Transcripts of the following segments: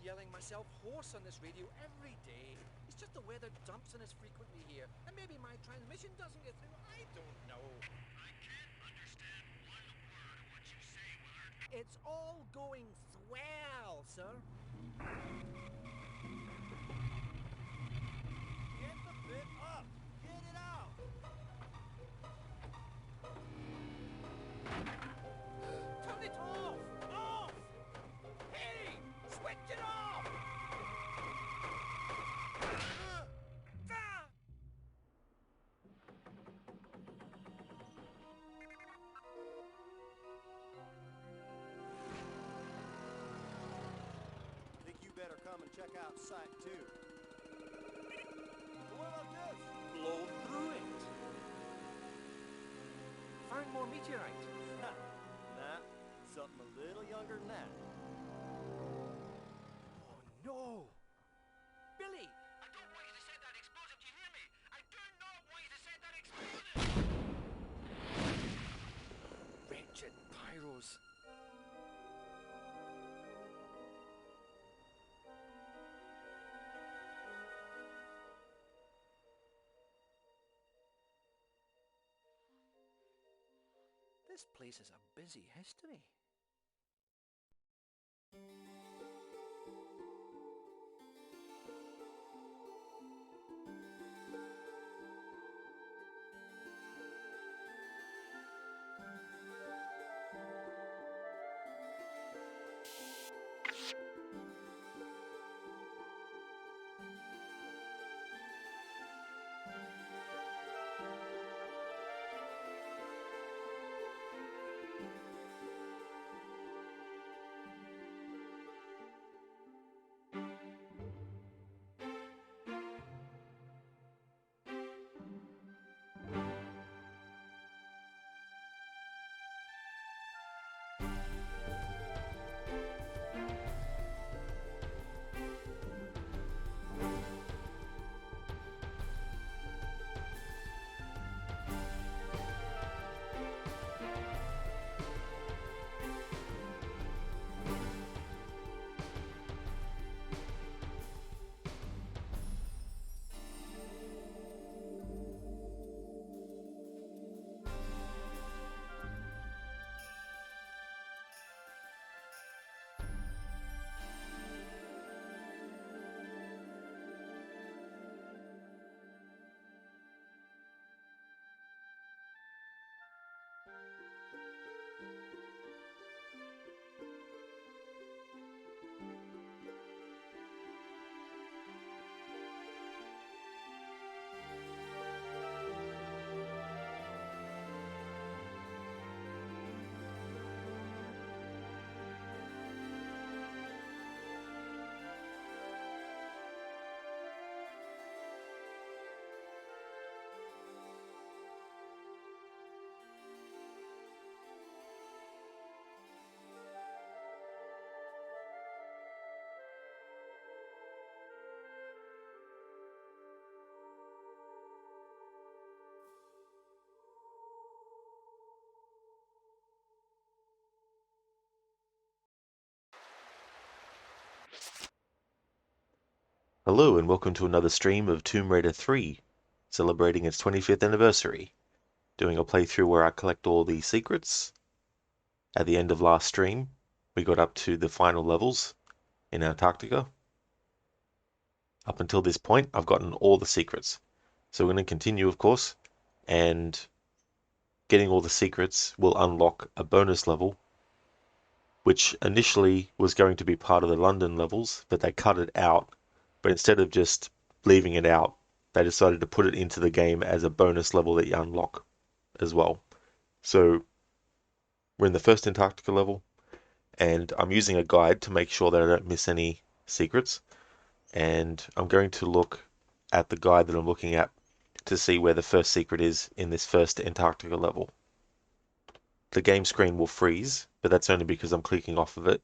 yelling myself hoarse on this radio every day. It's just the weather dumps on us frequently here, and maybe my transmission doesn't get through. I don't know. I can't understand one word of what you say, Willard. It's all going swell, sir. Get the bit up! Get it out! Turn it off! Off! Hey! Switch it off! Ah! Think you better come and check out Site 2. But what about this? Blow through it. Find more meteorite. Nah, something a little younger than that. Oh no! Billy! I don't want you to set that explosive, do you hear me? I do not want you to set that explosive! Wretched pyros. This place is a busy history. Hello and welcome to another stream of Tomb Raider 3, celebrating its 25th anniversary. Doing a playthrough where I collect all the secrets. At the end of last stream, we got up to the final levels in Antarctica. Up until this point, I've gotten all the secrets. So we're going to continue, of course, and getting all the secrets will unlock a bonus level, which initially was going to be part of the London levels, but they cut it out. But instead of just leaving it out, they decided to put it into the game as a bonus level that you unlock as well. So we're in the first Antarctica level, and I'm using a guide to make sure that I don't miss any secrets. And I'm going to look at the guide that I'm looking at to see where the first secret is in this first Antarctica level. The game screen will freeze, but that's only because I'm clicking off of it.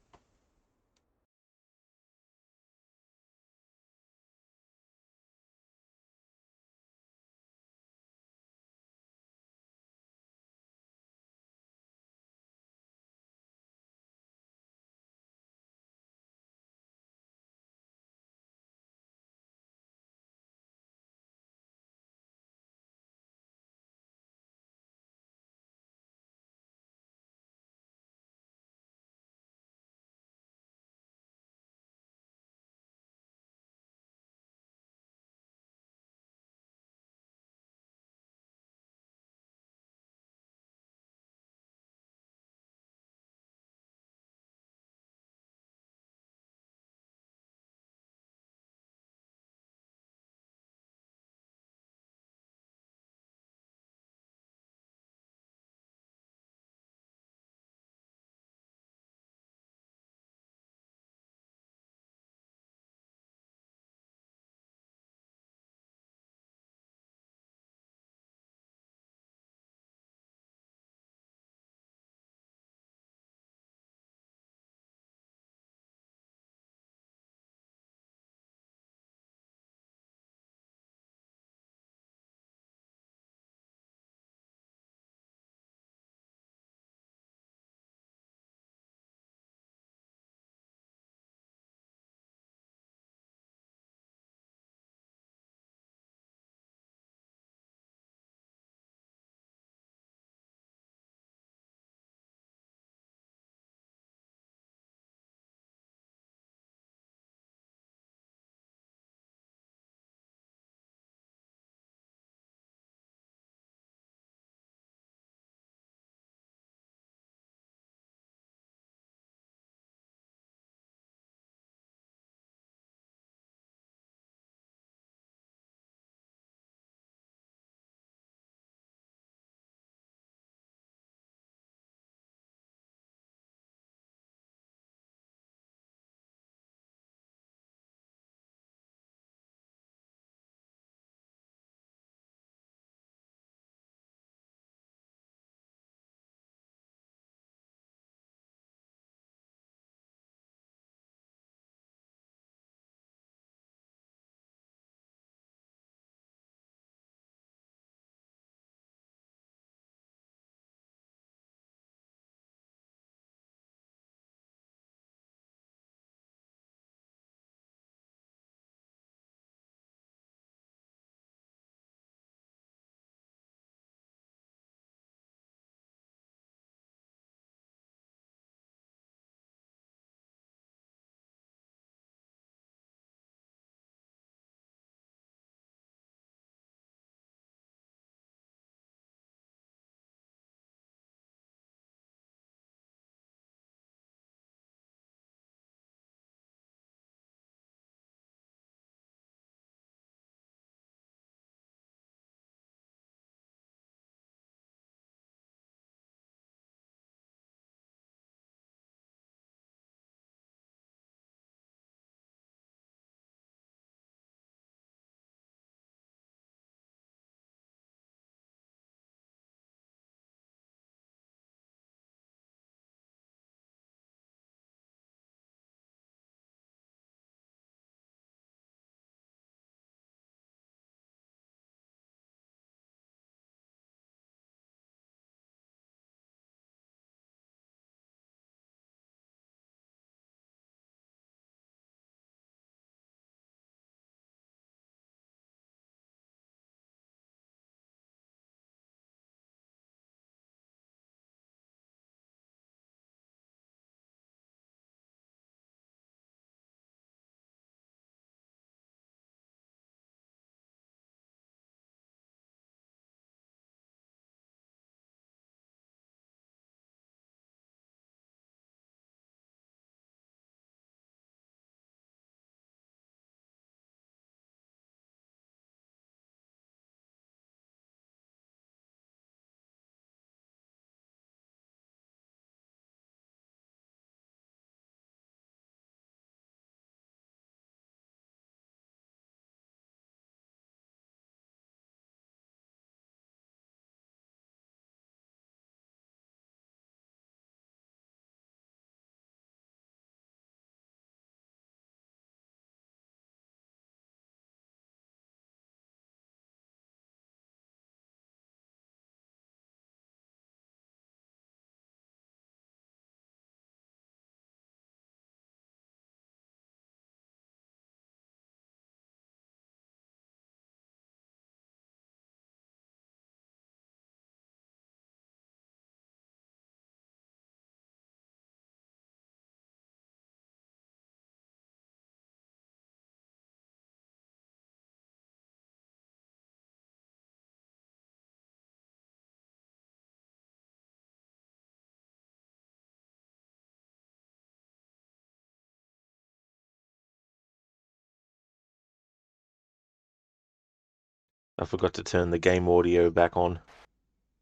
I forgot to turn the game audio back on.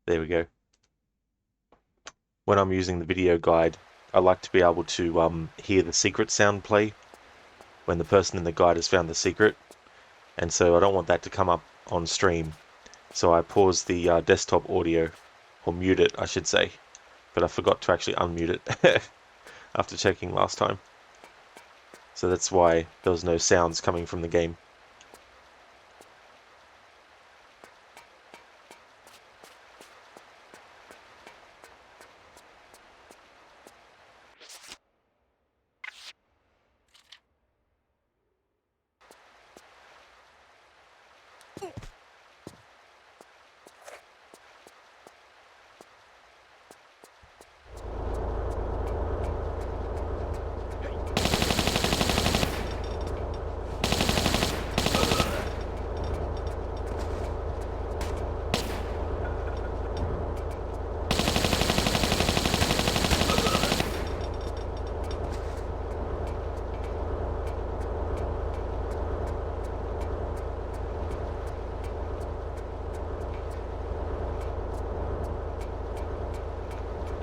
There we go. When I'm using the video guide, I like to be able to hear the secret sound play when the person in the guide has found the secret, and so I don't want that to come up on stream. So I pause the desktop audio, or mute it, I should say, but I forgot to actually unmute it after checking last time. So that's why there was no sounds coming from the game.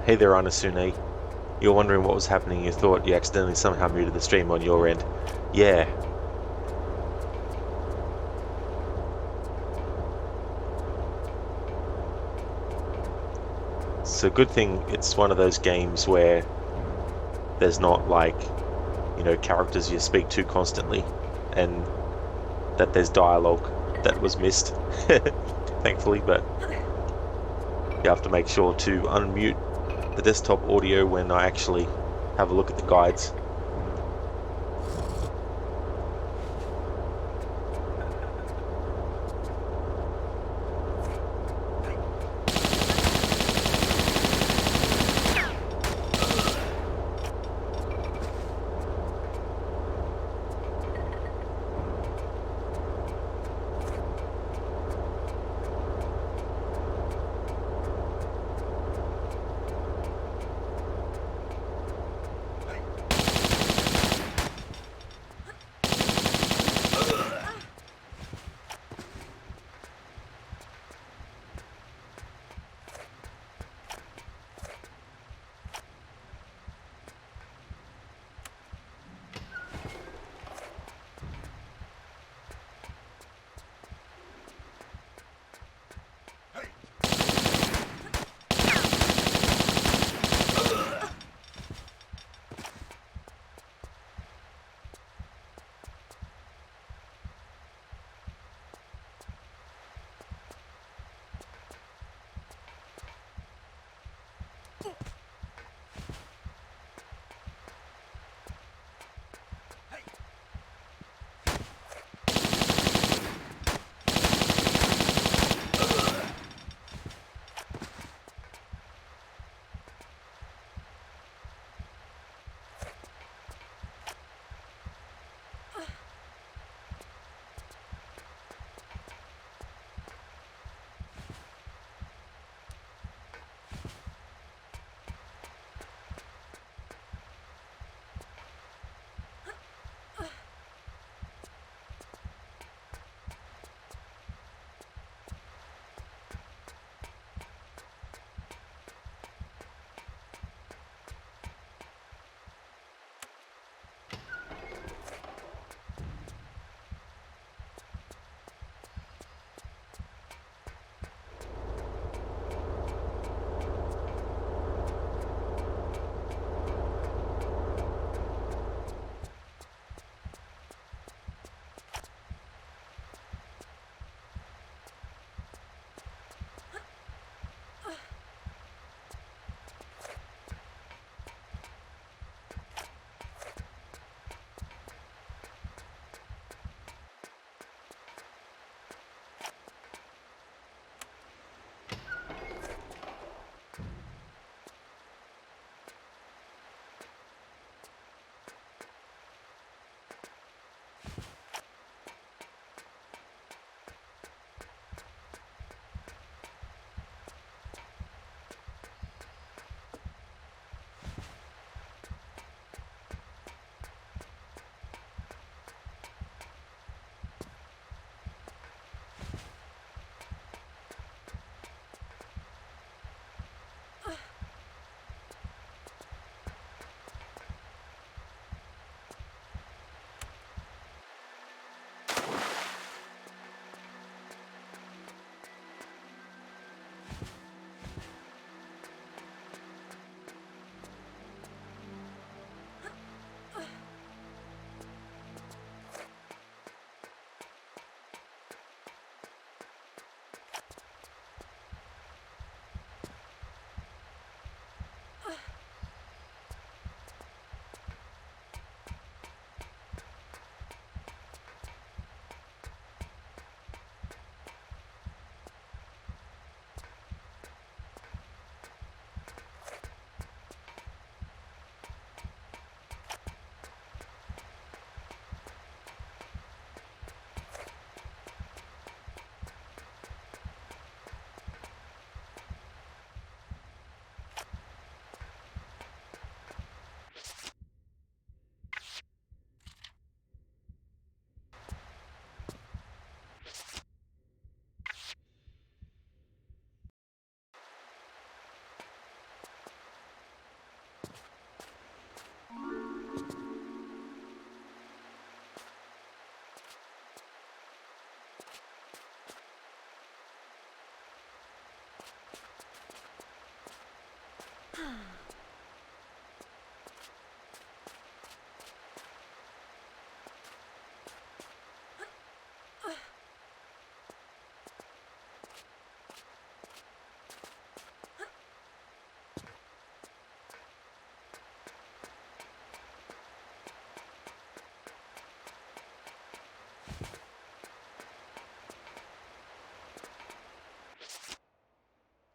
Hey there, Anasune. You're wondering what was happening. You thought you accidentally somehow muted the stream on your end. Yeah. It's a good thing it's one of those games where there's not like, characters you speak to constantly, and that there's dialogue that was missed, thankfully, but you have to make sure to unmute the desktop audio when I actually have a look at the guides.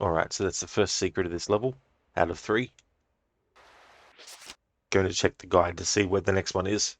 Alright, so that's the first secret of this level, out of 3. Going to check the guide to see where the next one is.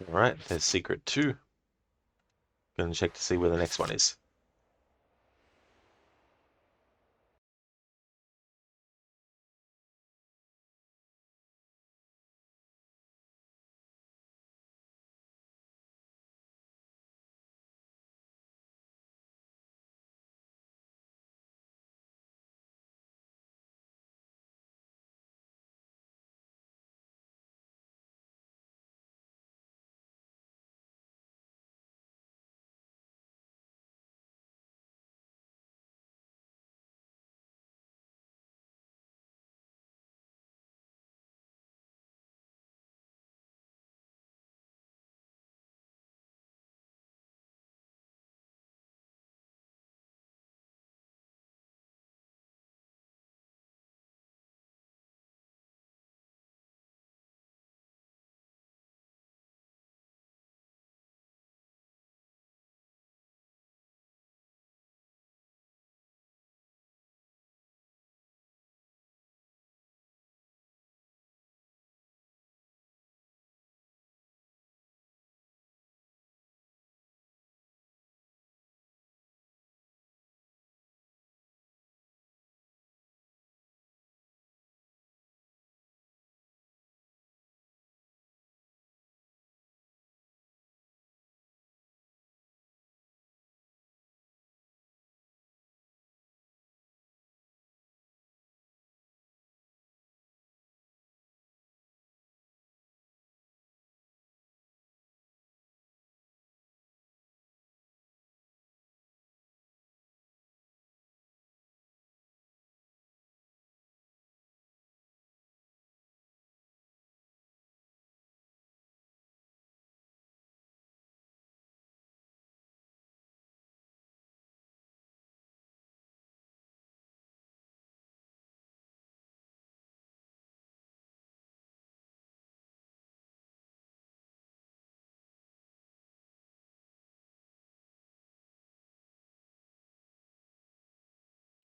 Alright, there's secret 2. Gonna check to see where the next one is.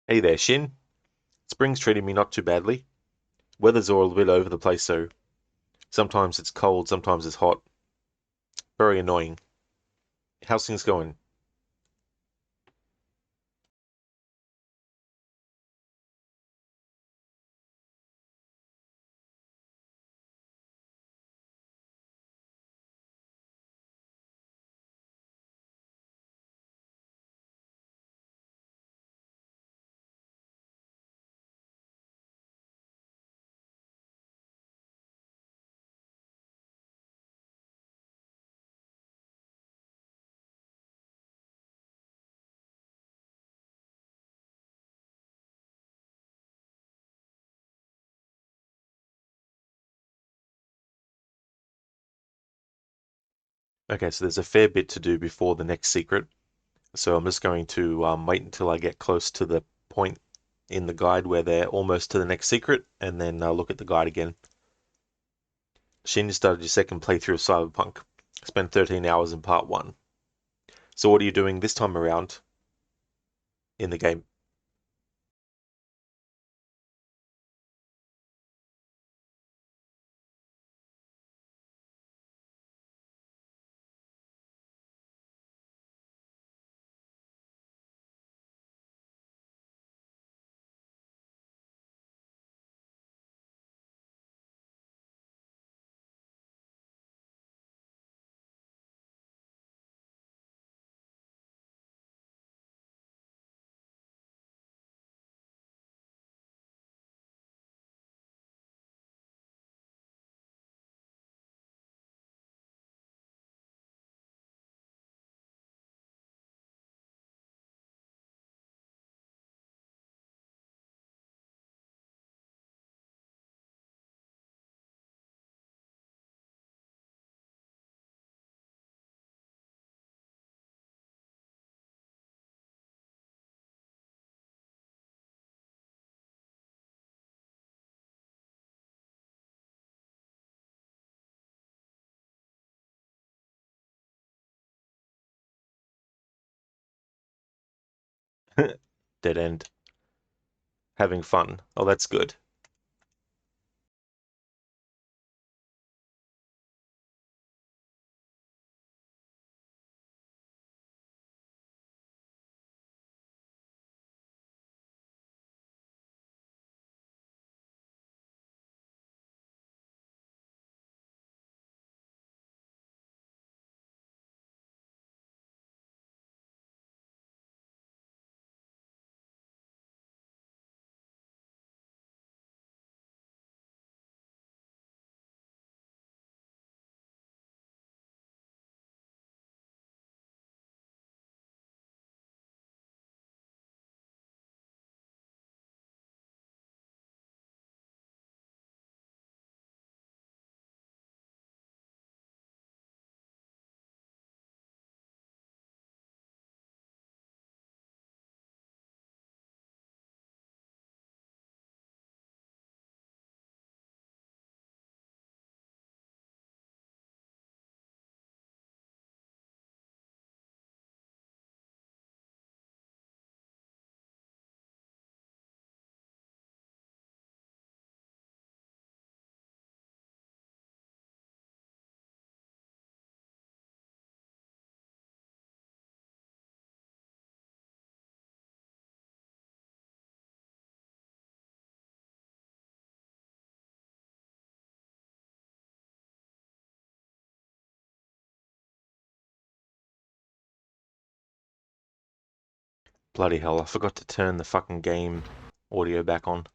Hey there, Shin. Spring's treating me not too badly. Weather's all a bit over the place, so sometimes it's cold, sometimes it's hot. Very annoying. How's things going? Okay, so there's a fair bit to do before the next secret. So I'm just going to wait until I get close to the point in the guide where they're almost to the next secret, and then look at the guide again. Shin, you started your second playthrough of Cyberpunk. Spent 13 hours in part 1. So what are you doing this time around in the game? Dead end. Having fun. Oh, that's good. Bloody hell, I forgot to turn the fucking game audio back on.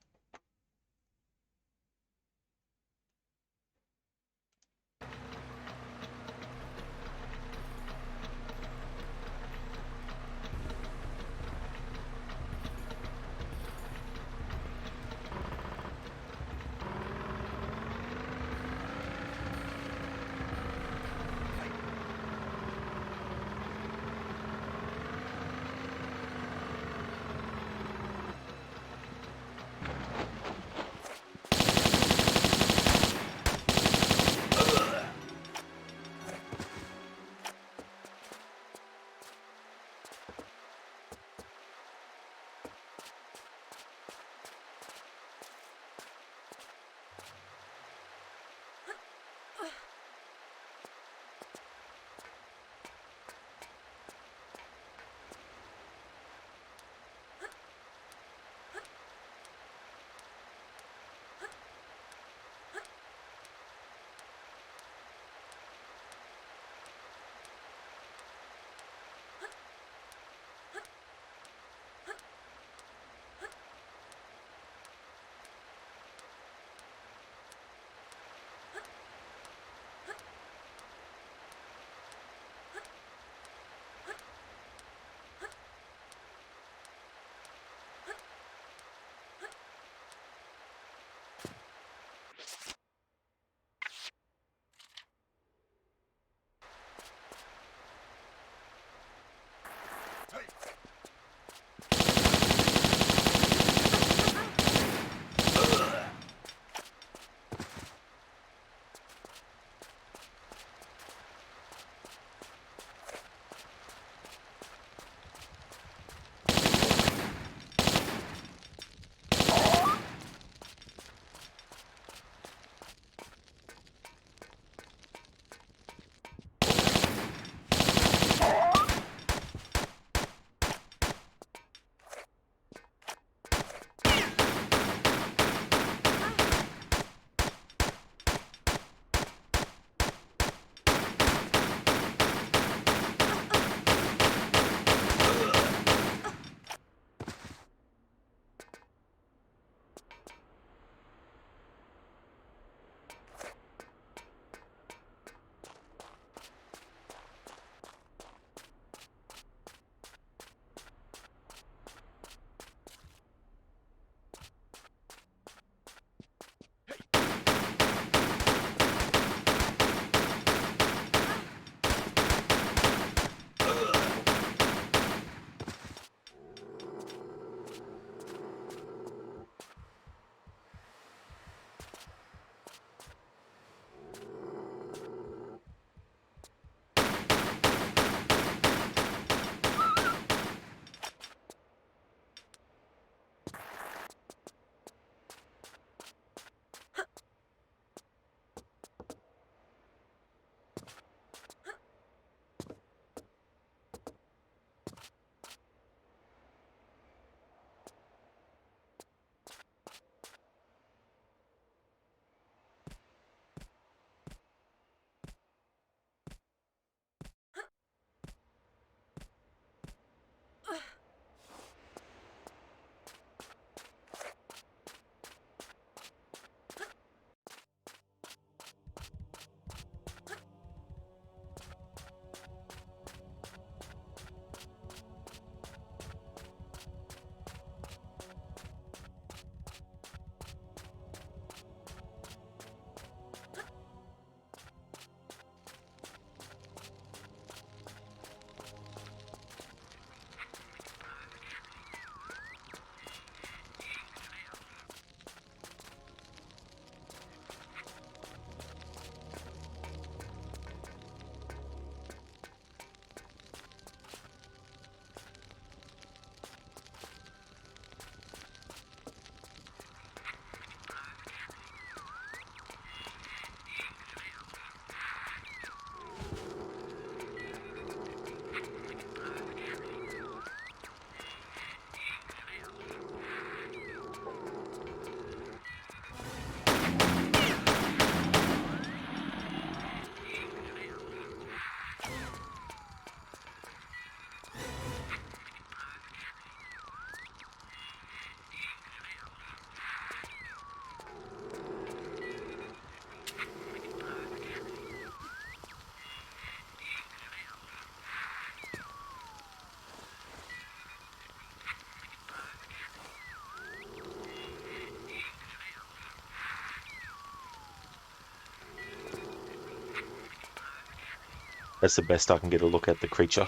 That's the best I can get a look at the creature.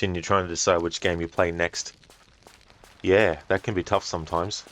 Shin, you're trying to decide which game you play next. Yeah, that can be tough sometimes.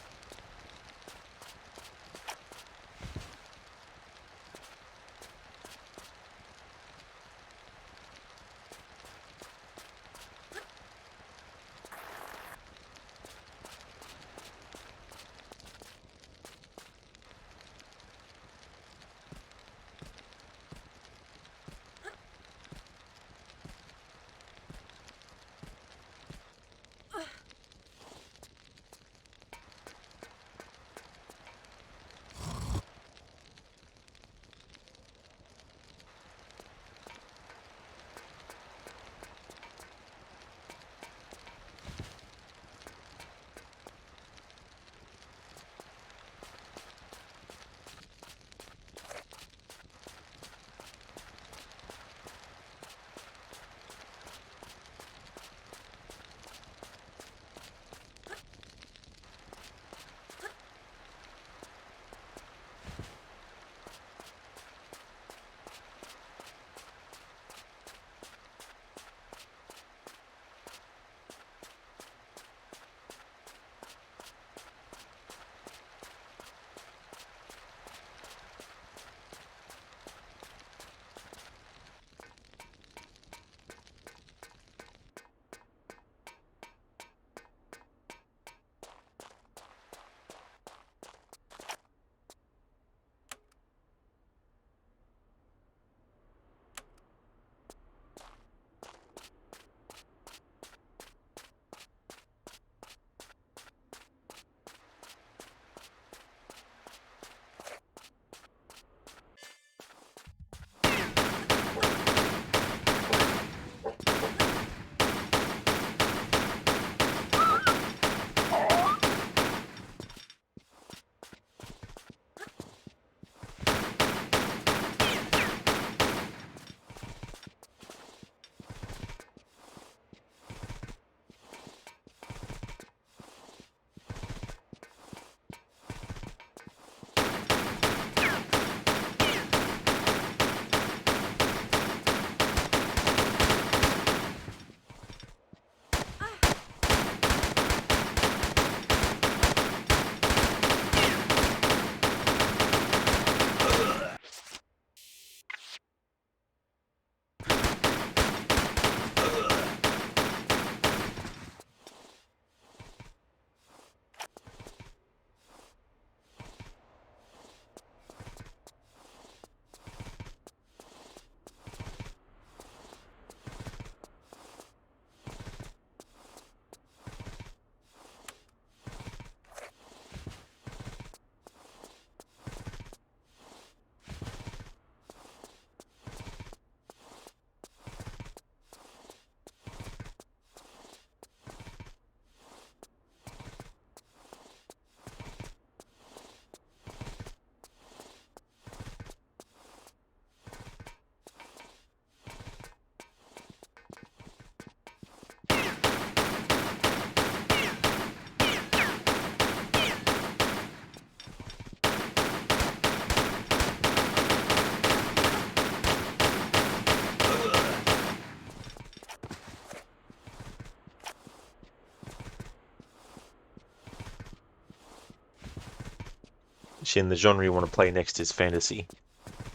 in the genre you want to play next is fantasy.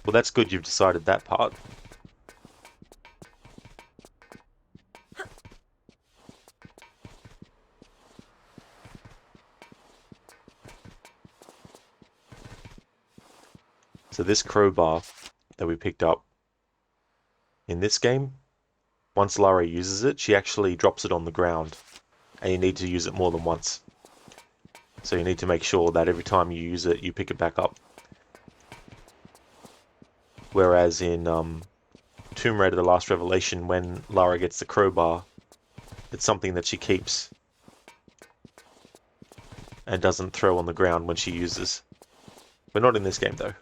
Well, that's good you've decided that part. So this crowbar that we picked up in this game, once Lara uses it, she actually drops it on the ground, and you need to use it more than once. So you need to make sure that every time you use it, you pick it back up. Whereas in Tomb Raider: The Last Revelation, when Lara gets the crowbar, it's something that she keeps and doesn't throw on the ground when she uses. But not in this game though.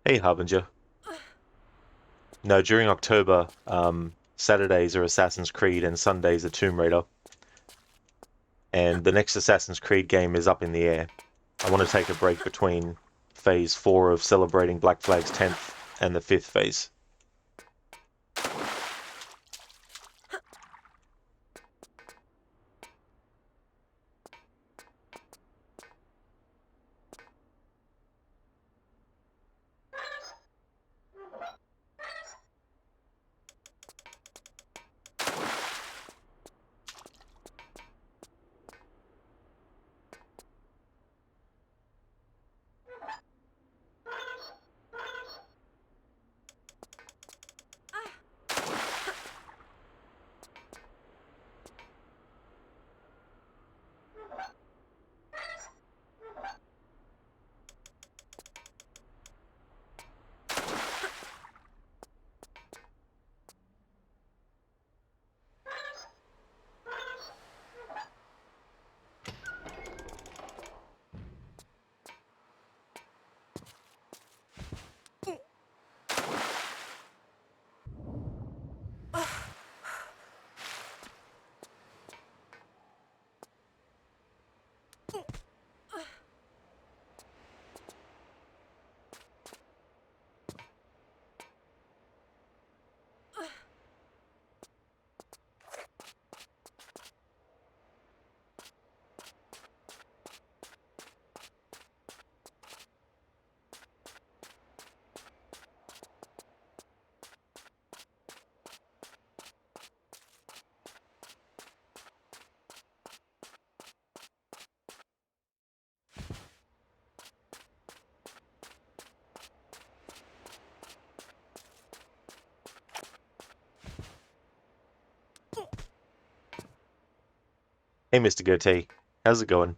Hey, Harbinger. No, during October, Saturdays are Assassin's Creed and Sundays are Tomb Raider. And the next Assassin's Creed game is up in the air. I want to take a break between Phase 4 of celebrating Black Flag's 10th and the 5th phase. Hey, Mr. Goatee. How's it going?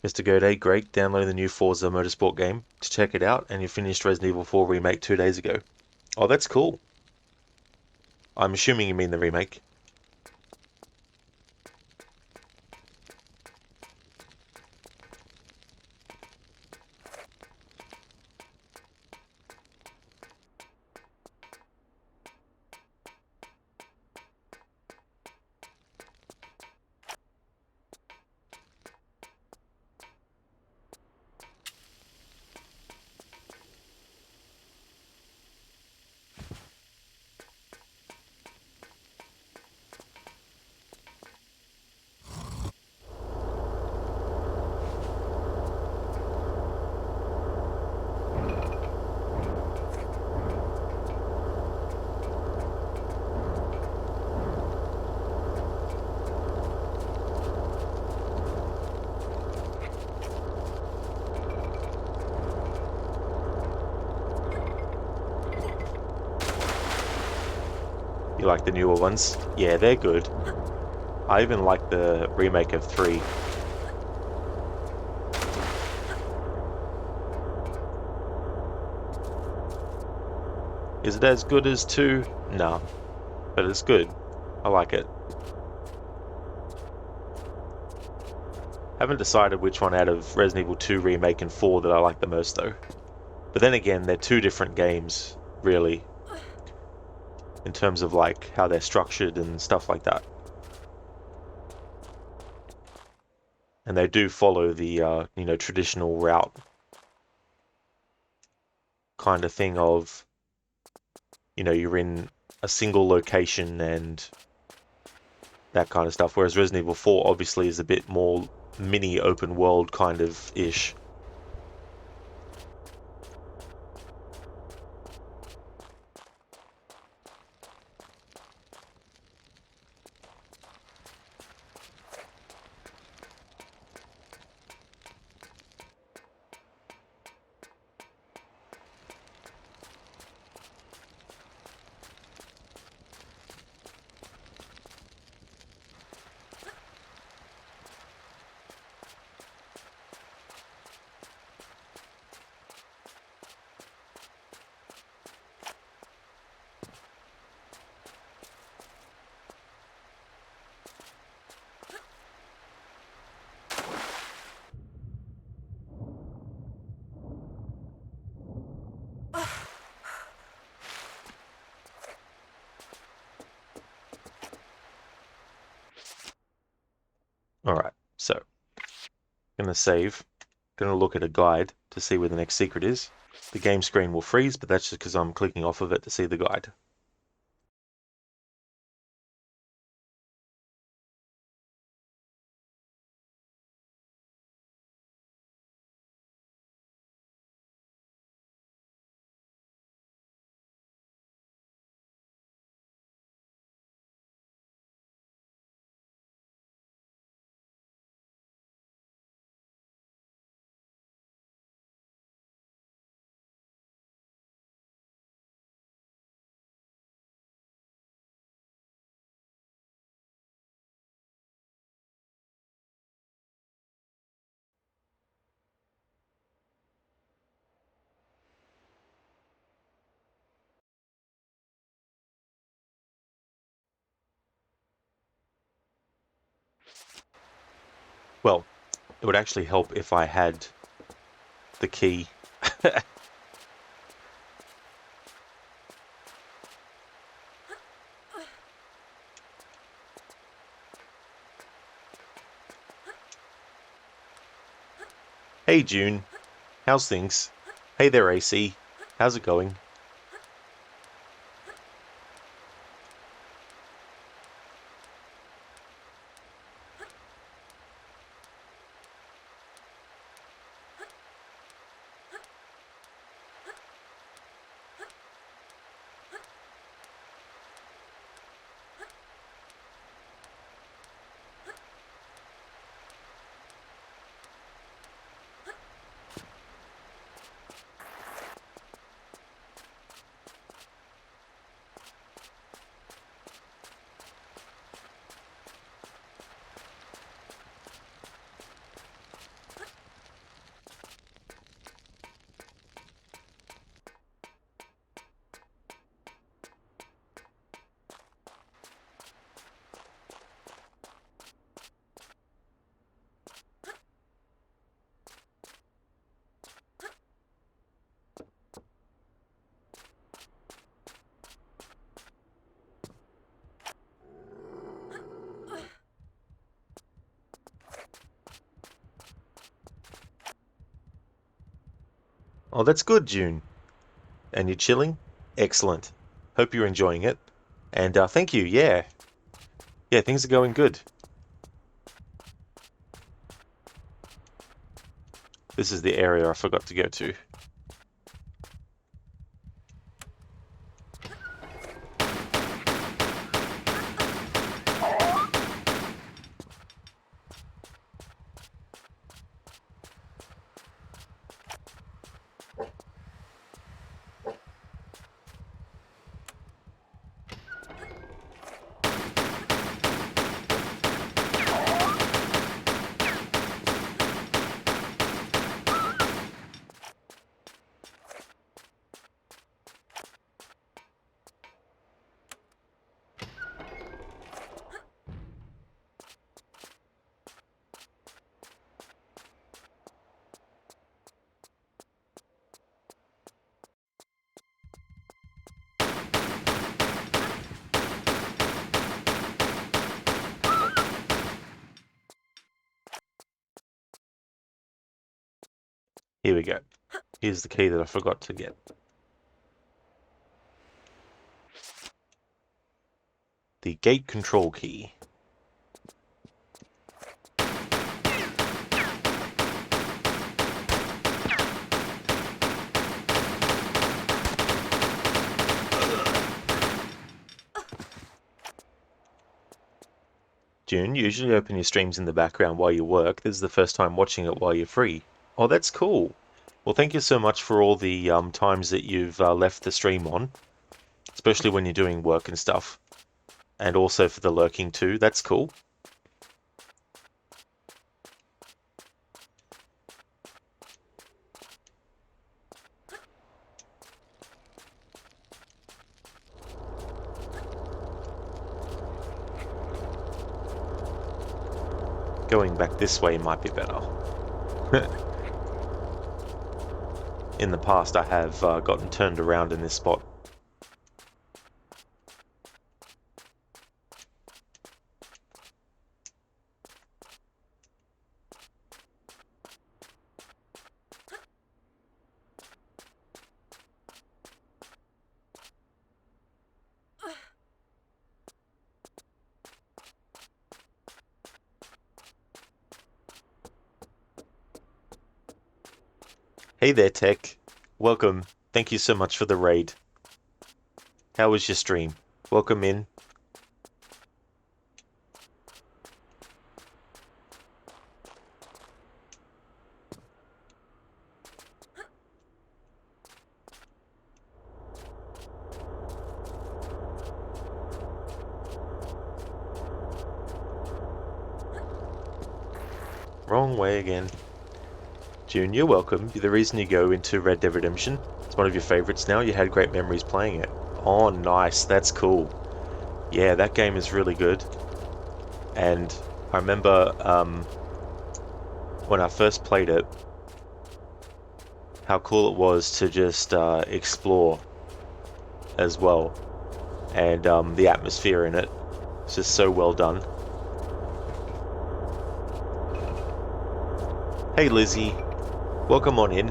Mr. Goatee, great. Download the new Forza Motorsport game to check it out, and you finished Resident Evil 4 Remake 2 days ago. Oh, that's cool. I'm assuming you mean the remake. You like the newer ones? Yeah, they're good. I even like the remake of 3. Is it as good as 2? No. But it's good. I like it. Haven't decided which one out of Resident Evil 2 Remake and 4 that I like the most though. But then again, they're two different games, really. In terms of like how they're structured and stuff like that. And they do follow the traditional route kind of thing of, you're in a single location and that kind of stuff. Whereas Resident Evil 4 obviously is a bit more mini open world kind of ish. Alright, so I'm going to save. Going to look at a guide to see where the next secret is. The game screen will freeze, but that's just because I'm clicking off of it to see the guide. Well, it would actually help if I had the key. Hey June, how's things? Hey there AC, how's it going? Oh, that's good, June. And you're chilling? Excellent. Hope you're enjoying it. And thank you, yeah. Yeah, things are going good. This is the area I forgot to go to. Here we go. Here's the key that I forgot to get. The gate control key. June, you usually open your streams in the background while you work. This is the first time watching it while you're free. Oh, that's cool. Well, thank you so much for all the times that you've left the stream on, especially when you're doing work and stuff. And also for the lurking too. That's cool. Going back this way might be better. In the past, I have gotten turned around in this spot. Hey there, Tech. Welcome. Thank you so much for the raid. How was your stream? Welcome in. Wrong way again. Junior, welcome. You're the reason you go into Red Dead Redemption. It's one of your favorites now. You had great memories playing it. Oh, nice. That's cool. Yeah, that game is really good. And I remember when I first played it, how cool it was to just explore as well. And the atmosphere in it. It's just so well done. Hey Lizzie, welcome on in.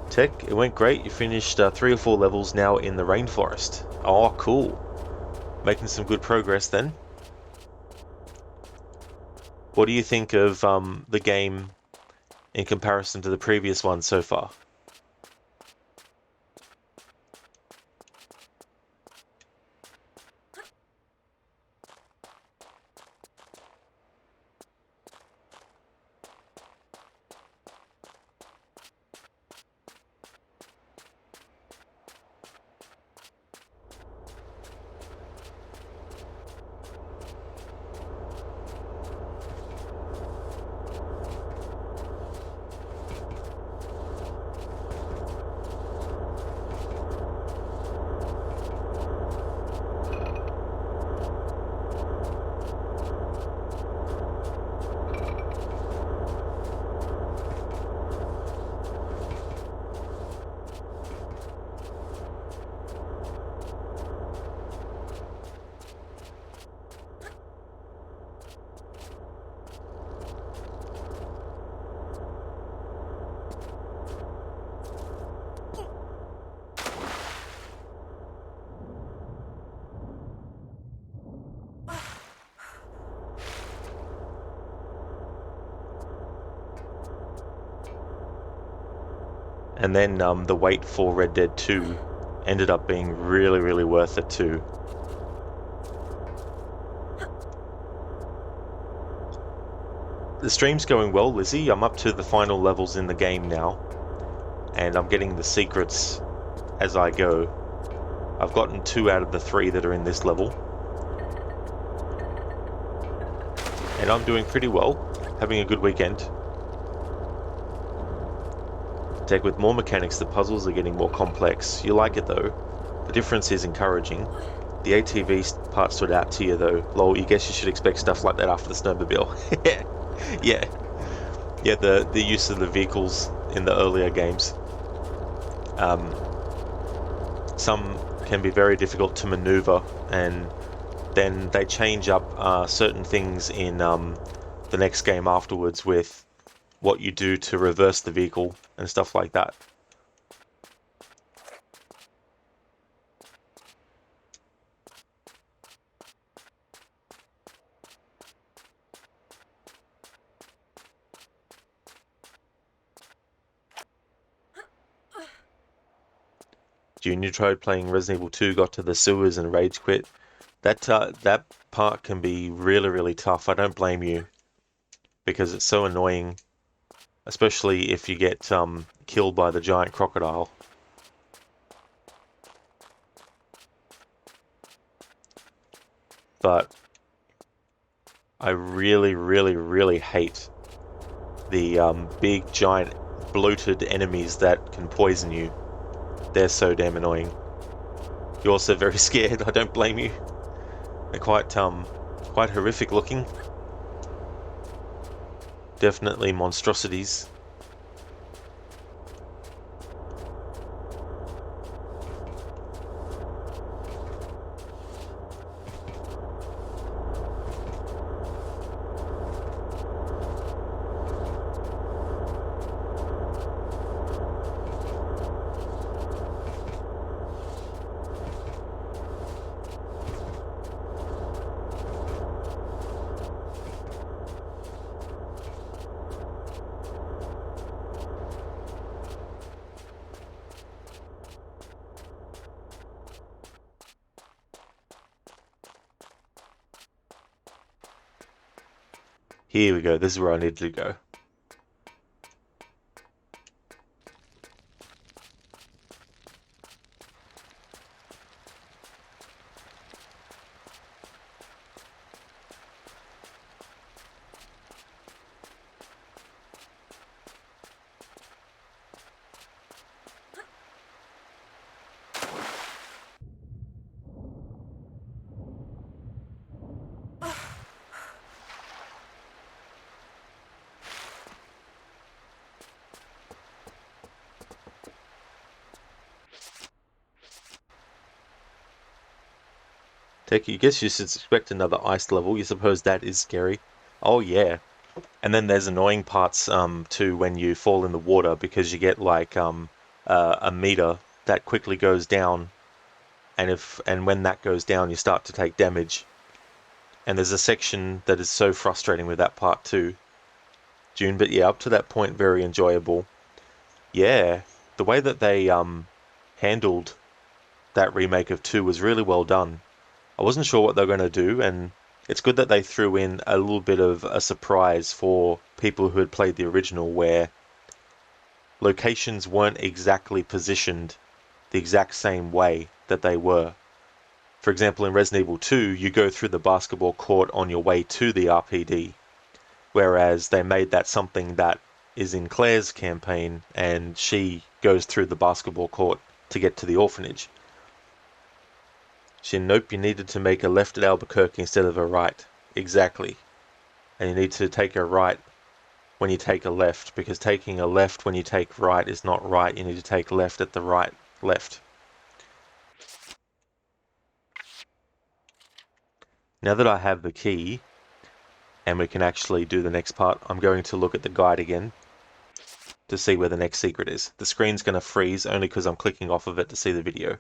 Tech, it went great. You finished 3 or 4 levels now in the rainforest. Oh, cool. Making some good progress then. What do you think of the game in comparison to the previous one so far? And then the wait for Red Dead 2 ended up being really, really worth it too. The stream's going well, Lizzie. I'm up to the final levels in the game now, and I'm getting the secrets as I go. I've gotten 2 out of the 3 that are in this level. And I'm doing pretty well, having a good weekend. Tech, with more mechanics, the puzzles are getting more complex. You like it though. The difference is encouraging. The ATV part stood out to you though. Lol, you guess you should expect stuff like that after the snowmobile. Yeah. Yeah, the use of the vehicles in the earlier games. Some can be very difficult to maneuver, and then they change up certain things in the next game afterwards with what you do to reverse the vehicle and stuff like that. Junior tried playing Resident Evil 2, got to the sewers and rage quit. That part can be really, really tough. I don't blame you, because it's so annoying, especially if you get killed by the giant crocodile. But I really, really, really hate the big, giant, bloated enemies that can poison you. They're so damn annoying. You're also very scared. I don't blame you. They're quite horrific looking. Definitely monstrosities. Here we go. This is where I need to go. I guess you should expect another ice level. You suppose that is scary. Oh yeah. And then there's annoying parts too when you fall in the water because you get like a meter that quickly goes down, and when that goes down you start to take damage. And there's a section that is so frustrating with that part too, June. But yeah, up to that point, very enjoyable. Yeah, the way that they handled that remake of 2 was really well done. I wasn't sure what they were going to do, and it's good that they threw in a little bit of a surprise for people who had played the original, where locations weren't exactly positioned the exact same way that they were. For example, in Resident Evil 2, you go through the basketball court on your way to the RPD, whereas they made that something that is in Claire's campaign, and she goes through the basketball court to get to the orphanage. Nope, you needed to make a left at Albuquerque instead of a right. Exactly. And you need to take a right when you take a left, because taking a left when you take right is not right. You need to take left at the right left. Now that I have the key, and we can actually do the next part, I'm going to look at the guide again to see where the next secret is. The screen's going to freeze only because I'm clicking off of it to see the video.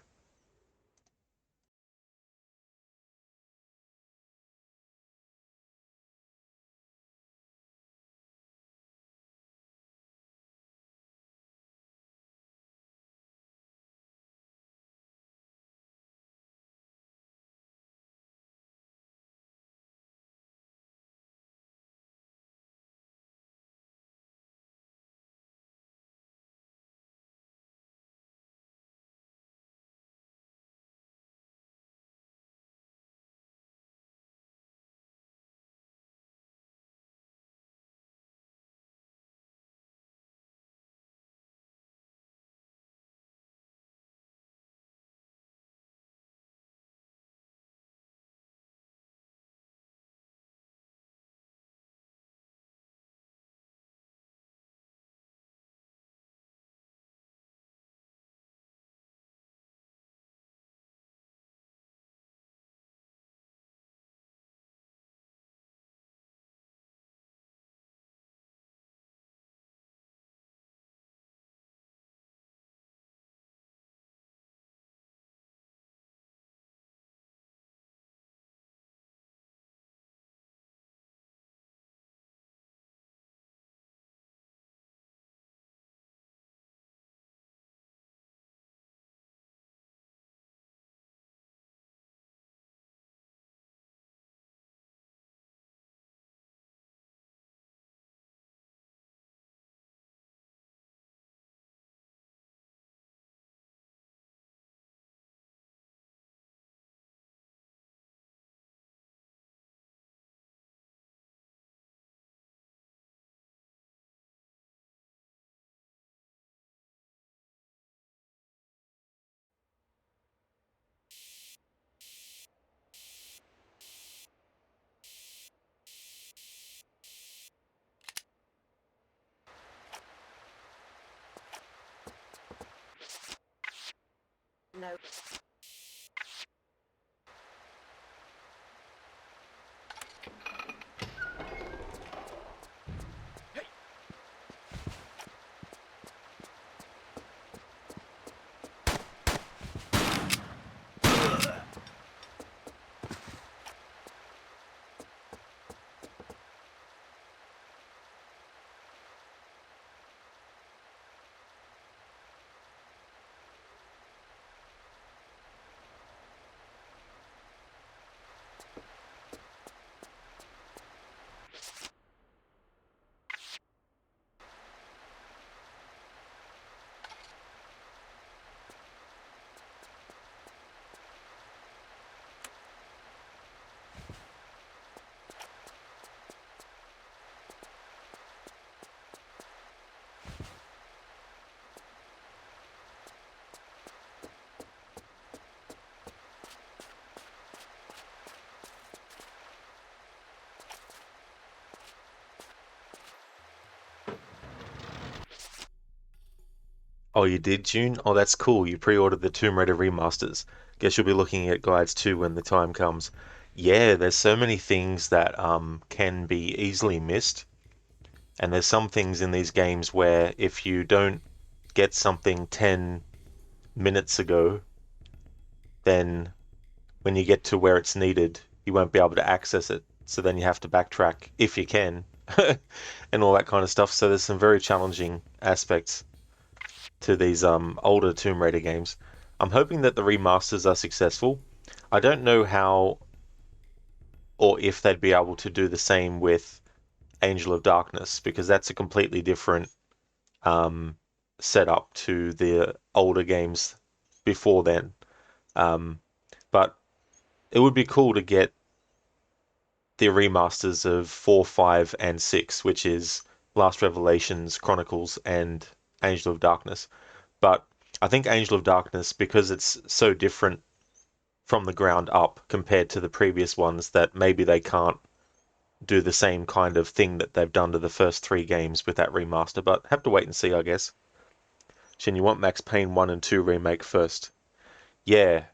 No. Oh, you did, June? Oh, that's cool. You pre-ordered the Tomb Raider remasters. Guess you'll be looking at guides too when the time comes. Yeah, there's so many things that can be easily missed, and there's some things in these games where if you don't get something 10 minutes ago, then when you get to where it's needed, you won't be able to access it. So then you have to backtrack if you can, and all that kind of stuff. So there's some very challenging aspects to these older Tomb Raider games. I'm hoping that the remasters are successful. I don't know how or if they'd be able to do the same with Angel of Darkness because that's a completely different um, setup to the older games before then. Um, but it would be cool to get the remasters of 4, 5, and 6, which is Last Revelations, Chronicles, and Angel of Darkness. But I think Angel of Darkness, because it's so different from the ground up compared to the previous ones, that maybe they can't do the same kind of thing that they've done to the first 3 games with that remaster. But have to wait and see, I guess. Shin, you want Max Payne 1 and 2 remake first? Yeah.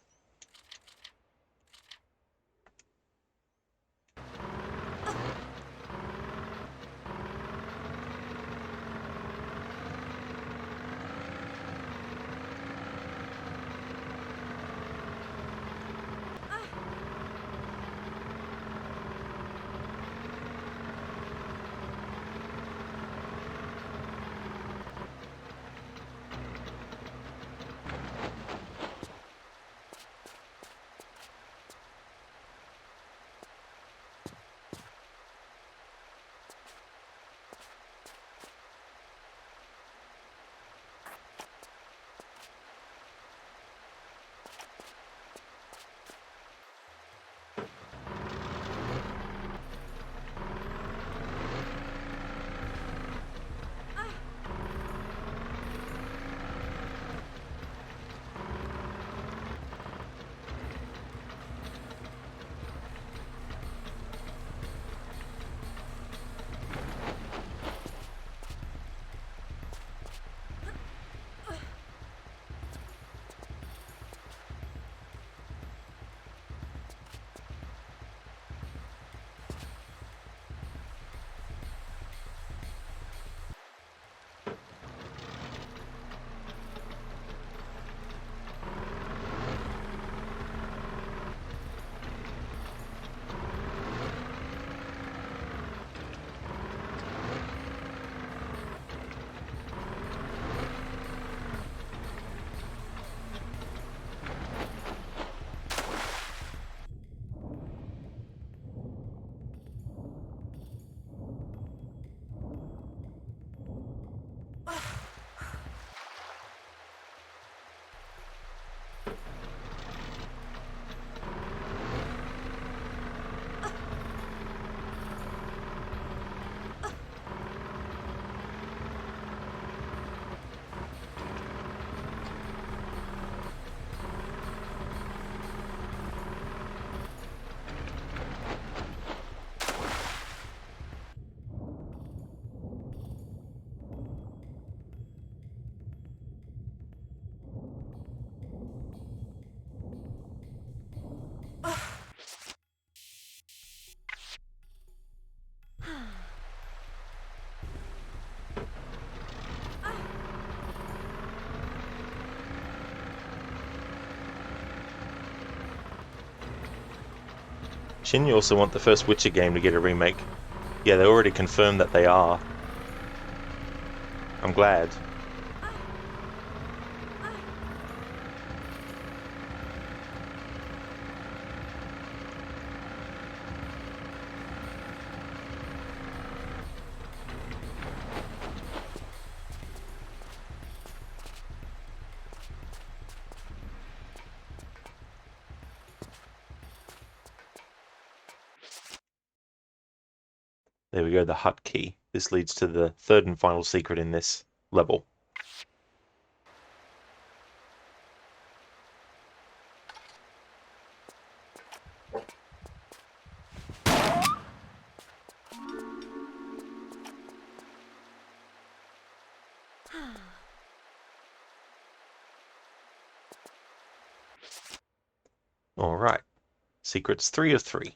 Shin, you also want the first Witcher game to get a remake. Yeah, they already confirmed that they are. I'm glad. There we go, the hut key. This leads to the third and final secret in this level. Alright. Secrets 3 of 3.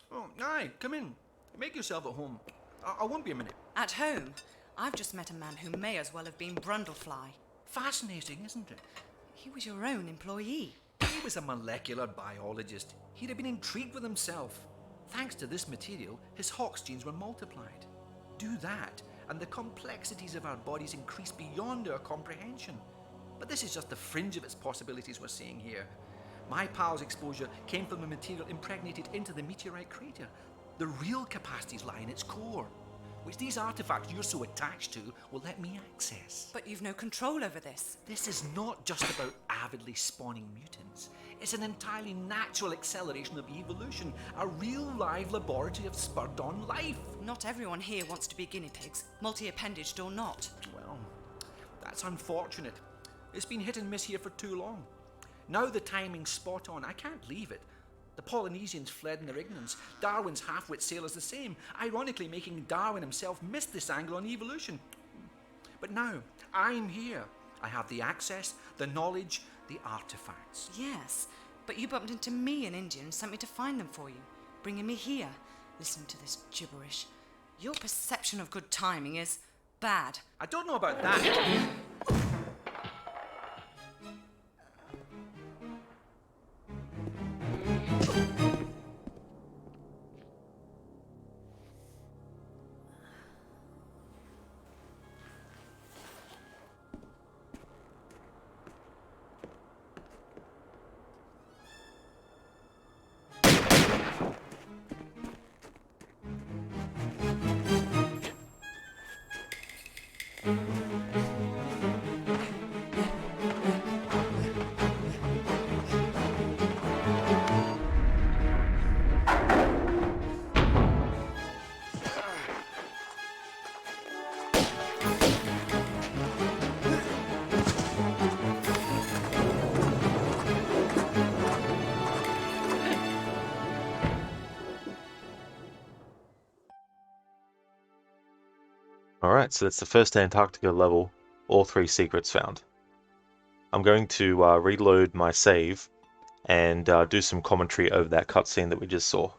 Oh, aye, come in. Make yourself at home. I won't be a minute. At home? I've just met a man who may as well have been Brundlefly. Fascinating, isn't it? He was your own employee. He was a molecular biologist. He'd have been intrigued with himself. Thanks to this material, his Hox genes were multiplied. Do that, and the complexities of our bodies increase beyond our comprehension. But this is just the fringe of its possibilities we're seeing here. My pal's exposure came from a material impregnated into the meteorite crater. The real capacities lie in its core, which these artifacts you're so attached to will let me access. But you've no control over this. This is not just about avidly spawning mutants. It's an entirely natural acceleration of evolution, a real live laboratory of spurred-on life. Not everyone here wants to be guinea pigs, multi-appendaged or not. Well, that's unfortunate. It's been hit and miss here for too long. Now the timing's spot on. I can't leave it. The Polynesians fled in their ignorance. Darwin's half-wit sailors the same, ironically making Darwin himself miss this angle on evolution. But now, I'm here. I have the access, the knowledge, the artifacts. Yes, but you bumped into me in India and sent me to find them for you, bringing me here. Listen to this gibberish. Your perception of good timing is bad. I don't know about that. Alright, so that's the first Antarctica level, all 3 secrets found. I'm going to reload my save and do some commentary over that cutscene that we just saw.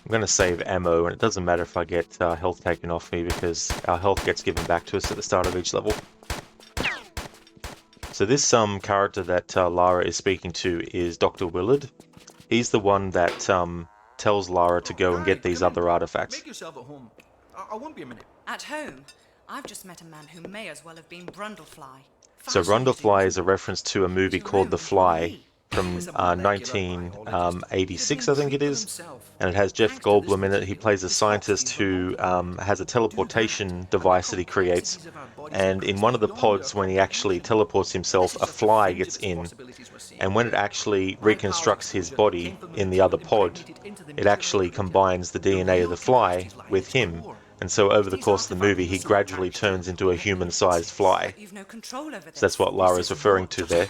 I'm going to save ammo, and it doesn't matter if I get health taken off me because our health gets given back to us at the start of each level. So this character that Lara is speaking to is Dr. Willard. He's the one that tells Lara to go and get these other artifacts. Make yourself at home. I won't be a minute. At home, I've just met a man who may as well have been Brundlefly. So Brundlefly is a reference to a movie called The Fly from Was a molecular 1986, biologist. I think it He'd been is. intrigued with himself. And it has Jeff Thanks to this Goldblum in it. He material, plays a his scientist Hawks genes were who multiplied. has a teleportation device that he creates. And in one of the pods, when he actually teleports himself, a fly gets in. And when it actually reconstructs his body in the other pod, it actually combines the DNA of the fly with him. And so over the course of the movie, he gradually turns into a human-sized fly. But you've no control over this. So that's what Lara's referring to there.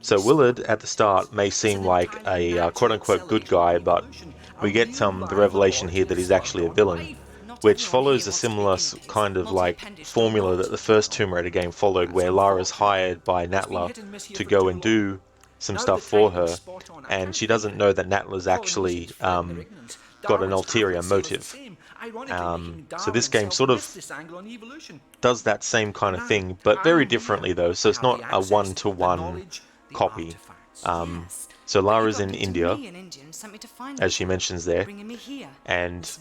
So Willard, at the start, may seem like a quote-unquote good guy, but we get the revelation here that he's actually a villain, which follows a similar kind of like formula that the first Tomb Raider game followed, where Lara's hired by Natla to go and do some stuff for her, and she doesn't know that Natla's actually got an ulterior motive. So this game sort of does that same kind of thing, but very differently though, so it's not a one-to-one copy. So Lara's in India, as she mentions there, and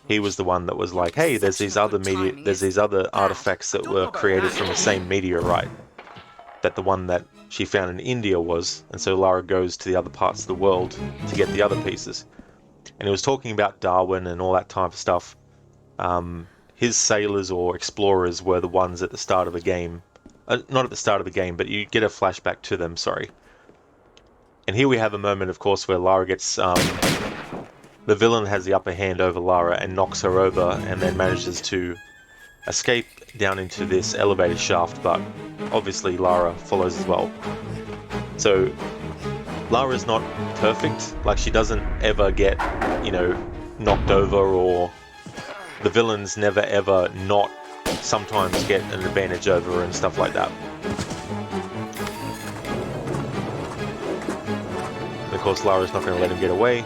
he was the one that was like, hey, there's these other artifacts that were created from the same meteorite that the one that she found in India was, and so Lara goes to the other parts of the world to get the other pieces. And he was talking about Darwin and all that type of stuff. His sailors or explorers were the ones at the start of the game. Not at the start of the game, but you get a flashback to them, sorry. And here we have a moment, of course, where Lara gets... the villain has the upper hand over Lara and knocks her over, and then manages to escape down into this elevator shaft, but obviously Lara follows as well. So Lara's not perfect, like she doesn't ever get, knocked over, or the villains never ever not sometimes get an advantage over her and stuff like that. And of course Lara's not going to let him get away.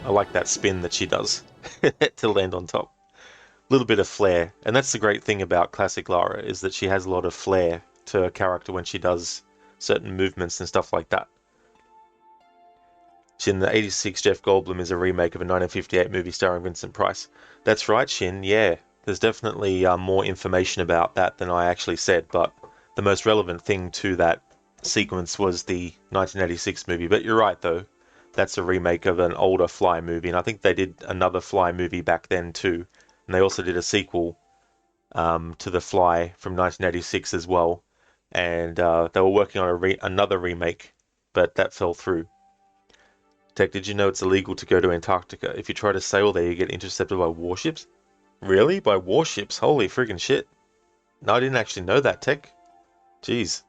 I like that spin that she does to land on top. A little bit of flair, and that's the great thing about classic Lara, is that she has a lot of flair to her character when she does certain movements and stuff like that. Shin, the 86 Jeff Goldblum is a remake of a 1958 movie starring Vincent Price. That's right, Shin, yeah. There's definitely more information about that than I actually said, but the most relevant thing to that sequence was the 1986 movie. But you're right, though. That's a remake of an older Fly movie, and I think they did another Fly movie back then, too. And they also did a sequel to The Fly from 1986 as well. And they were working on another remake, but that fell through. Tech, did you know it's illegal to go to Antarctica? If you try to sail there, you get intercepted by warships? Really? By warships? Holy friggin' shit. No, I didn't actually know that, Tech. Jeez.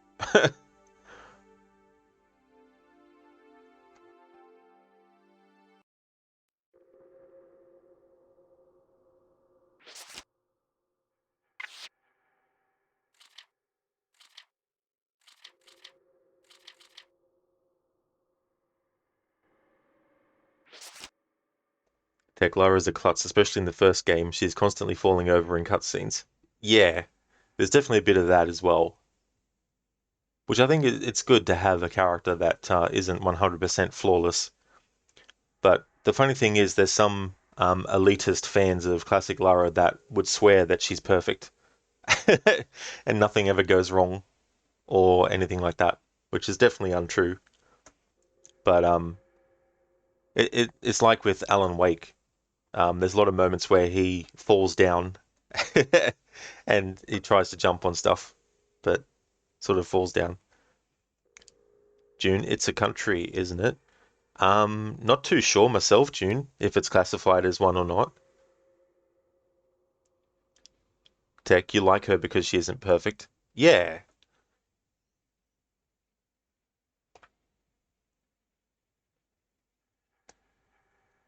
Tech, Lara's a klutz, especially in the first game. She's constantly falling over in cutscenes. Yeah, there's definitely a bit of that as well. Which I think it's good to have a character that isn't 100% flawless. But the funny thing is there's some elitist fans of classic Lara that would swear that she's perfect. And nothing ever goes wrong or anything like that, which is definitely untrue. But it's like with Alan Wake. There's a lot of moments where he falls down and he tries to jump on stuff, but sort of falls down. June, it's a country, isn't it? Not too sure myself, June, if it's classified as one or not. Tech, you like her because she isn't perfect? Yeah.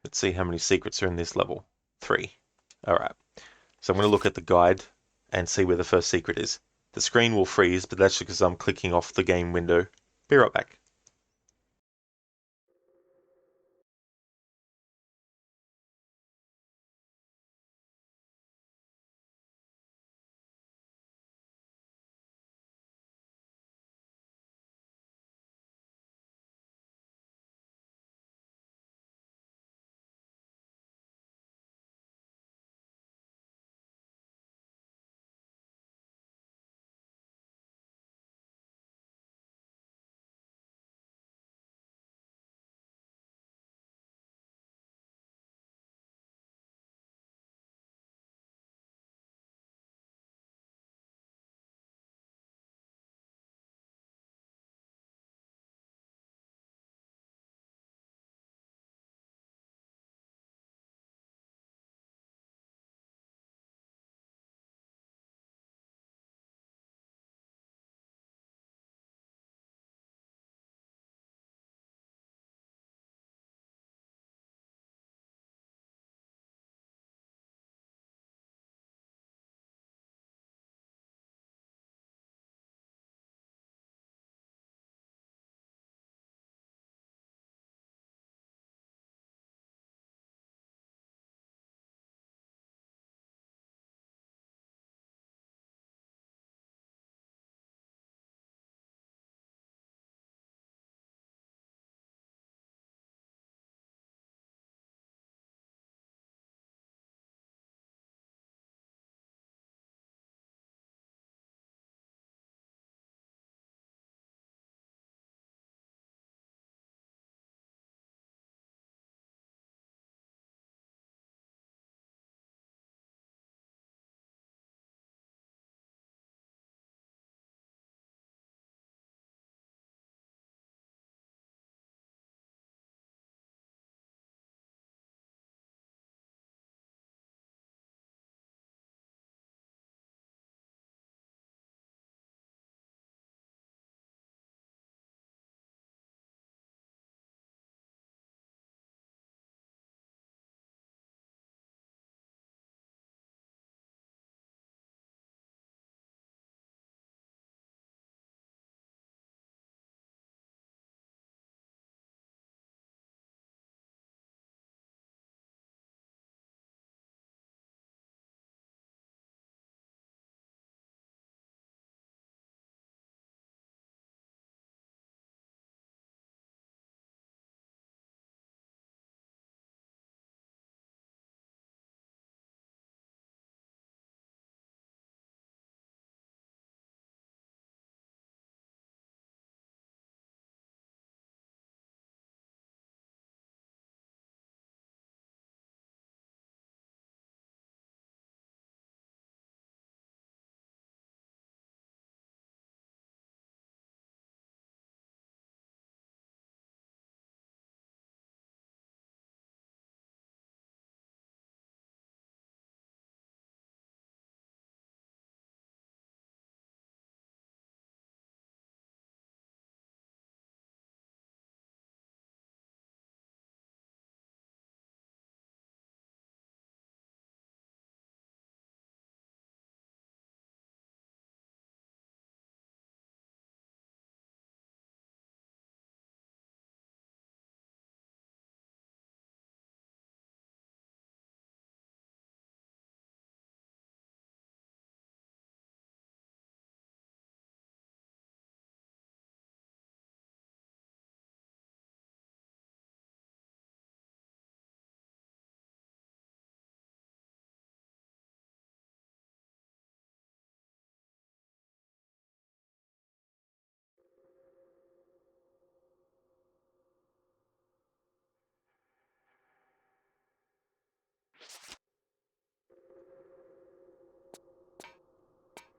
Let's see how many secrets are in this level. 3. Alright. So I'm going to look at the guide and see where the first secret is. The screen will freeze, but that's because I'm clicking off the game window. Be right back.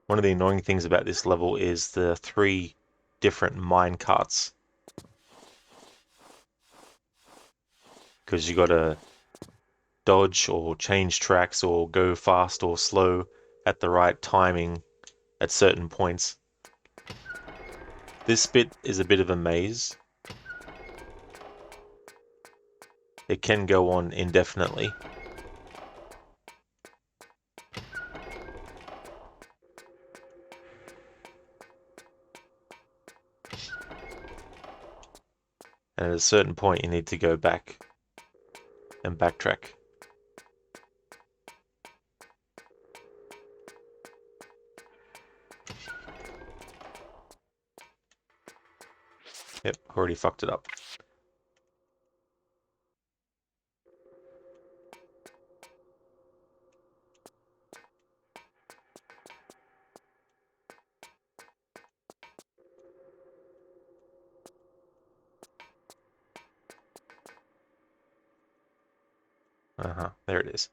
One of the annoying things about this level is the 3 different mine carts. Because you gotta dodge or change tracks or go fast or slow at the right timing at certain points. This bit is a bit of a maze. It can go on indefinitely. And at a certain point you need to go back and backtrack. Yep, already fucked it up. There it is.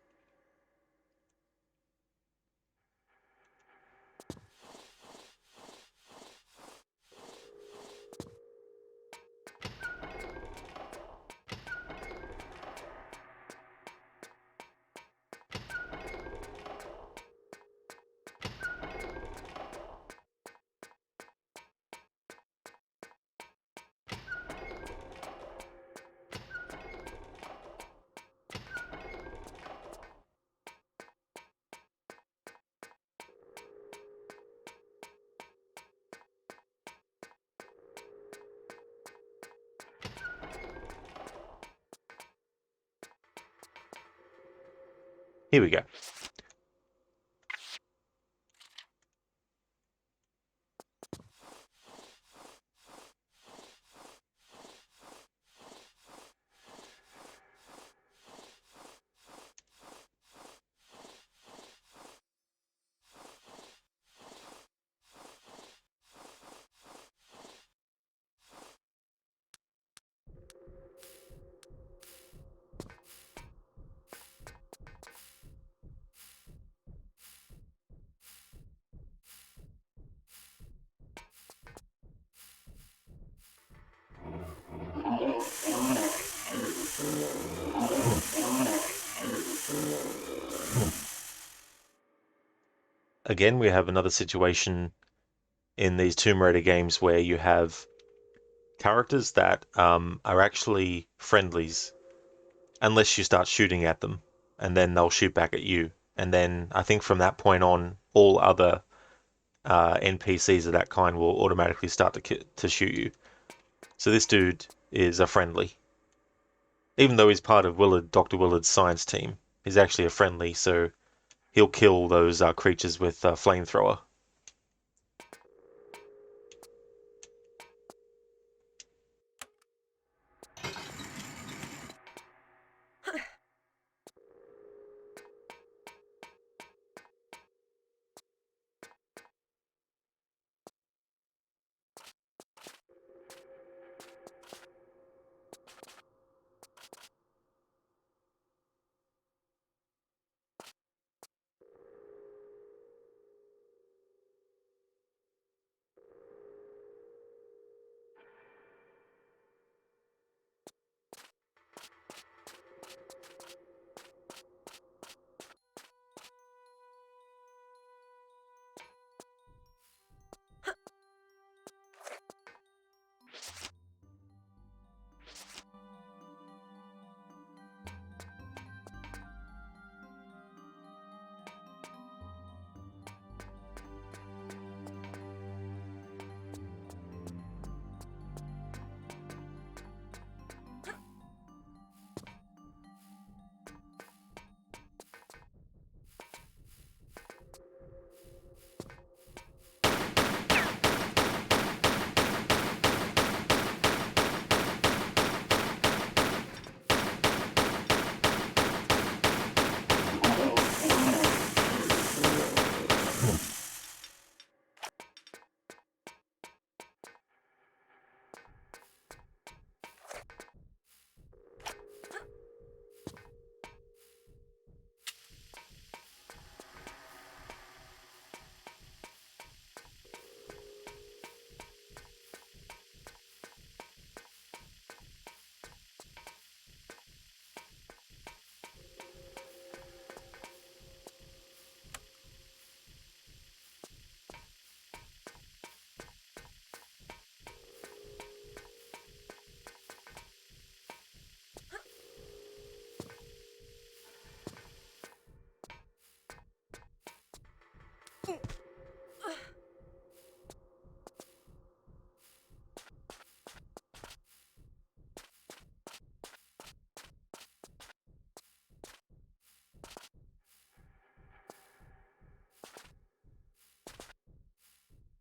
Here we go. Again, we have another situation in these Tomb Raider games where you have characters that are actually friendlies unless you start shooting at them, and then they'll shoot back at you. And then I think from that point on, all other NPCs of that kind will automatically start to shoot you. So this dude is a friendly. Even though he's part of Dr. Willard's science team, he's actually a friendly, so he'll kill those creatures with a flamethrower.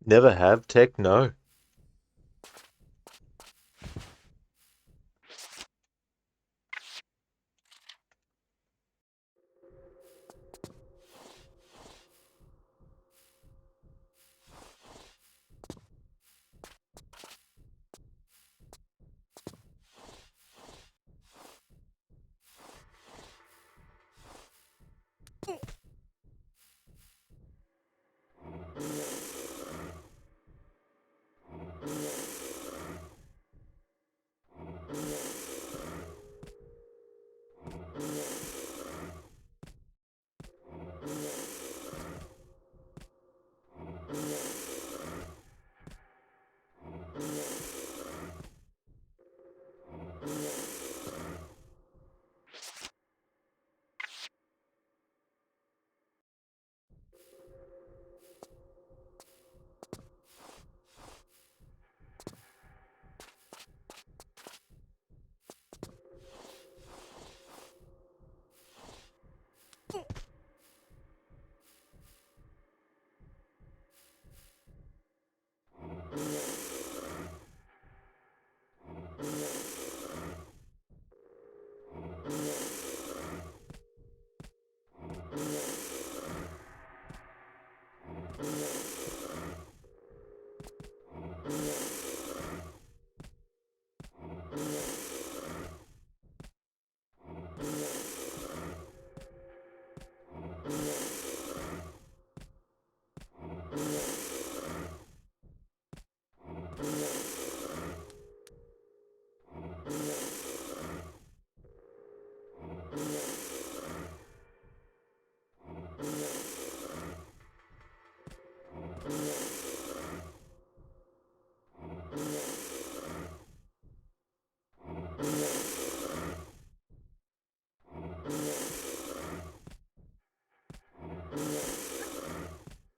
Never have tech, no.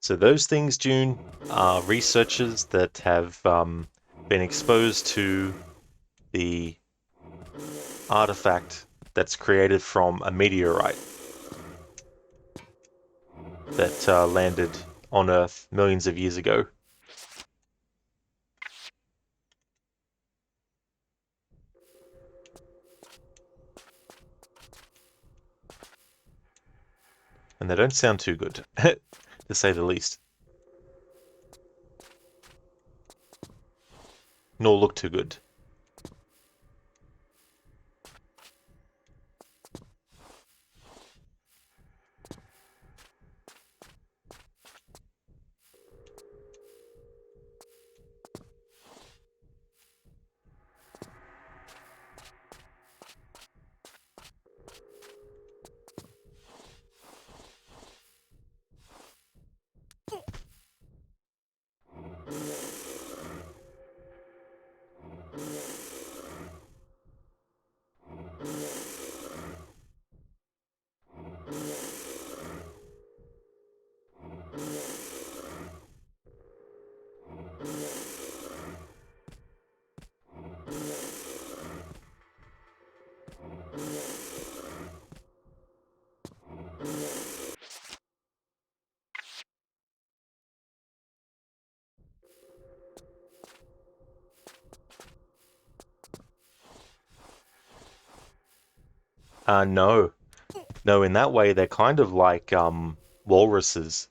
So those things, June, are researchers that have been exposed to the artifact that's created from a meteorite that landed on Earth millions of years ago. And they don't sound too good, to say the least. Nor look too good. No. No, in that way, they're kind of like walruses.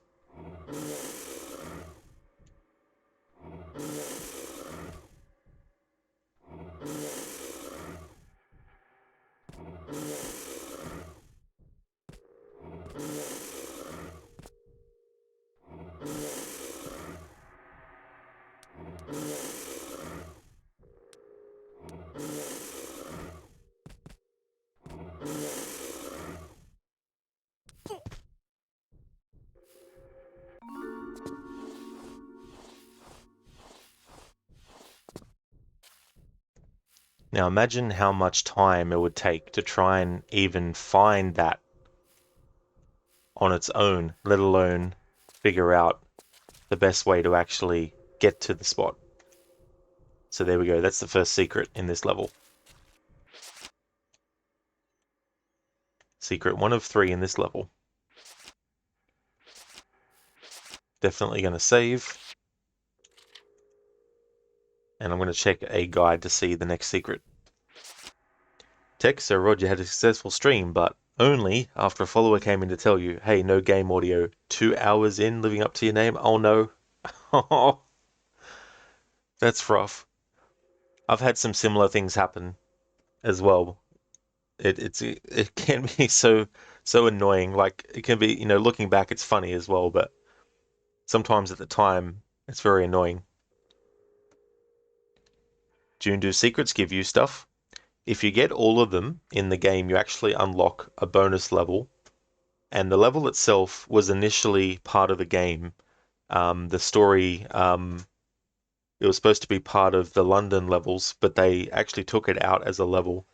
Now imagine how much time it would take to try and even find that on its own, let alone figure out the best way to actually get to the spot. So there we go, that's the first secret in this level. Secret 1 of 3 in this level. Definitely going to save. And I'm going to check a guide to see the next secret. Text, so Roger had a successful stream, but only after a follower came in to tell you, hey, no game audio. 2 hours in, living up to your name? Oh no. Oh, that's rough. I've had some similar things happen as well. It can be so annoying. Like, it can be, looking back, it's funny as well, but sometimes at the time, it's very annoying. Jundu secrets give you stuff. If you get all of them in the game, you actually unlock a bonus level. And the level itself was initially part of the game. The story, it was supposed to be part of the London levels, but they actually took it out as a level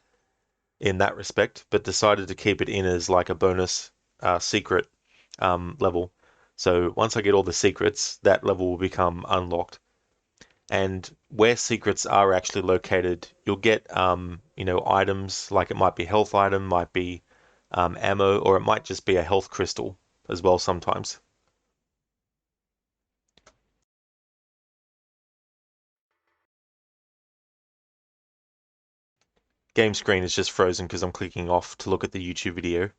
in that respect, but decided to keep it in as like a bonus secret level. So once I get all the secrets, that level will become unlocked. And where secrets are actually located, you'll get items, like it might be a health item, might be ammo, or it might just be a health crystal as well sometimes. Game screen is just frozen because I'm clicking off to look at the YouTube video.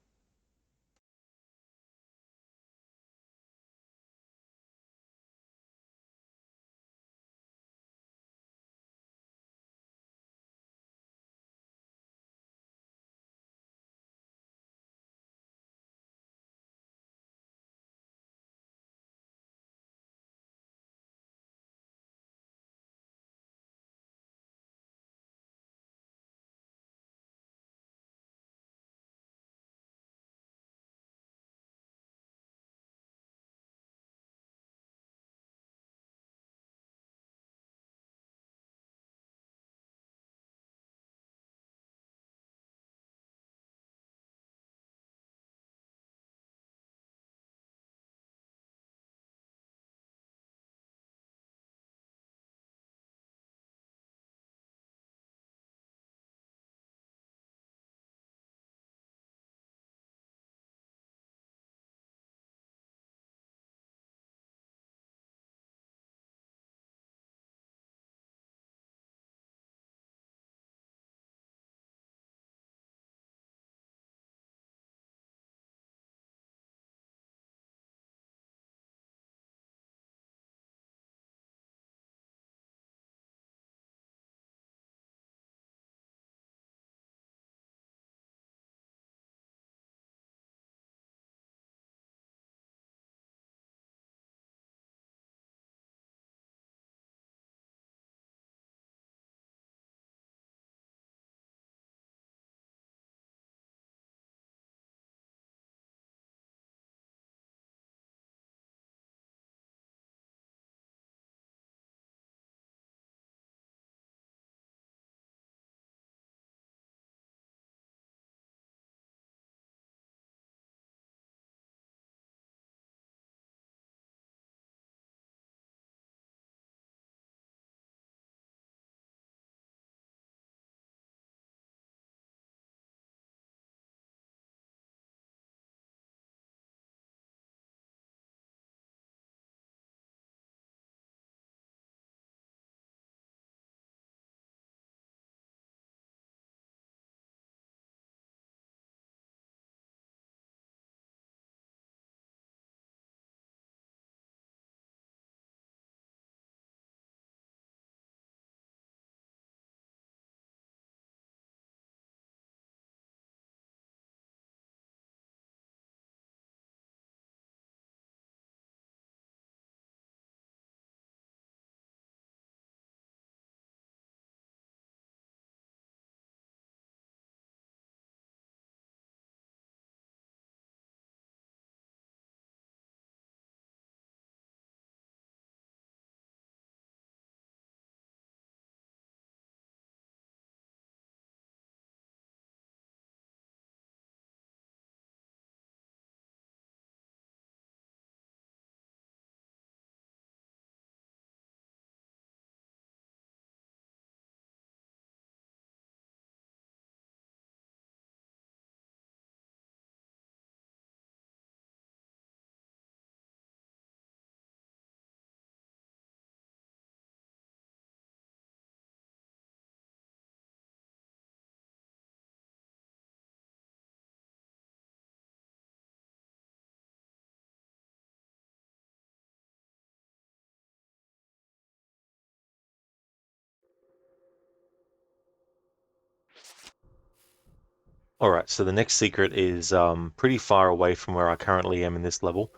Alright, so the next secret is pretty far away from where I currently am in this level.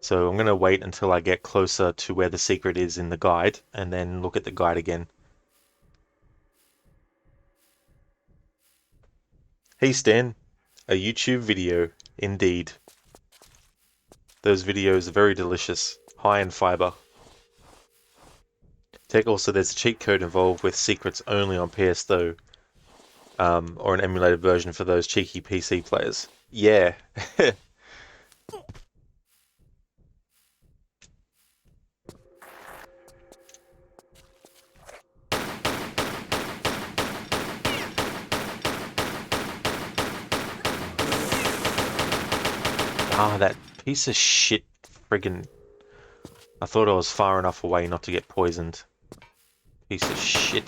So I'm going to wait until I get closer to where the secret is in the guide, and then look at the guide again. Hey Stan, a YouTube video, indeed. Those videos are very delicious, high in fiber. Also, there's a cheat code involved with secrets only on PS though, or an emulated version for those cheeky PC players. Yeah. Ah, that piece of shit friggin'... I thought I was far enough away not to get poisoned. Piece of shit.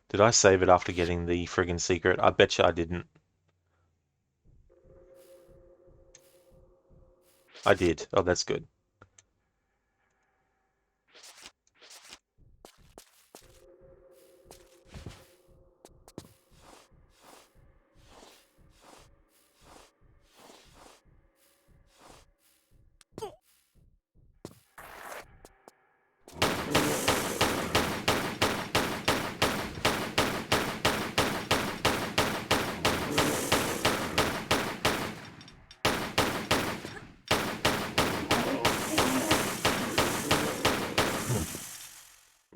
Did I save it after getting the friggin' secret? I betcha I didn't. I did. Oh, that's good.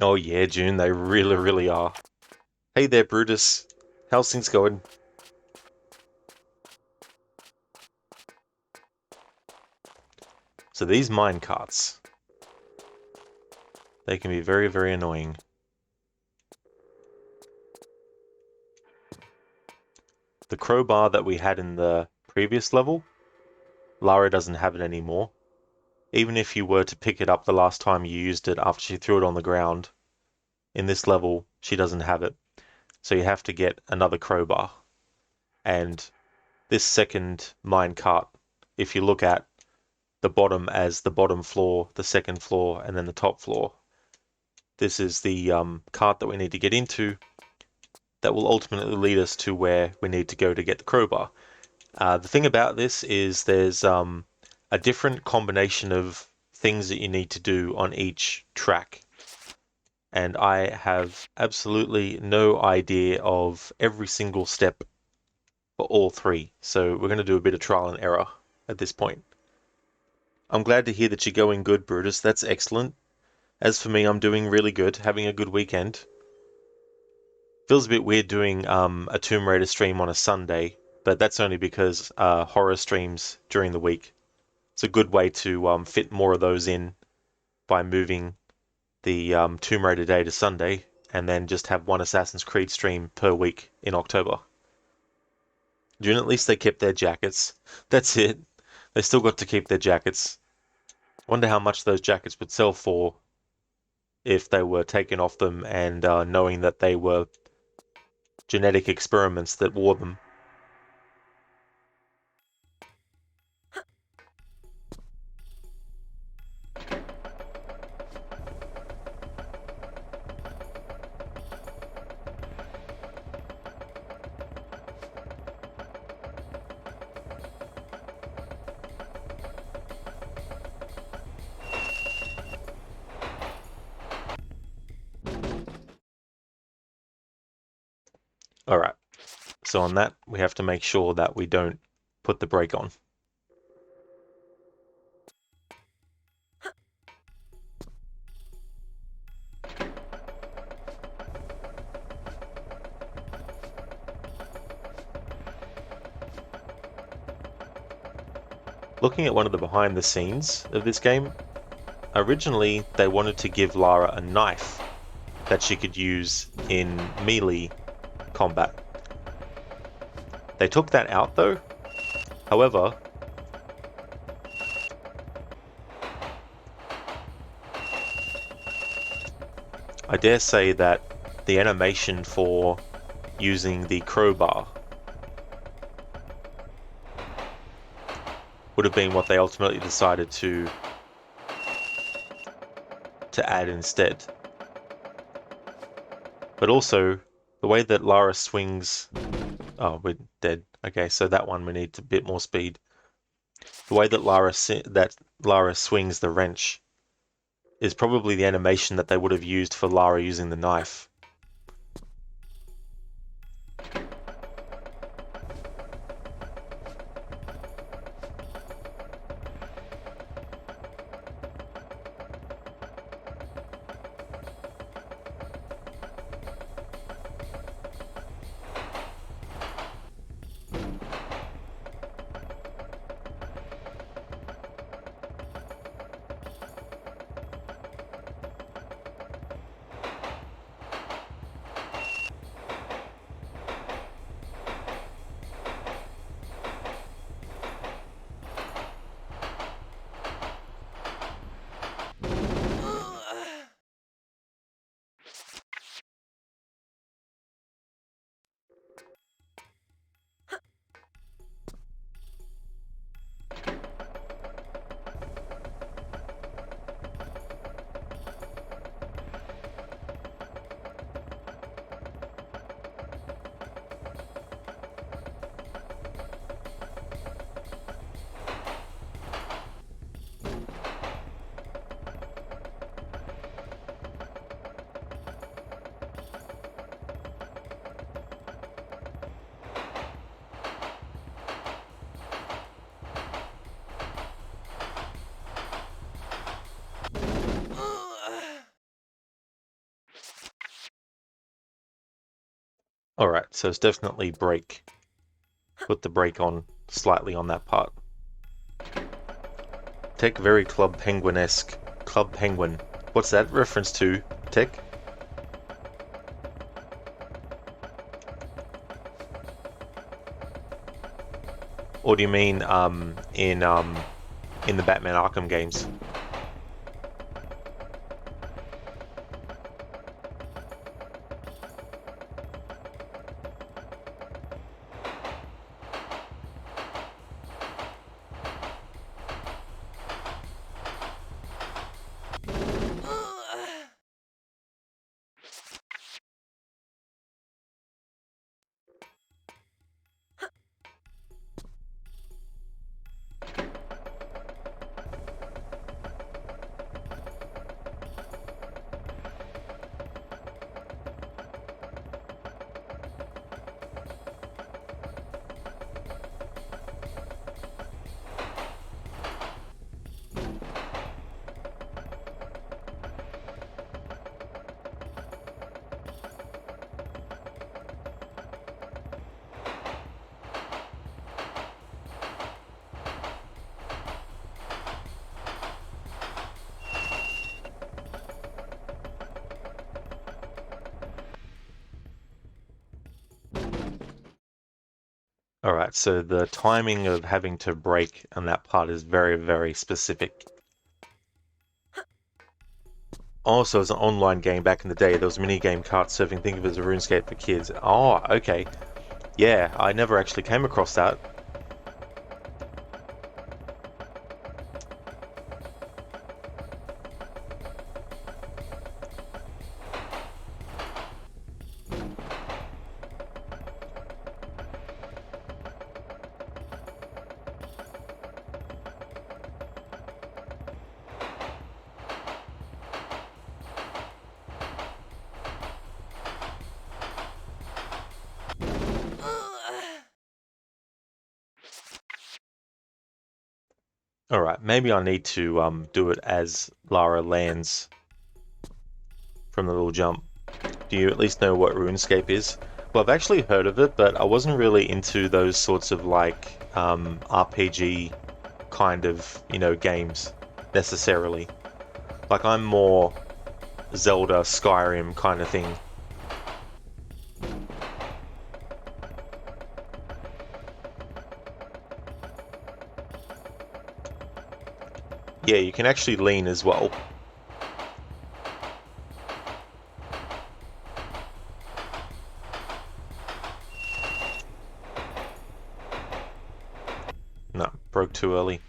Oh yeah, June, they really, really are. Hey there, Brutus. How's things going? So these mine carts, they can be very, very annoying. The crowbar that we had in the previous level, Lara doesn't have it anymore. Even if you were to pick it up the last time you used it after she threw it on the ground, in this level, she doesn't have it. So you have to get another crowbar. And this second mine cart, if you look at the bottom as the bottom floor, the second floor, and then the top floor, this is the cart that we need to get into that will ultimately lead us to where we need to go to get the crowbar. The thing about this is there's a different combination of things that you need to do on each track. And I have absolutely no idea of every single step for all three. So we're going to do a bit of trial and error at this point. I'm glad to hear that you're going good, Brutus. That's excellent. As for me, I'm doing really good, having a good weekend. Feels a bit weird doing a Tomb Raider stream on a Sunday, but that's only because horror streams during the week. It's a good way to fit more of those in by moving the Tomb Raider day to Sunday, and then just have one Assassin's Creed stream per week in October. June, at least they kept their jackets. That's it. They still got to keep their jackets. Wonder how much those jackets would sell for if they were taken off them and knowing that they were genetic experiments that wore them. Alright, so on that, we have to make sure that we don't put the brake on. Looking at one of the behind the scenes of this game, originally they wanted to give Lara a knife that she could use in melee combat. They took that out though. However, I dare say that the animation for using the crowbar would have been what they ultimately decided to add instead. But also, the way that Lara swings... Oh, we're dead. Okay, so that one we need a bit more speed. The way that Lara swings the wrench is probably the animation that they would have used for Lara using the knife. Alright, so it's definitely brake. Put the brake on slightly on that part. Tech very Club Penguin-esque. Club Penguin. What's that reference to, Tech? Or do you mean in the Batman Arkham games? Alright, so the timing of having to brake on that part is very, very specific. Also, as an online game back in the day, there was a minigame kart surfing, think of it as a RuneScape for kids. Oh, okay. Yeah, I never actually came across that. Alright, maybe I need to do it as Lara lands from the little jump. Do you at least know what RuneScape is? Well, I've actually heard of it, but I wasn't really into those sorts of like RPG kind of, games necessarily. Like I'm more Zelda, Skyrim kind of thing. Yeah, you can actually lean as well. No, broke too early.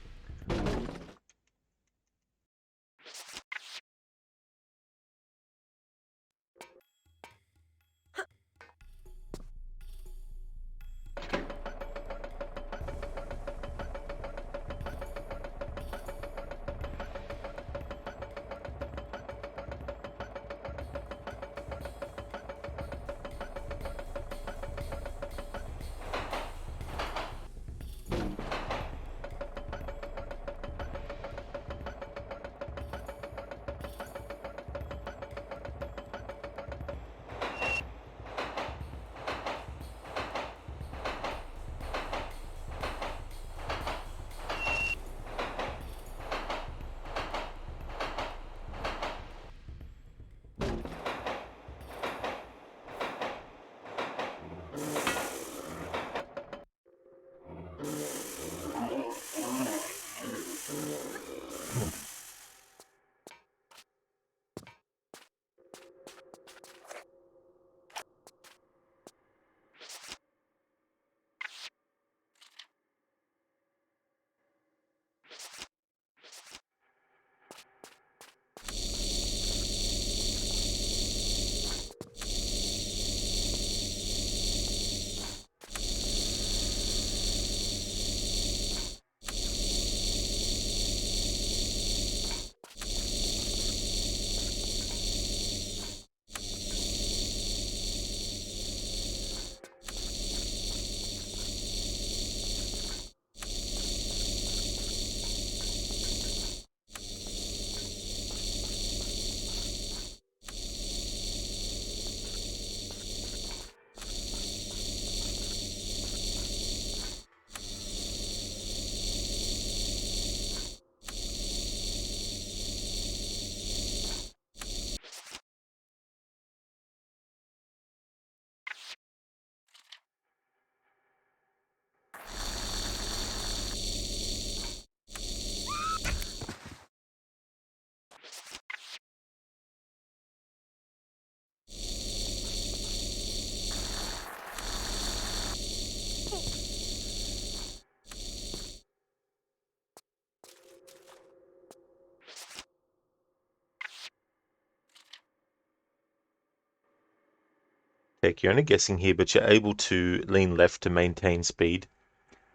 Heck, you're only guessing here, but you're able to lean left to maintain speed.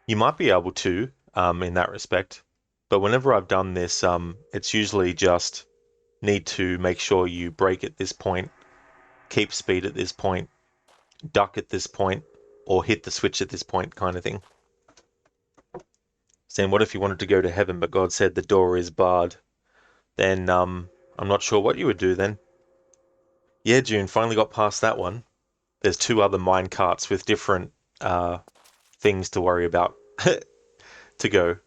You might be able to, in that respect. But whenever I've done this, it's usually just need to make sure you brake at this point, keep speed at this point, duck at this point, or hit the switch at this point kind of thing. Then what if you wanted to go to heaven, but God said the door is barred? Then I'm not sure what you would do then. Yeah, June, finally got past that one. There's 2 other mine carts with different things to worry about to go.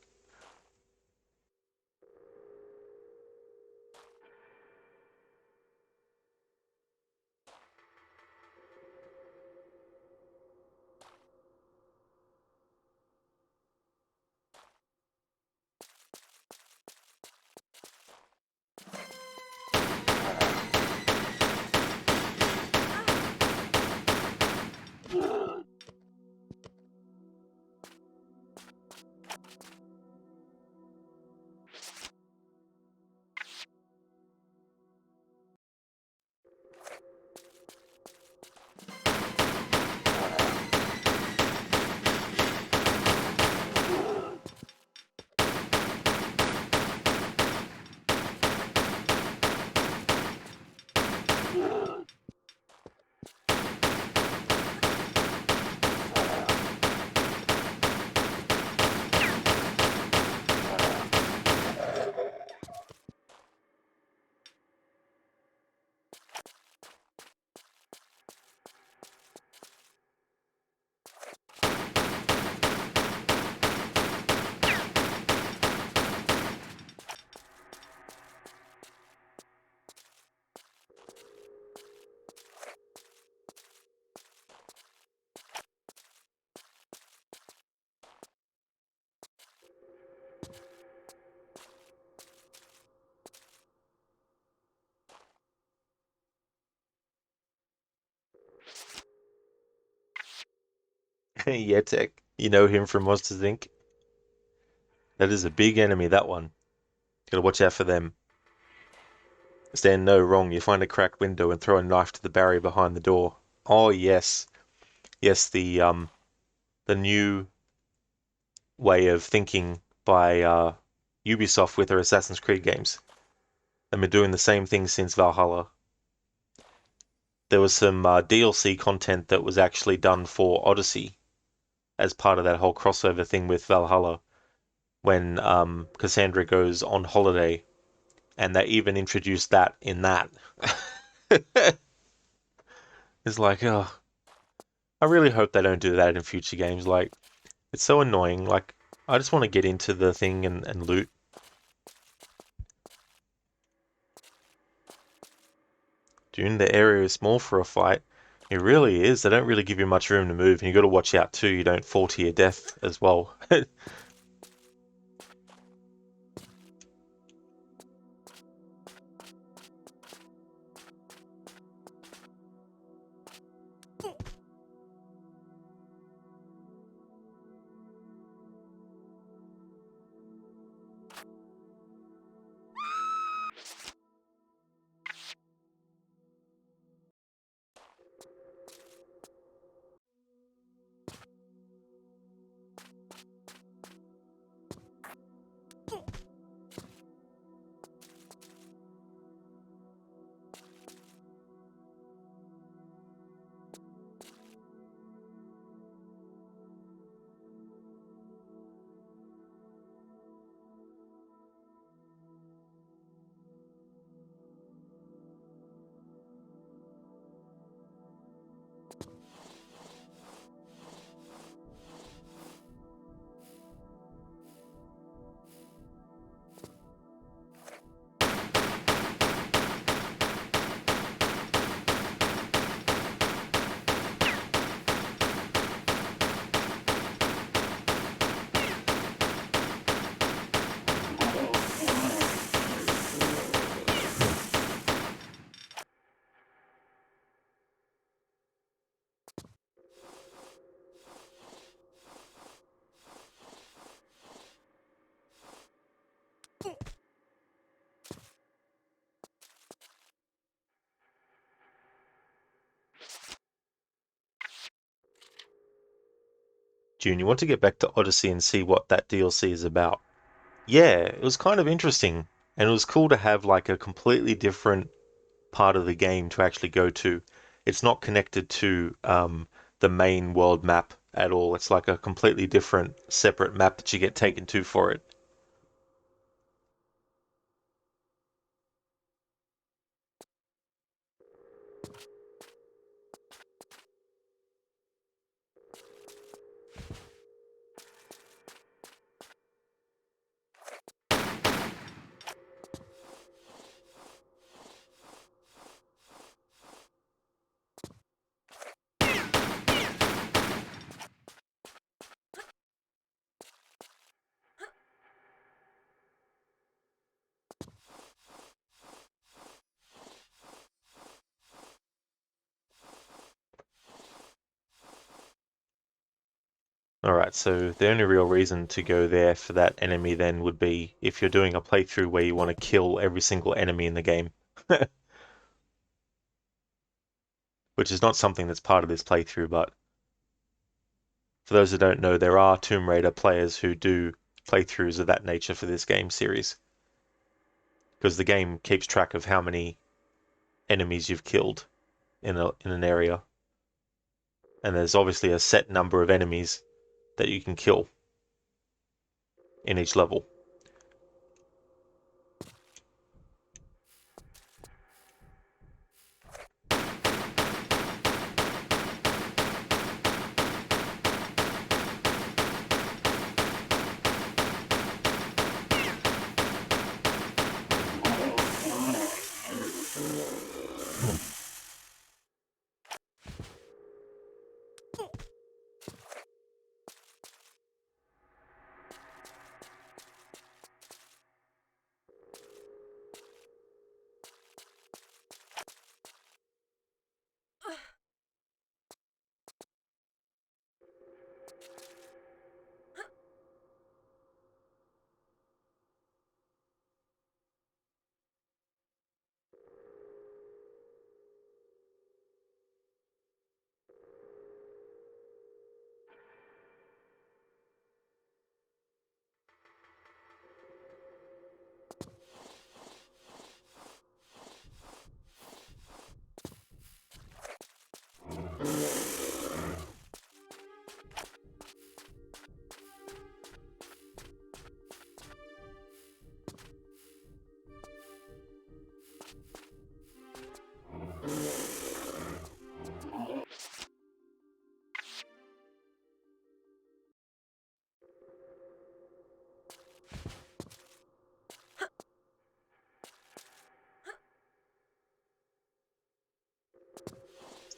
Yetek, you know him from Monsters Inc. That is a big enemy, that one. Gotta watch out for them. Stand no wrong, you find a cracked window and throw a knife to the barrier behind the door. Oh yes. Yes, the new way of thinking by Ubisoft with their Assassin's Creed games. They've been doing the same thing since Valhalla. There was some DLC content that was actually done for Odyssey as part of that whole crossover thing with Valhalla when Cassandra goes on holiday, and they even introduced that in that. It's like, oh, I really hope they don't do that in future games. Like, it's so annoying. Like, I just want to get into the thing and loot. Dune, the area is small for a fight. It really is. They don't really give you much room to move, and you got to watch out too. You don't fall to your death as well. June, you want to get back to Odyssey and see what that DLC is about. Yeah, it was kind of interesting, and it was cool to have like a completely different part of the game to actually go to. It's not connected to the main world map at all. It's like a completely different, separate map that you get taken to for it. Alright, so the only real reason to go there for that enemy then would be if you're doing a playthrough where you want to kill every single enemy in the game. Which is not something that's part of this playthrough, but for those who don't know, there are Tomb Raider players who do playthroughs of that nature for this game series. Because the game keeps track of how many enemies you've killed in an area. And there's obviously a set number of enemies that you can kill in each level.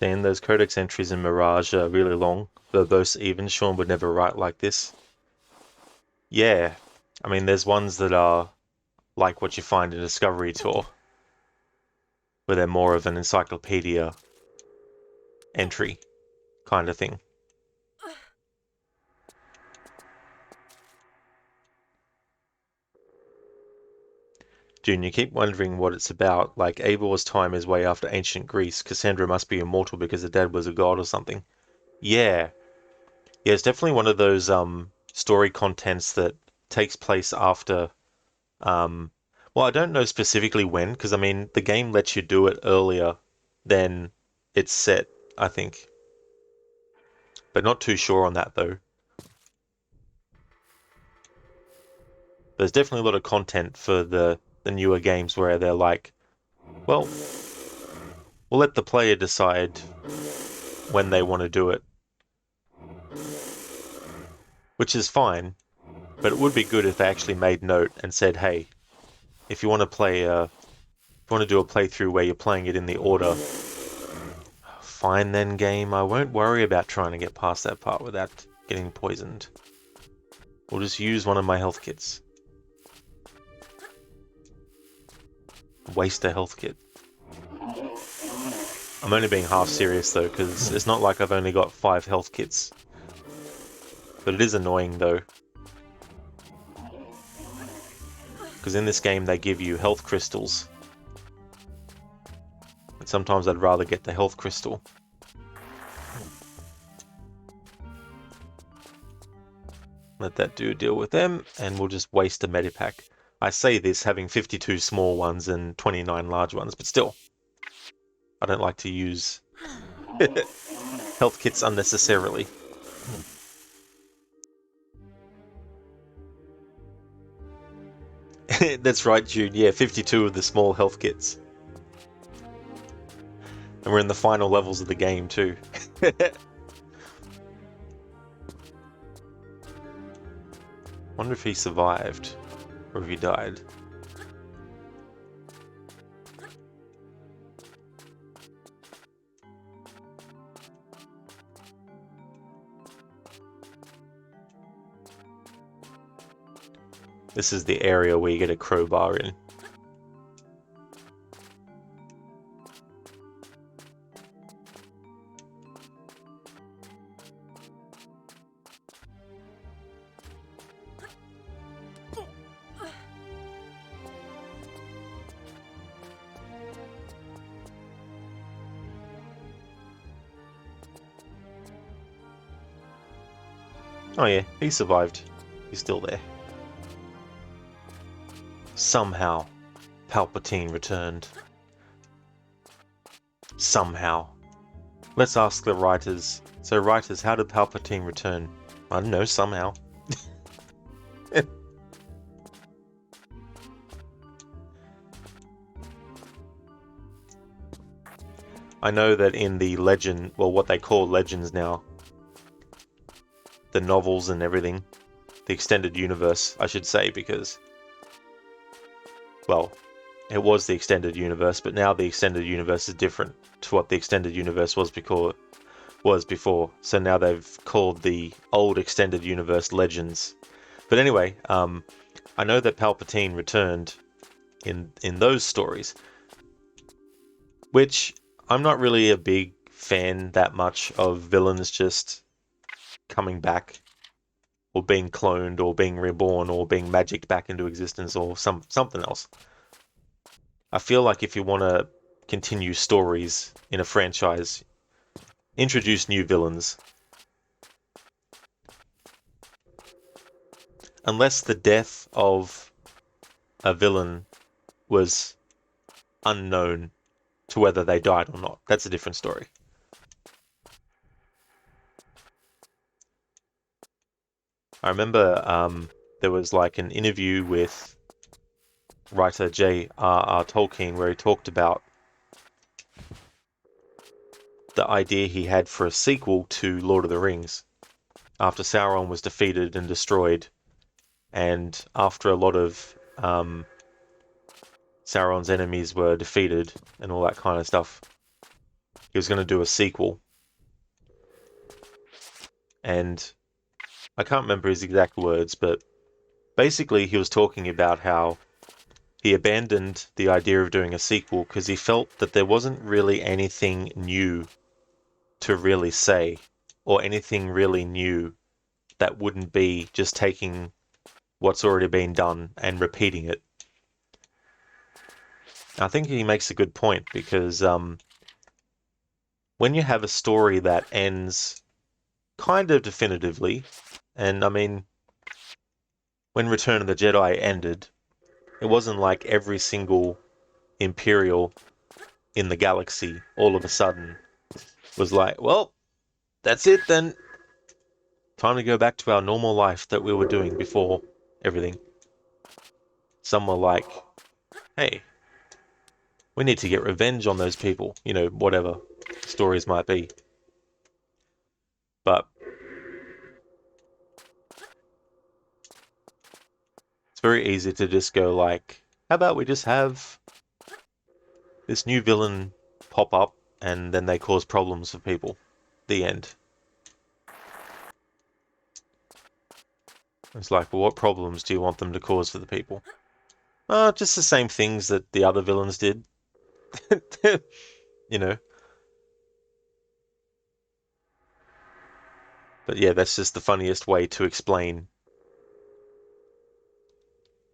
Then those codex entries in Mirage are really long, verbose even. Sean would never write like this. Yeah, I mean, there's ones that are like what you find in Discovery Tour, where they're more of an encyclopedia entry kind of thing. June, you keep wondering what it's about, like Ebor's time is way after ancient Greece. Cassandra must be immortal because her dad was a god or something. Yeah. Yeah, it's definitely one of those story contents that takes place after well, I don't know specifically when, because I mean the game lets you do it earlier than it's set, I think. But not too sure on that though. There's definitely a lot of content for the newer games where they're like, well, we'll let the player decide when they want to do it. Which is fine, but it would be good if they actually made note and said, hey, if you want to play, if you want to do a playthrough where you're playing it in the order, fine then, game. I won't worry about trying to get past that part without getting poisoned. We'll just use one of my health kits. Waste a health kit. I'm only being half serious though, because it's not like I've only got 5 health kits. But it is annoying though. Because in this game they give you health crystals. And sometimes I'd rather get the health crystal. Let that dude deal with them, and we'll just waste a medipack. I say this having 52 small ones and 29 large ones, but still. I don't like to use health kits unnecessarily. That's right, June. Yeah, 52 of the small health kits. And we're in the final levels of the game, too. Wonder if he survived, or if he died. This is the area where you get a crowbar in. Oh yeah, he survived. He's still there. Somehow, Palpatine returned. Somehow. Let's ask the writers. So writers, how did Palpatine return? I don't know, somehow. I know that in the legend, well, what they call legends now, the novels and everything, the extended universe, I should say, because, well, it was the extended universe, but now the extended universe is different to what the extended universe was before. So now they've called the old extended universe Legends. But anyway, I know that Palpatine returned in those stories, which I'm not really a big fan that much of villains just coming back, or being cloned, or being reborn, or being magicked back into existence, or something else. I feel like if you want to continue stories in a franchise, introduce new villains. Unless the death of a villain was unknown to whether they died or not. That's a different story. I remember there was like an interview with writer J.R.R. Tolkien where he talked about the idea he had for a sequel to Lord of the Rings after Sauron was defeated and destroyed, and after a lot of Sauron's enemies were defeated and all that kind of stuff. He was going to do a sequel. And I can't remember his exact words, but basically he was talking about how he abandoned the idea of doing a sequel because he felt that there wasn't really anything new to really say, or anything really new that wouldn't be just taking what's already been done and repeating it. I think he makes a good point because when you have a story that ends kind of definitively, and I mean, when Return of the Jedi ended, it wasn't like every single Imperial in the galaxy all of a sudden was like, well, that's it then. Time to go back to our normal life that we were doing before everything. Some were like, hey, we need to get revenge on those people, you know, whatever stories might be. But it's very easy to just go like, how about we just have this new villain pop up and then they cause problems for people. The end. It's like, well, what problems do you want them to cause for the people? Just the same things that the other villains did. You know. But yeah, that's just the funniest way to explain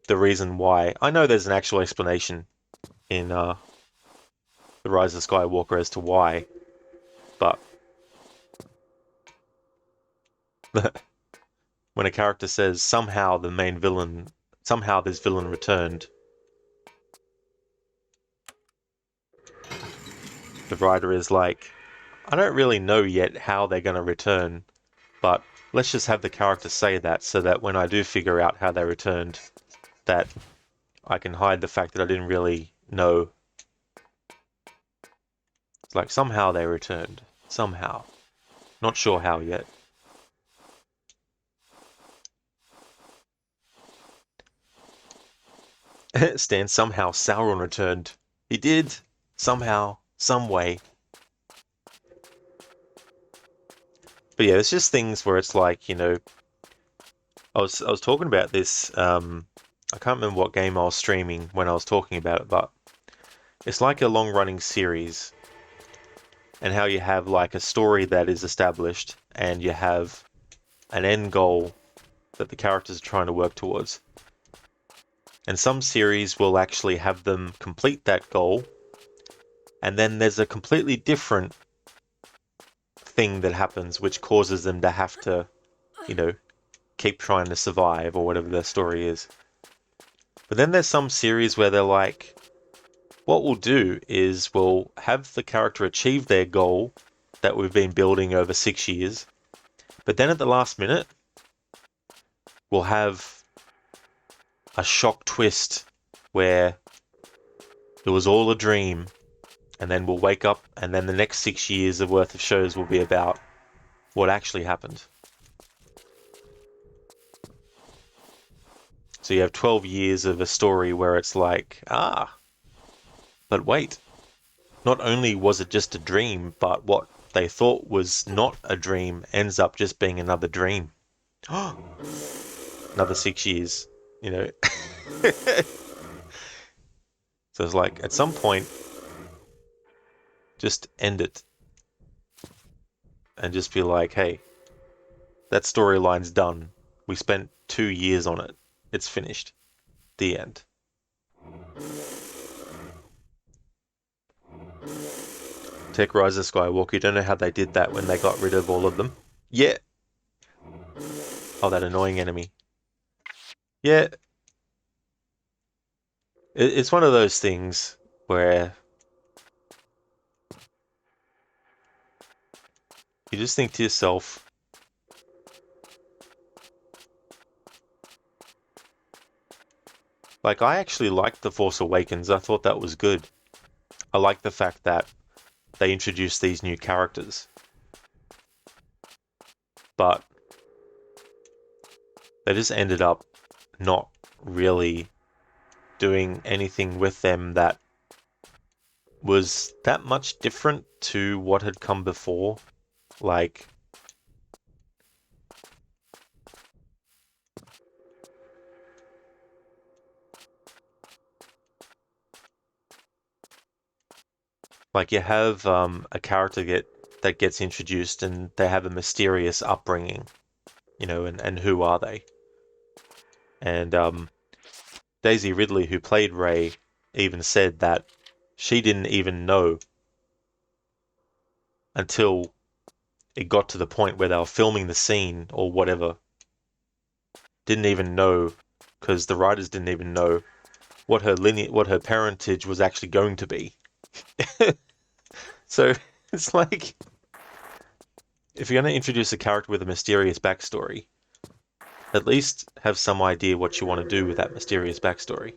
the reason why. I know there's an actual explanation in The Rise of Skywalker as to why, but when a character says somehow this villain returned, the writer is like, I don't really know yet how they're going to return, but let's just have the character say that so that when I do figure out how they returned, that I can hide the fact that I didn't really know. It's like, somehow they returned. Somehow. Not sure how yet. Stan, somehow Sauron returned. He did. Somehow. Some way. But yeah, it's just things where it's like, you know, I was talking about this, I can't remember what game I was streaming when I was talking about it, but it's like a long-running series, and how you have like a story that is established, and you have an end goal that the characters are trying to work towards. And some series will actually have them complete that goal, and then there's a completely different thing that happens which causes them to have to, you know, keep trying to survive or whatever their story is. But then there's some series where they're like, what we'll do is we'll have the character achieve their goal that we've been building over 6 years, but then at the last minute, we'll have a shock twist where it was all a dream, and then we'll wake up, and then the next 6 years of worth of shows will be about what actually happened. So you have 12 years of a story where it's like, but wait, not only was it just a dream, but what they thought was not a dream ends up just being another dream. Another 6 years, you know. So it's like, at some point, just end it. And just be like, hey, that storyline's done. We spent 2 years on it. It's finished. The end. Tech Rise of Skywalker, you don't know how they did that when they got rid of all of them. Yeah. Oh, that annoying enemy. Yeah. It's one of those things where you just think to yourself, like, I actually liked The Force Awakens. I thought that was good. I like the fact that they introduced these new characters. But they just ended up not really doing anything with them that was that much different to what had come before. Like, you have a character that gets introduced and they have a mysterious upbringing, you know, and who are they? And Daisy Ridley, who played Rey, even said that she didn't even know until it got to the point where they were filming the scene or whatever. Didn't even know, because the writers didn't even know what her parentage was actually going to be. So it's like, if you're going to introduce a character with a mysterious backstory, at least have some idea what you want to do with that mysterious backstory.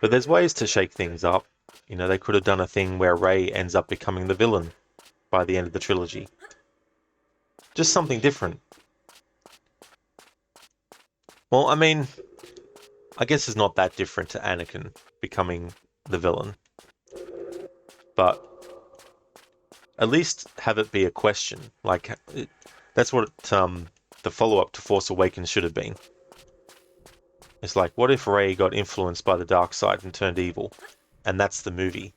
But there's ways to shake things up. You know, they could have done a thing where Rey ends up becoming the villain by the end of the trilogy. Just something different. Well, I mean, I guess it's not that different to Anakin becoming the villain. But at least have it be a question. Like, that's what the follow-up to Force Awakens should have been. It's like, what if Rey got influenced by the dark side and turned evil? And that's the movie.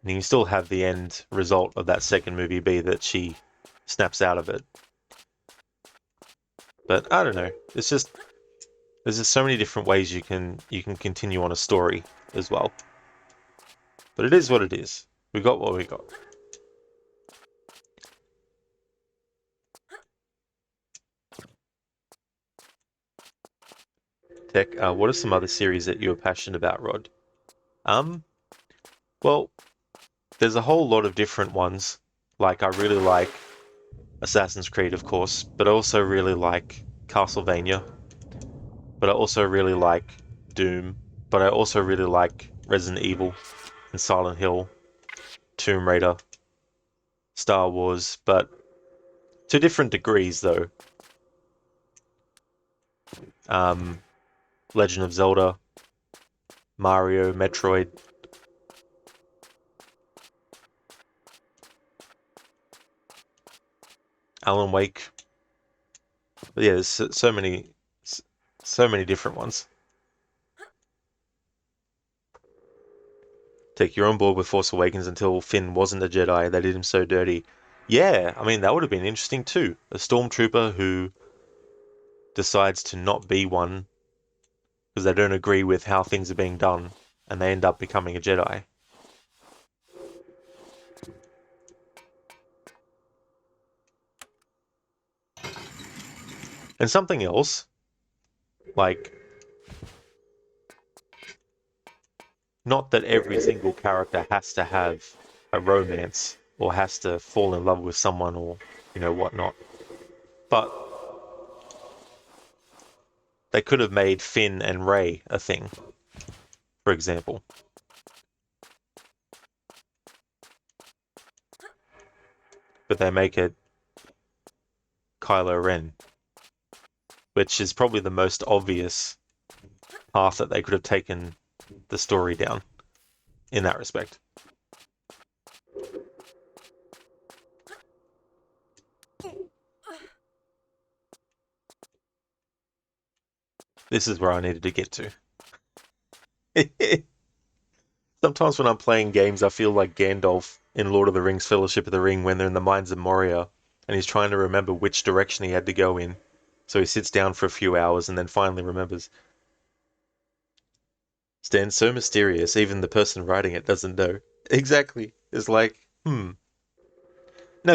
And you can still have the end result of that second movie be that she snaps out of it. But I don't know. It's There's just so many different ways you can continue on a story as well. But it is what it is. We got what we got. Tech, what are some other series that you're passionate about, Rod? Well, there's a whole lot of different ones. Like, I really like Assassin's Creed, of course, but I also really like Castlevania. But I also really like Doom. But I also really like Resident Evil and Silent Hill, Tomb Raider, Star Wars, but to different degrees, though. Legend of Zelda, Mario, Metroid. Alan Wake. But yeah, there's so many different ones. Take you're on board with Force Awakens until Finn wasn't a Jedi. They did him so dirty. Yeah, I mean that would have been interesting too. A stormtrooper who decides to not be one because they don't agree with how things are being done, and they end up becoming a Jedi. And something else, like, not that every single character has to have a romance or has to fall in love with someone or, whatnot. But they could have made Finn and Rey a thing, for example. But they make it Kylo Ren, which is probably the most obvious path that they could have taken the story down in that respect. This is where I needed to get to. Sometimes when I'm playing games, I feel like Gandalf in Lord of the Rings Fellowship of the Ring when they're in the Mines of Moria and he's trying to remember which direction he had to go in. So he sits down for a few hours and then finally remembers. Stan's so mysterious, even the person writing it doesn't know. Exactly. It's like, Now,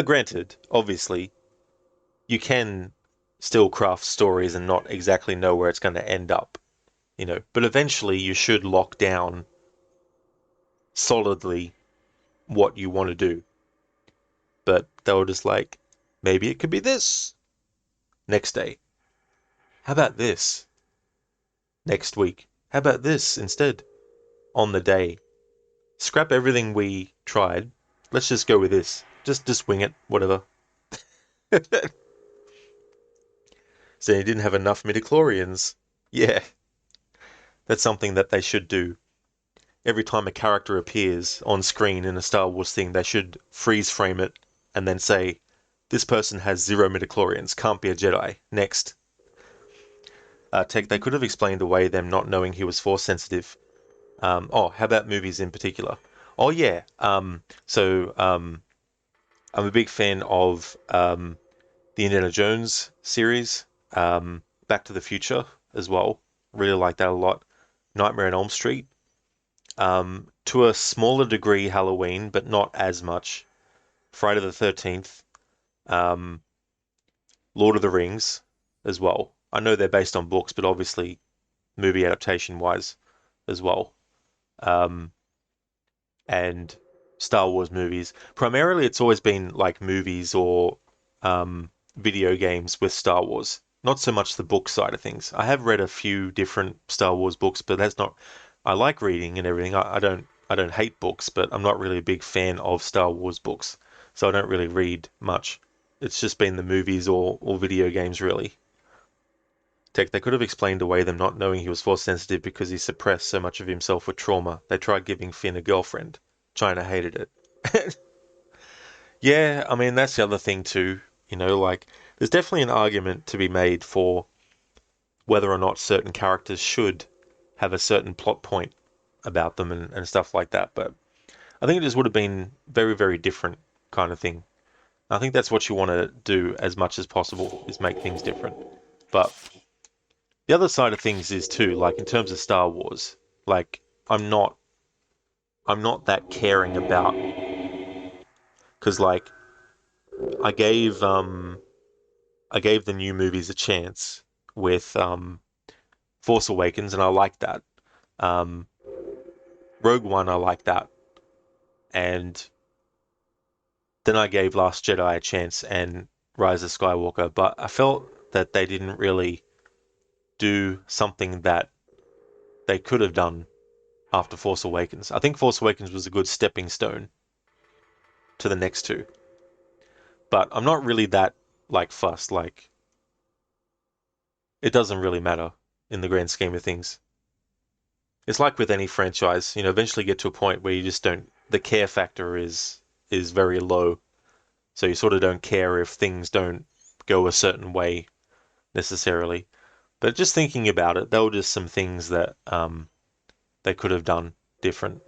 granted, obviously, you can still craft stories and not exactly know where it's going to end up, but eventually you should lock down solidly what you want to do. But they were just like, maybe it could be this. Next day. How about this? Next week. How about this instead? On the day. Scrap everything we tried. Let's just go with this. Just wing it, whatever. So you didn't have enough midichlorians. Yeah. That's something that they should do. Every time a character appears on screen in a Star Wars thing, they should freeze frame it and then say, this person has 0 midichlorians, can't be a Jedi. Next. They could have explained away them not knowing he was Force sensitive. How about movies in particular? Oh, yeah. I'm a big fan of the Indiana Jones series, Back to the Future as well. Really like that a lot. Nightmare on Elm Street. To a smaller degree, Halloween, but not as much. Friday the 13th. Lord of the Rings as well. I know they're based on books, but obviously movie adaptation wise as well. And Star Wars movies. Primarily, it's always been like movies or video games with Star Wars. Not so much the book side of things. I have read a few different Star Wars books, but that's not. I like reading and everything. I don't hate books, but I'm not really a big fan of Star Wars books, so I don't really read much. It's just been the movies or video games, really. They could have explained away them not knowing he was Force sensitive because he suppressed so much of himself with trauma. They tried giving Finn a girlfriend. China hated it. Yeah, I mean, that's the other thing too. There's definitely an argument to be made for whether or not certain characters should have a certain plot point about them and stuff like that. But I think it just would have been very, very different kind of thing. I think that's what you want to do as much as possible is make things different. But The other side of things is too, like in terms of Star Wars, like I'm not I'm not that caring about, because like I gave um I gave the new movies a chance with Force Awakens, and I liked that. Um, Rogue One, I liked that, and then I gave Last Jedi a chance and Rise of Skywalker, but I felt that they didn't really do something that they could have done after Force Awakens. I think Force Awakens was a good stepping stone to the next two, but I'm not really that like fussed. Like it doesn't really matter in the grand scheme of things. It's like with any franchise, eventually get to a point where you just don't. The care factor is very low, so you sort of don't care if things don't go a certain way necessarily. But just thinking about it, there were just some things that they could have done different.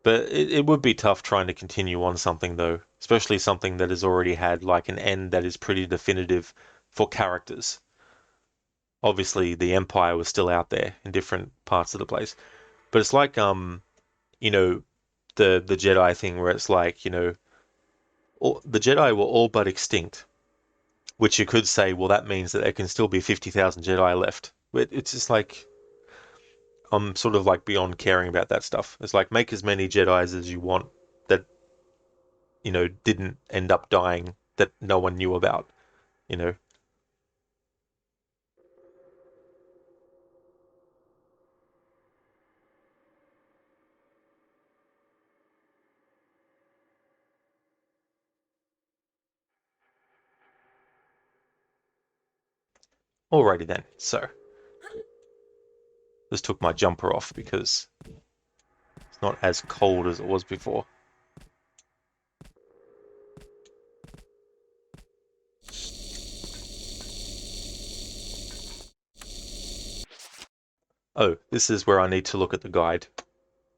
But it would be tough trying to continue on something though, especially something that has already had like an end that is pretty definitive for characters. Obviously, the Empire was still out there in different parts of the place, but it's like you know, the Jedi thing where it's like, the Jedi were all but extinct, which you could say, well, that means that there can still be 50,000 Jedi left. But it's just like I'm sort of like beyond caring about that stuff. It's like make as many Jedis as you want that didn't end up dying that no one knew about. You know. Alrighty then. So just took my jumper off because it's not as cold as it was before. Oh, this is where I need to look at the guide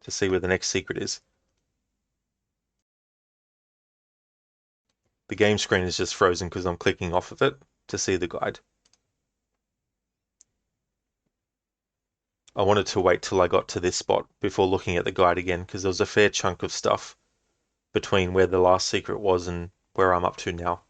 to see where the next secret is. The game screen is just frozen because I'm clicking off of it to see the guide. I wanted to wait till I got to this spot before looking at the guide again because there was a fair chunk of stuff between where the last secret was and where I'm up to now.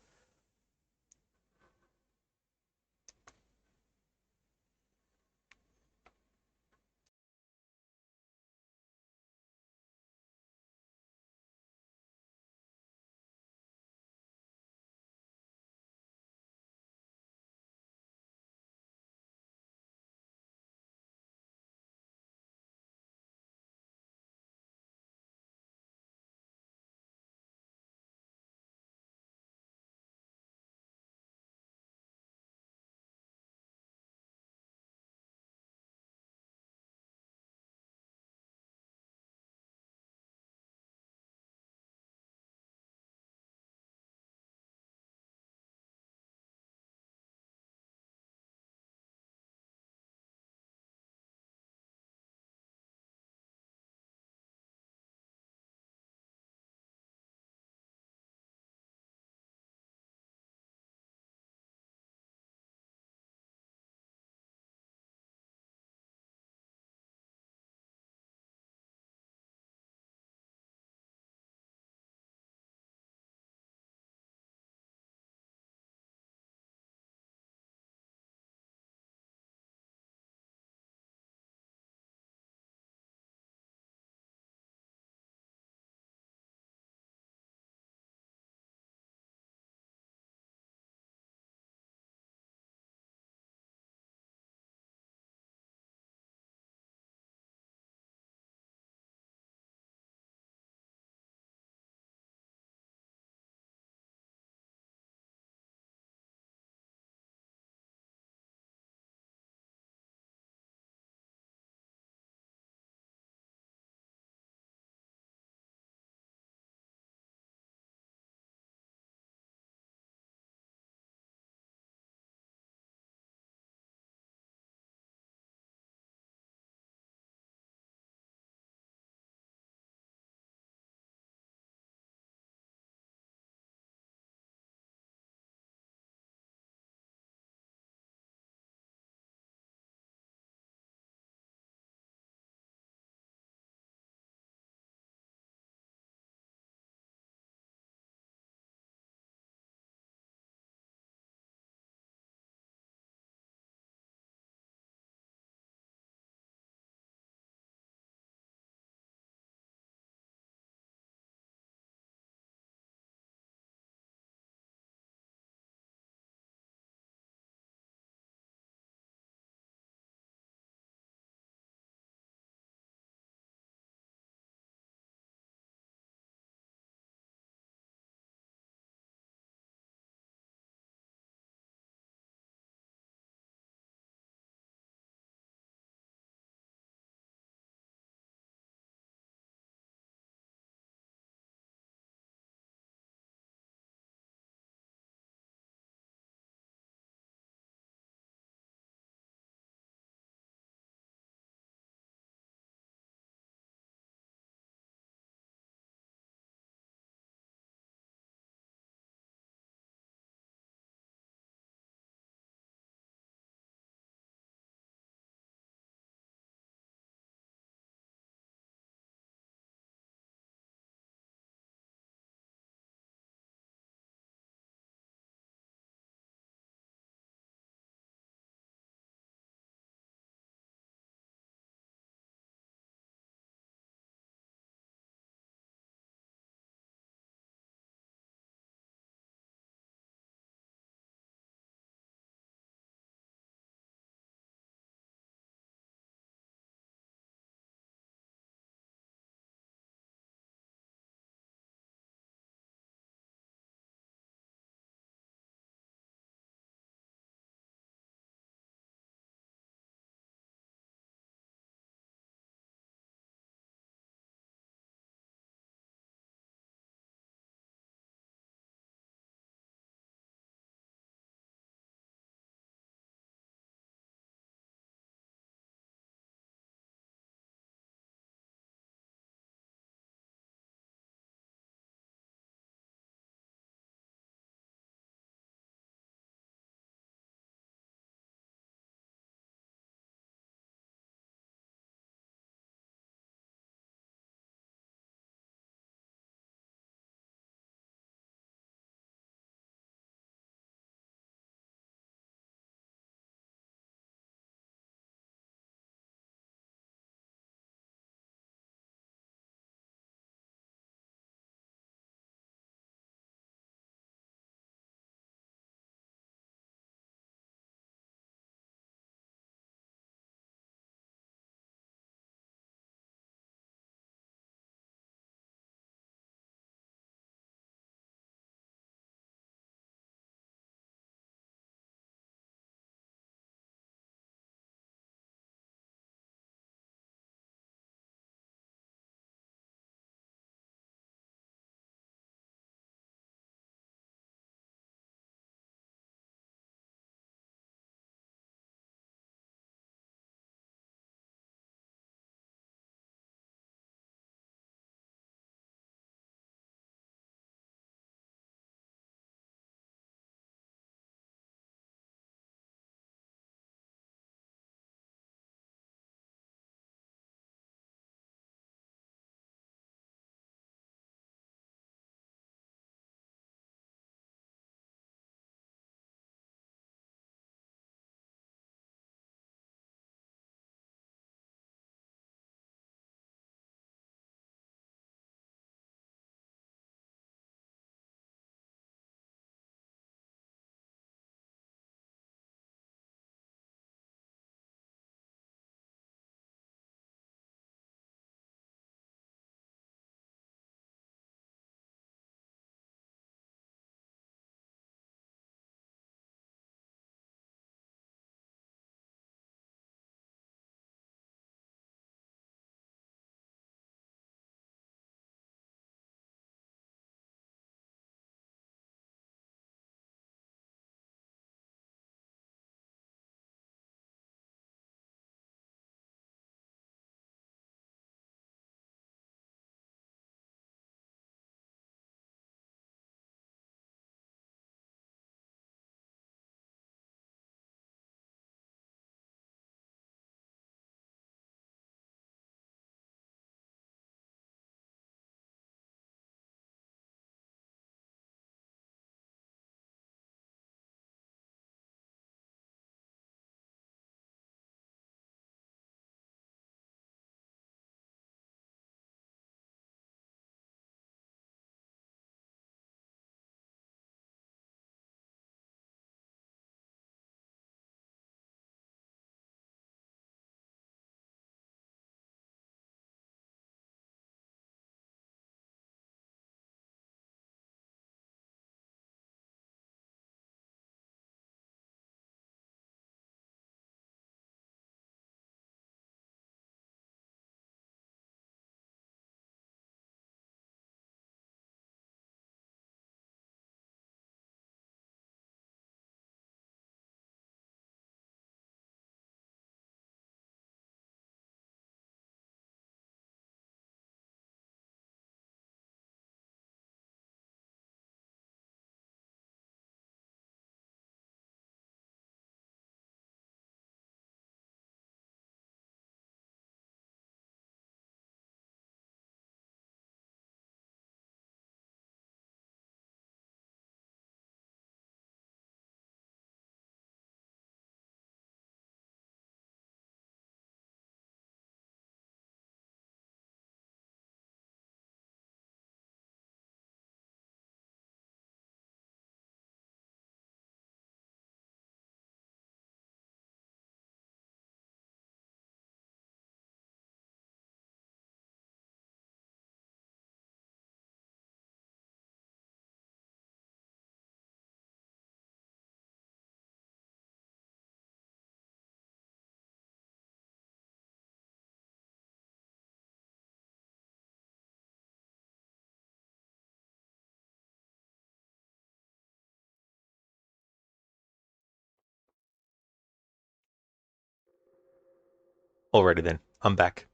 Alrighty then, I'm back.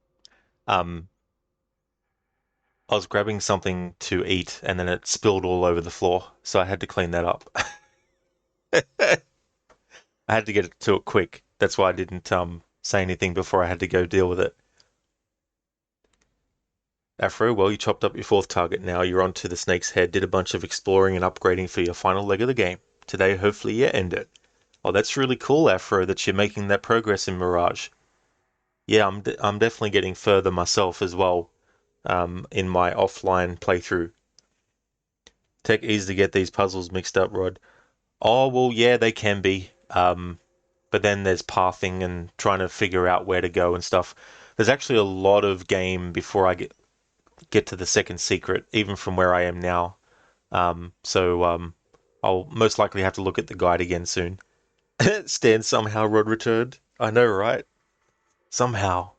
I was grabbing something to eat and then it spilled all over the floor, so I had to clean that up. I had to get to it quick. That's why I didn't say anything before I had to go deal with it. Afro, well, you chopped up your fourth target now. You're on to the Snake's Head, did a bunch of exploring and upgrading for your final leg of the game. Today, hopefully, you end it. Oh, that's really cool, Afro, that you're making that progress in Mirage. Yeah, I'm definitely getting further myself as well in my offline playthrough. Tech easy to get these puzzles mixed up, Rod. Oh, well, yeah, they can be. But then there's pathing and trying to figure out where to go and stuff. There's actually a lot of game before I get to the second secret, even from where I am now. So I'll most likely have to look at the guide again soon. Stan, somehow Rod returned. I know, right? Somehow.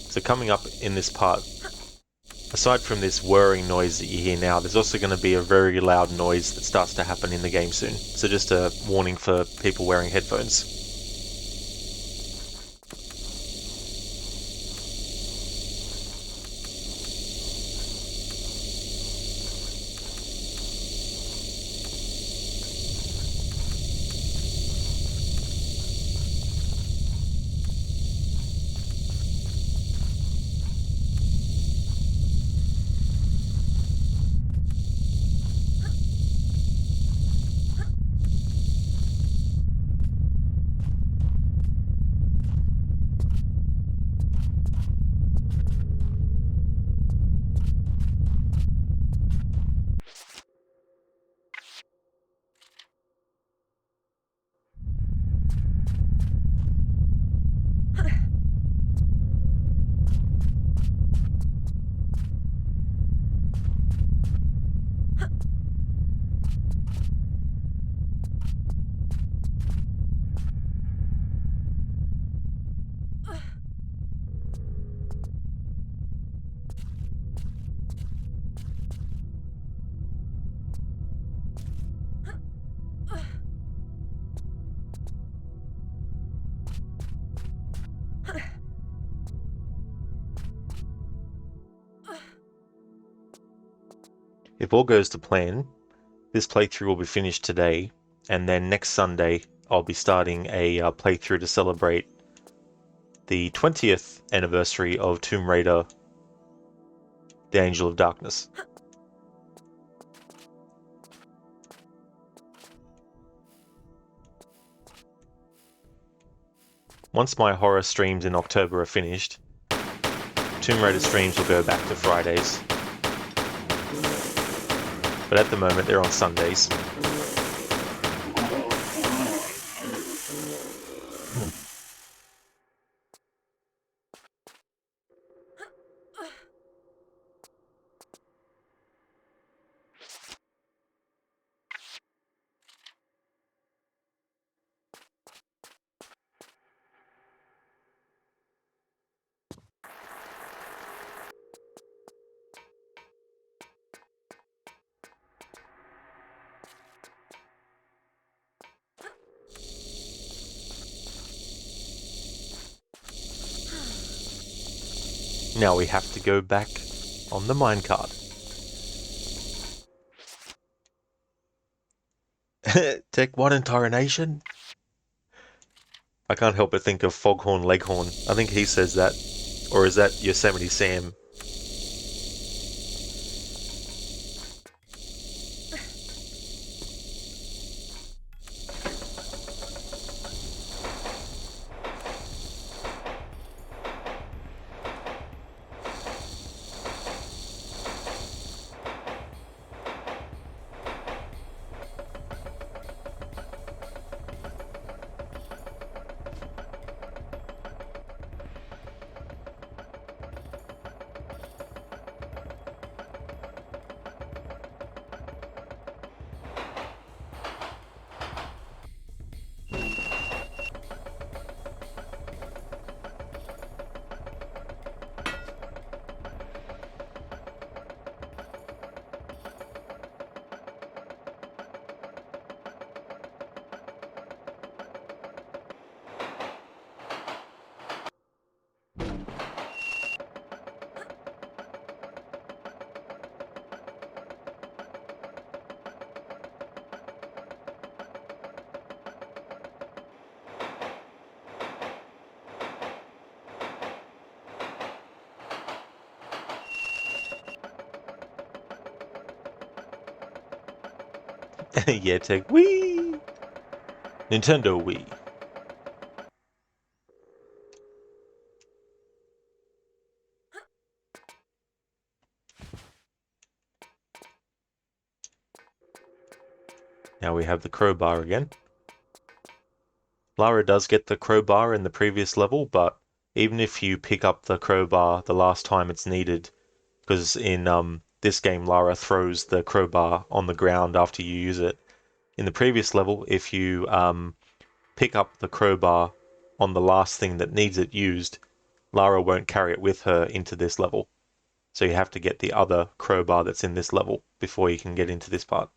So coming up in this part, aside from this whirring noise that you hear now, there's also going to be a very loud noise that starts to happen in the game soon. So just a warning for people wearing headphones. If all goes to plan, this playthrough will be finished today, and then next Sunday I'll be starting a playthrough to celebrate the 20th anniversary of Tomb Raider: The Angel of Darkness. Once my horror streams in October are finished, Tomb Raider streams will go back to Fridays. But at the moment they're on Sundays. Now we have to go back on the minecart. Tech 1 in Taranation? I can't help but think of Foghorn Leghorn. I think he says that. Or is that Yosemite Sam? Yeah, take Wii! Nintendo Wii. Now we have the crowbar again. Lara does get the crowbar in the previous level, but even if you pick up the crowbar the last time it's needed, because in this game Lara throws the crowbar on the ground after you use it. In the previous level, if you pick up the crowbar on the last thing that needs it used, Lara won't carry it with her into this level. So you have to get the other crowbar that's in this level before you can get into this part.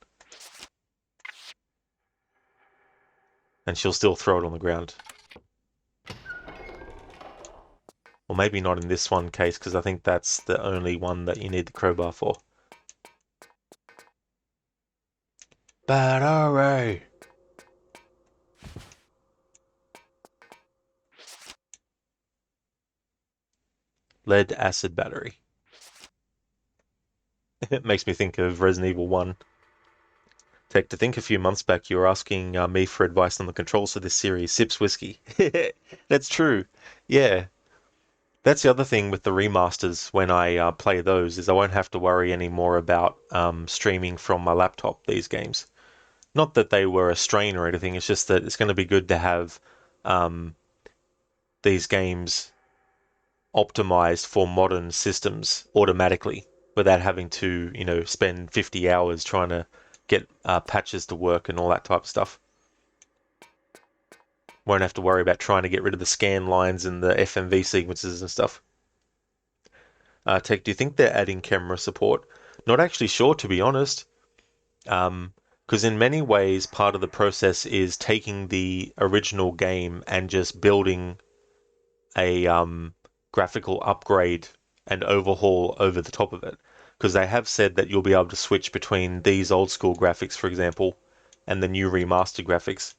And she'll still throw it on the ground. Or maybe not in this one case, because I think that's the only one that you need the crowbar for. Battery! Lead acid battery. It makes me think of Resident Evil 1. Tech, to think a few months back you were asking me for advice on the controls for this series, Sips Whiskey. That's true. Yeah. That's the other thing with the remasters when I play those, is I won't have to worry anymore about streaming from my laptop these games. Not that they were a strain or anything, it's just that it's going to be good to have these games optimized for modern systems automatically without having to, spend 50 hours trying to get patches to work and all that type of stuff. Won't have to worry about trying to get rid of the scan lines and the FMV sequences and stuff. Tech, do you think they're adding camera support? Not actually sure, to be honest. Because in many ways, part of the process is taking the original game and just building a graphical upgrade and overhaul over the top of it. Because they have said that you'll be able to switch between these old school graphics, for example, and the new remastered graphics.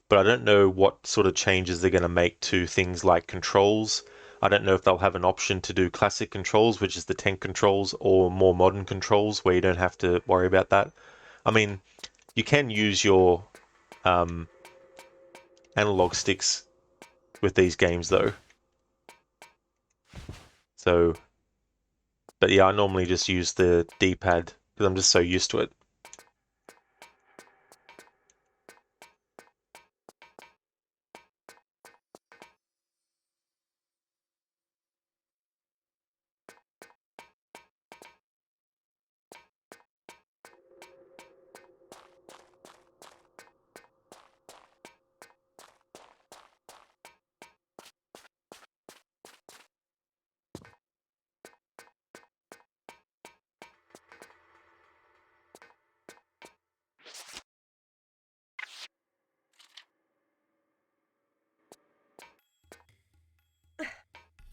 But I don't know what sort of changes they're going to make to things like controls. I don't know if they'll have an option to do classic controls, which is the tank controls, or more modern controls where you don't have to worry about that. I mean, you can use your analog sticks with these games though. So, but yeah, I normally just use the D-pad because I'm just so used to it.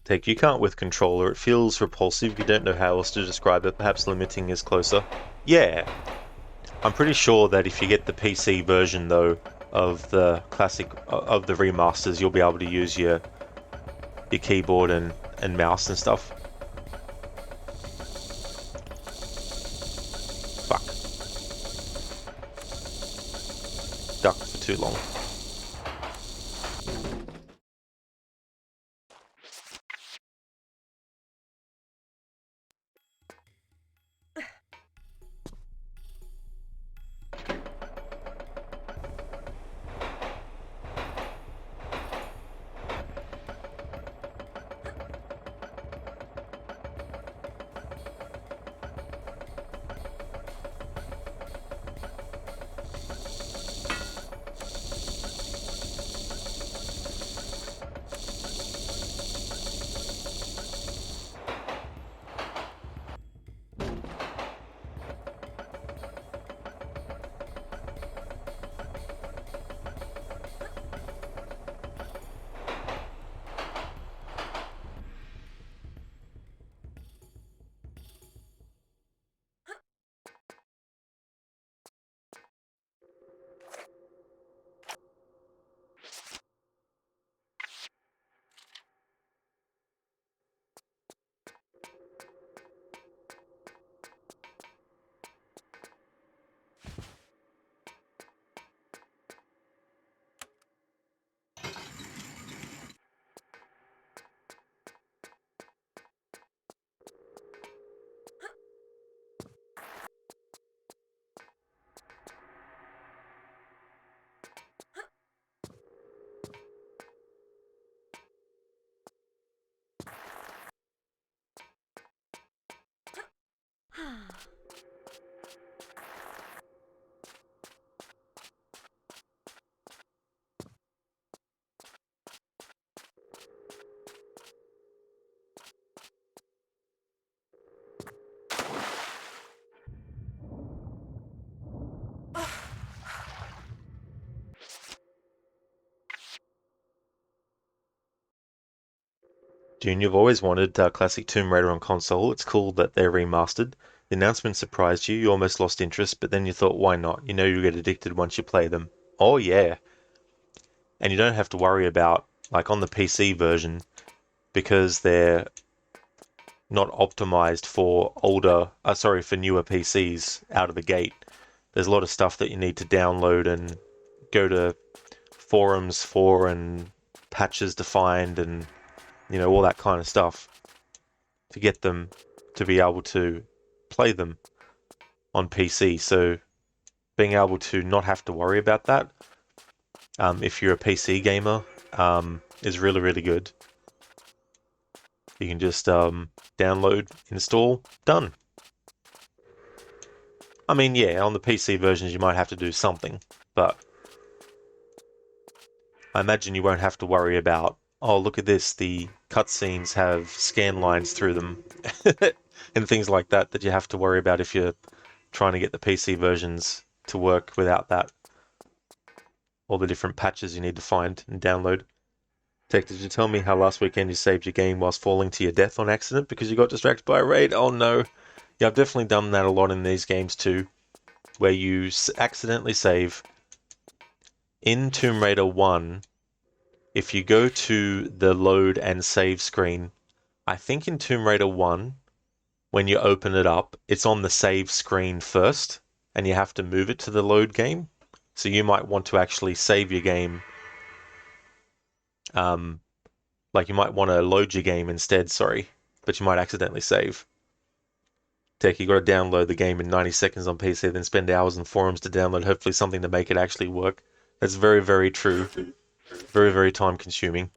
Take, you can't with controller, it feels repulsive, you don't know how else to describe it, perhaps limiting is closer. Yeah, I'm pretty sure that if you get the PC version though, of the classic, of the remasters, you'll be able to use your keyboard and mouse and stuff. Fuck. Ducked for too long. June, you've always wanted classic Tomb Raider on console. It's cool that they're remastered. The announcement surprised you. You almost lost interest, but then you thought, why not? You know you'll get addicted once you play them. Oh yeah. And you don't have to worry about, like on the PC version, because they're not optimized for for newer PCs out of the gate. There's a lot of stuff that you need to download and go to forums for and patches to find and, all that kind of stuff to get them to be able to play them on PC. So being able to not have to worry about that, if you're a PC gamer, is really, really good. You can just download, install, done. I mean, yeah, on the PC versions you might have to do something, but I imagine you won't have to worry about, oh, look at this, the cutscenes have scan lines through them and things like that that you have to worry about if you're trying to get the PC versions to work without that. All the different patches you need to find and download. Tech, did you tell me how last weekend you saved your game whilst falling to your death on accident because you got distracted by a raid? Oh no. Yeah, I've definitely done that a lot in these games too, where you accidentally save. In Tomb Raider 1, if you go to the load and save screen, I think in Tomb Raider 1, when you open it up, it's on the save screen first, and you have to move it to the load game. So you might want to actually save your game. Like you might want to load your game instead, sorry, but you might accidentally save. Tech, you got to download the game in 90 seconds on PC, then spend hours in forums to download hopefully something to make it actually work. That's very, very true. Very, very time consuming.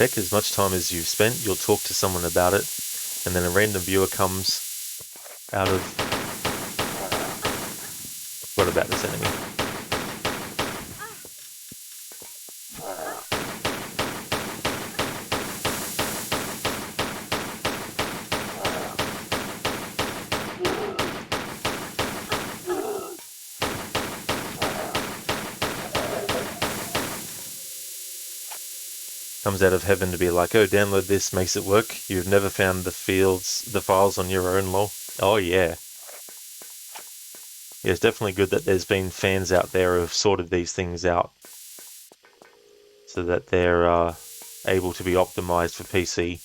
Heck, as much time as you've spent, you'll talk to someone about it, and then a random viewer comes out of... What about this enemy? Comes out of heaven to be like, oh, download this, makes it work. You've never found the files on your own, lol. Oh yeah. Yeah, it's definitely good that there's been fans out there who have sorted these things out so that they're able to be optimized for PC.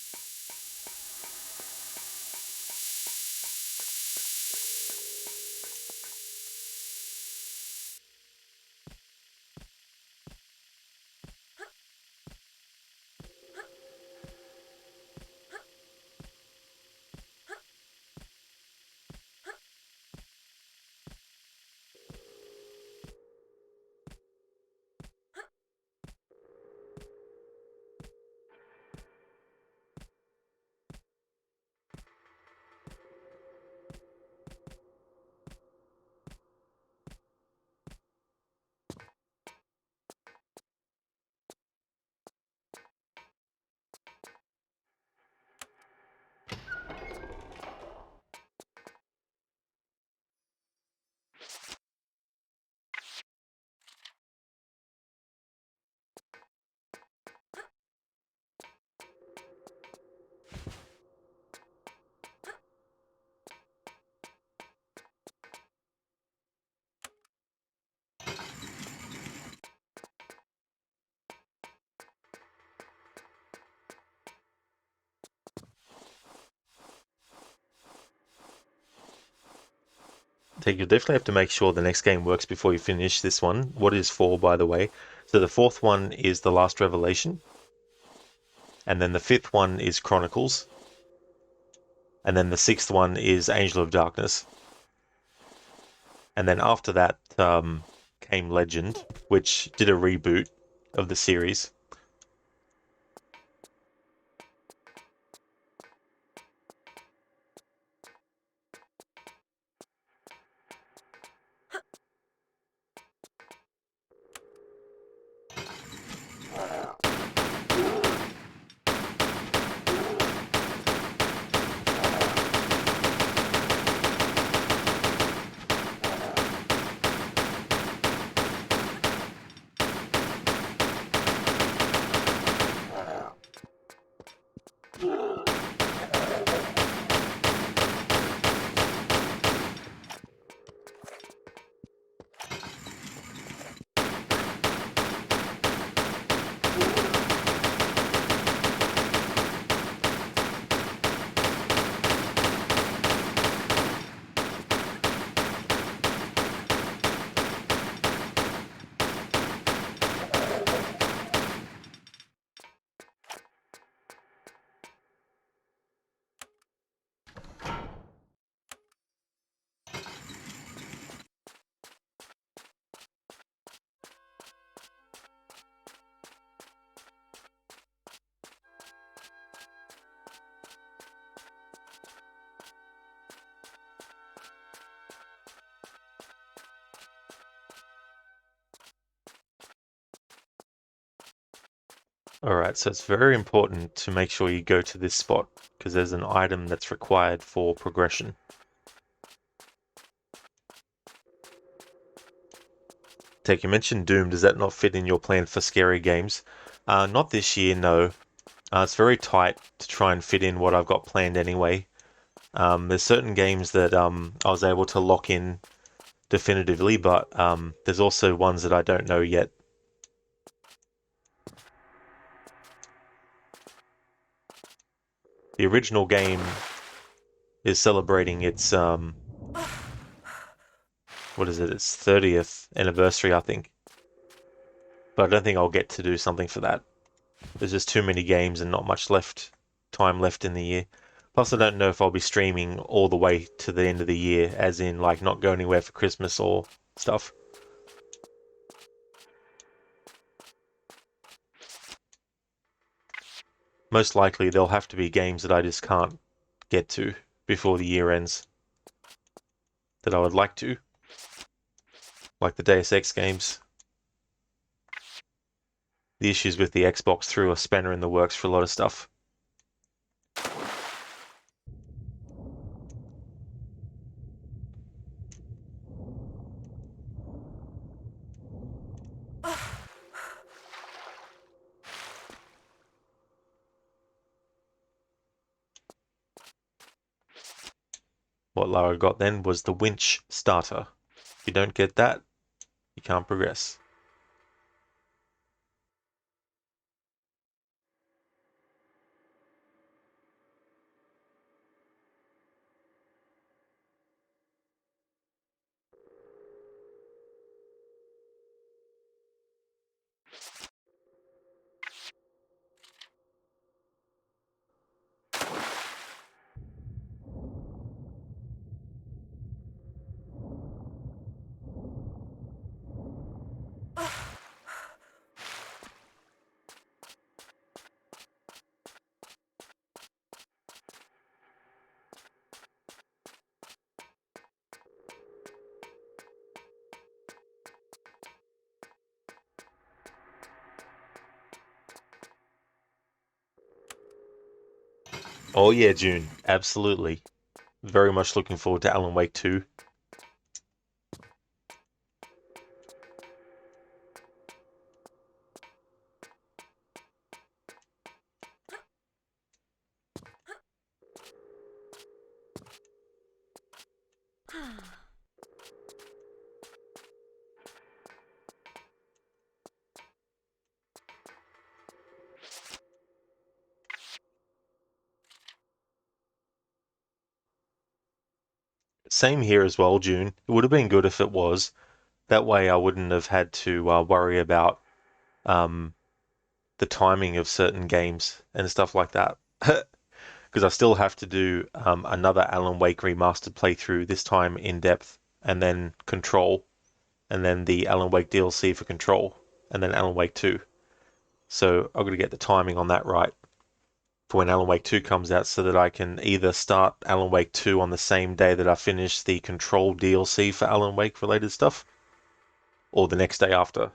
You definitely have to make sure the next game works before you finish this one. What is 4, by the way? So the 4th one is The Last Revelation. And then the 5th one is Chronicles. And then the 6th one is Angel of Darkness. And then after that came Legend, which did a reboot of the series. Alright, so it's very important to make sure you go to this spot, because there's an item that's required for progression. Take, you mentioned Doom, does that not fit in your plan for scary games? Not this year, no. It's very tight to try and fit in what I've got planned anyway. There's certain games that I was able to lock in definitively, but there's also ones that I don't know yet. The original game is celebrating its what is it? Its 30th anniversary, I think. But I don't think I'll get to do something for that. There's just too many games and not much time left in the year. Plus, I don't know if I'll be streaming all the way to the end of the year, as in, like, not go anywhere for Christmas or stuff. Most likely there'll have to be games that I just can't get to before the year ends that I would like to, like the Deus Ex games. The issues with the Xbox threw a spanner in the works for a lot of stuff. What Lara got then was the winch starter. If you don't get that, you can't progress. Oh yeah, June. Absolutely. Very much looking forward to Alan Wake 2. Same here as well, June. It would have been good if it was. That way I wouldn't have had to worry about um, the timing of certain games and stuff like that. Because I still have to do another Alan Wake remastered playthrough, this time in depth, and then Control, and then the Alan Wake DLC for Control, and then Alan Wake 2. So I've got to get the timing on that right for when Alan Wake 2 comes out so that I can either start Alan Wake 2 on the same day that I finish the Control DLC for Alan Wake related stuff, or the next day after.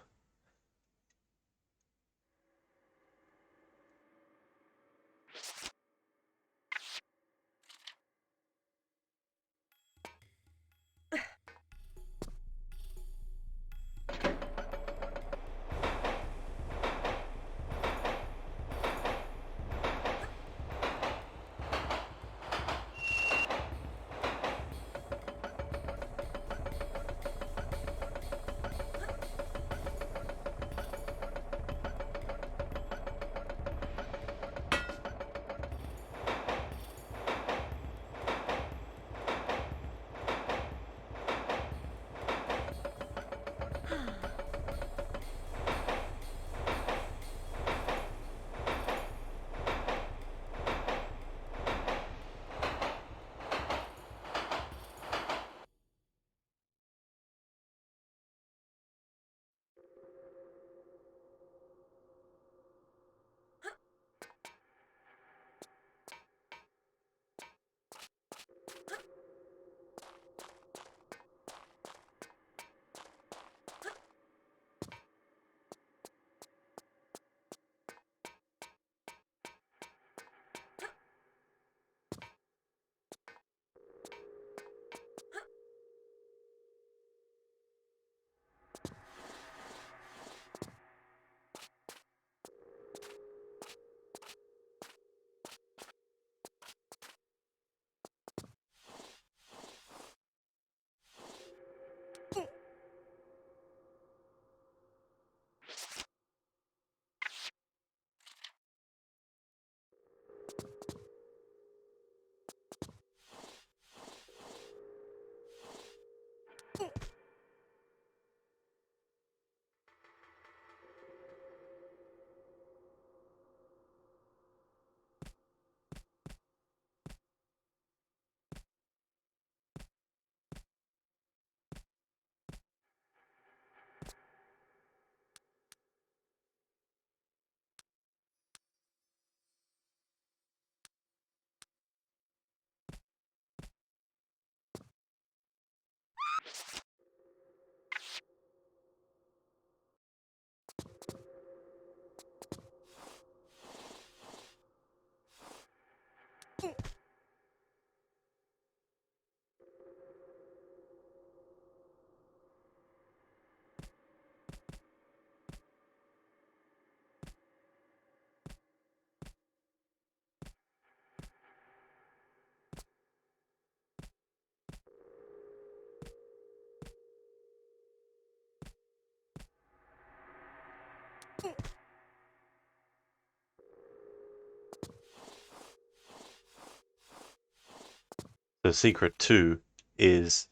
So secret 2 is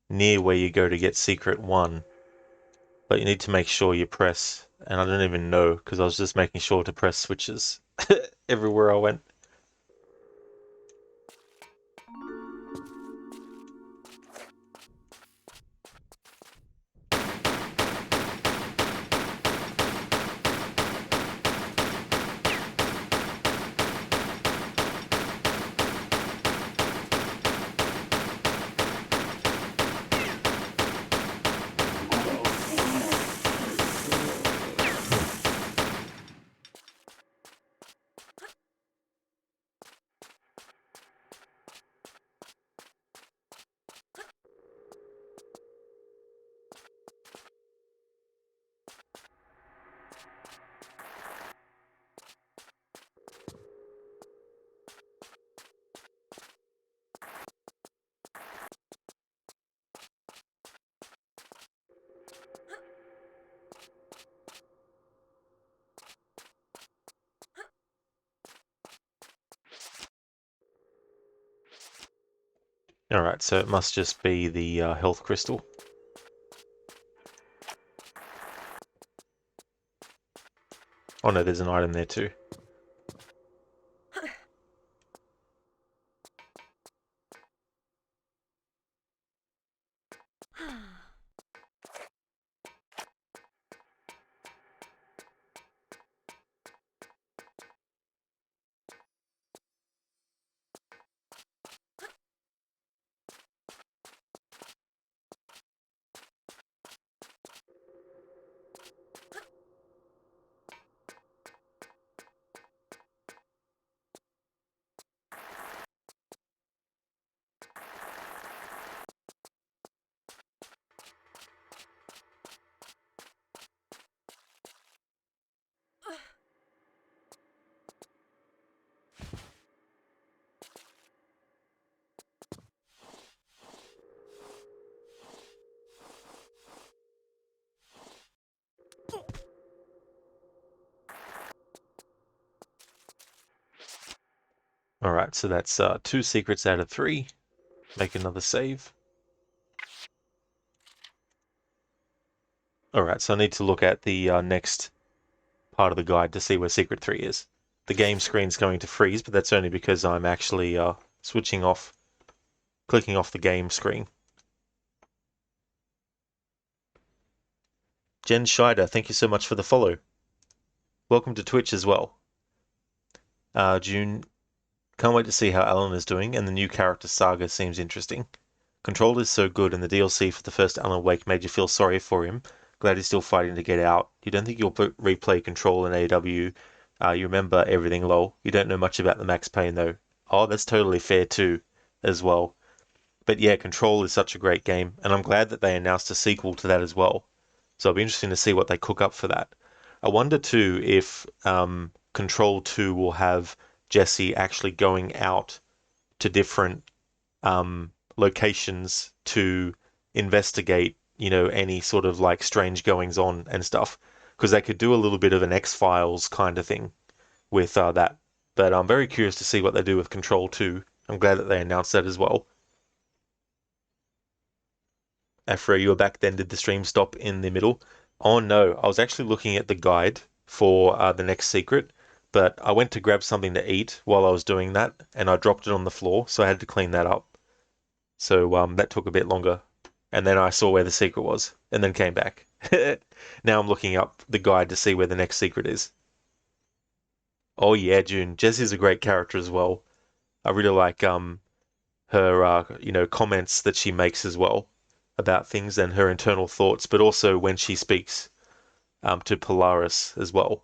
near where you go to get secret 1, but you need to make sure you press, and I don't even know because I was just making sure to press switches everywhere I went. Alright, so it must just be the health crystal. Oh no, there's an item there too. Alright, so that's 2 secrets out of 3. Make another save. Alright, so I need to look at the next part of the guide to see where secret 3 is. The game screen's going to freeze, but that's only because I'm actually switching off, clicking off the game screen. Jen Scheider, thank you so much for the follow. Welcome to Twitch as well. June, can't wait to see how Alan is doing, and the new character Saga seems interesting. Control is so good, and the DLC for the first Alan Wake made you feel sorry for him. Glad he's still fighting to get out. You don't think you'll replay Control in AW. You remember everything, lol. You don't know much about the Max Payne, though. Oh, that's totally fair, too, as well. But yeah, Control is such a great game, and I'm glad that they announced a sequel to that as well. So it'll be interesting to see what they cook up for that. I wonder, too, if Control 2 will have Jesse actually going out to different locations to investigate, any sort of like strange goings on and stuff. Because they could do a little bit of an X-Files kind of thing with that. But I'm very curious to see what they do with Control 2. I'm glad that they announced that as well. Afro, you were back then. Did the stream stop in the middle? Oh no, I was actually looking at the guide for the next secret, but I went to grab something to eat while I was doing that, and I dropped it on the floor, so I had to clean that up. So that took a bit longer. And then I saw where the secret was, and then came back. Now I'm looking up the guide to see where the next secret is. Oh yeah, June. Jessie's a great character as well. I really like her comments that she makes as well about things and her internal thoughts, but also when she speaks to Polaris as well.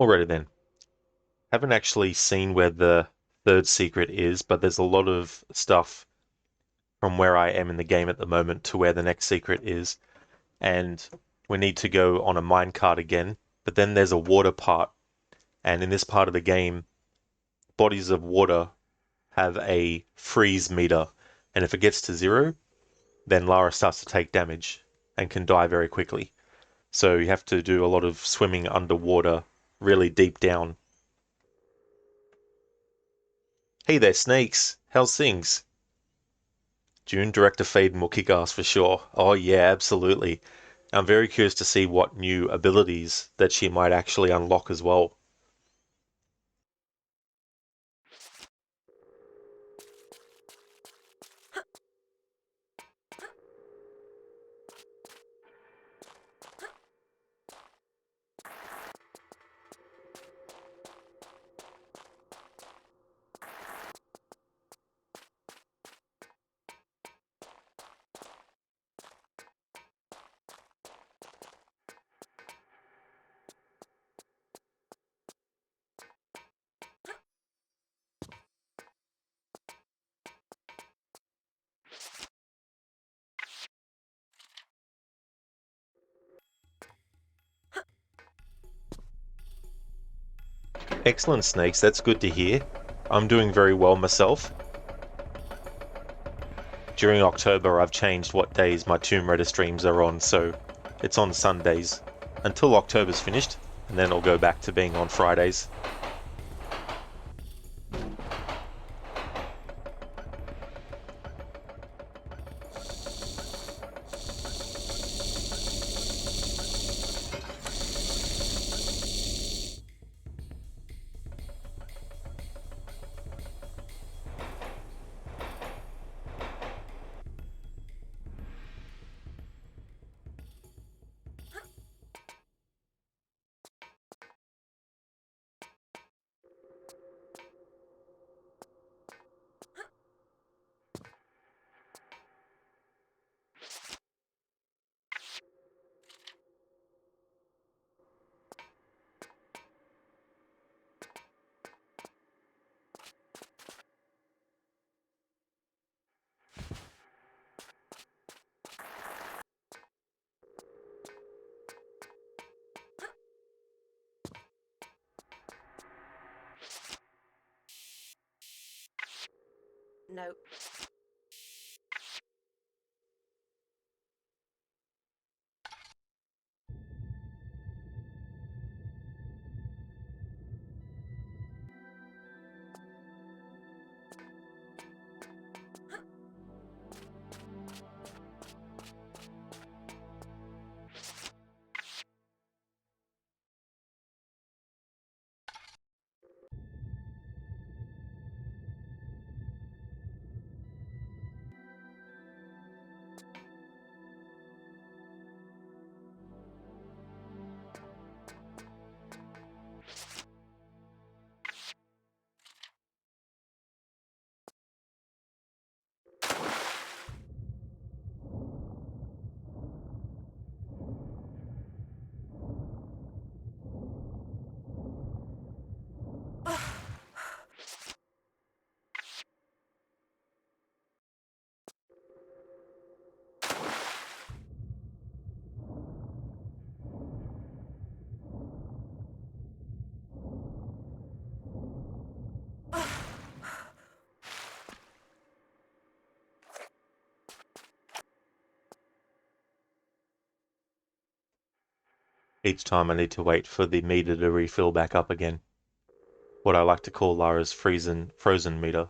Alrighty then. Haven't actually seen where the third secret is, but there's a lot of stuff from where I am in the game at the moment to where the next secret is. And we need to go on a minecart again, but then there's a water part. And in this part of the game, bodies of water have a freeze meter. And if it gets to 0, then Lara starts to take damage and can die very quickly. So you have to do a lot of swimming underwater, really deep down. Hey there, snakes. How's things? June, Director Faden will kick ass for sure. Oh yeah, absolutely. I'm very curious to see what new abilities that she might actually unlock as well. Excellent, Snakes. That's good to hear. I'm doing very well myself. During October, I've changed what days my Tomb Raider streams are on, so it's on Sundays until October's finished, and then it'll go back to being on Fridays. No. Each time I need to wait for the meter to refill back up again. What I like to call Lara's frozen meter.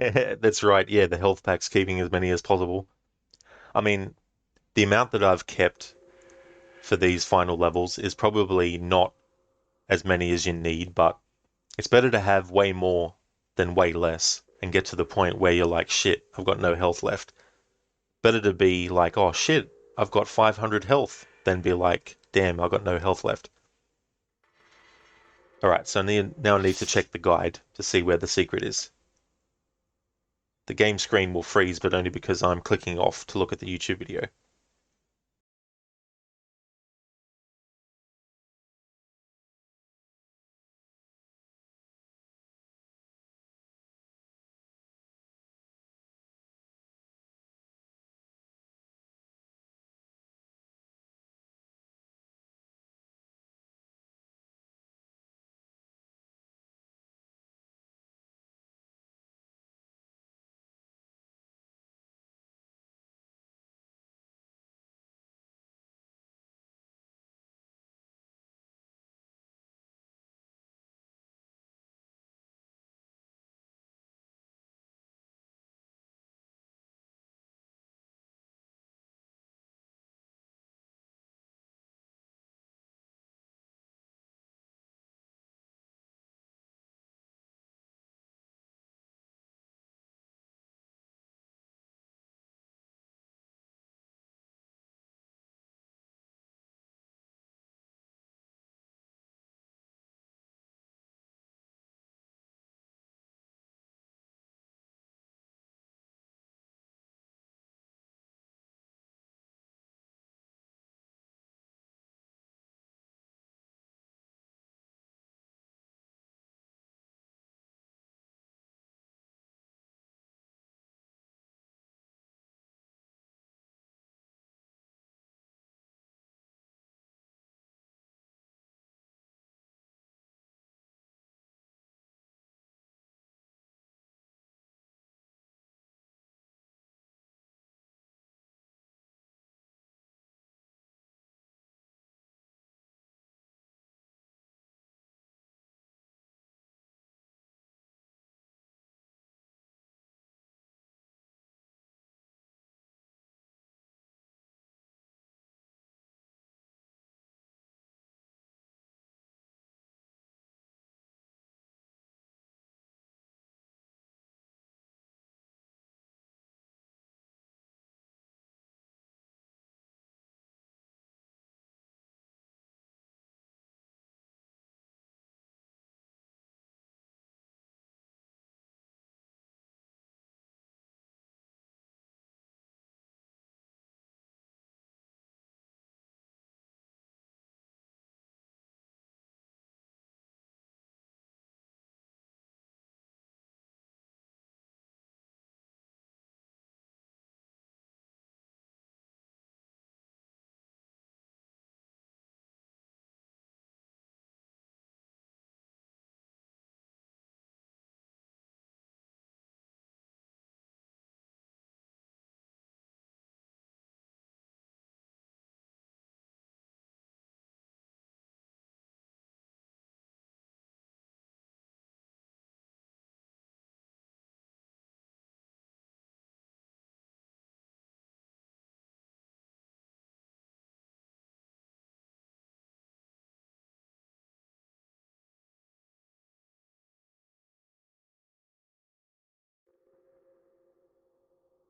That's right. Yeah, the health pack's keeping as many as possible. I mean, the amount that I've kept for these final levels is probably not as many as you need, but it's better to have way more than way less and get to the point where you're like, shit, I've got no health left. Better to be like, oh shit, I've got 500 health, than be like, damn, I've got no health left. Alright, so now I need to check the guide to see where the secret is. The game screen will freeze, but only because I'm clicking off to look at the YouTube video.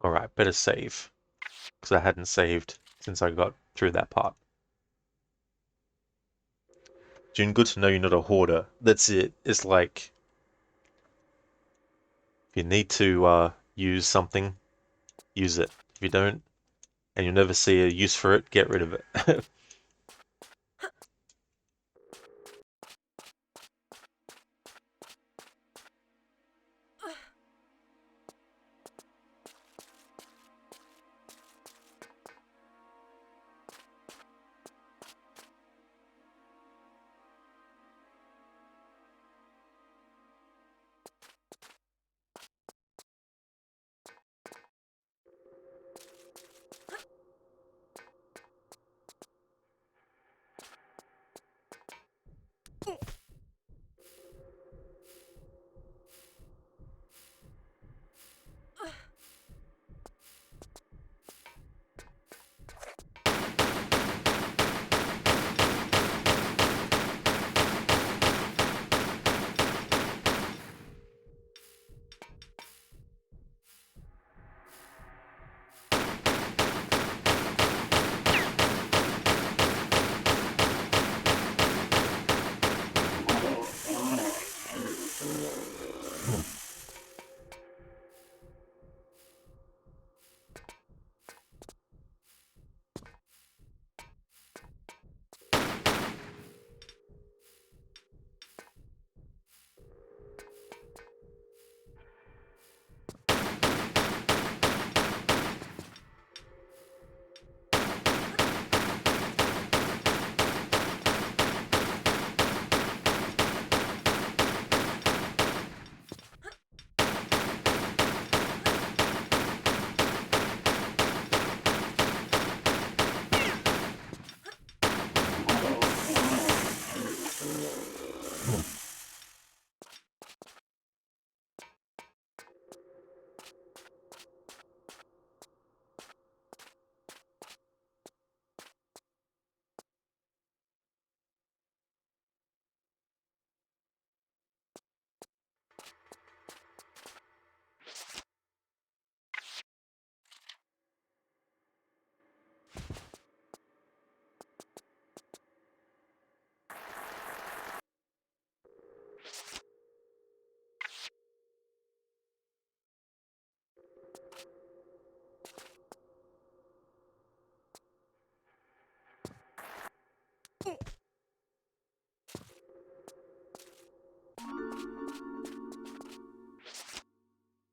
Alright, better save. Because I hadn't saved since I got through that part. June, good to know you're not a hoarder. That's it. It's like, if you need to use something, use it. If you don't, and you'll never see a use for it, get rid of it.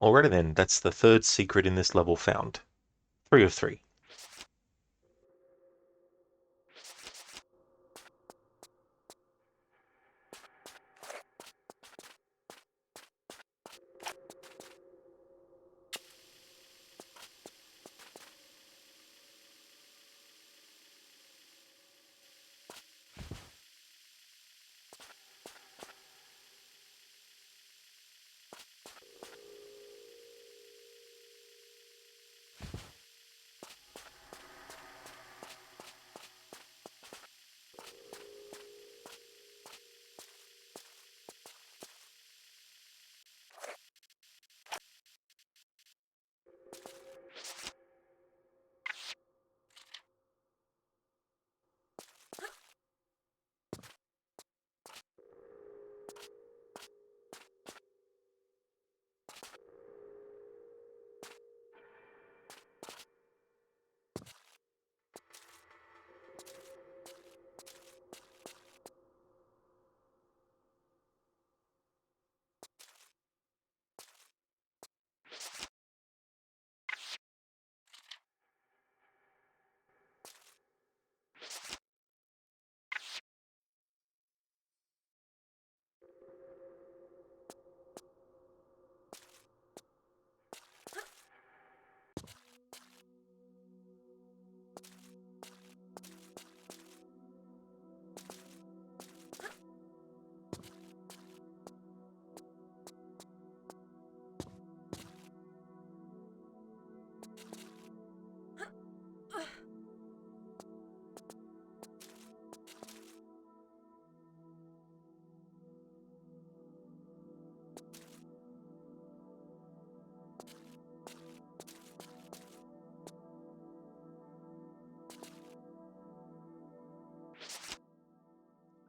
Alrighty then, that's the third secret in this level found. 3 of 3.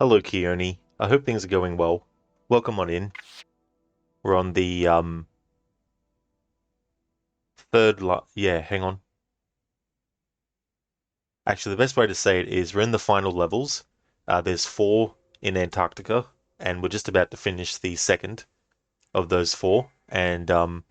Hello Keone, I hope things are going well. Welcome on in. We're on the hang on. Actually, the best way to say it is we're in the final levels. There's 4 in Antarctica, and we're just about to finish the second of those 4. And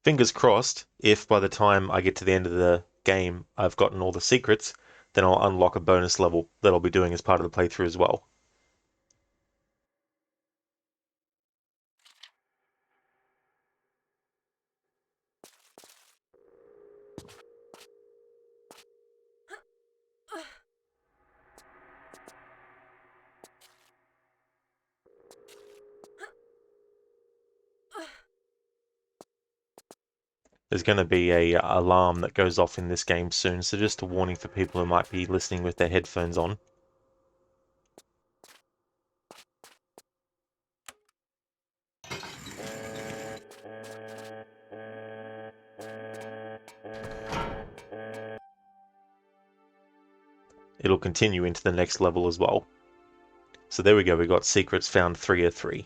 fingers crossed, if by the time I get to the end of the game I've gotten all the secrets, then I'll unlock a bonus level that I'll be doing as part of the playthrough as well. There's going to be a alarm that goes off in this game soon, so just a warning for people who might be listening with their headphones on. It'll continue into the next level as well. So there we go, we got secrets found 3 of 3.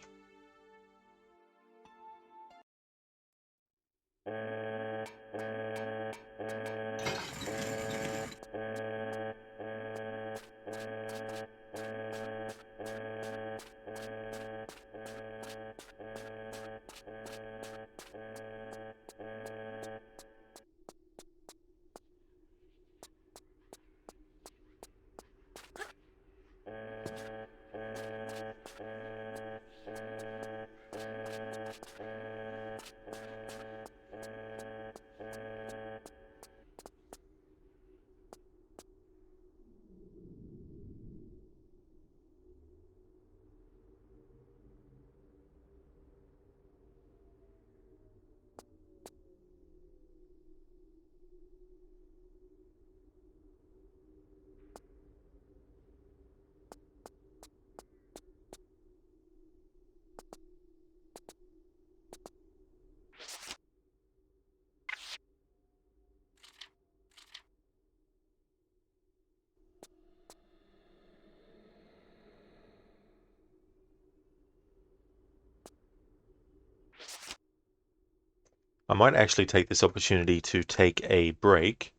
I might actually take this opportunity to take a break.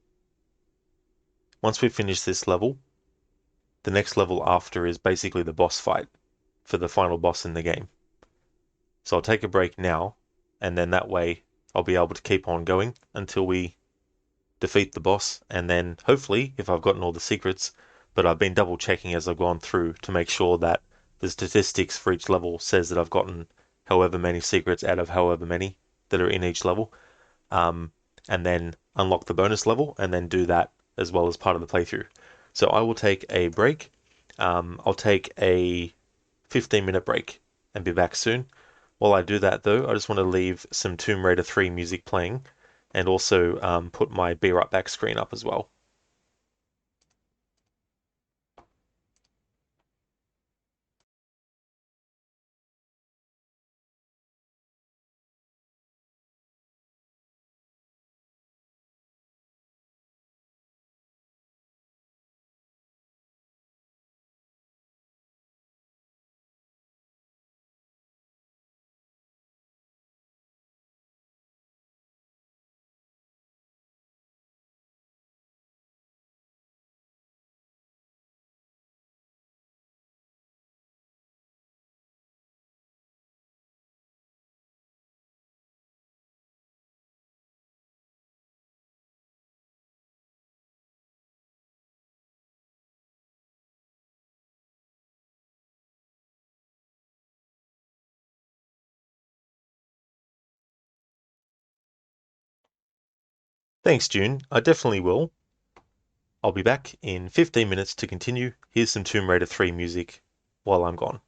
Once we finish this level, the next level after is basically the boss fight for the final boss in the game. So I'll take a break now, and then that way I'll be able to keep on going until we defeat the boss, and then hopefully, if I've gotten all the secrets, but I've been double checking as I've gone through to make sure that the statistics for each level says that I've gotten however many secrets out of however many that are in each level, and then unlock the bonus level, and then do that as well as part of the playthrough. So I will take a break. I'll take a 15-minute break and be back soon. While I do that, though, I just want to leave some Tomb Raider 3 music playing, and also put my Be Right Back screen up as well. Thanks, June. I definitely will. I'll be back in 15 minutes to continue. Here's some Tomb Raider 3 music while I'm gone.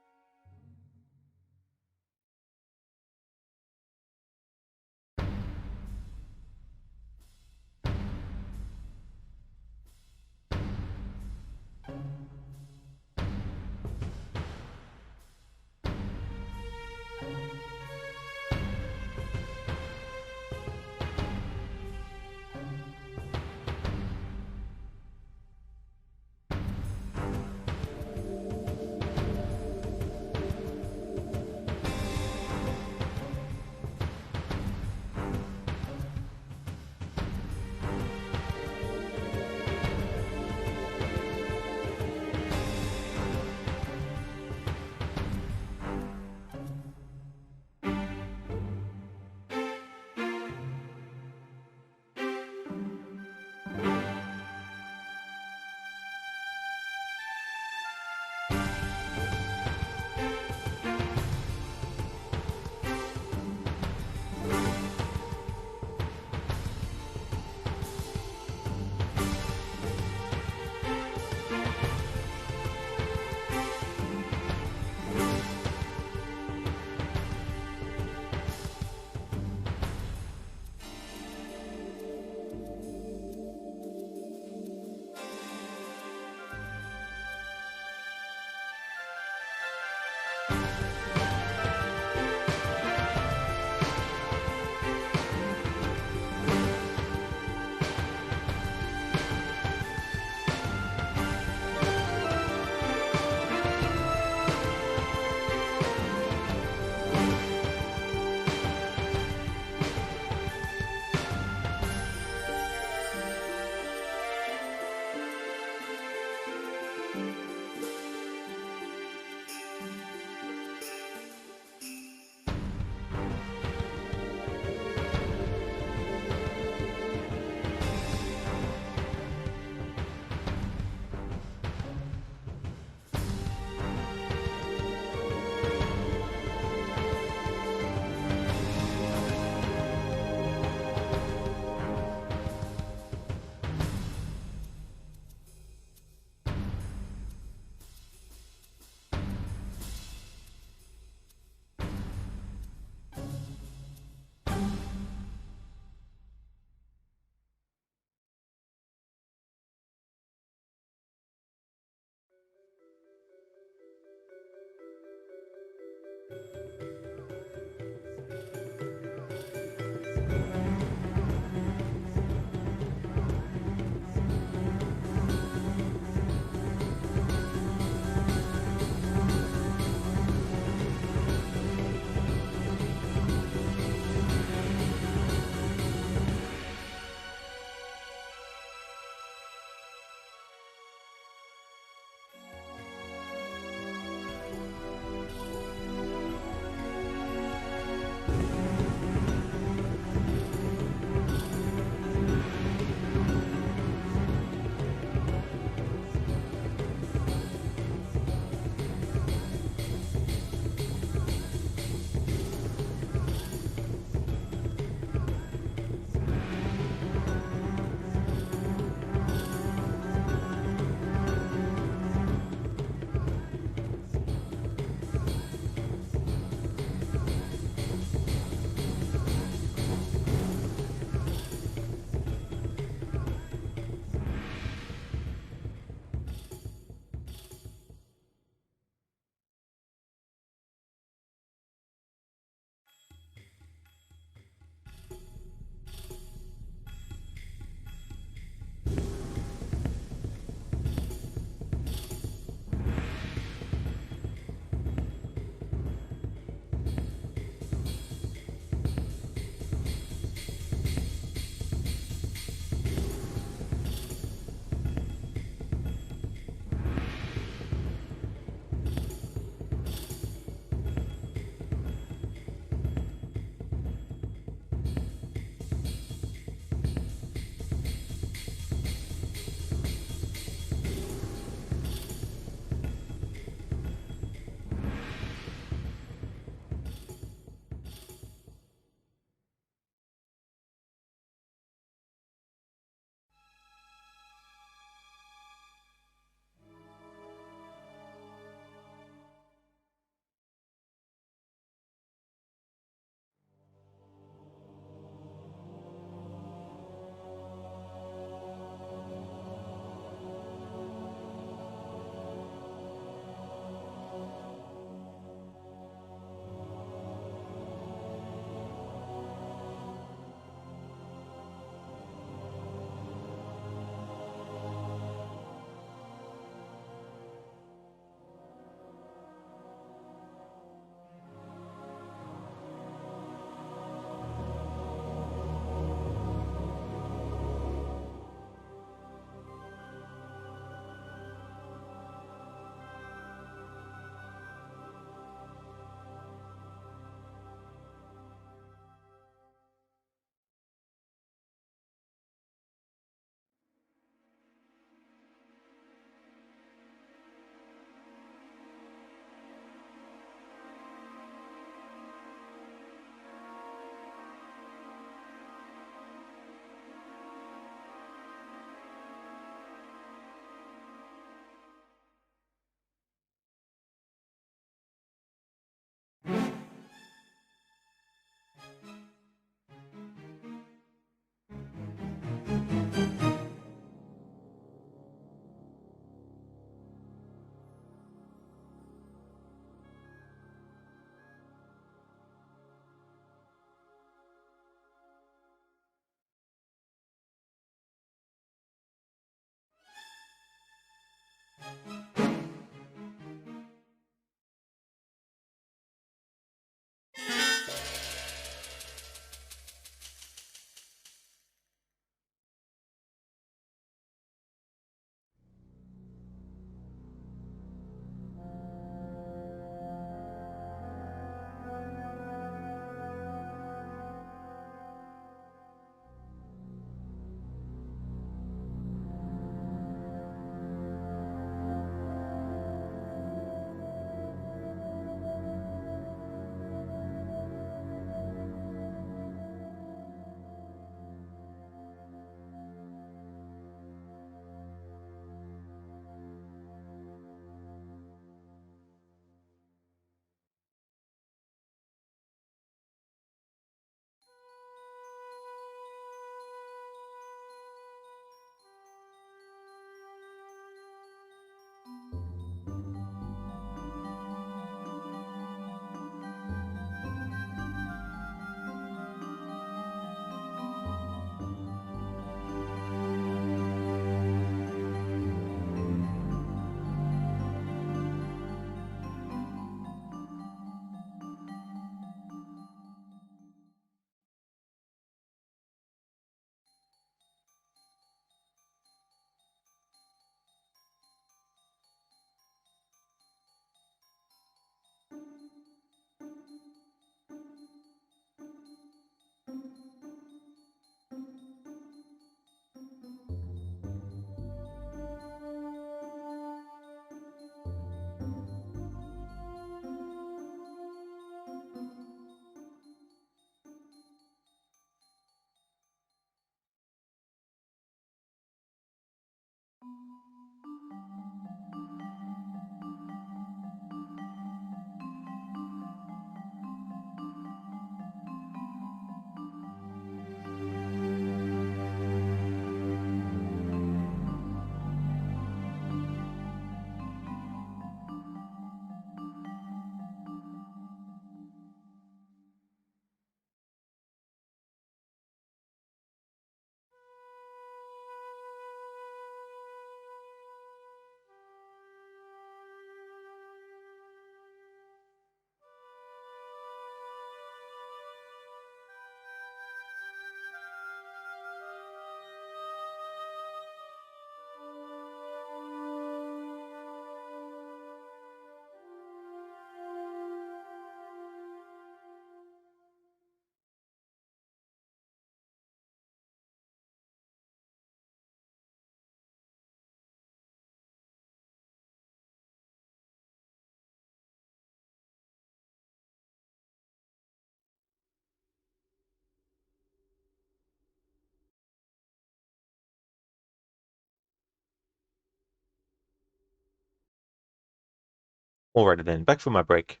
Alrighty then, back from my break.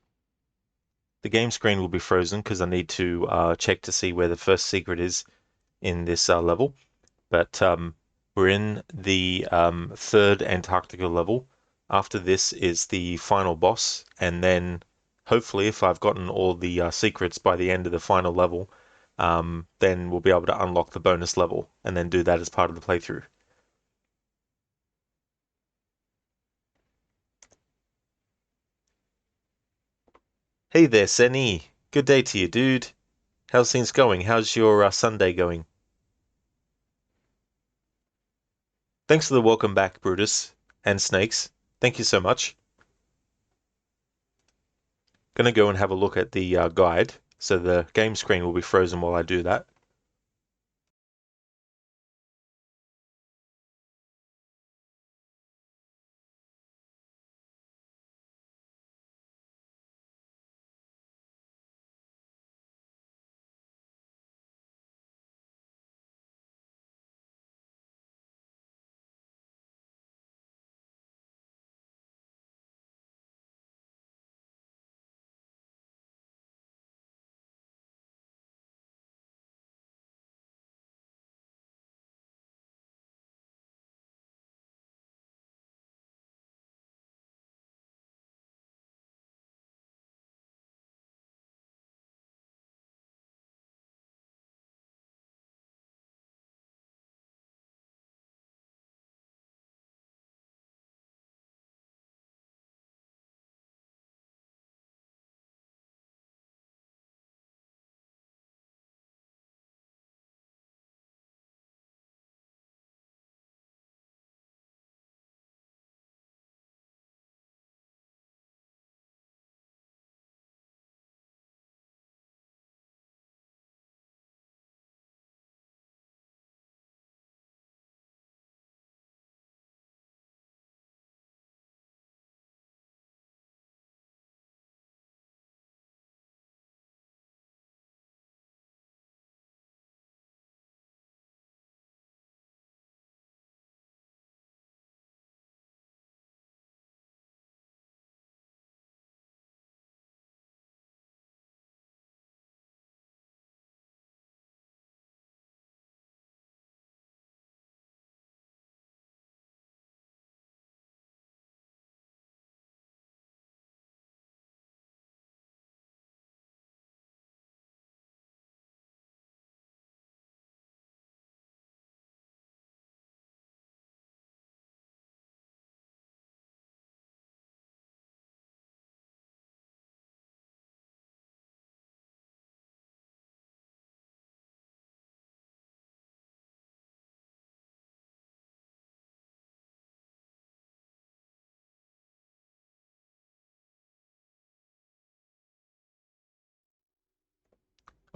The game screen will be frozen because I need to check to see where the first secret is in this level. But we're in the third Antarctica level. After this is the final boss, and then hopefully, if I've gotten all the secrets by the end of the final level, then we'll be able to unlock the bonus level and then do that as part of the playthrough. Hey there, Senny. Good day to you, dude. How's things going? How's your Sunday going? Thanks for the welcome back, Brutus and Snakes. Thank you so much. Gonna go and have a look at the guide, so the game screen will be frozen while I do that.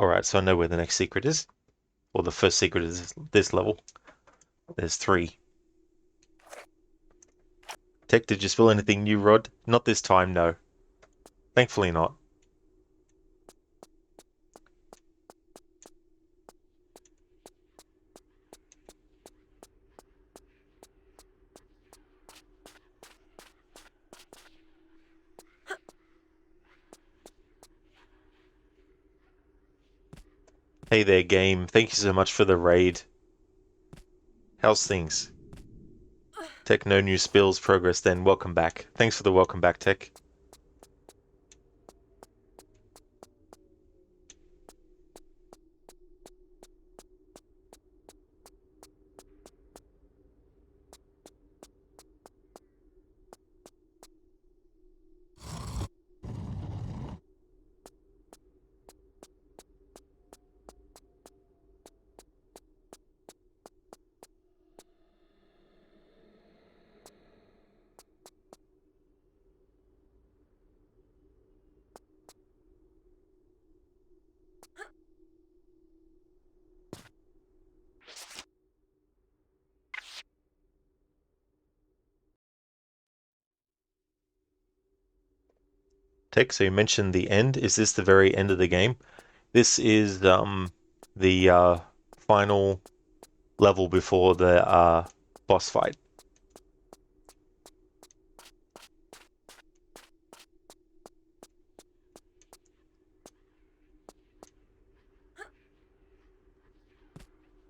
Alright, so I know where the next secret is. Or the first secret is this level. There's 3. Tech, did you spill anything new, Rod? Not this time, no. Thankfully not. Hey there, game. Thank you so much for the raid. How's things? Tech, no new spills. Progress then. Welcome back. Thanks for the welcome back, Tech. Tech, so you mentioned the end. Is this the very end of the game? This is the final level before the boss fight.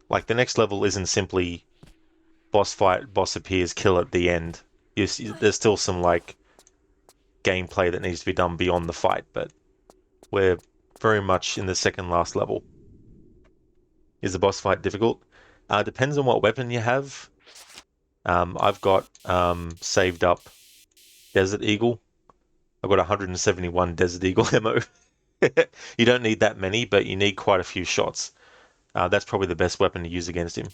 Like, the next level isn't simply boss fight, boss appears, kill at the end. There's still some, like, gameplay that needs to be done beyond the fight, but we're very much in the second last level. Is the boss fight difficult? Depends on what weapon you have. I've got saved up Desert Eagle. I've got 171 Desert Eagle ammo. You don't need that many, but you need quite a few shots. That's probably the best weapon to use against him.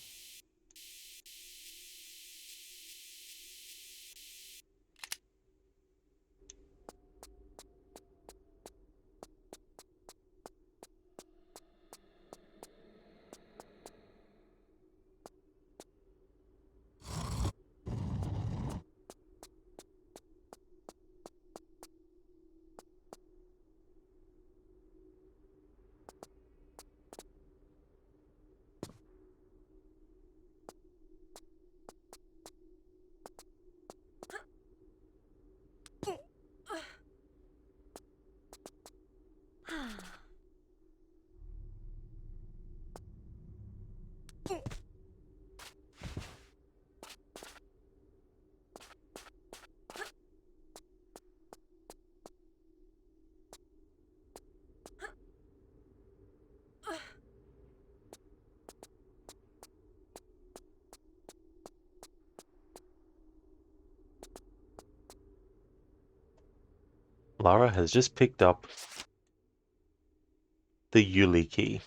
Lara has just picked up the Yuli key.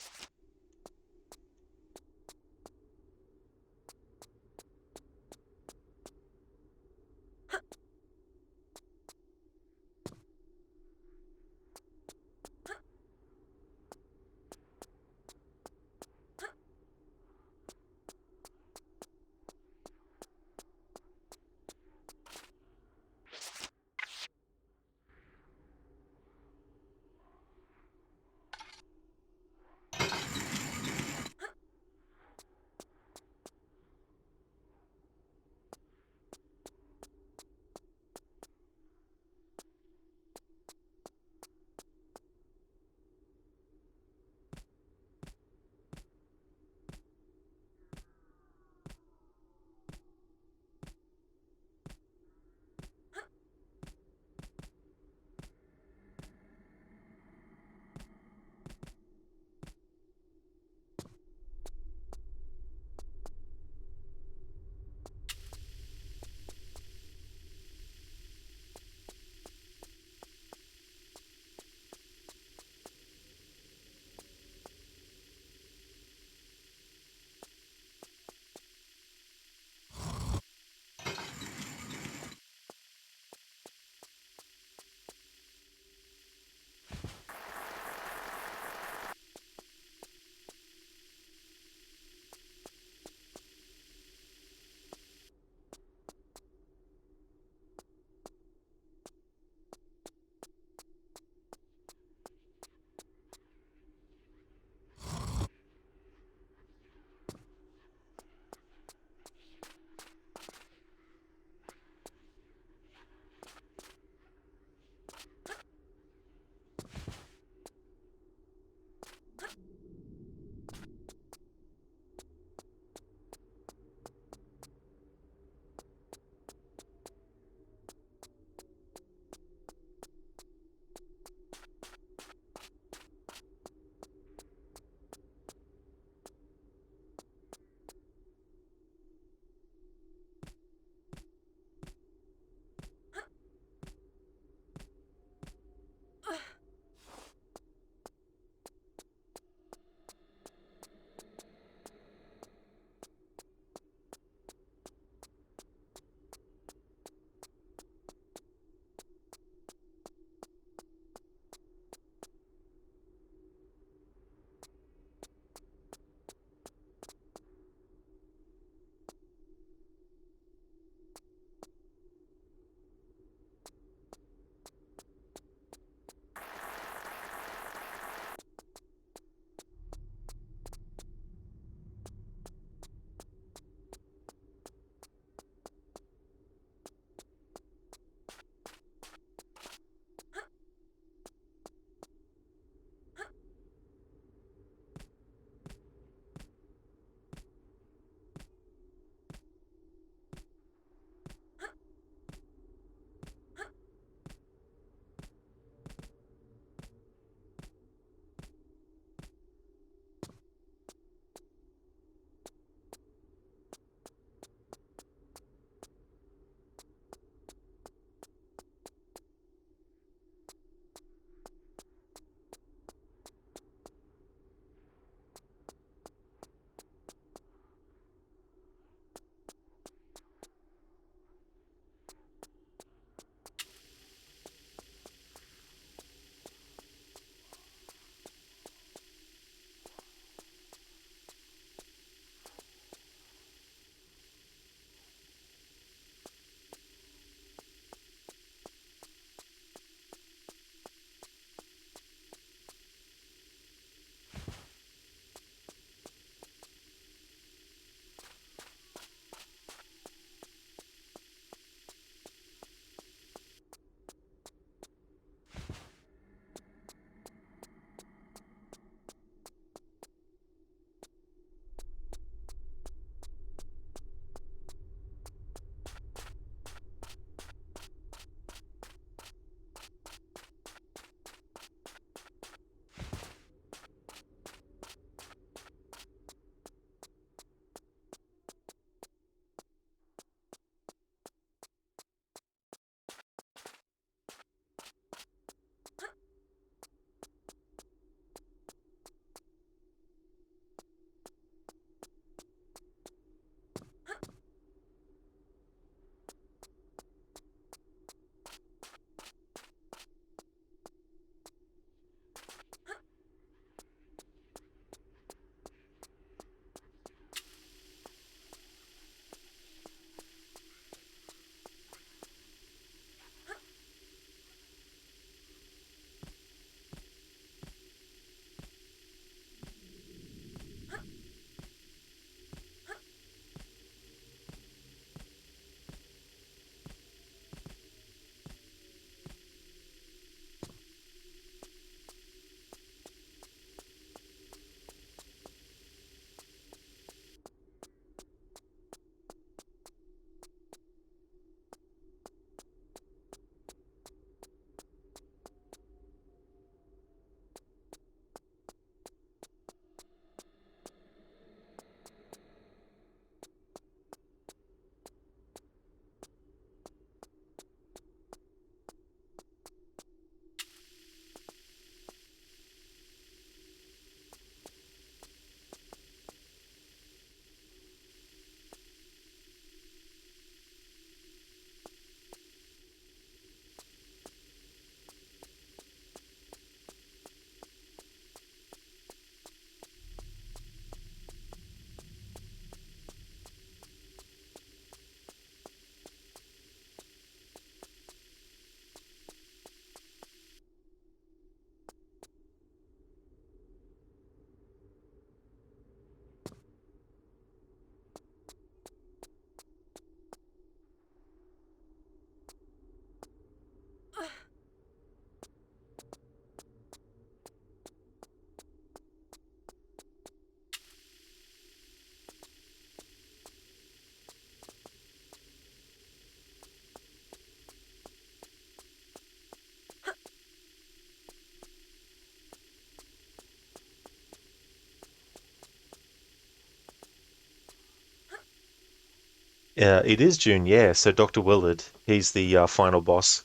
It is June, yeah. So Dr. Willard, he's the final boss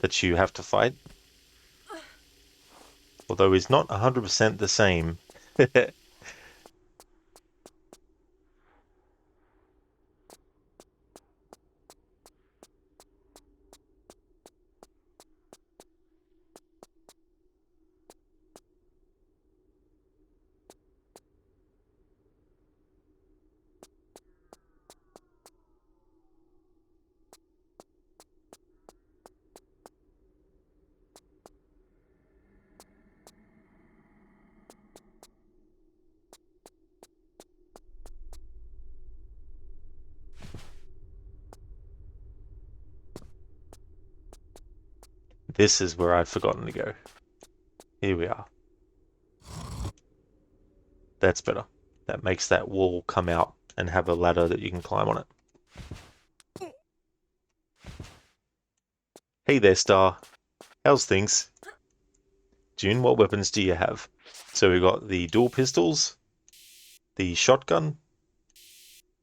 that you have to fight. Although he's not 100% the same. This is where I'd forgotten to go. Here we are. That's better. That makes that wall come out and have a ladder that you can climb on it. Hey there, Star. How's things? June, what weapons do you have? So we got the dual pistols, the shotgun,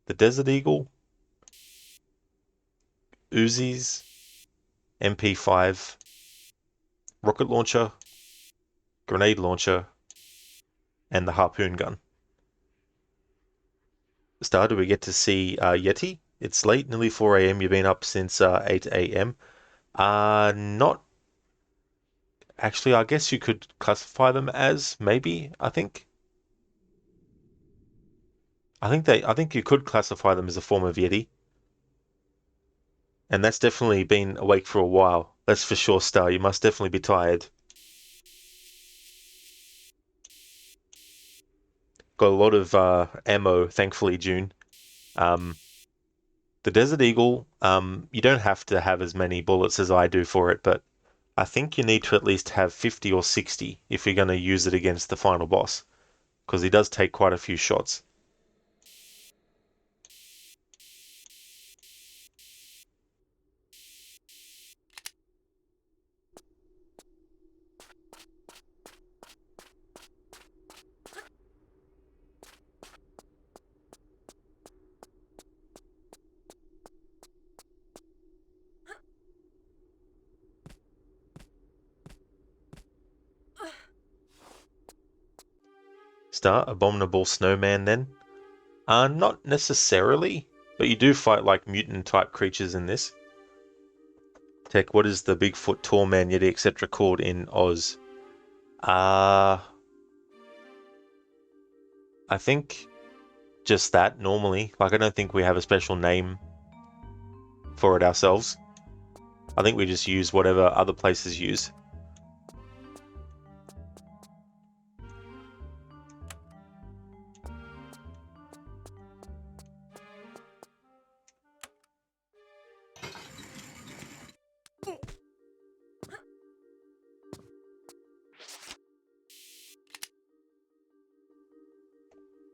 the Desert Eagle, Uzis, MP5, rocket launcher, grenade launcher, and the harpoon gun. Star, do we get to see Yeti? It's late, nearly 4 a.m. You've been up since 8 a.m. Not... Actually, I guess you could classify them as, maybe, I think. I think you could classify them as a form of Yeti. And that's definitely been awake for a while. That's for sure, Star. You must definitely be tired. Got a lot of ammo, thankfully, June. The Desert Eagle, you don't have to have as many bullets as I do for it, but I think you need to at least have 50 or 60 if you're going to use it against the final boss, because he does take quite a few shots. Star, Abominable Snowman then? Not necessarily, but you do fight like mutant type creatures in this. Tech, what is the Bigfoot, Tall Man, Yeti, etc. called in Oz? I think just that normally. Like, I don't think we have a special name for it ourselves. I think we just use whatever other places use.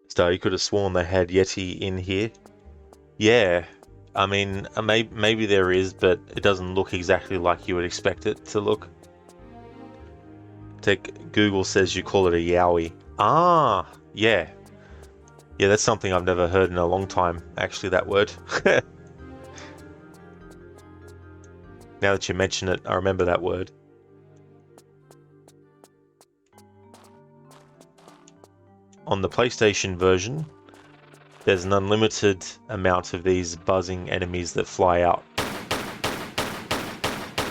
Star, you could have sworn they had Yeti in here. Yeah, I mean, maybe there is, but it doesn't look exactly like you would expect it to look. Google says you call it a Yowie. Ah, yeah. Yeah, that's something I've never heard in a long time, actually, that word. Now that you mention it, I remember that word. On the PlayStation version, there's an unlimited amount of these buzzing enemies that fly out.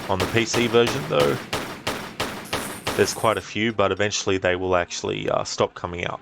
On the PC version, though, there's quite a few, but eventually they will actually stop coming out.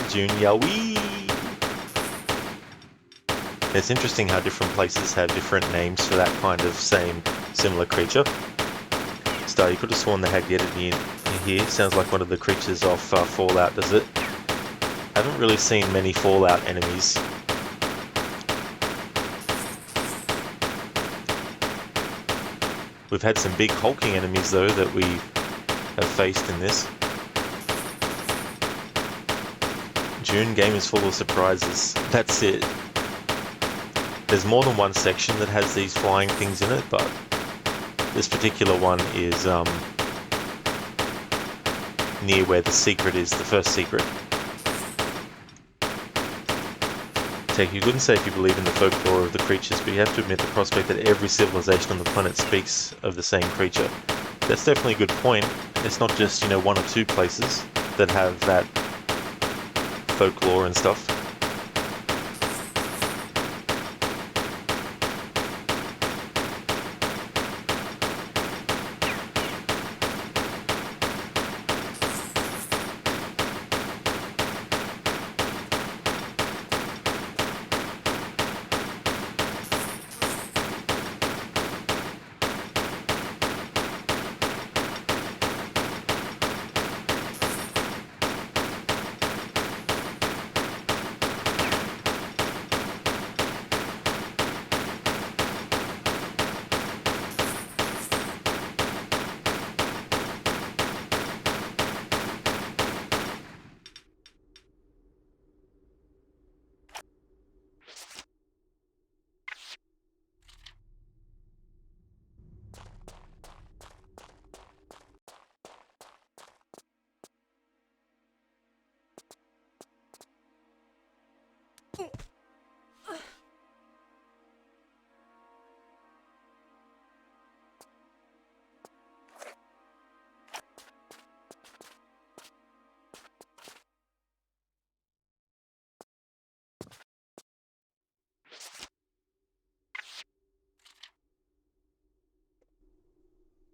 Junior, wee! It's interesting how different places have different names for that kind of similar creature. Star, you could have sworn they had Yeti in here. Sounds like one of the creatures off Fallout, does it? I haven't really seen many Fallout enemies. We've had some big hulking enemies though that we have faced in this. June game is full of surprises. That's it. There's more than one section that has these flying things in it, but this particular one is near where the secret is, the first secret. Tech, you couldn't say if you believe in the folklore of the creatures, but you have to admit the prospect that every civilization on the planet speaks of the same creature. That's definitely a good point. It's not just, one or two places that have that folklore and stuff.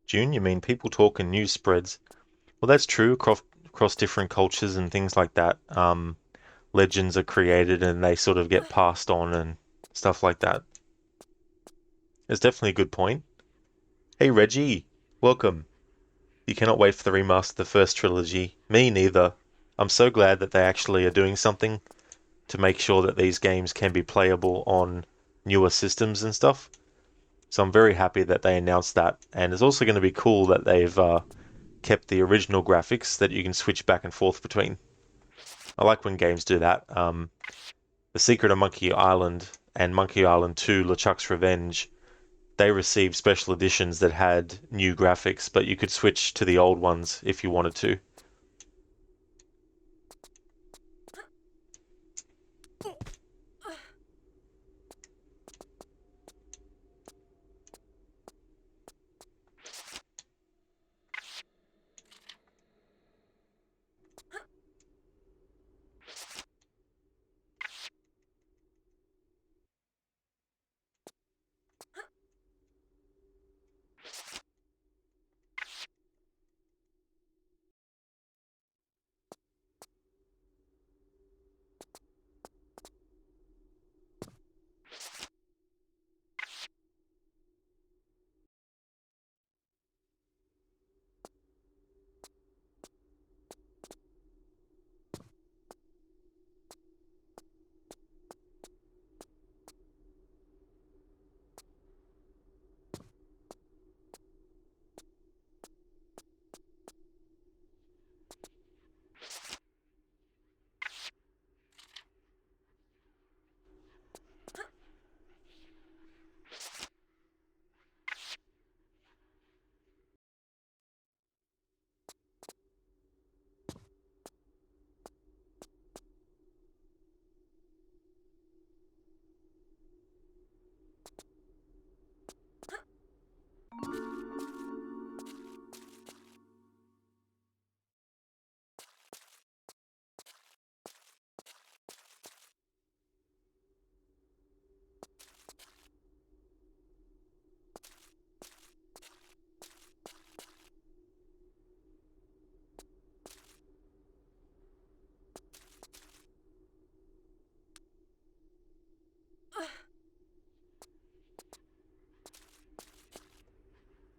June, you mean people talk and news spreads? Well, that's true across different cultures and things like that. Legends are created and they sort of get passed on and stuff like that. It's definitely a good point. Hey Reggie, welcome. You cannot wait for the remaster of the first trilogy. Me neither. I'm so glad that they actually are doing something to make sure that these games can be playable on newer systems and stuff. So I'm very happy that they announced that. And it's also going to be cool that they've kept the original graphics that you can switch back and forth between. I like when games do that. The Secret of Monkey Island and Monkey Island 2 LeChuck's Revenge, they received special editions that had new graphics, but you could switch to the old ones if you wanted to.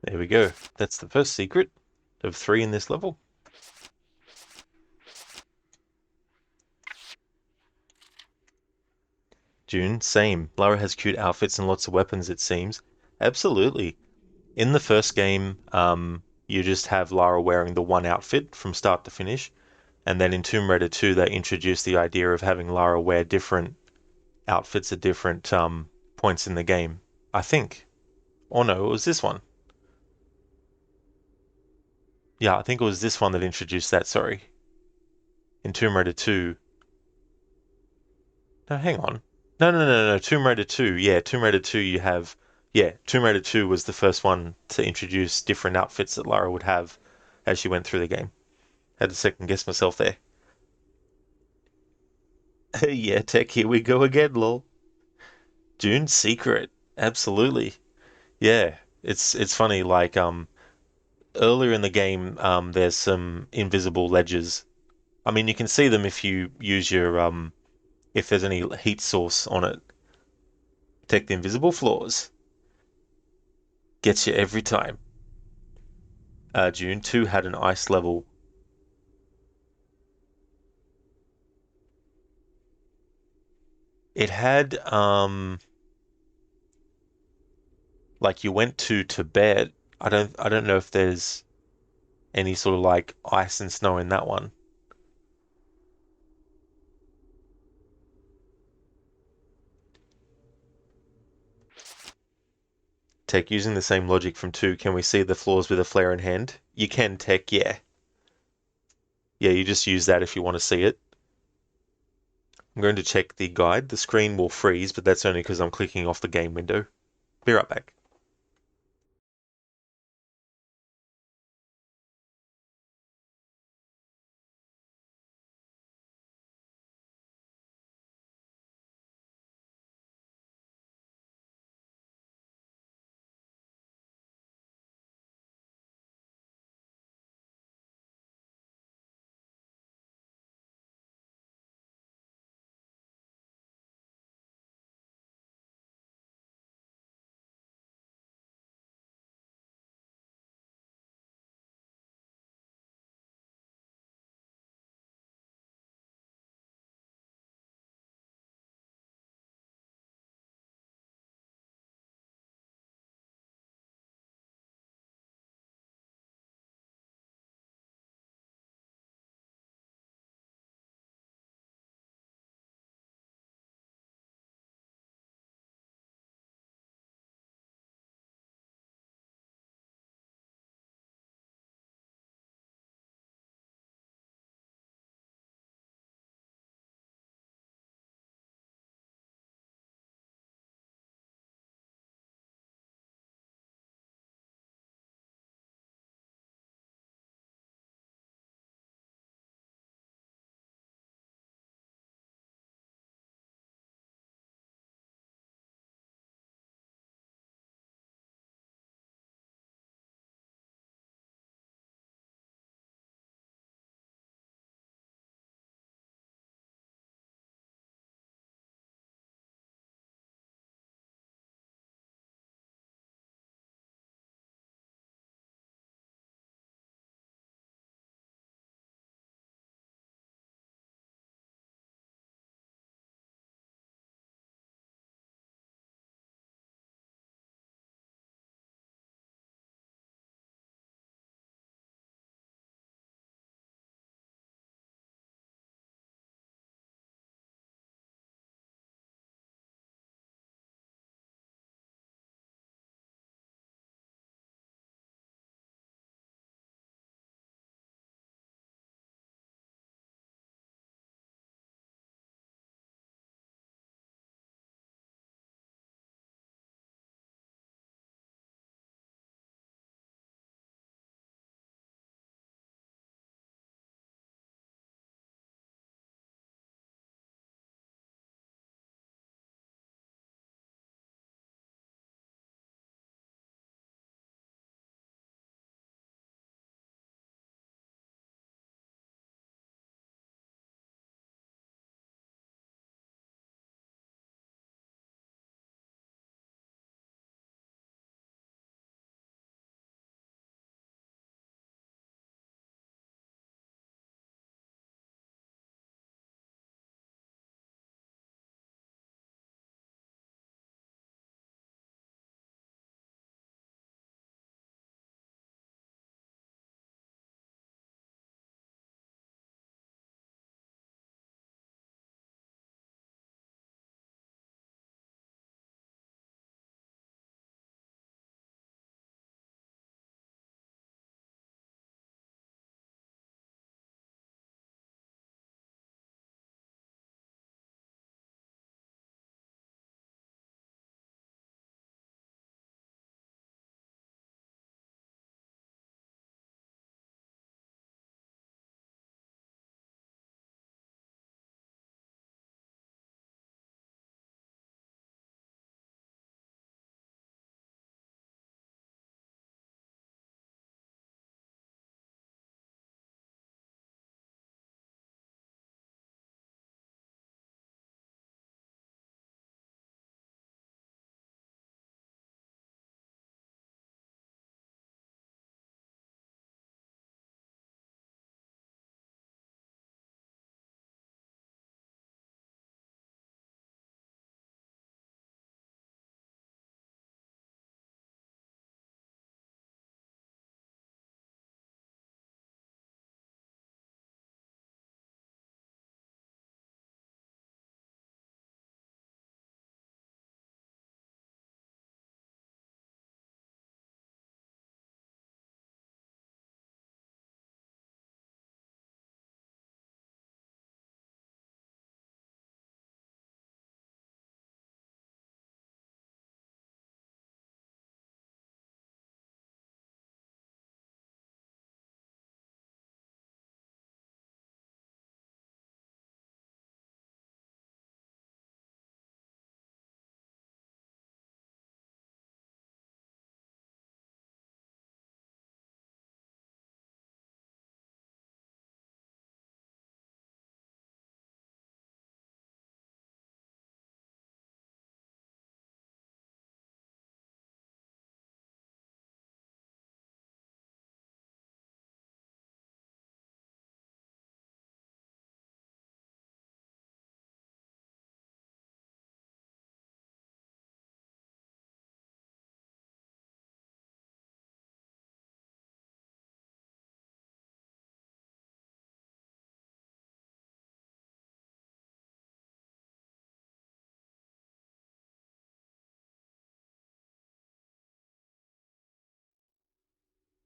There we go. That's the first secret of 3 in this level. June, same. Lara has cute outfits and lots of weapons, it seems. Absolutely. In the first game, you just have Lara wearing the one outfit from start to finish. And then in Tomb Raider 2, they introduced the idea of having Lara wear different outfits at different points in the game. I think. Or no, it was this one. Yeah, I think it was this one that introduced that, sorry. In Tomb Raider 2. No, hang on. No. Tomb Raider 2. Yeah, Tomb Raider 2 you have... Yeah, Tomb Raider 2 was the first one to introduce different outfits that Lara would have as she went through the game. Had to second guess myself there. Yeah, tech, here we go again, lol. June's secret. Absolutely. Yeah. It's funny, like, earlier in the game, there's some invisible ledges. I mean, you can see them if you use your, if there's any heat source on it. Detect the invisible floors. Gets you every time. June 2 had an ice level. It had, like you went to Tibet. I don't know if there's any sort of like ice and snow in that one. Tech, using the same logic from 2, can we see the floors with a flare in hand? You can, Tech, yeah. Yeah, you just use that if you want to see it. I'm going to check the guide. The screen will freeze, but that's only because I'm clicking off the game window. Be right back.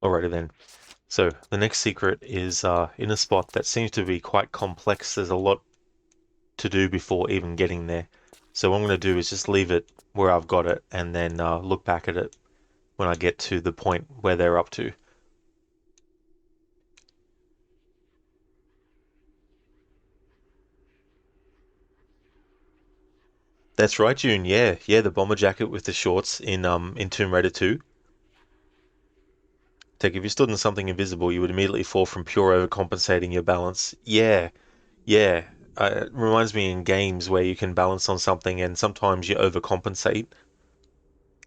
Alrighty then. So the next secret is in a spot that seems to be quite complex. There's a lot to do before even getting there. So what I'm going to do is just leave it where I've got it and then look back at it when I get to the point where they're up to. That's right, June. Yeah, the bomber jacket with the shorts in Tomb Raider 2. Take if you stood in something invisible, you would immediately fall from pure overcompensating your balance. Yeah. It reminds me in games where you can balance on something and sometimes you overcompensate.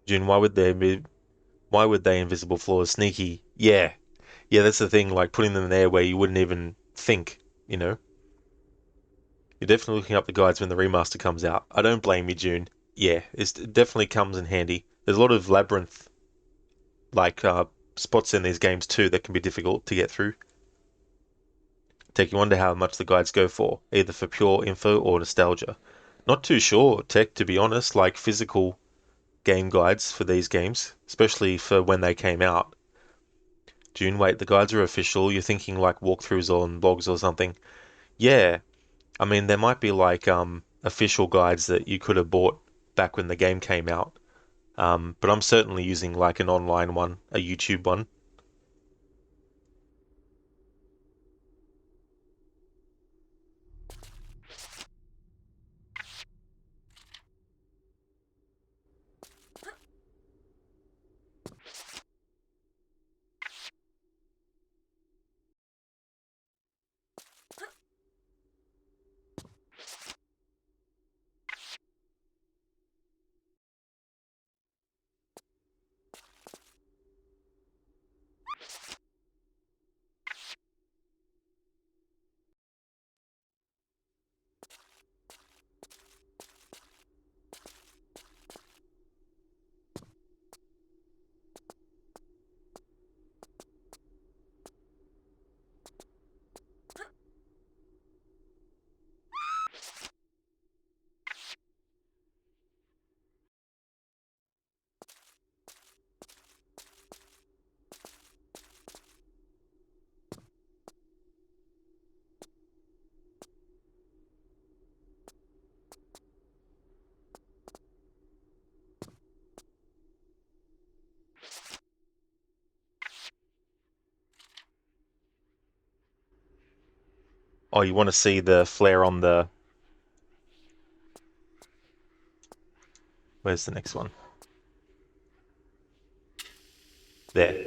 June, why would they invisible floors sneaky? Yeah, that's the thing. Like putting them there where you wouldn't even think. You know, you're definitely looking up the guides when the remaster comes out. I don't blame you, June. Yeah, it definitely comes in handy. There's a lot of labyrinth like spots in these games too that can be difficult to get through. Tech, you wonder how much the guides go for, either for pure info or nostalgia. Not too sure, Tech, to be honest, like physical game guides for these games, especially for when they came out. June, wait, the guides are official. You're thinking like walkthroughs on blogs or something. Yeah, I mean, there might be like official guides that you could have bought back when the game came out. But I'm certainly using like an online one, a YouTube one. Oh, you want to see the flare on the... Where's the next one? There.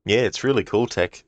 Yeah, it's really cool, Tech.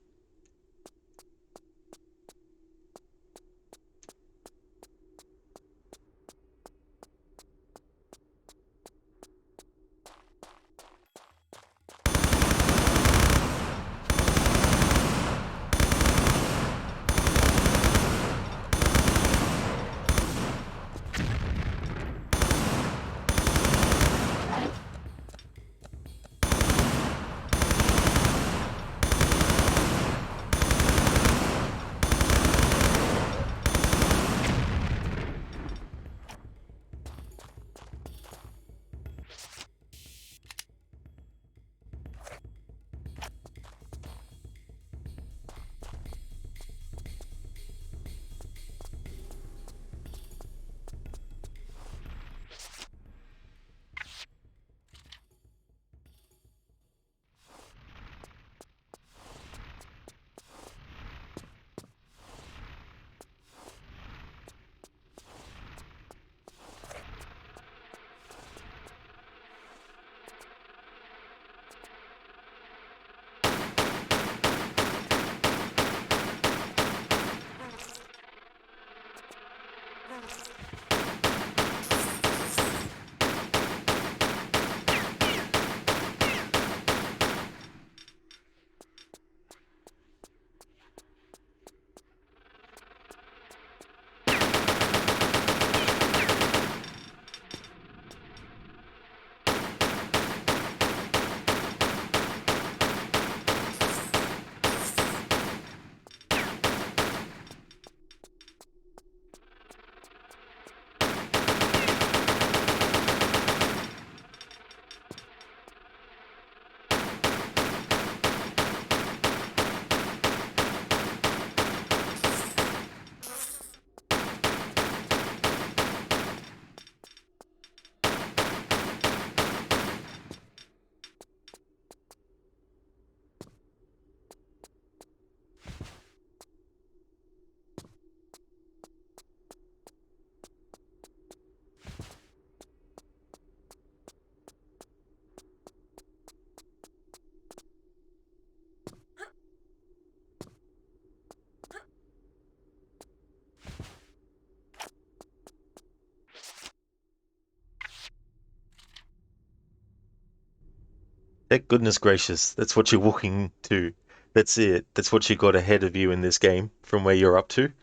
Thank goodness gracious, that's what you're walking to. That's it. That's what you got ahead of you in this game from where you're up to.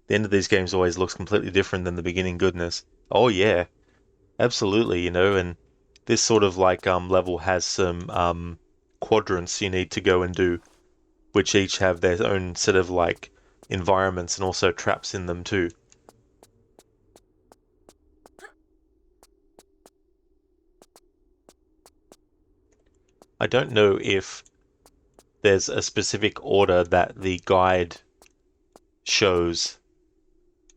The end of these games always looks completely different than the beginning goodness. Oh yeah, absolutely, and this sort of like level has some quadrants you need to go and do, which each have their own set of like environments and also traps in them too. I don't know if there's a specific order that the guide shows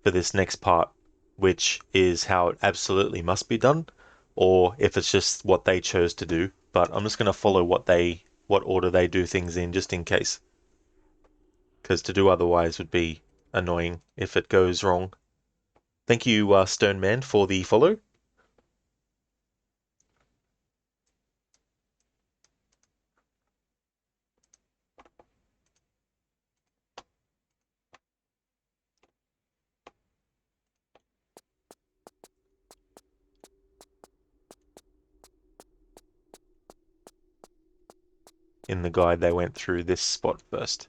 for this next part, which is how it absolutely must be done, or if it's just what they chose to do. But I'm just going to follow what order they do things in, just in case, because to do otherwise would be annoying if it goes wrong. Thank you, Stone Man, for the follow. In the guide, they went through this spot first.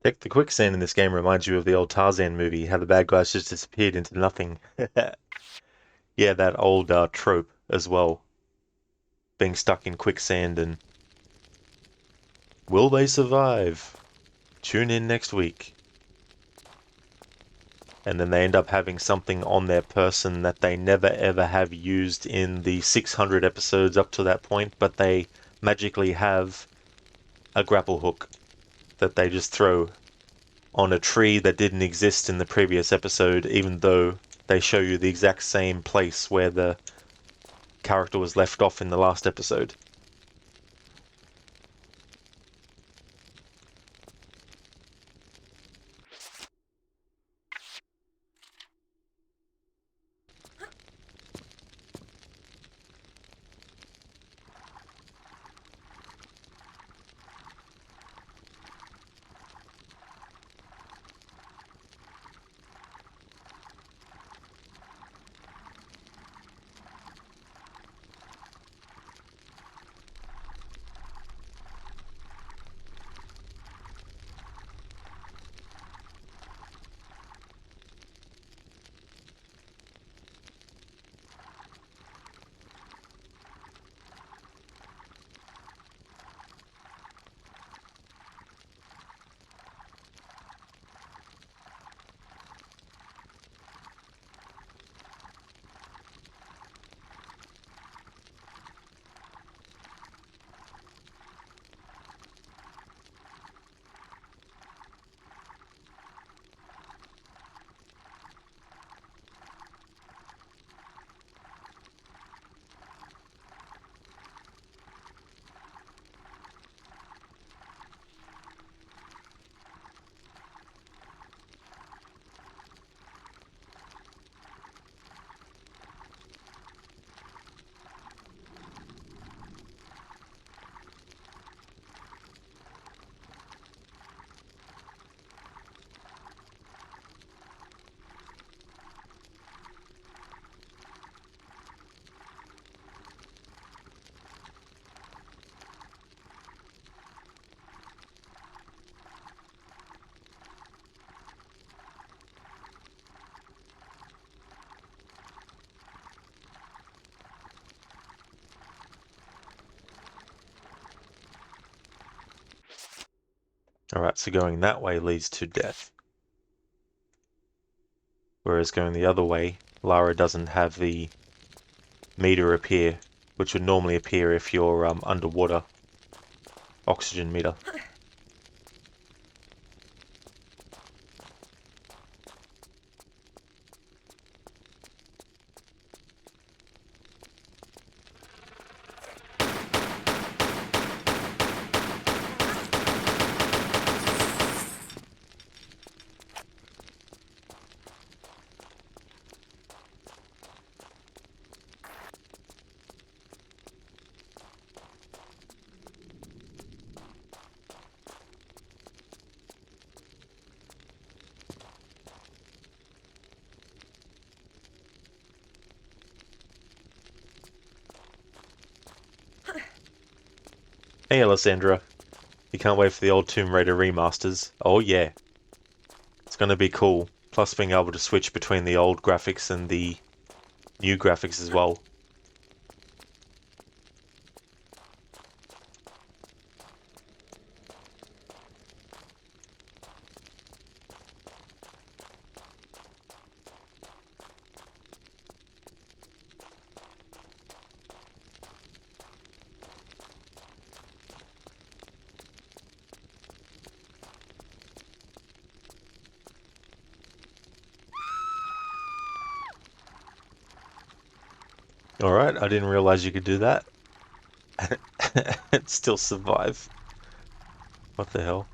Heck, the quicksand in this game reminds you of the old Tarzan movie, how the bad guys just disappeared into nothing. Yeah, that old trope as well. Being stuck in quicksand and will they survive? Tune in next week. And then they end up having something on their person that they never ever have used in the 600 episodes up to that point, but they magically have a grapple hook that they just throw on a tree that didn't exist in the previous episode, even though they show you the exact same place where the character was left off in the last episode. Alright, so going that way leads to death. Whereas going the other way, Lara doesn't have the meter appear, which would normally appear if you're underwater. Oxygen meter. Hey Alessandra, you can't wait for the old Tomb Raider remasters. Oh yeah, it's gonna be cool. Plus being able to switch between the old graphics and the new graphics as well. Alright, I didn't realize you could do that. And still survive. What the hell?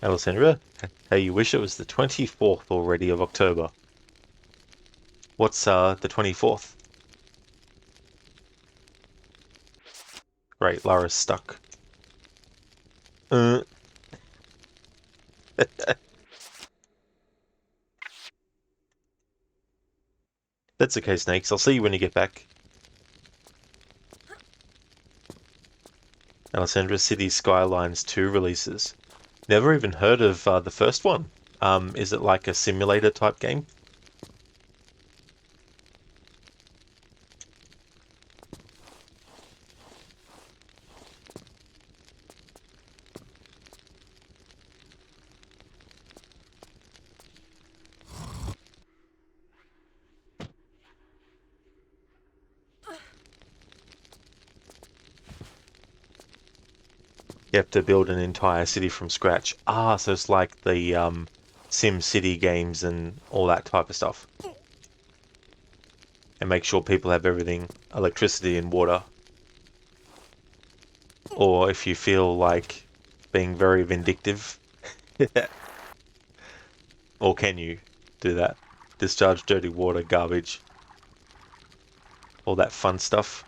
Alessandra, how you wish it was the 24th already of October. What's the 24th? Right, Lara's stuck. That's okay, Snakes. I'll see you when you get back. Alessandra, Cities Skylines 2 releases. Never even heard of the first one. Is it like a simulator type game? You have to build an entire city from scratch. Ah, so it's like the Sim City games and all that type of stuff. And make sure people have everything, electricity and water. Or if you feel like being very vindictive, or can you do that? Discharge dirty water, garbage, all that fun stuff.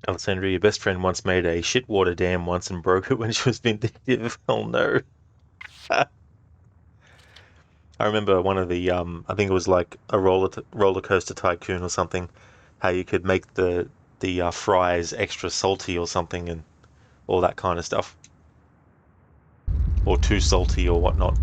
Alessandra, your best friend once made a shitwater dam once and broke it when she was vindictive. Oh no. I remember one of the I think it was like a roller coaster tycoon or something, how you could make the fries extra salty or something and all that kind of stuff, or too salty or whatnot.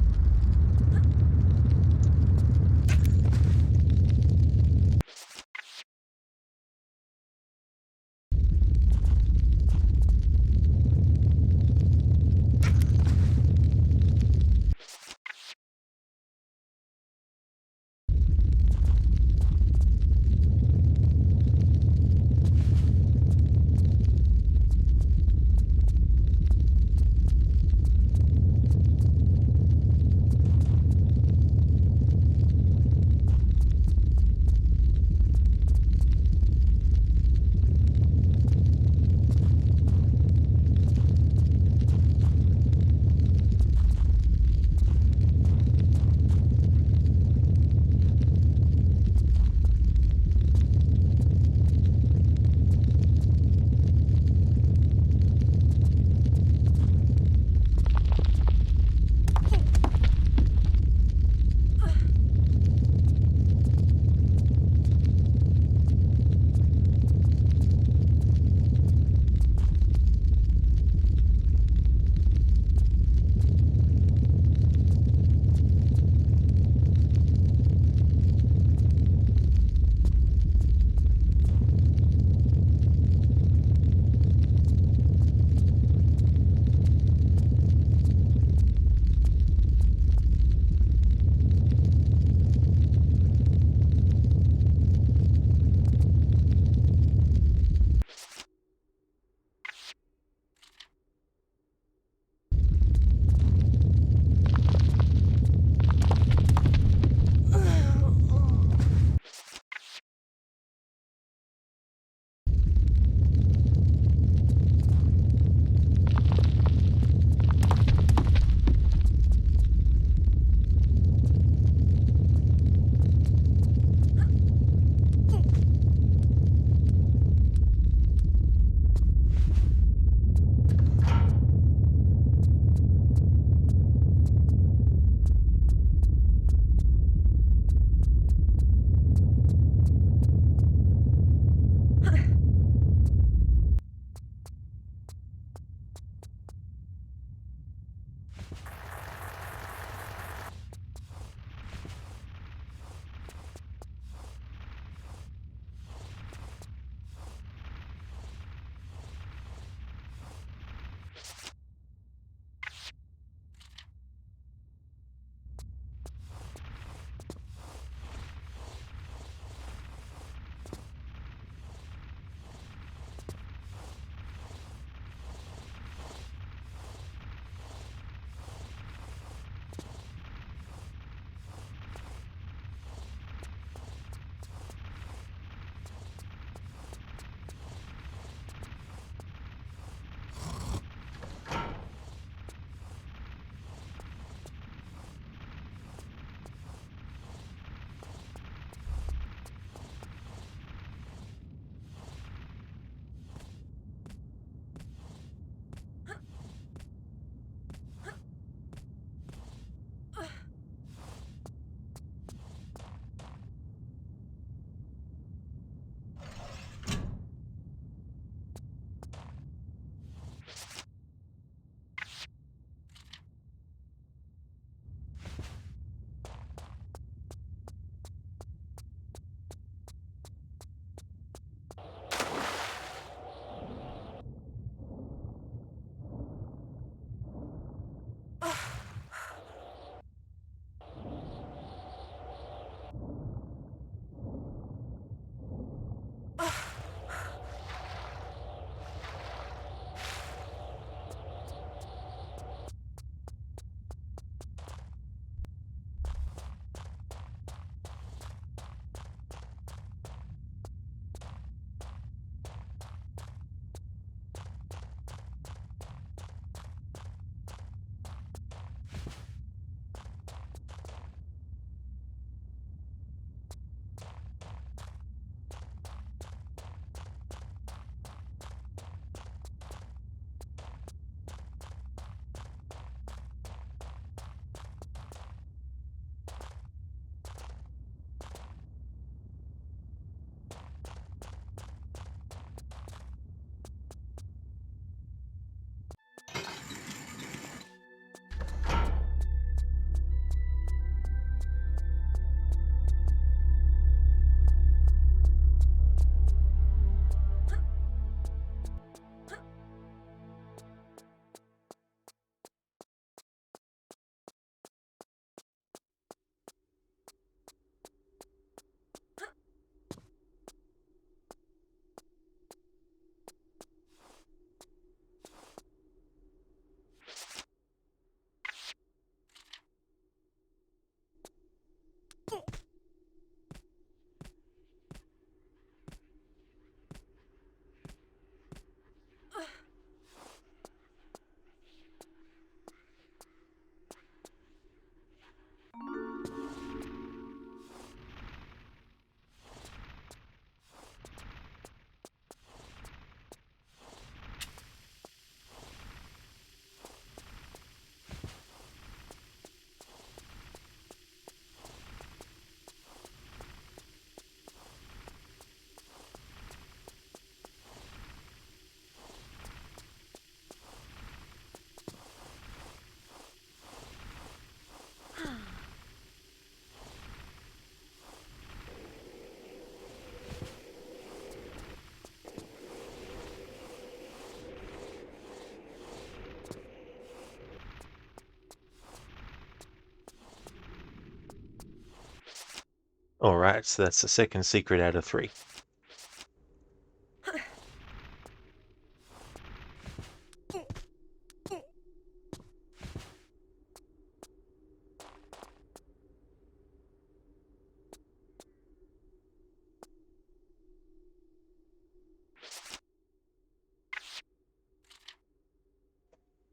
Alright, so that's the second secret out of 3.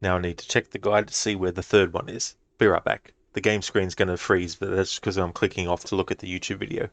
Now I need to check the guide to see where the third one is. Be right back. The game screen's going to freeze, but that's because I'm clicking off to look at the YouTube video.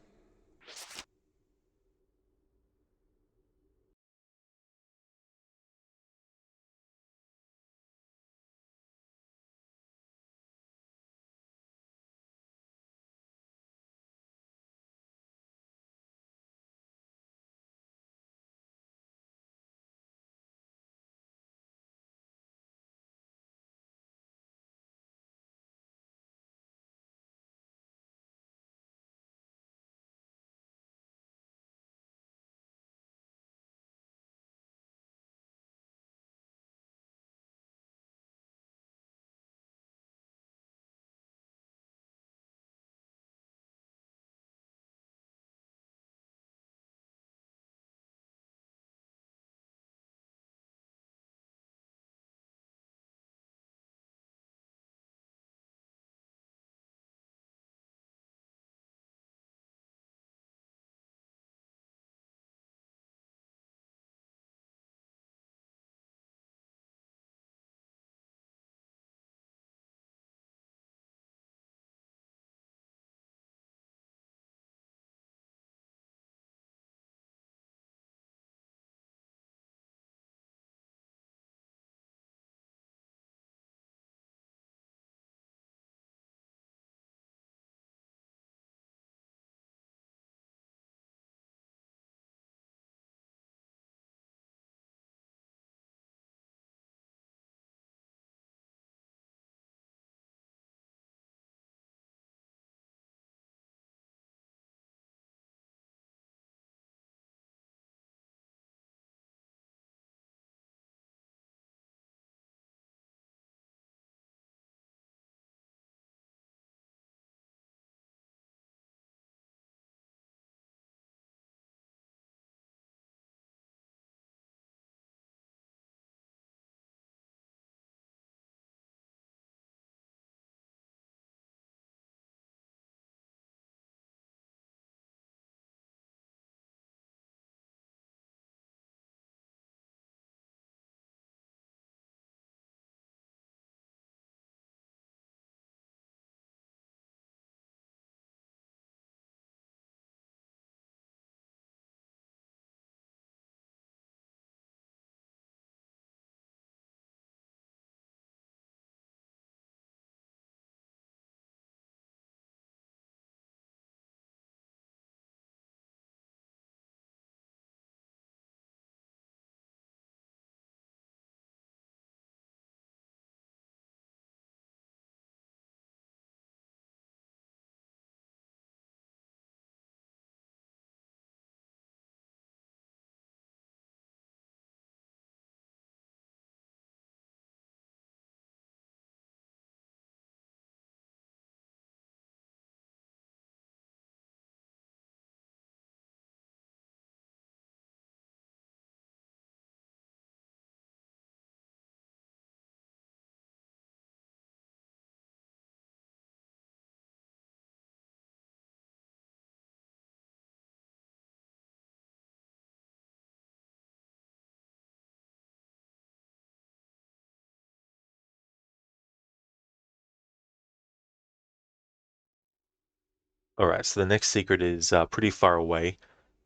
Alright, so the next secret is pretty far away.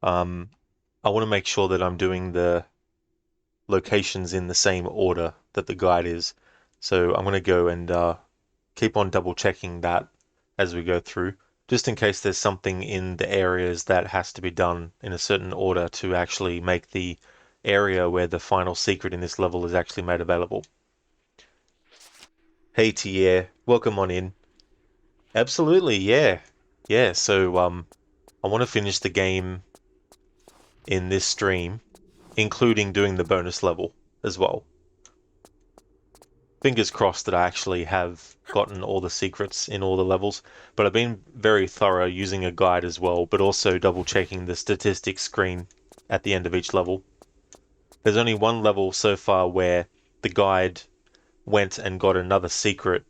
I want to make sure that I'm doing the locations in the same order that the guide is. So I'm going to go and keep on double checking that as we go through, just in case there's something in the areas that has to be done in a certain order to actually make the area where the final secret in this level is actually made available. Hey Tier, welcome on in. Absolutely, yeah. Yeah, so I want to finish the game in this stream, including doing the bonus level as well. fingers crossed that I actually have gotten all the secrets in all the levels, but I've been very thorough using a guide as well, but also double checking the statistics screen at the end of each level. There's only one level so far where the guide went and got another secret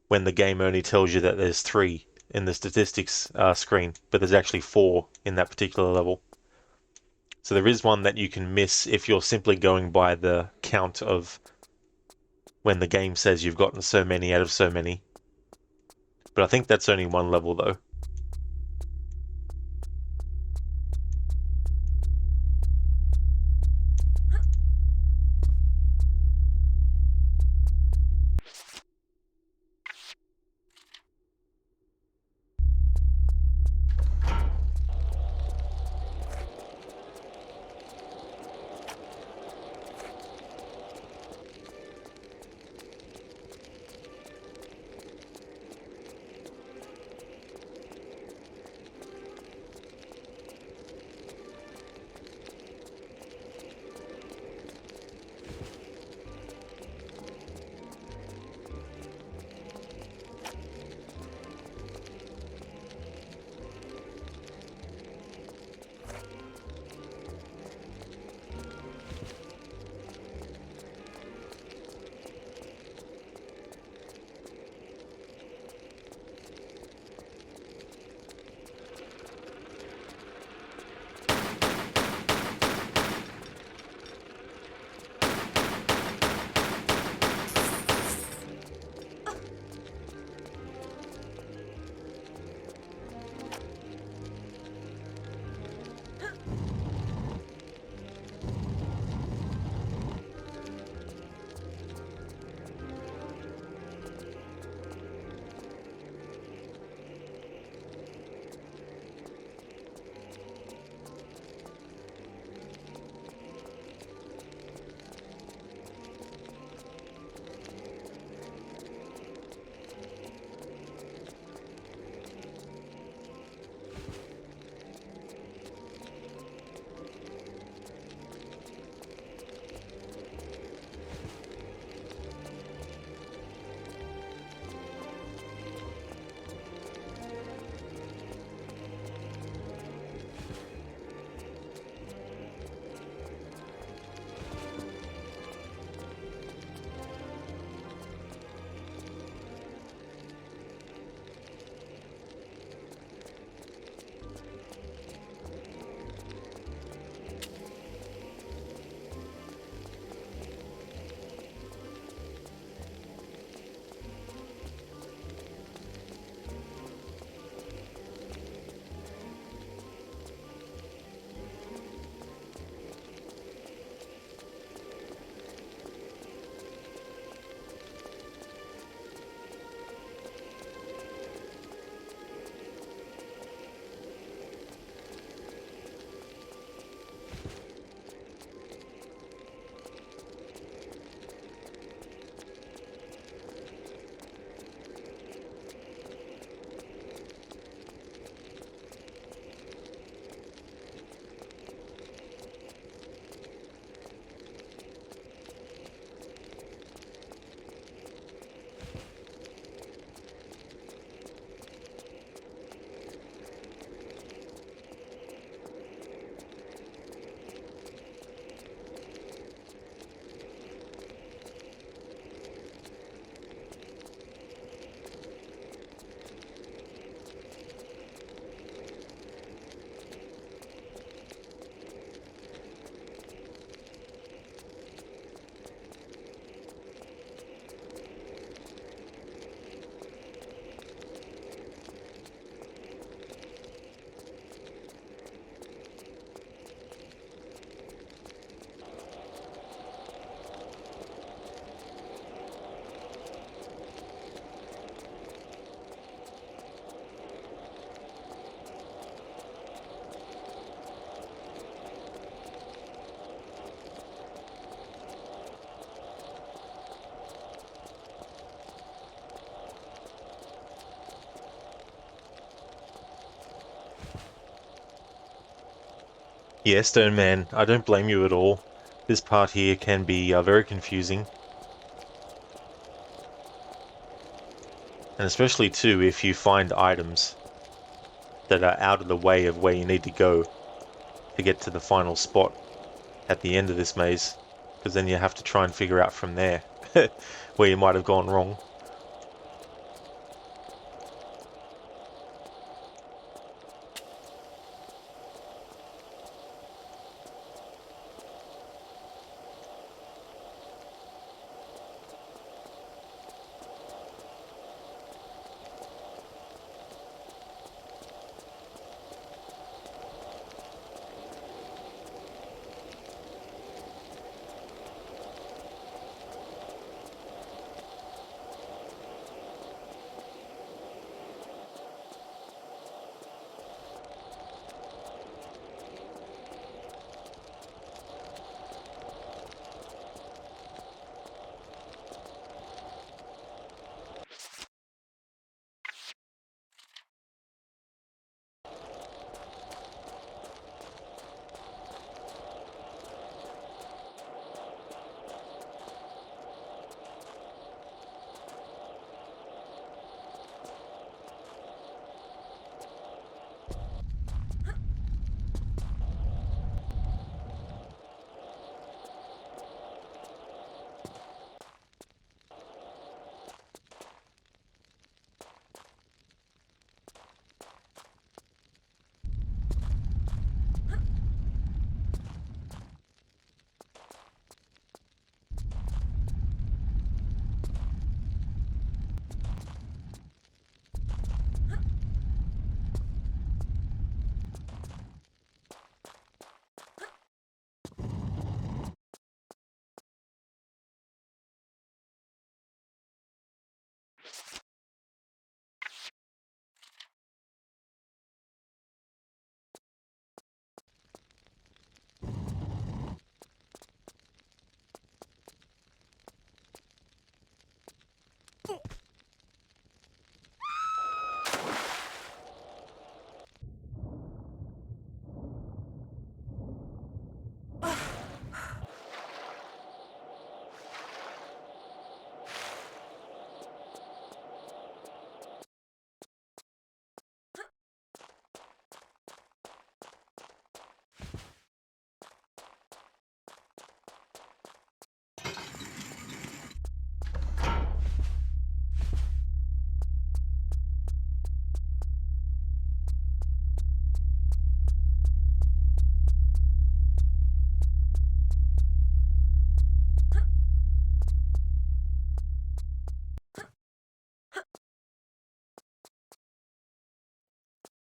when the game only tells you that there's 3 in the statistics screen, but there's actually 4 in that particular level. So there is one that you can miss if you're simply going by the count of when the game says you've gotten so many out of so many. But I think that's only one level though. Yeah, Stone Man, I don't blame you at all. This part here can be very confusing. And especially too if you find items that are out of the way of where you need to go to get to the final spot at the end of this maze, because then you have to try and figure out from there where you might have gone wrong.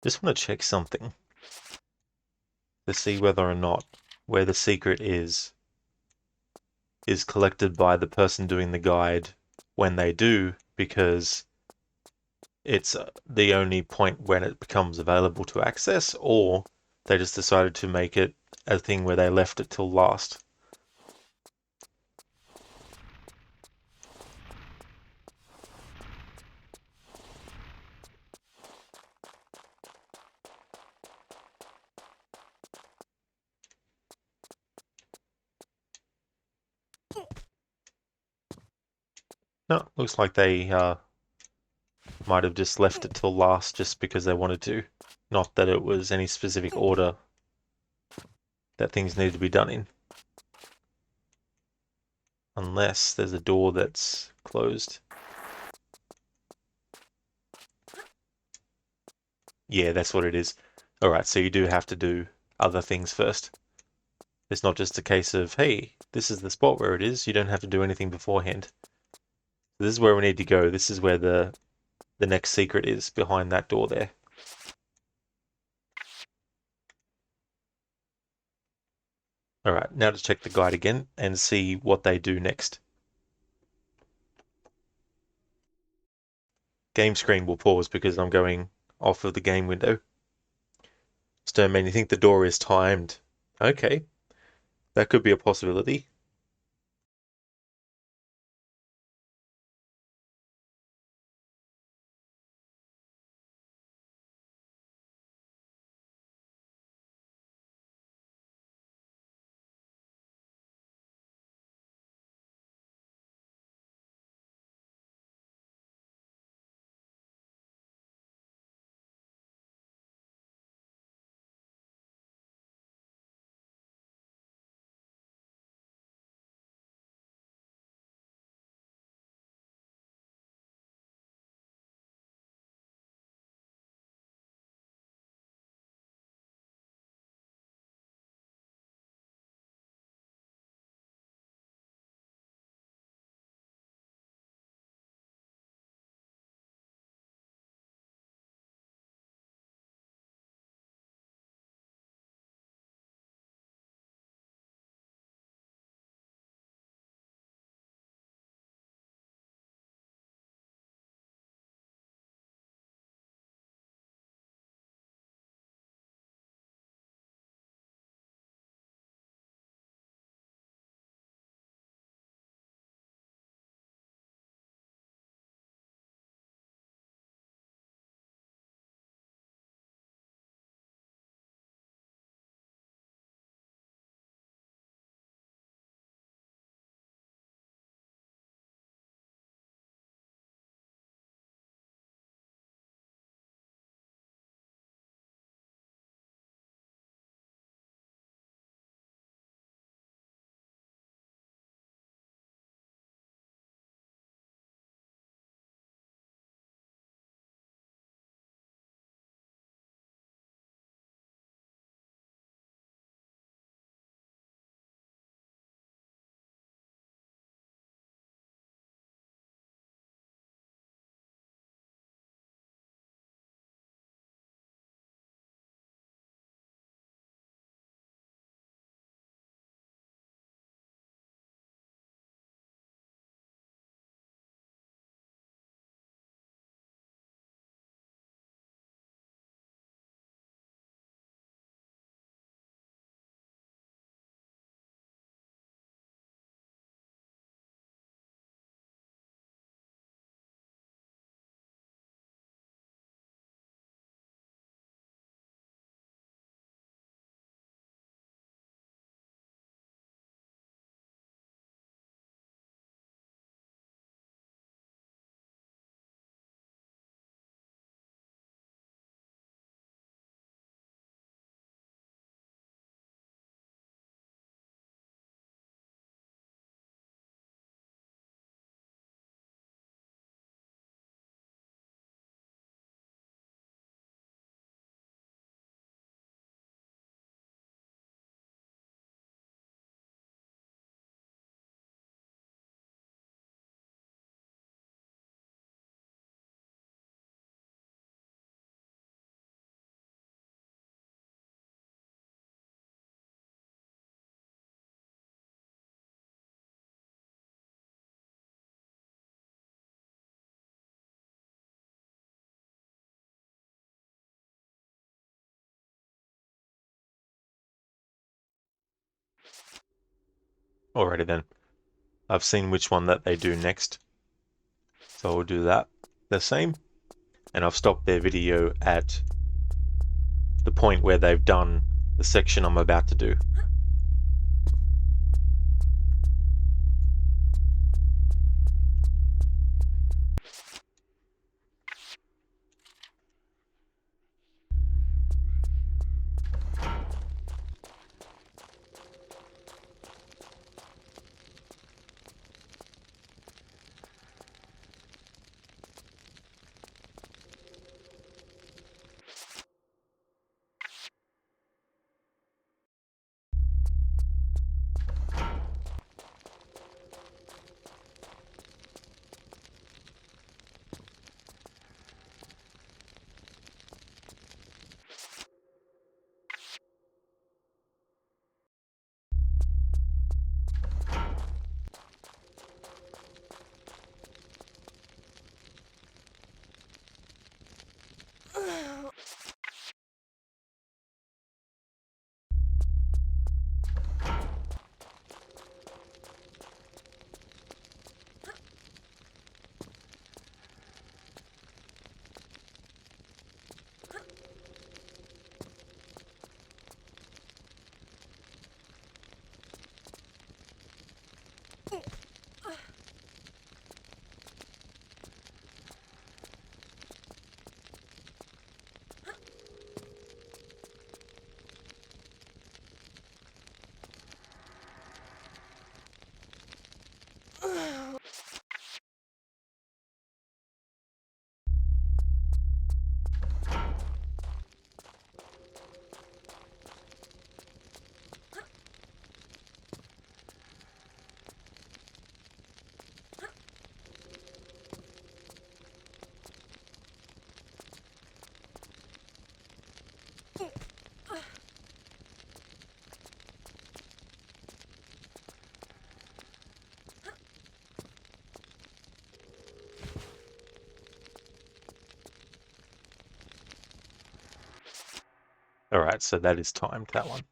Just want to check something to see whether or not where the secret is collected by the person doing the guide when they do, because it's the only point when it becomes available to access, or they just decided to make it a thing where they left it till last. No, looks like they might have just left it till last just because they wanted to. Not that it was any specific order that things needed to be done in. Unless there's a door that's closed. Yeah, that's what it is. Alright, so you do have to do other things first. It's not just a case of, hey, this is the spot where it is, you don't have to do anything beforehand. This is where we need to go. This is where the next secret is, behind that door there. Alright, now to check the guide again and see what they do next. Game screen will pause because I'm going off of the game window. Stoneman, you think the door is timed? Okay, that could be a possibility. Alrighty then. I've seen which one that they do next. So we'll do that the same. And I've stopped their video at the point where they've done the section I'm about to do. Alright, so that is timed, that one.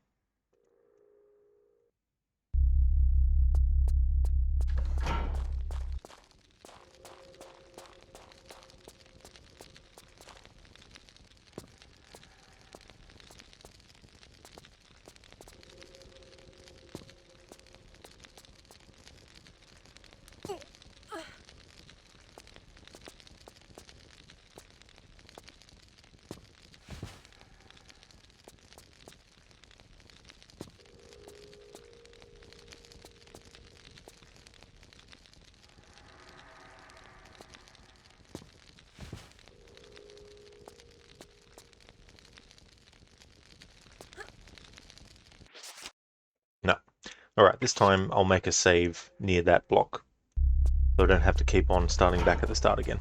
No. Alright, this time I'll make a save near that block, so I don't have to keep on starting back at the start again.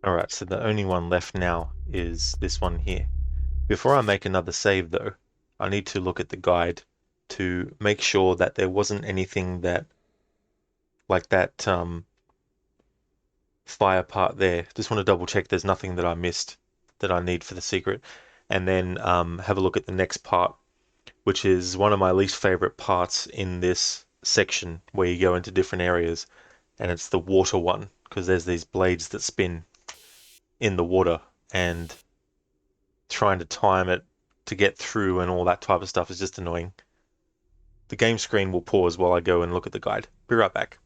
Alright, so the only one left now is this one here. Before I make another save though, I need to look at the guide to make sure that there wasn't anything that, like that fire part there. Just want to double check there's nothing that I missed that I need for the secret. And then have a look at the next part, which is one of my least favorite parts in this section where you go into different areas, and it's the water one, because there's these blades that spin in the water, and trying to time it to get through and all that type of stuff is just annoying. The game screen will pause while I go and look at the guide. Be right back.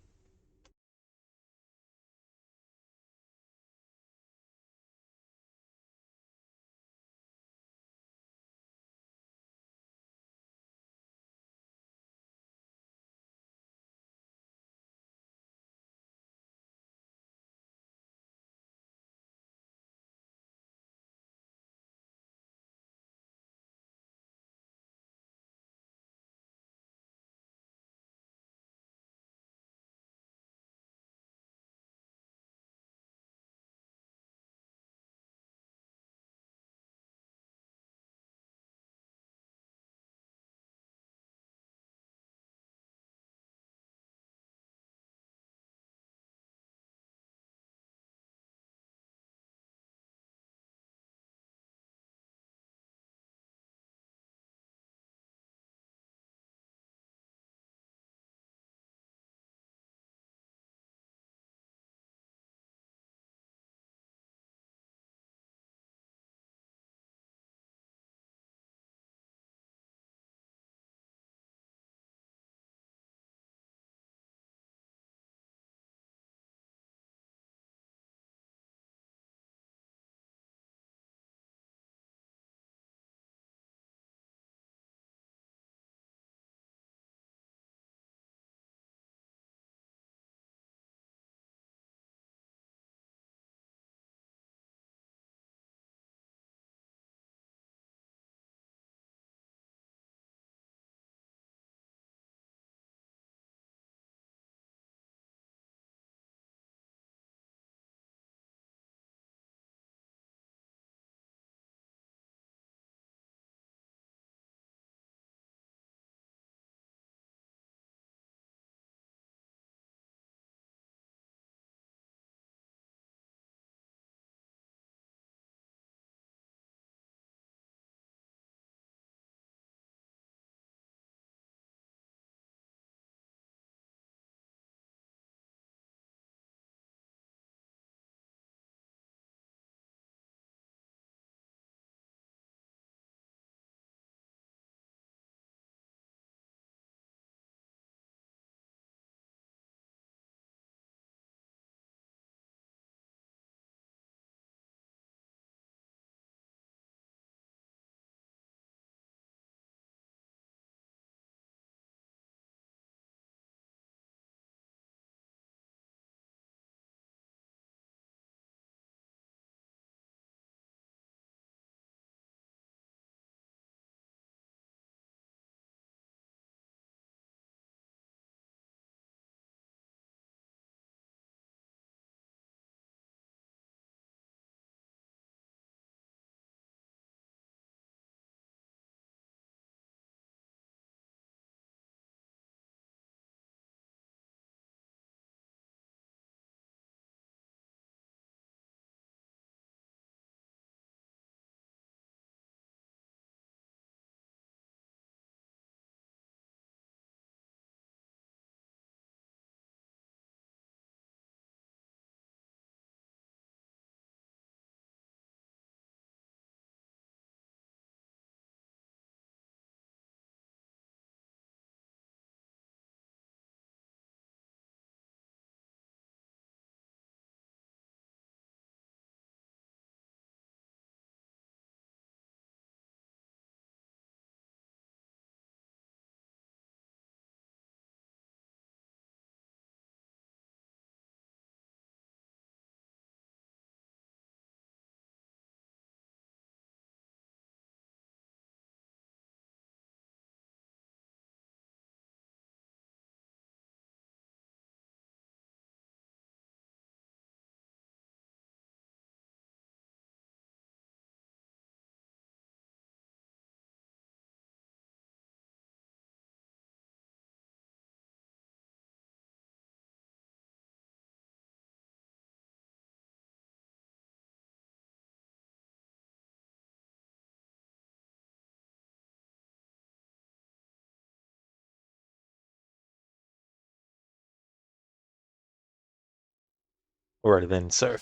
Alrighty then, so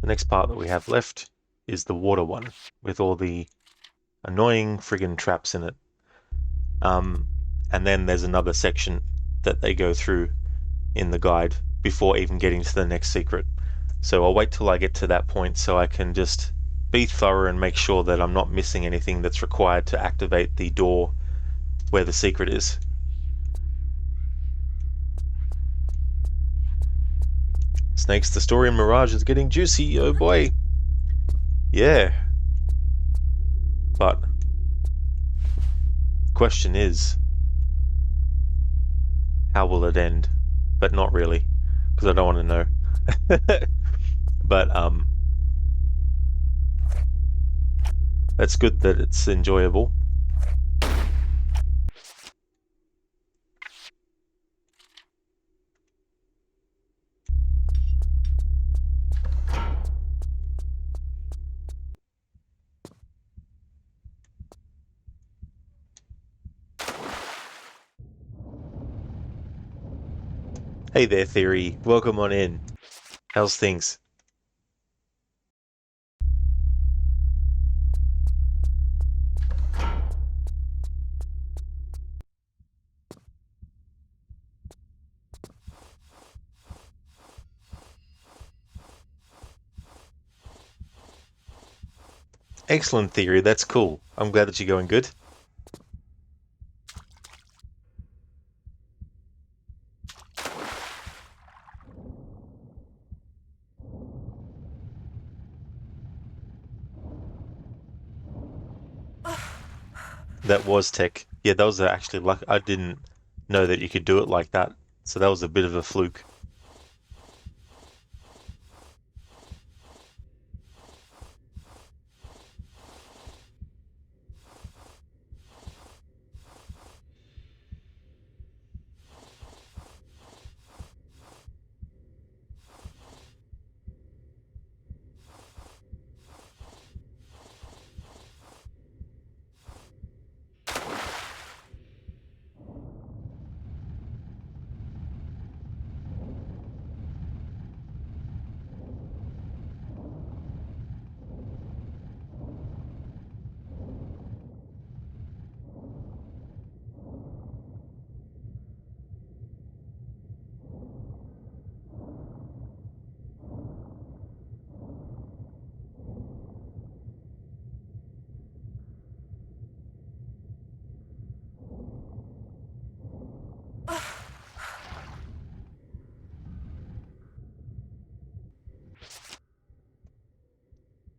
the next part that we have left is the water one, with all the annoying friggin' traps in it. And then there's another section that they go through in the guide before even getting to the next secret. So I'll wait till I get to that point so I can just be thorough and make sure that I'm not missing anything that's required to activate the door where the secret is. Snakes, the story in Mirage is getting juicy, oh boy. Yeah. But the question is, how will it end? But not really, because I don't want to know. But that's good that it's enjoyable. Hey there, Theory. Welcome on in. How's things? Excellent, Theory. That's cool. I'm glad that you're going good. That was tech. Yeah, that was actually luck. I didn't know that you could do it like that. So that was a bit of a fluke.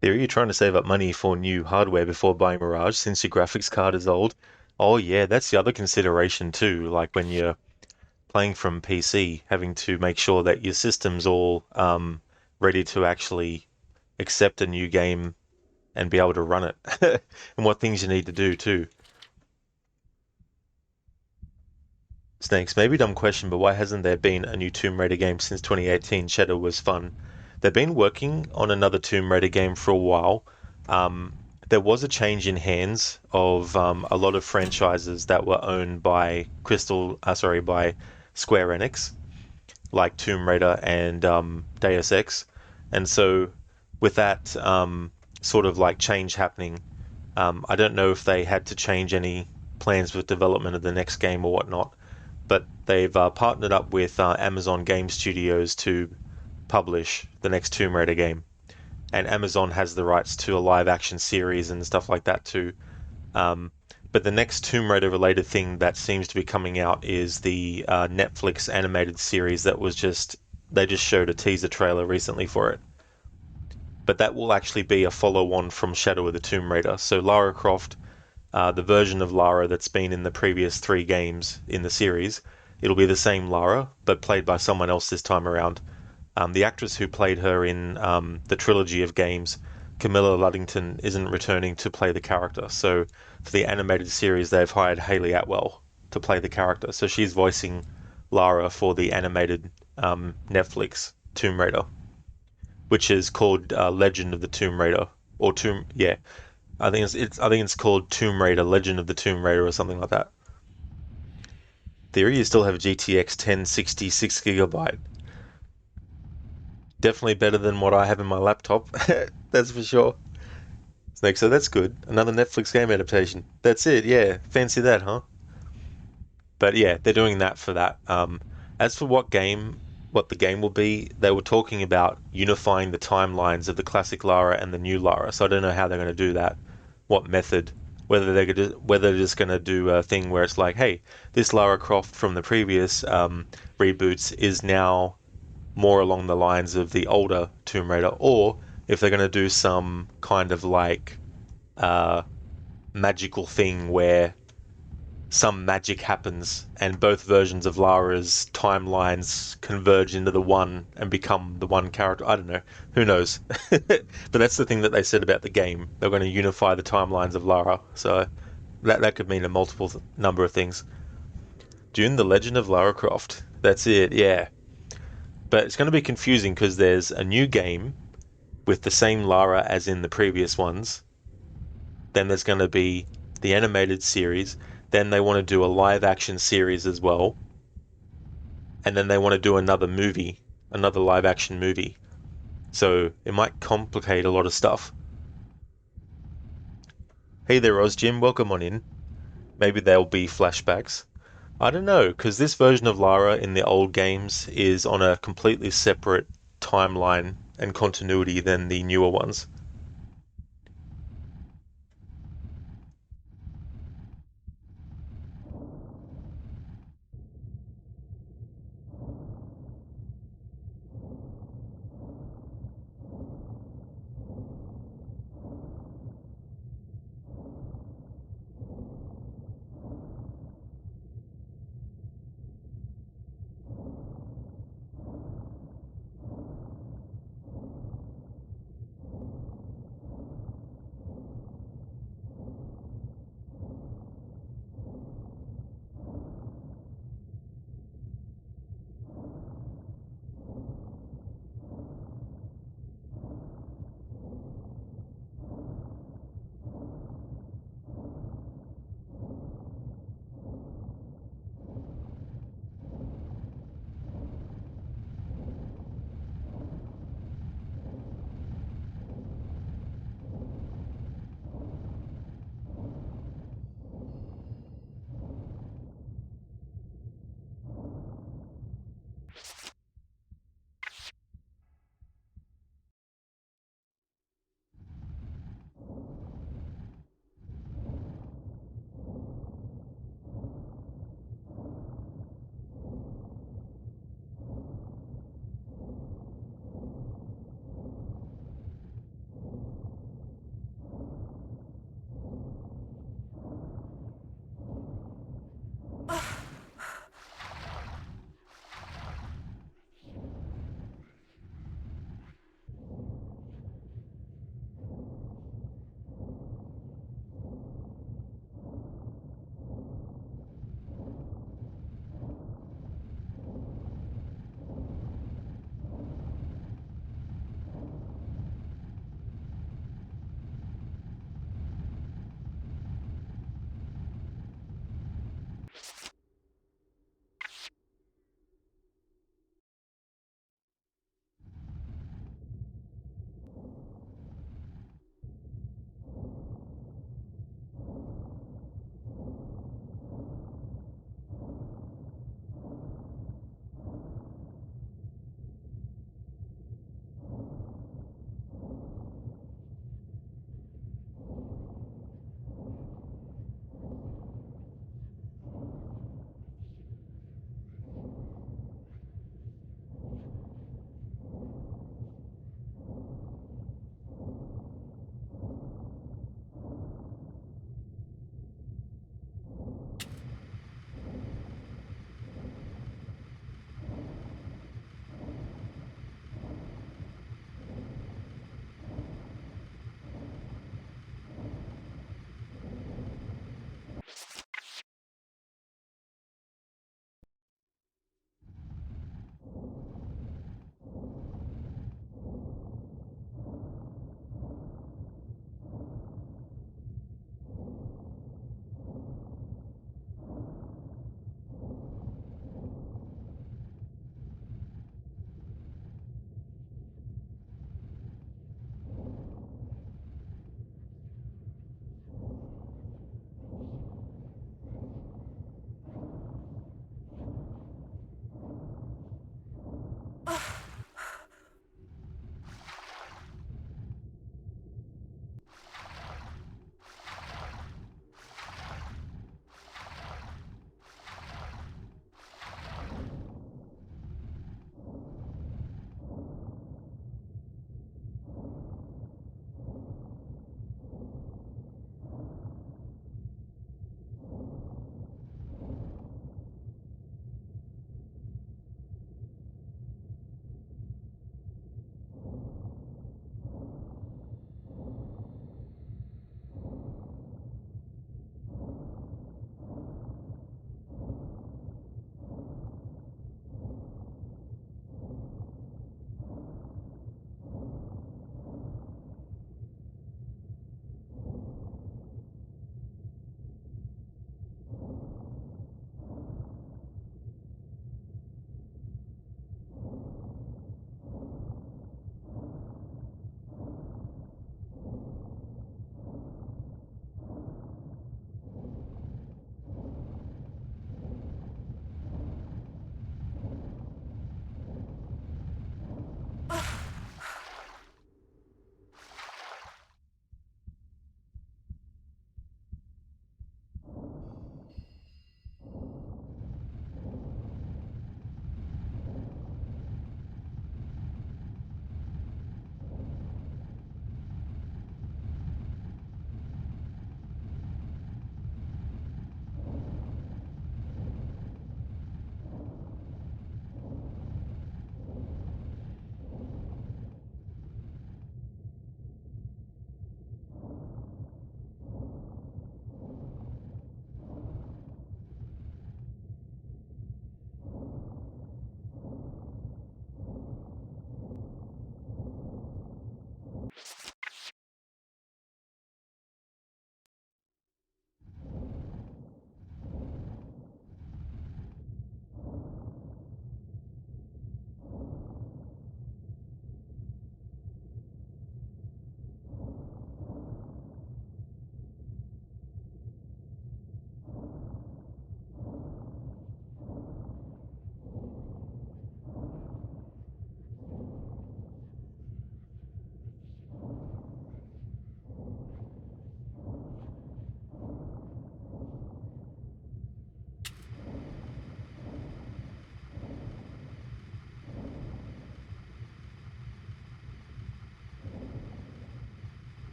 Theory, you're trying to save up money for new hardware before buying Mirage since your graphics card is old. Oh yeah, that's the other consideration too. Like when you're playing from PC, having to make sure that your system's all ready to actually accept a new game and be able to run it, and what things you need to do too. Snakes, maybe dumb question, but why hasn't there been a new Tomb Raider game since 2018? Shadow was fun. They've been working on another Tomb Raider game for a while. There was a change in hands of a lot of franchises that were owned by by Square Enix, like Tomb Raider and Deus Ex, and so with that sort of like change happening, I don't know if they had to change any plans with development of the next game or whatnot, but they've partnered up with Amazon Game Studios to publish the next Tomb Raider game, and Amazon has the rights to a live action series and stuff like that too. But the next Tomb Raider related thing that seems to be coming out is the Netflix animated series they just showed a teaser trailer recently for it. But that will actually be a follow-on from Shadow of the Tomb Raider. So Lara Croft, the version of Lara that's been in the previous 3 games in the series, it'll be the same Lara, but played by someone else this time around. The actress who played her in the trilogy of games, Camilla Luddington, isn't returning to play the character. So for the animated series, they've hired Hayley Atwell to play the character. So she's voicing Lara for the animated Netflix Tomb Raider, which is called Legend of the Tomb Raider, or yeah, I think it's called Tomb Raider: Legend of the Tomb Raider or something like that. Theory, you still have a GTX 1060 6GB. Definitely better than what I have in my laptop. That's for sure. Snake, so that's good. Another Netflix game adaptation. That's it, yeah. Fancy that, huh? But yeah, they're doing that for that. As for what the game will be, they were talking about unifying the timelines of the classic Lara and the new Lara. So I don't know how they're going to do that, what method, whether they're just going to do a thing where it's like, hey, this Lara Croft from the previous reboots is now more along the lines of the older Tomb Raider, or if they're going to do some kind of like uh, magical thing where some magic happens and both versions of Lara's timelines converge into the one and become the one character. I don't know. Who knows? But that's the thing that they said about the game. They're going to unify the timelines of Lara. So that could mean a multiple number of things. Dune: The Legend of Lara Croft. That's it, yeah. But it's going to be confusing because there's a new game with the same Lara as in the previous ones. Then there's going to be the animated series. Then they want to do a live action series as well. And then they want to do another movie, another live action movie. So it might complicate a lot of stuff. Hey there, Jim. Welcome on in. Maybe there'll be flashbacks. I don't know, because this version of Lara in the old games is on a completely separate timeline and continuity than the newer ones.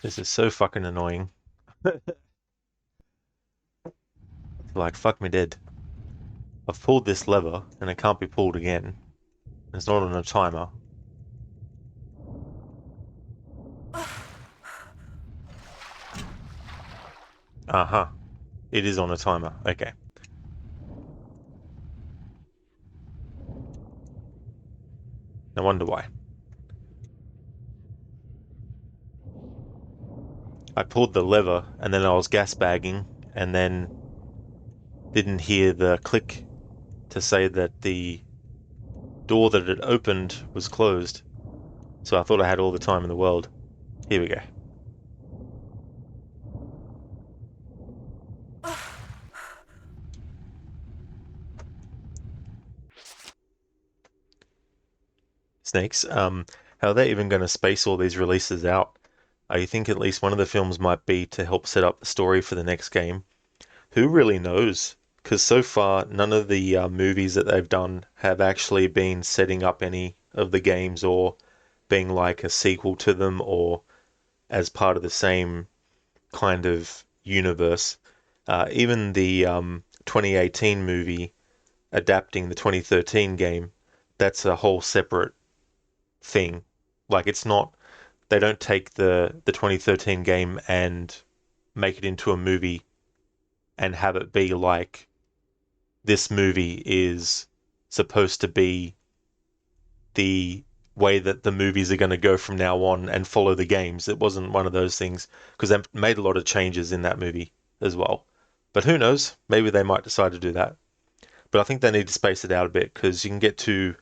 This is so fucking annoying. Like, fuck me dead. I've pulled this lever, and it can't be pulled again. It's not on a timer. Uh-huh. It is on a timer. Okay. No wonder why. I pulled the lever, and then I was gas bagging, and then didn't hear the click to say that the door that had opened was closed. So I thought I had all the time in the world. Here we go. Snakes. How are they even going to space all these releases out? I think at least one of the films might be to help set up the story for the next game. Who really knows? Because so far, none of the movies that they've done have actually been setting up any of the games or being like a sequel to them or as part of the same kind of universe. Even the 2018 movie adapting the 2013 game, that's a whole separate thing. Like, it's not, they don't take the 2013 game and make it into a movie and have it be like this movie is supposed to be the way that the movies are going to go from now on and follow the games. It wasn't one of those things because they made a lot of changes in that movie as well. But who knows? Maybe they might decide to do that. But I think they need to space it out a bit because you can get too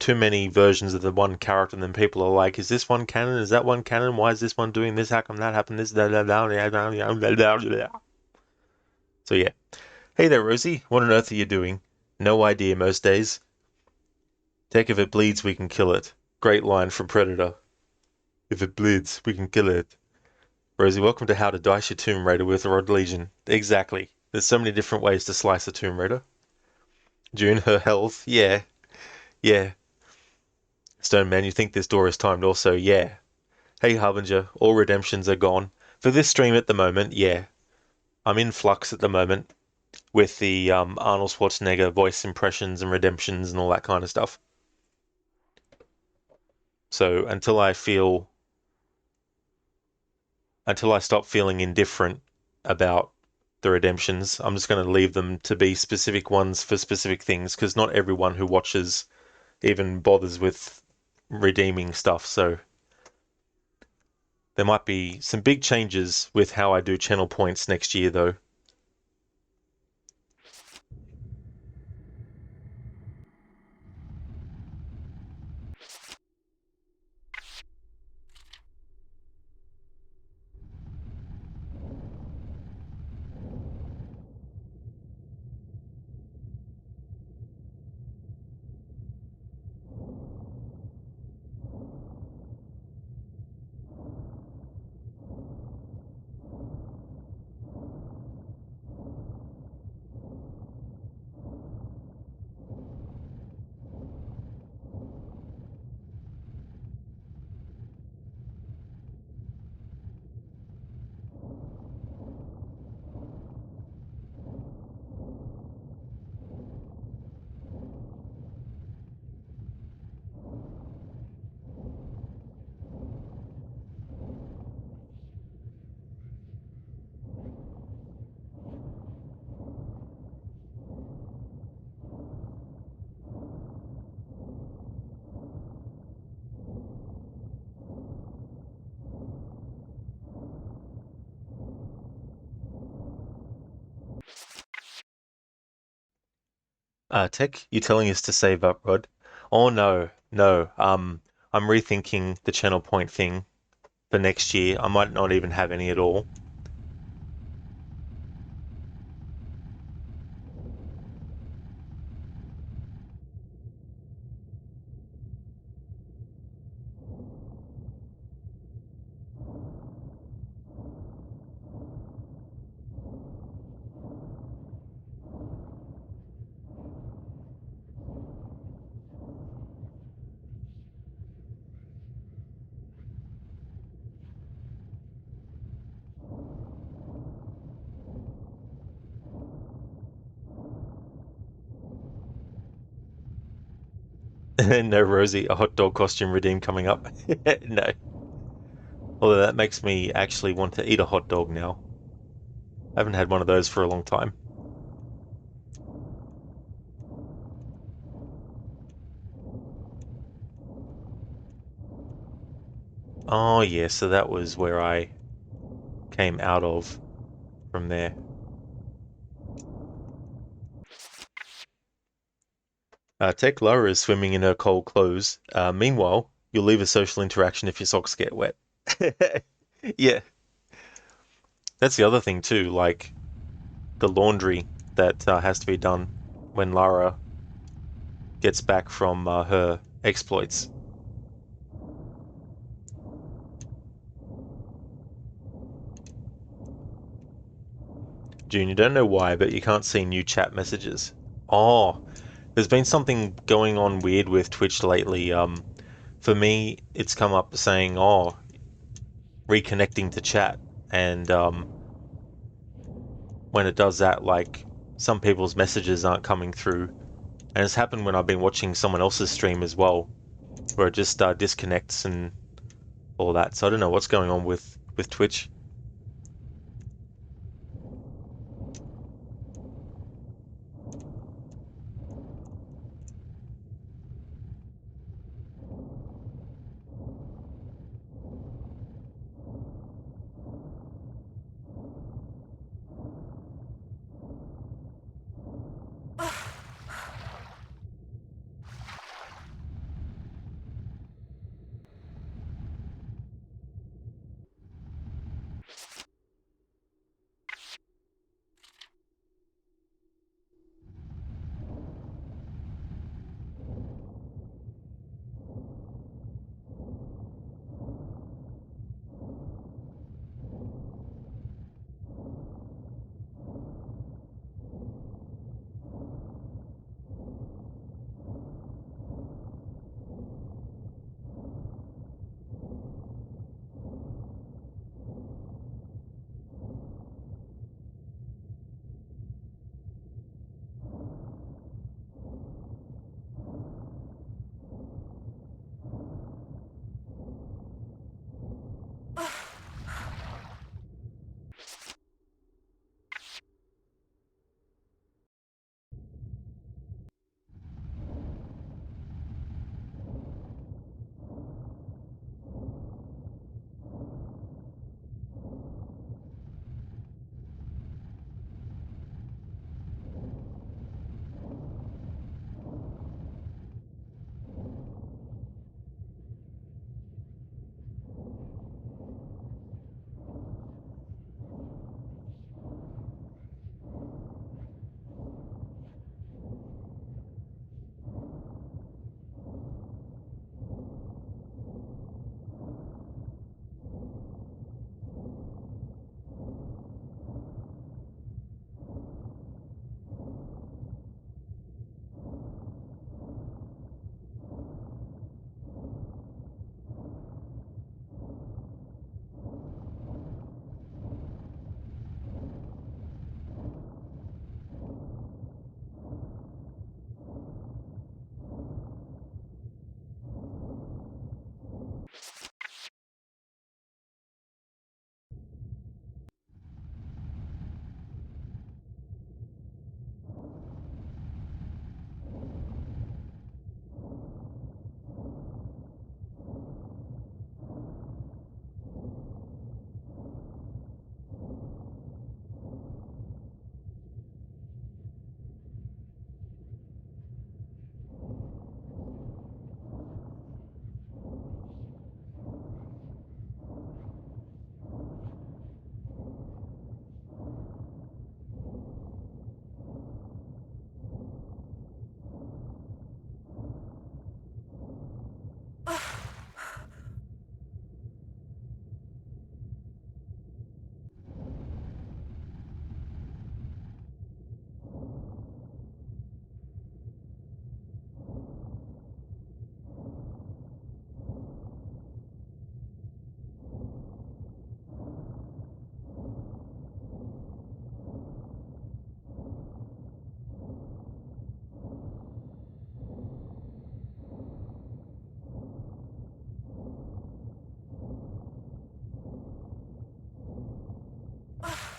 many versions of the one character, and then people are like, "Is this one canon? Is that one canon? Why is this one doing this? How come that happened? This blah, blah, blah, blah, blah, blah, blah." So yeah. Hey there, Rosie. What on earth are you doing? No idea most days. Heck, if it bleeds, we can kill it. Great line from Predator. If it bleeds, we can kill it. Rosie, welcome to How to Dice Your Tomb Raider with Rod Legion. Exactly. There's so many different ways to slice a Tomb Raider. June, her health. Yeah. Yeah. Stone Man, you think this door is timed also? Yeah. Hey Harbinger, all redemptions are gone. For this stream at the moment, yeah. I'm in flux at the moment with the Arnold Schwarzenegger voice impressions and redemptions and all that kind of stuff. So until I stop feeling indifferent about the redemptions, I'm just going to leave them to be specific ones for specific things because not everyone who watches even bothers with redeeming stuff. So there might be some big changes with how I do channel points next year, though. Tech, you telling us to save up, Rod? Oh no, no. I'm rethinking the channel point thing for next year. I might not even have any at all. No, Rosie, a hot dog costume redeem coming up. No. Although that makes me actually want to eat a hot dog now. I haven't had one of those for a long time. Oh, yeah, so that was where I came out of from there. Tech Lara is swimming in her cold clothes. Meanwhile, you'll leave a social interaction if your socks get wet. Yeah, that's the other thing too, like the laundry that has to be done when Lara gets back from her exploits. June, you don't know why, but you can't see new chat messages. Oh, there's been something going on weird with Twitch lately. For me, it's come up saying, "Oh, reconnecting to chat," and when it does that, like some people's messages aren't coming through, and it's happened when I've been watching someone else's stream as well, where it just disconnects and all that. So I don't know what's going on with Twitch.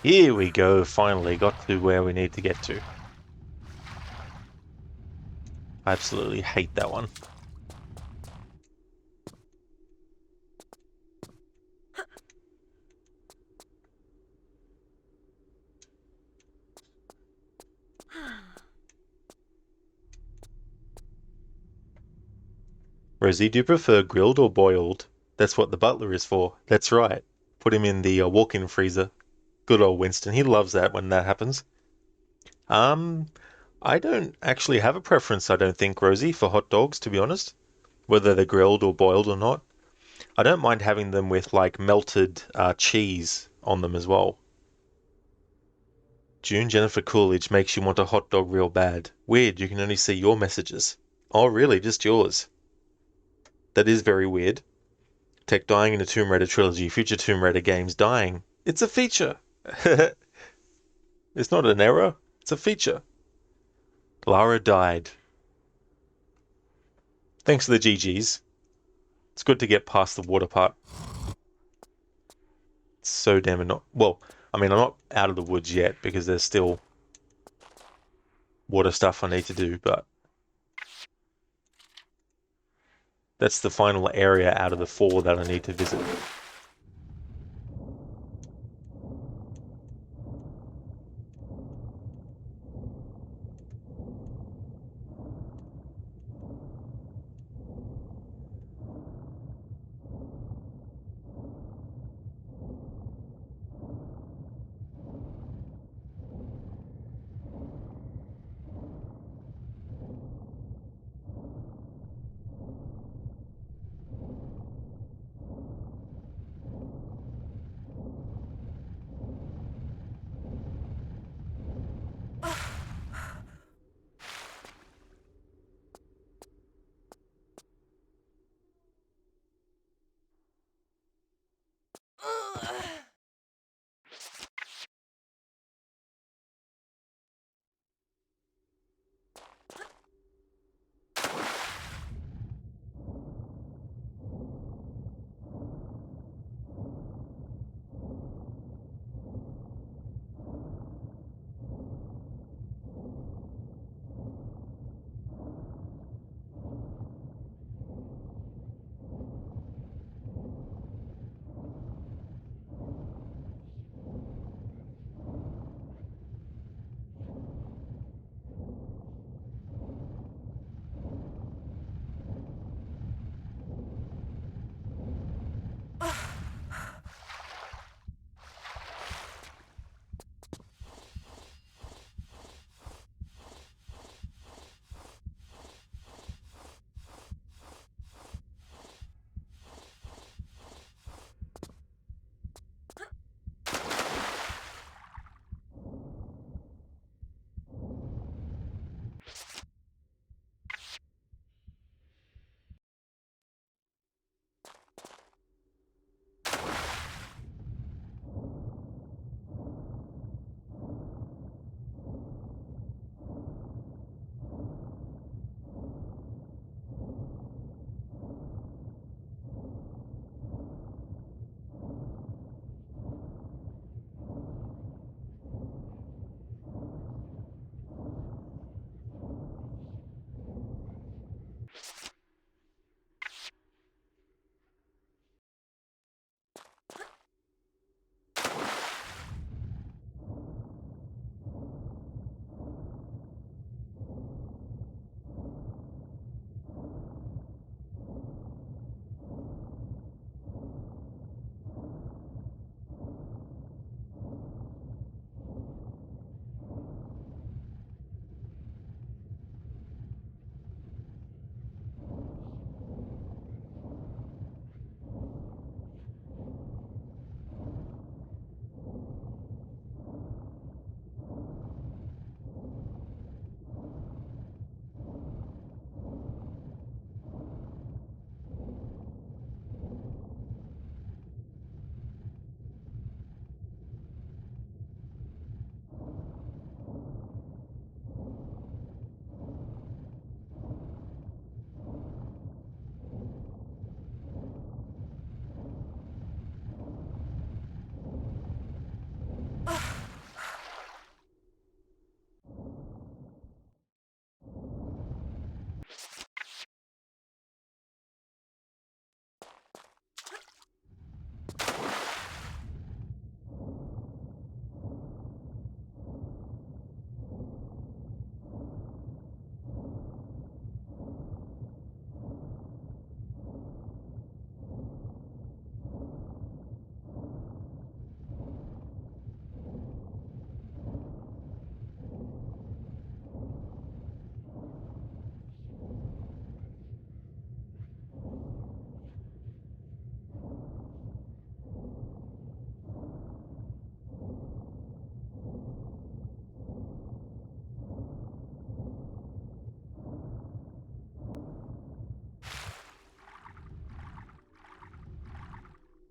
Here we go, finally got to where we need to get to. I absolutely hate that one. Rosie, do you prefer grilled or boiled? That's what the butler is for. That's right. Put him in the walk-in freezer. Good old Winston. He loves that when that happens. I don't actually have a preference, I don't think, Rosie, for hot dogs, to be honest. Whether they're grilled or boiled or not. I don't mind having them with, like, melted cheese on them as well. June Jennifer Coolidge makes you want a hot dog real bad. Weird, you can only see your messages. Oh, really? Just yours? That is very weird. Tech dying in a Tomb Raider trilogy, future Tomb Raider games dying. It's a feature! It's not an error, it's a feature. Lara died. Thanks for the GGs. It's good to get past the water part. It's so damn not. Well, I mean, I'm not out of the woods yet because there's still water stuff I need to do, but that's the final area out of the 4 that I need to visit.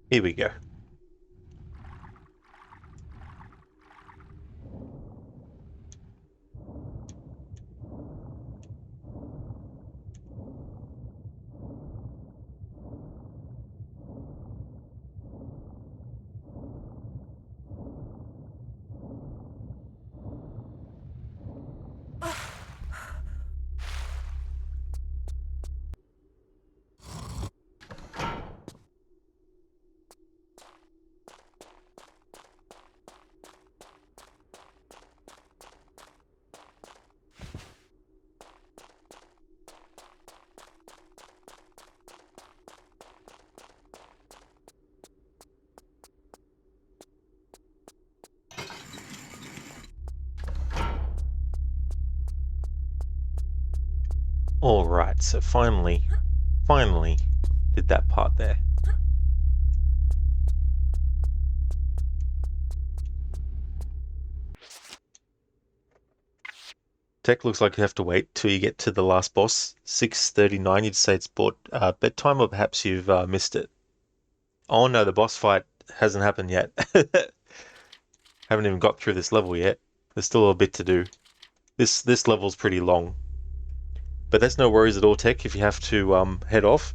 Here we go. Alright, so finally did that part there. Tech, looks like you have to wait till you get to the last boss, 6:39. You'd say it's bedtime, or perhaps you've missed it. Oh no, the boss fight hasn't happened yet. Haven't even got through this level yet. There's still a bit to do. This level's pretty long. But that's no worries at all, Tech, if you have to head off.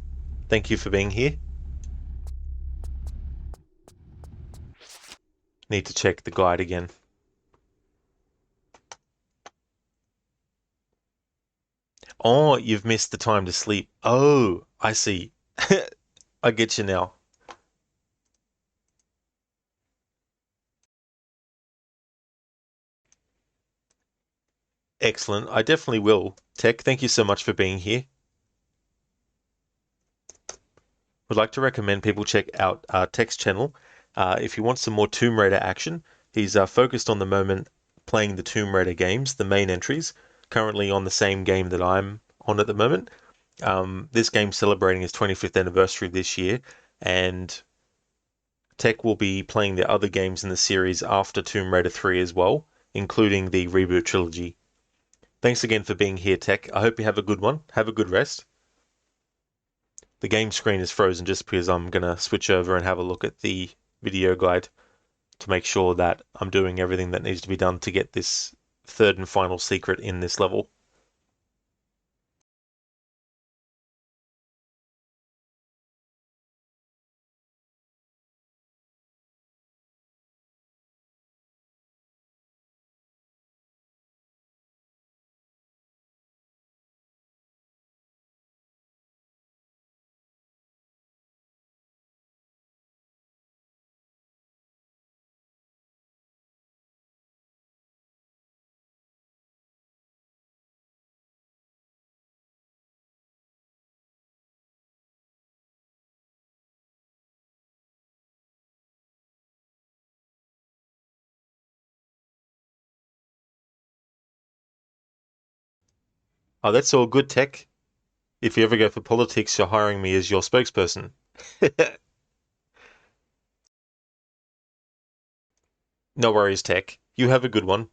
Thank you for being here. Need to check the guide again. Oh, you've missed the time to sleep. Oh, I see. I get you now. Excellent. I definitely will. Tech, thank you so much for being here. Would like to recommend people check out Tech's channel. If you want some more Tomb Raider action, he's focused on the moment playing the Tomb Raider games, the main entries, currently on the same game that I'm on at the moment. This game's celebrating its 25th anniversary this year, and Tech will be playing the other games in the series after Tomb Raider 3 as well, including the reboot trilogy. Thanks again for being here, Tech. I hope you have a good one. Have a good rest. The game screen is frozen just because I'm going to switch over and have a look at the video guide to make sure that I'm doing everything that needs to be done to get this third and final secret in this level. Oh, that's all good, Tech. If you ever go for politics, you're hiring me as your spokesperson. No worries, Tech. You have a good one.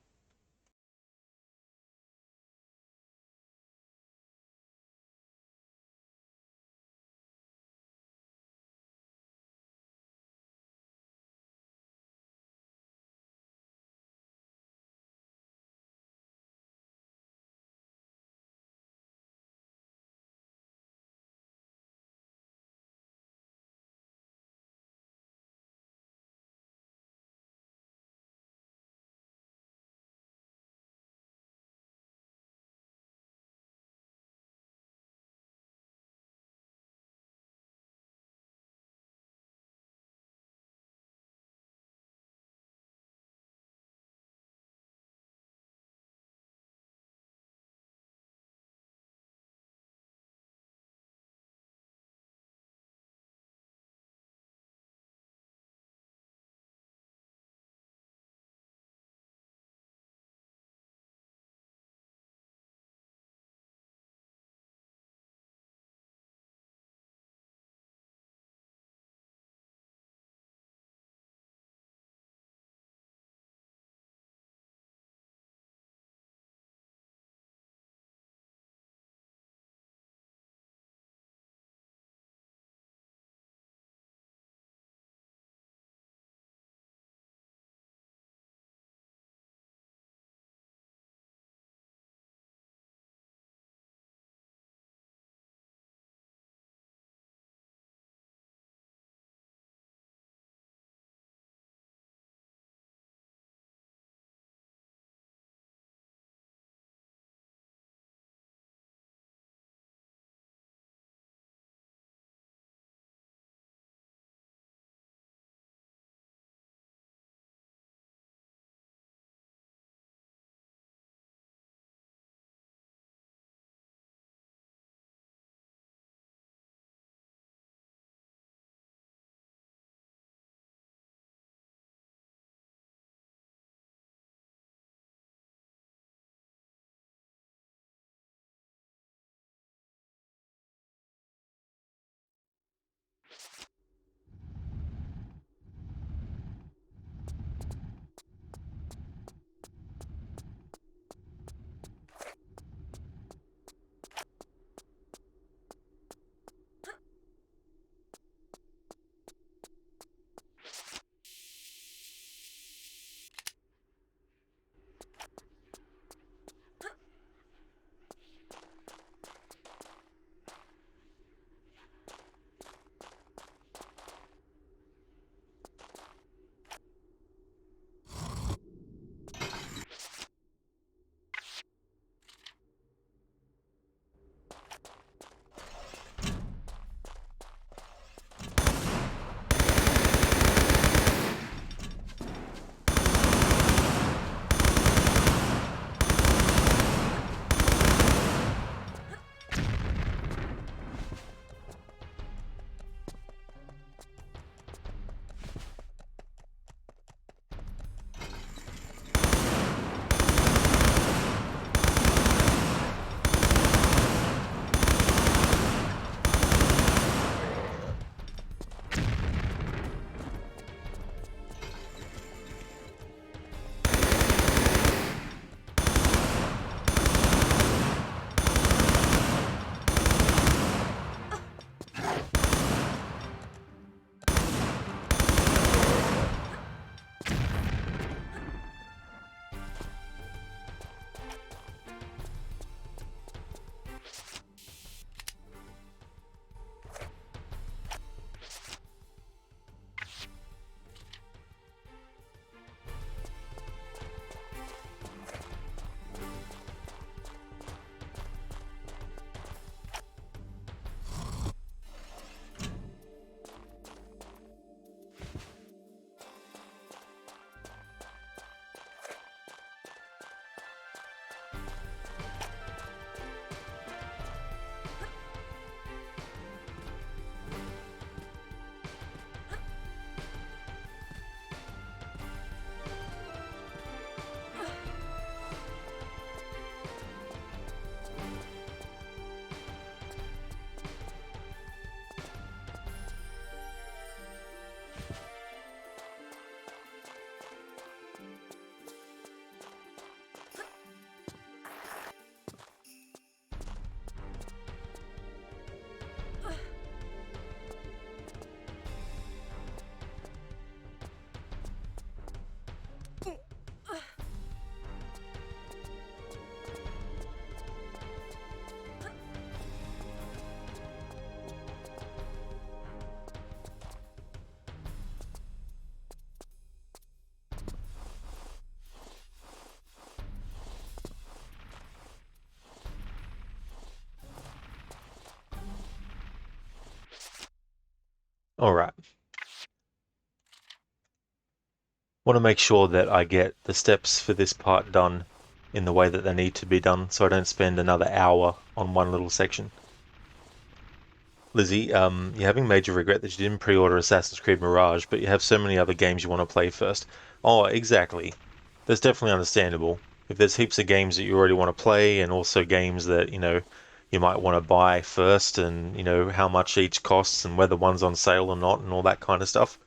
Alright. Want to make sure that I get the steps for this part done in the way that they need to be done, so I don't spend another hour on one little section. Lizzie, you're having major regret that you didn't pre-order Assassin's Creed Mirage, but you have so many other games you want to play first. Oh, exactly. That's definitely understandable. If there's heaps of games that you already want to play, and also games that, you might want to buy first, and, how much each costs, and whether one's on sale or not, and all that kind of stuff.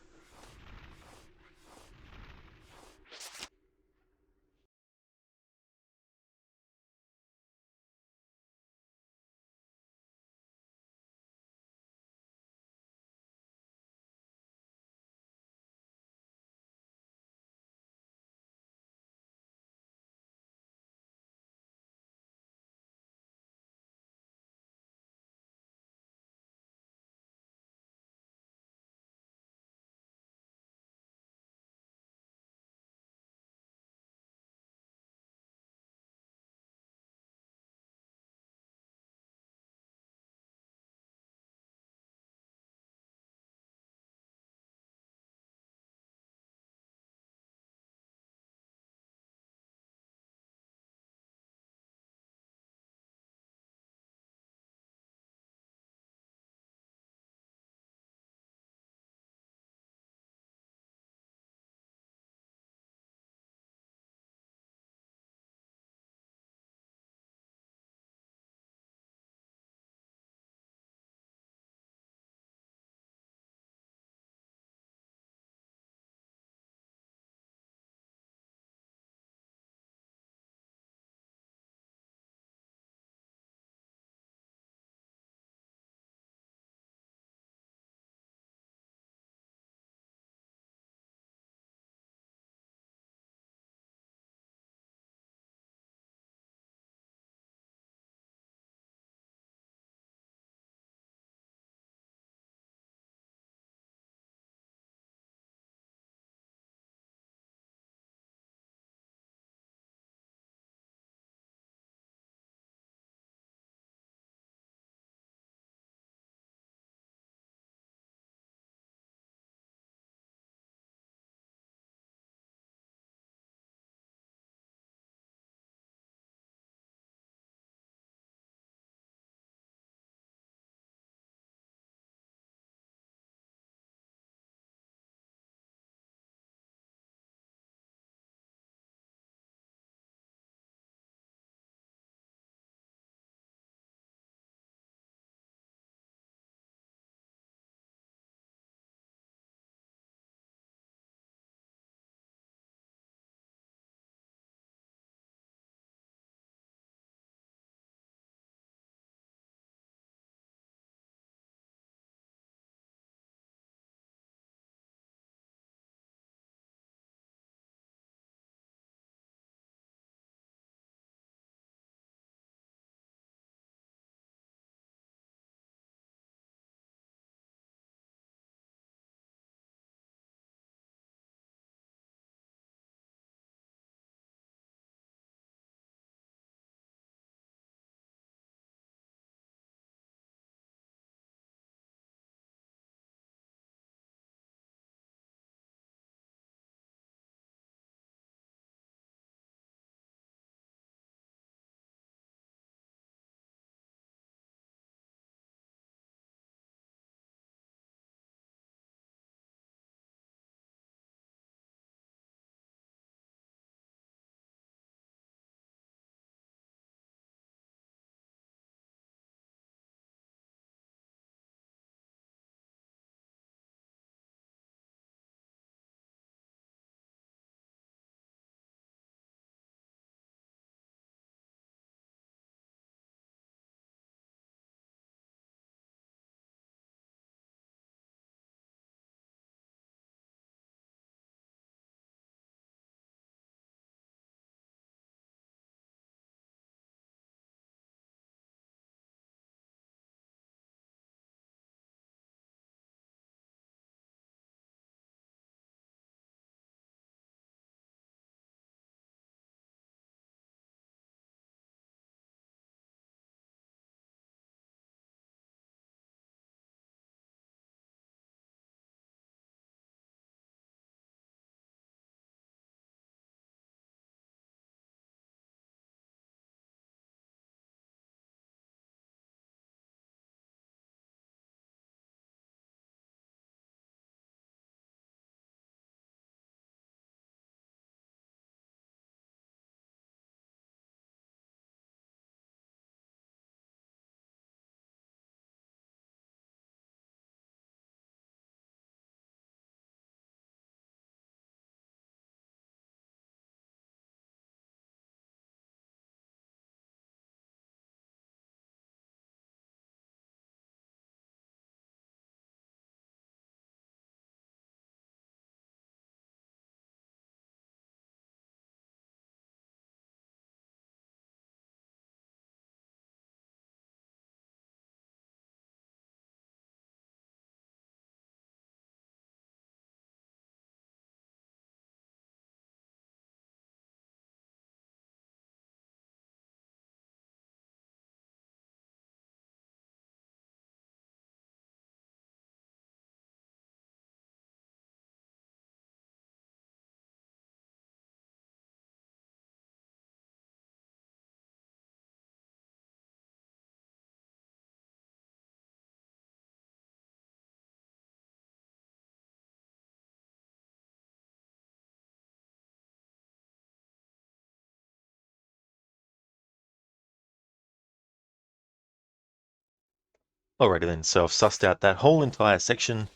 Alrighty then, so I've sussed out that whole entire section.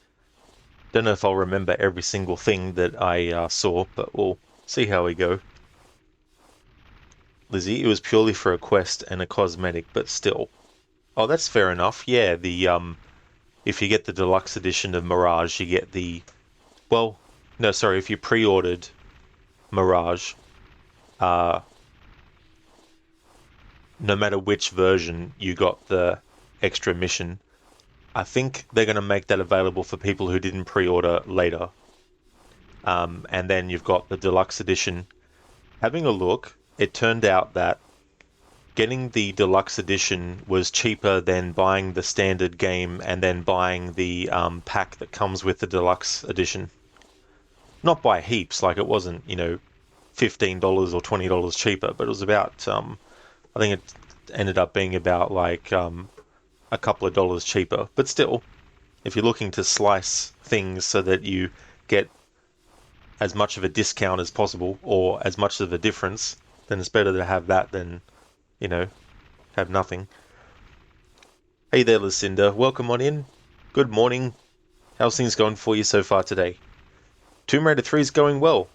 Don't know if I'll remember every single thing that I saw, but we'll see how we go. Lizzie, it was purely for a quest and a cosmetic, but still. Oh, that's fair enough. Yeah, if you get the deluxe edition of Mirage, you get the... Well, no, sorry, if you pre-ordered Mirage, no matter which version, you got the extra mission. I think they're going to make that available for people who didn't pre-order later. And then you've got the deluxe edition. Having a look, it turned out that getting the deluxe edition was cheaper than buying the standard game and then buying the pack that comes with the deluxe edition. Not by heaps, like it wasn't, $15 or $20 cheaper, but it was about, I think it ended up being about like a couple of dollars cheaper. But still, if you're looking to slice things so that you get as much of a discount as possible or as much of a difference, then it's better to have that than, have nothing. Hey there, Lucinda. Welcome on in. Good morning. How's things going for you so far today? Tomb Raider 3 is going well.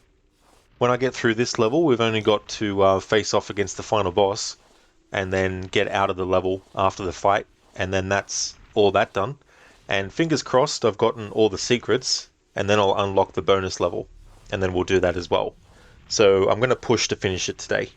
When I get through this level, we've only got to face off against the final boss and then get out of the level after the fight, and then that's all that done. And fingers crossed I've gotten all the secrets, and then I'll unlock the bonus level, and then we'll do that as well. So I'm going to push to finish it today.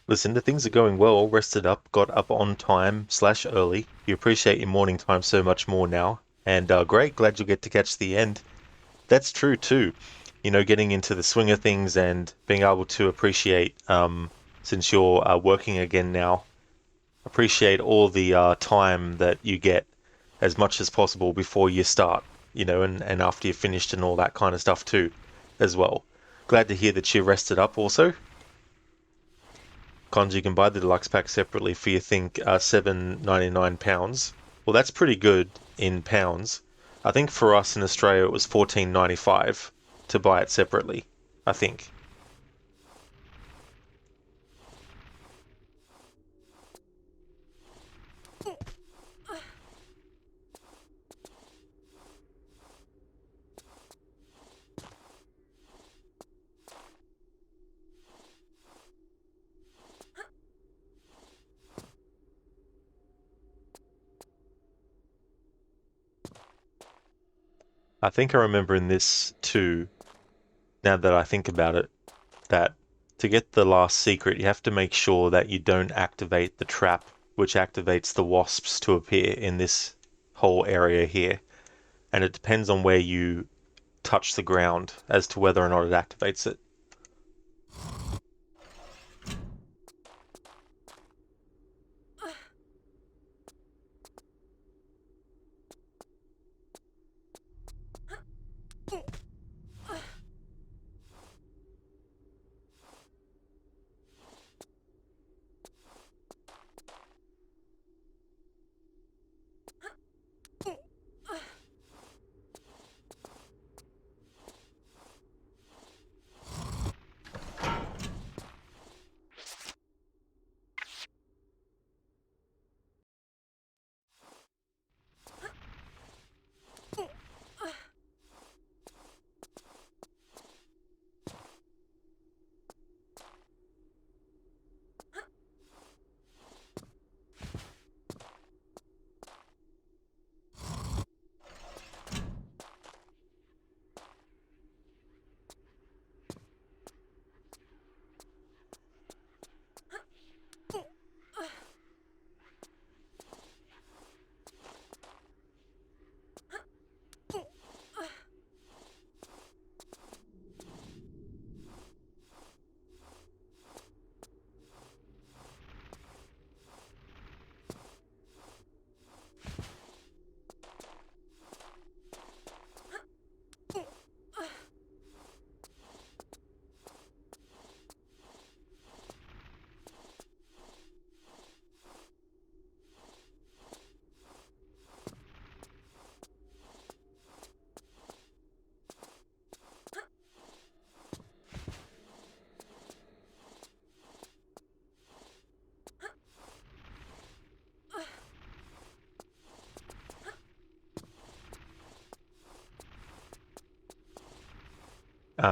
Listen, the things are going well, rested up, got up on time/early. You appreciate your morning time so much more now. And great, glad you'll get to catch the end. That's true too. Getting into the swing of things and being able to appreciate, since you're working again now, appreciate all the time that you get as much as possible before you start, and after you're finished and all that kind of stuff too, as well. Glad to hear that you rested up also. Cons, you can buy the deluxe pack separately for, you think, £7.99. Well, that's pretty good in pounds. I think for us in Australia it was $14.95 to buy it separately, I think. I think I remember in this too, now that I think about it, that to get the last secret you have to make sure that you don't activate the trap which activates the wasps to appear in this whole area here. And it depends on where you touch the ground as to whether or not it activates it.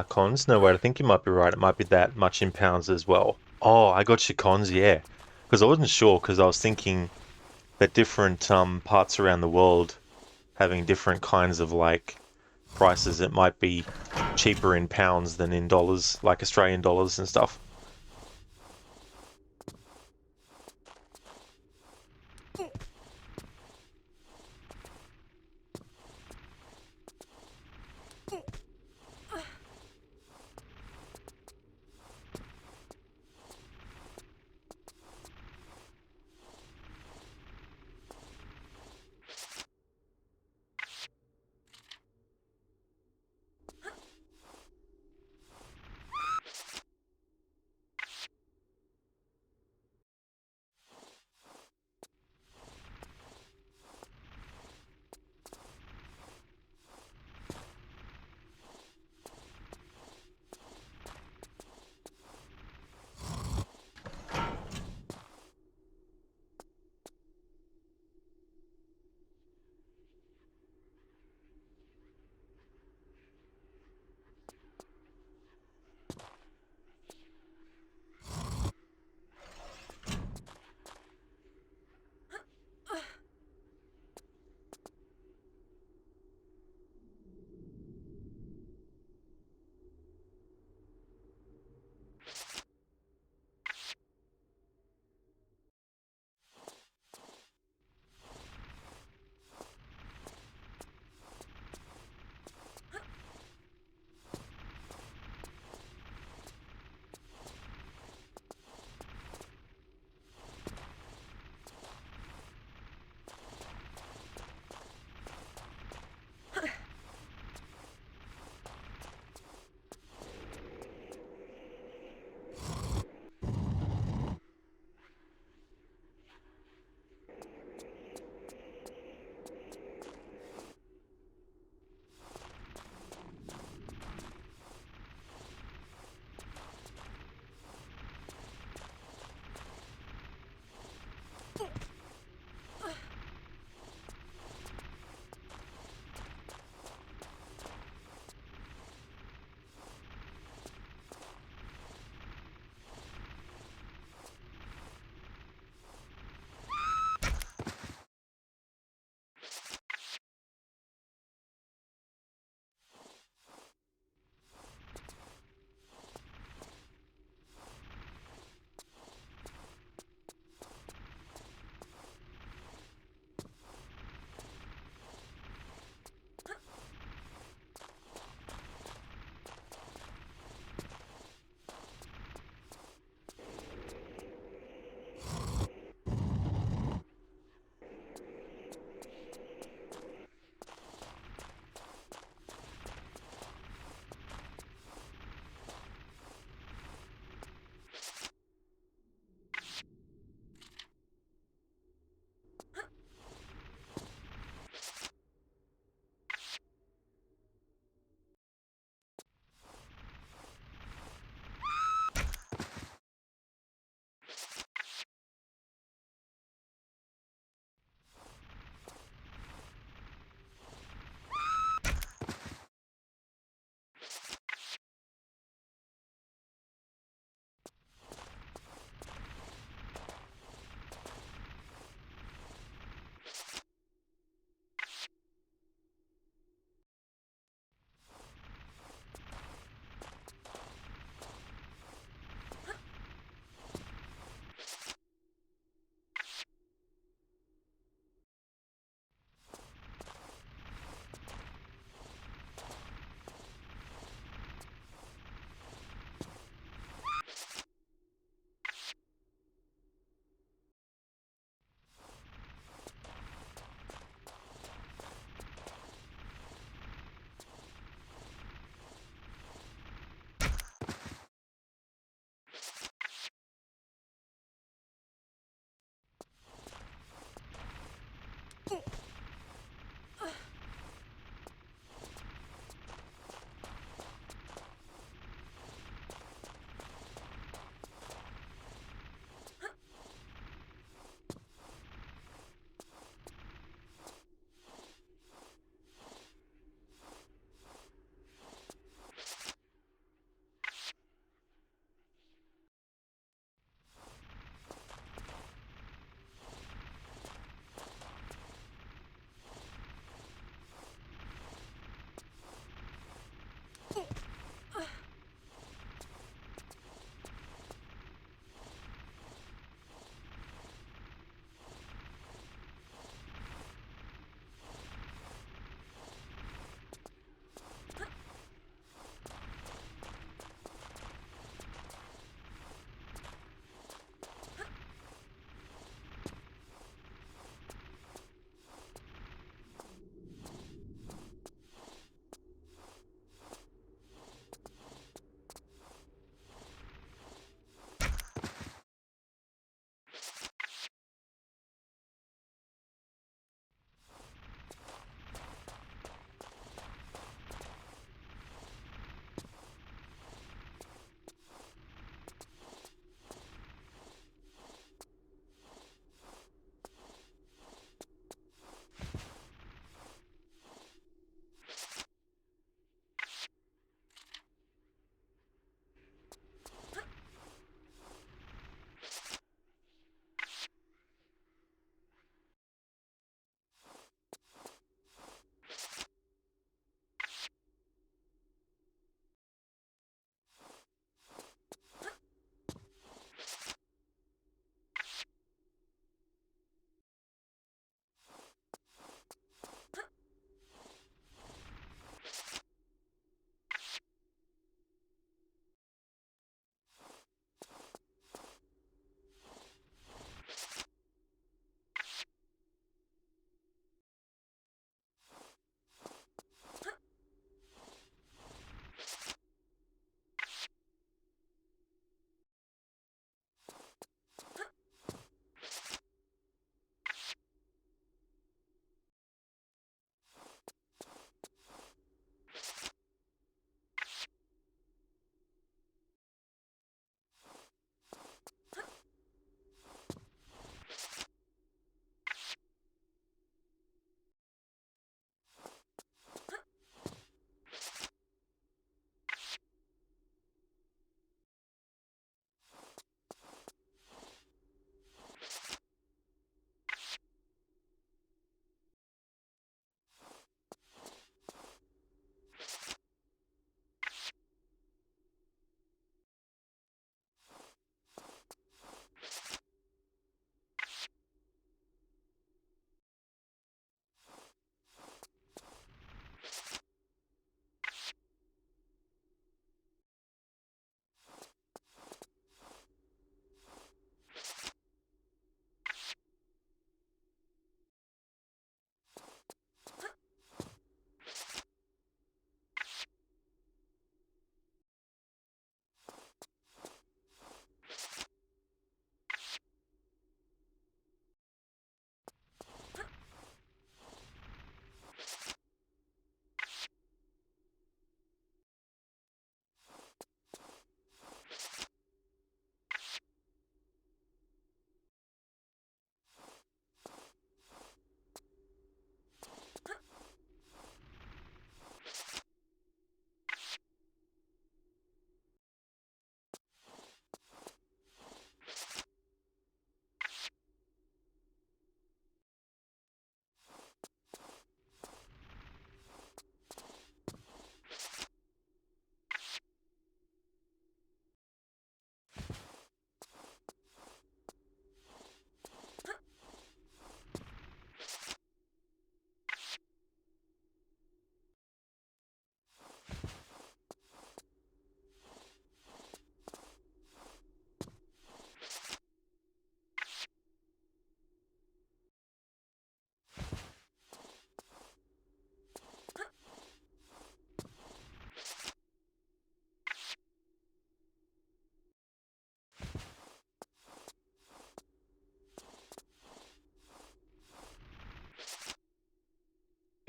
cons. No, wait, I think you might be right. It might be that much in pounds as well. Oh, I got you cons, yeah. Because I wasn't sure, because I was thinking that different parts around the world having different kinds of like prices. It might be cheaper in pounds than in dollars, like Australian dollars and stuff.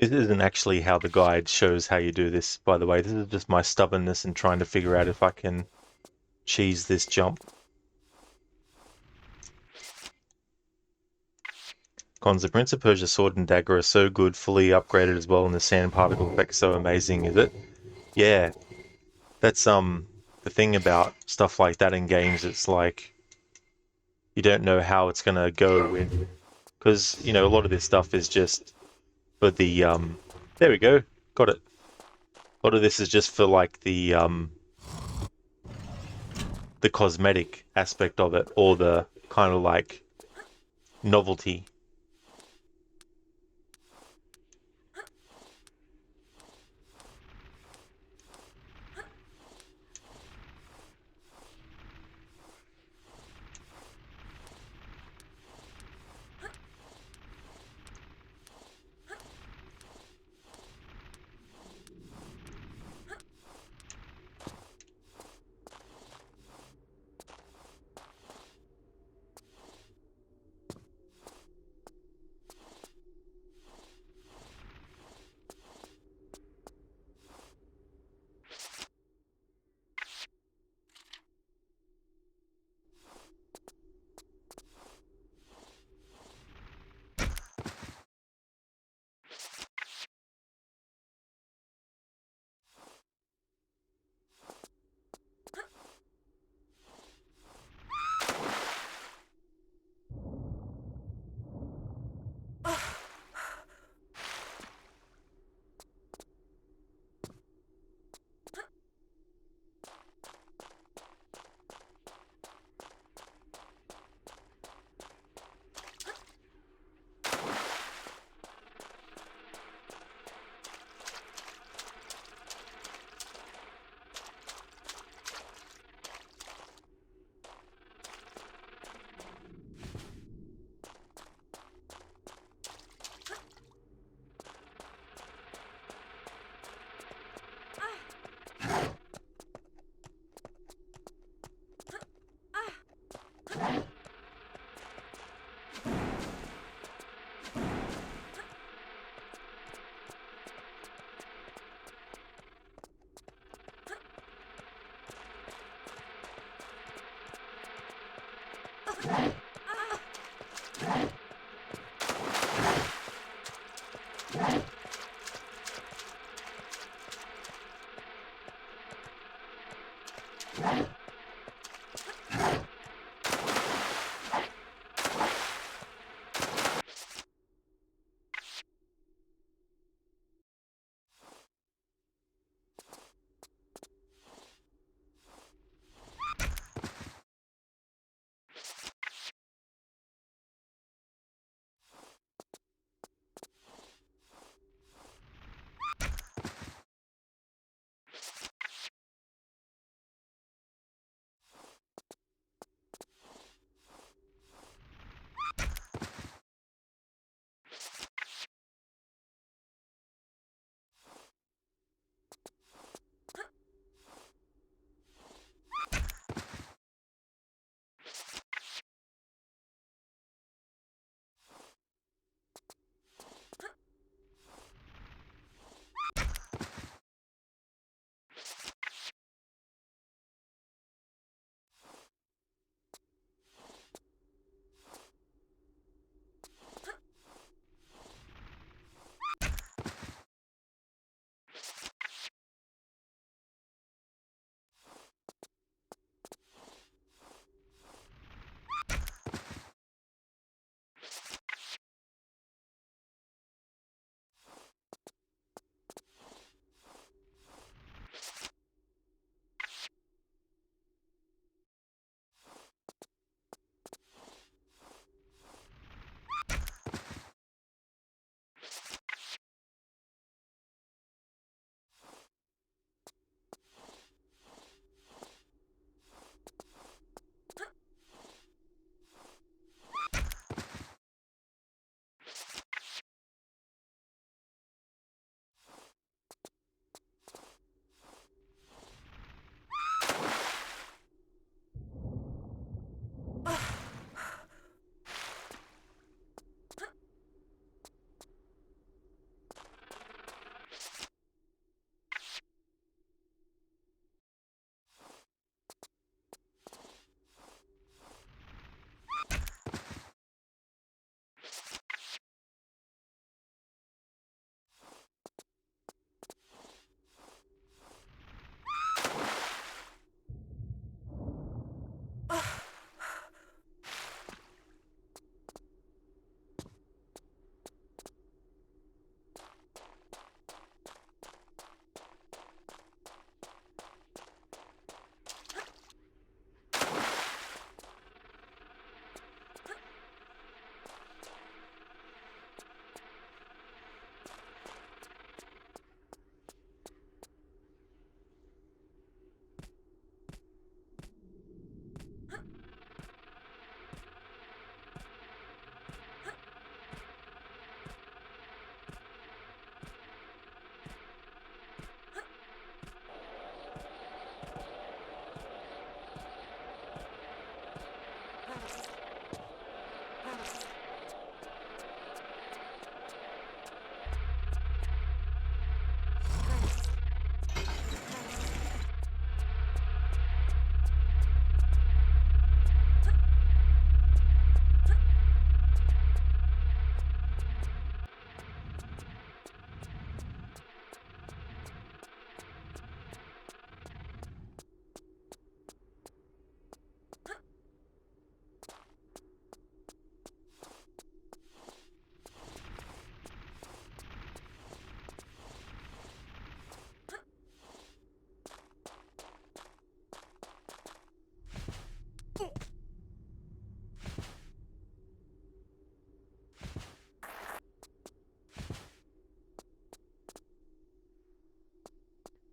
This isn't actually how the guide shows how you do this, by the way. This is just my stubbornness in trying to figure out if I can cheese this jump. Cons, the Prince of Persia sword and dagger are so good, fully upgraded as well, and the sand particle effect's so amazing, is it? Yeah. That's the thing about stuff like that in games, it's like you don't know how it's gonna go with, because you know a lot of this stuff is just for the there we go, got it. A lot of this is just for like the cosmetic aspect of it, or the kind of like novelty.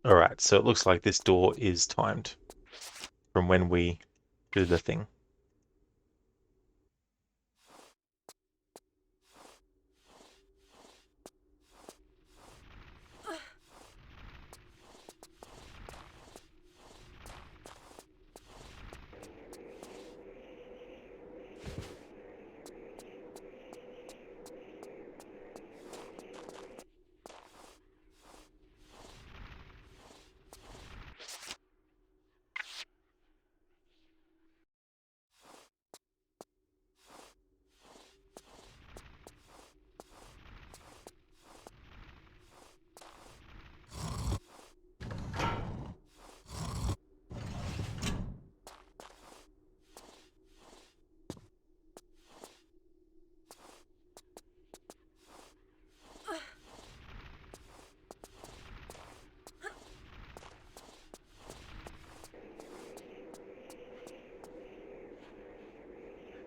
Alright, so it looks like this door is timed from when we do the thing.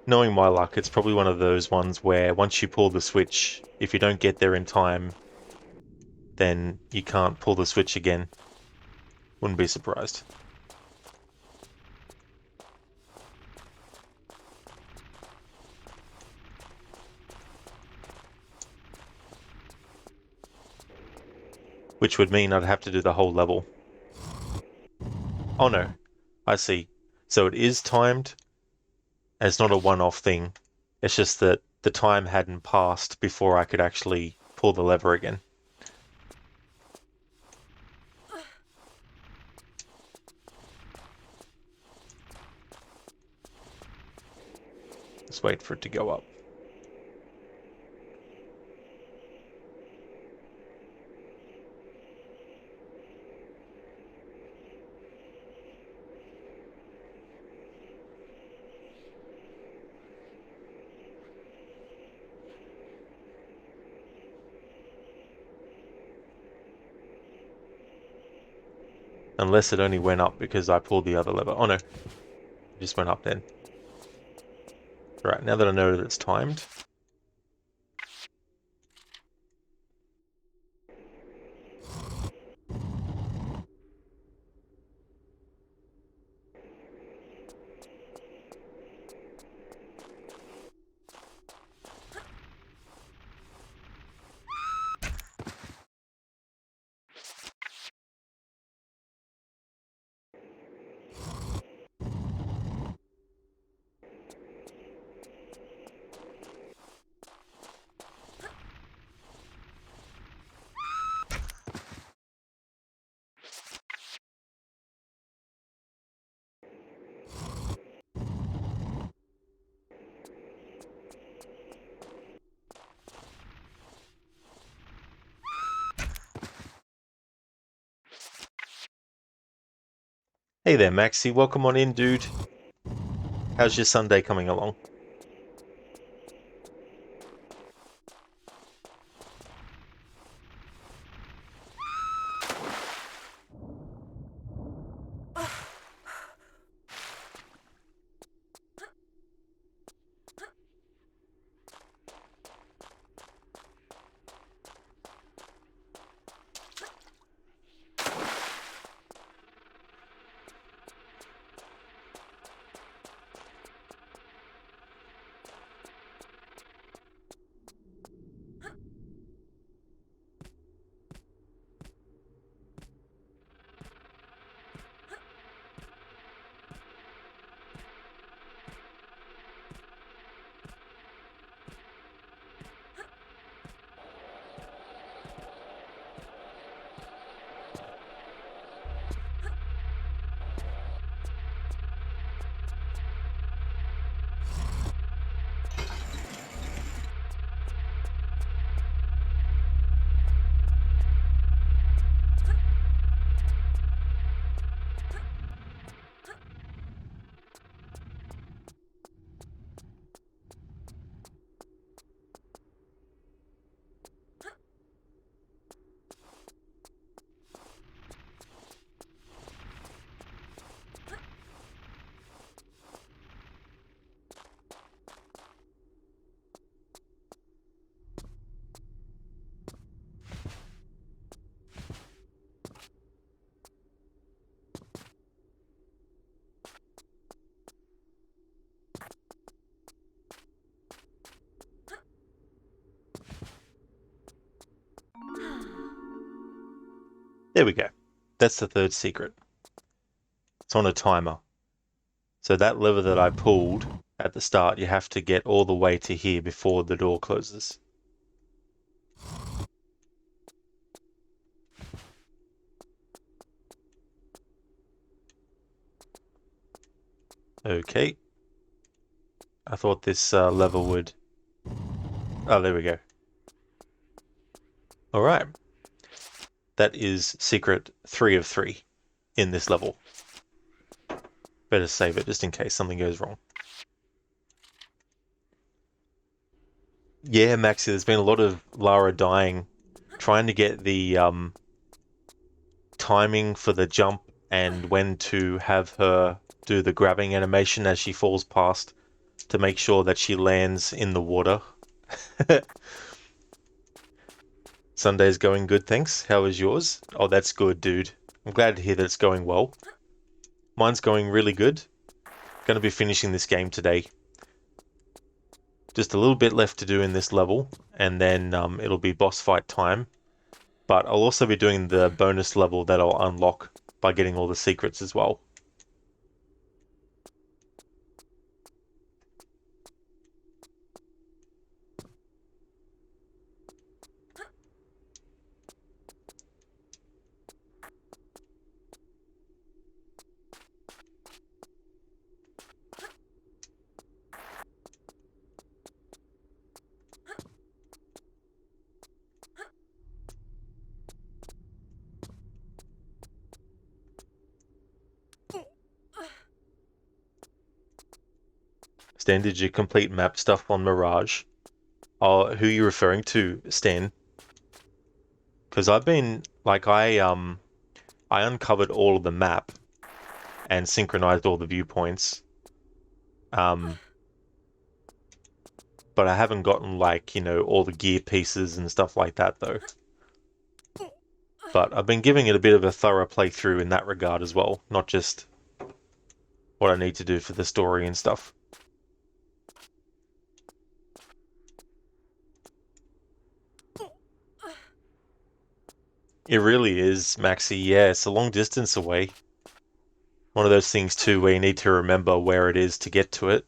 Knowing my luck, it's probably one of those ones where once you pull the switch, if you don't get there in time, then you can't pull the switch again. Wouldn't be surprised. Which would mean I'd have to do the whole level. Oh no, I see. So it is timed. It's not a one-off thing. It's just that the time hadn't passed before I could actually pull the lever again. Just wait for it to go up. Unless it only went up because I pulled the other lever. Oh no, it just went up then. Right, now that I know that it's timed. Hey there, Maxie. Welcome on in, dude. How's your Sunday coming along? There we go. That's the third secret. It's on a timer. So that lever that I pulled at the start, you have to get all the way to here before the door closes. Okay. I thought this lever would... Oh, there we go. Alright. That is secret 3 of 3 in this level. Better save it just in case something goes wrong. Yeah, Maxi, there's been a lot of Lara dying, trying to get the timing for the jump and when to have her do the grabbing animation as she falls past to make sure that she lands in the water. Sunday's going good, thanks. How is yours? Oh, that's good, dude. I'm glad to hear that it's going well. Mine's going really good. Going to be finishing this game today. Just a little bit left to do in this level, and then it'll be boss fight time. But I'll also be doing the bonus level that I'll unlock by getting all the secrets as well. Stan, did you complete map stuff on Mirage? Oh, who are you referring to, Stan? Because I've been, like, I uncovered all of the map and synchronized all the viewpoints. But I haven't gotten, like, you know, all the gear pieces and stuff like that, though. But I've been giving it a bit of a thorough playthrough in that regard as well, not just what I need to do for the story and stuff. It really is, Maxi. Yeah, it's a long distance away. One of those things, too, where you need to remember where it is to get to it.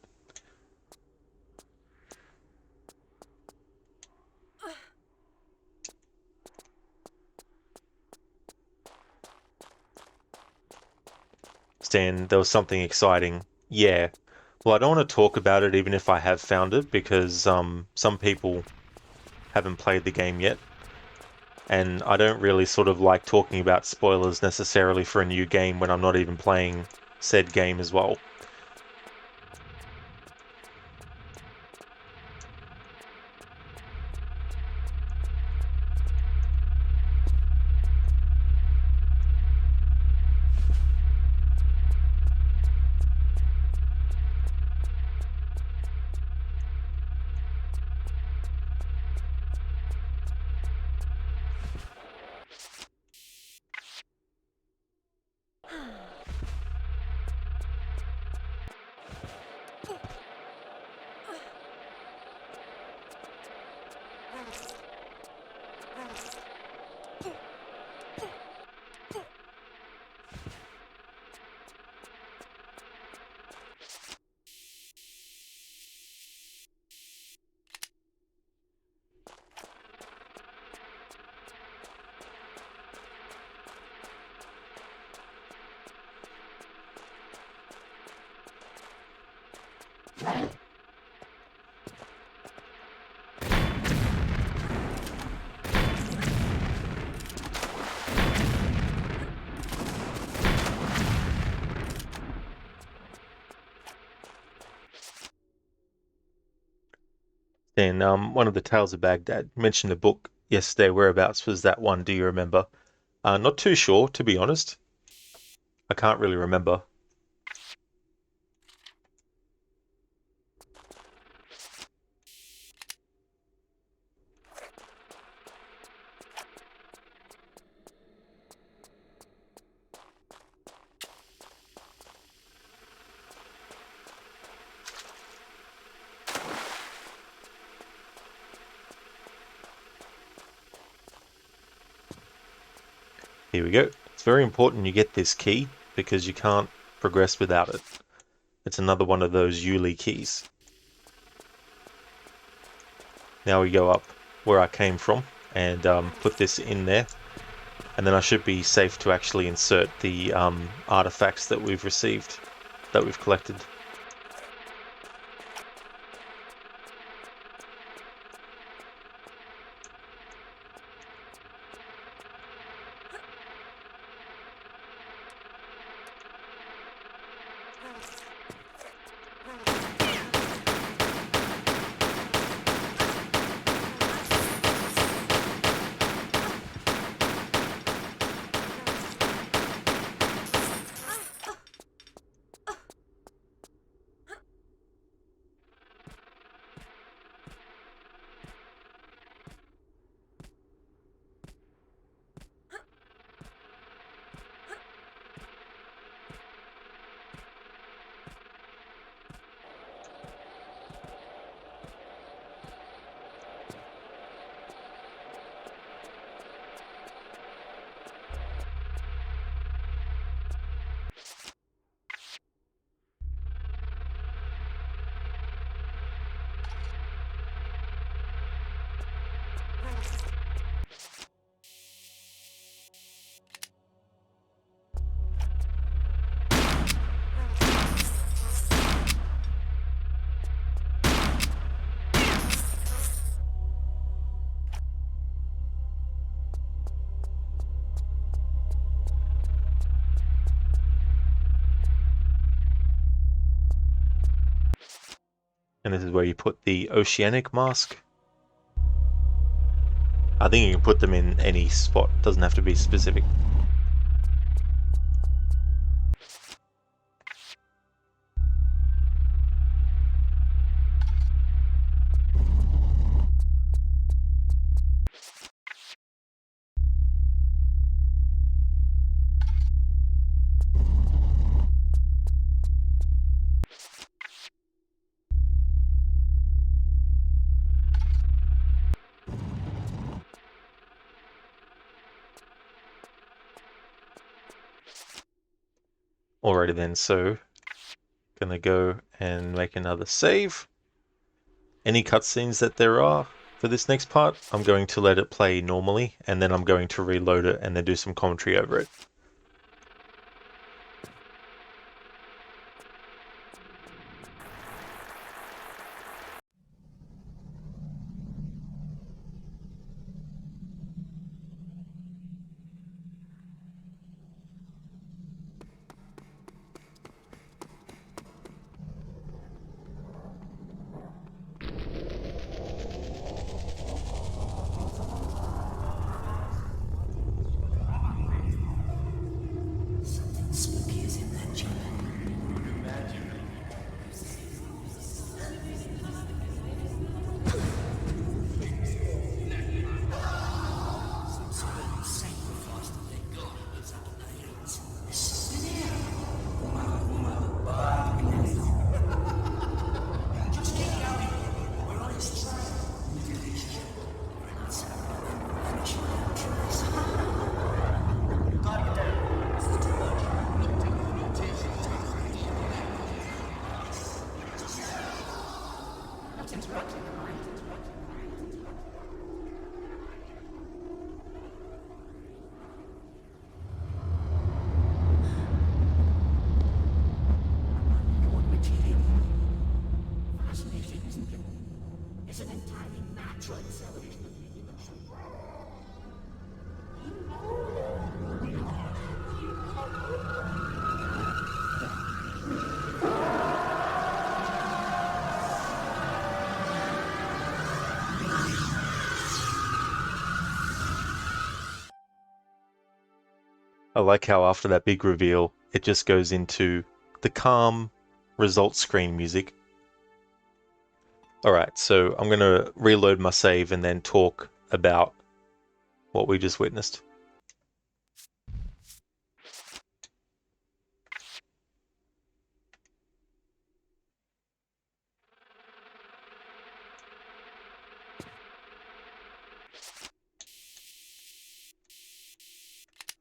Stan, there was something exciting. Yeah. Well, I don't want to talk about it even if I have found it, because some people haven't played the game yet. And I don't really sort of like talking about spoilers necessarily for a new game when I'm not even playing said game as well. And one of the Tales of Baghdad mentioned a book yesterday. Whereabouts was that one? Do you remember? Not too sure, to be honest. I can't really remember. Here we go. It's very important you get this key because you can't progress without it. It's another one of those Yuli keys. Now we go up where I came from and put this in there. And then I should be safe to actually insert the artifacts that we've received, that we've collected. And this is where you put the oceanic mask. I think you can put them in any spot, doesn't have to be specific. Alrighty then, so gonna go and make another save. Any cutscenes that there are for this next part, I'm going to let it play normally, and then I'm going to reload it and then do some commentary over it. I like how after that big reveal, it just goes into the calm result screen music. Alright, so I'm going to reload my save and then talk about what we just witnessed.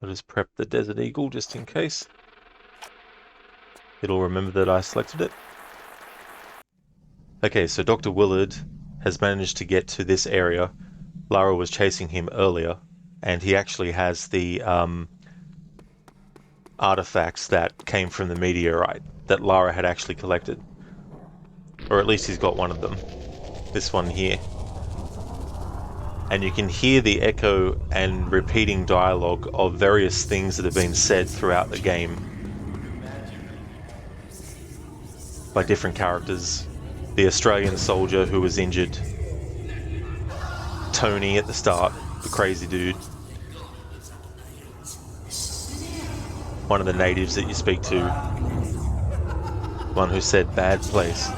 I'll just prep the Desert Eagle just in case. It'll remember that I selected it. Okay, so Dr. Willard has managed to get to this area. Lara was chasing him earlier, and he actually has the artifacts that came from the meteorite that Lara had actually collected. Or at least he's got one of them. This one here. And you can hear the echo and repeating dialogue of various things that have been said throughout the game by different characters. The Australian soldier who was injured, Tony at the start, the crazy dude, one of the natives that you speak to, one who said bad place,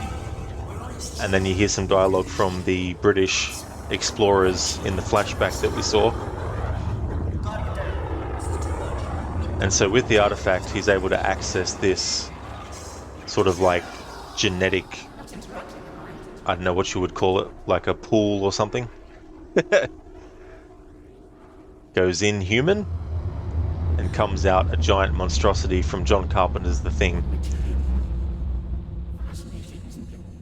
and then you hear some dialogue from the British explorers in the flashback that we saw. And so with the artifact, he's able to access this sort of like genetic, I don't know what you would call it, like a pool or something. Goes in human and comes out a giant monstrosity from John Carpenter's The Thing.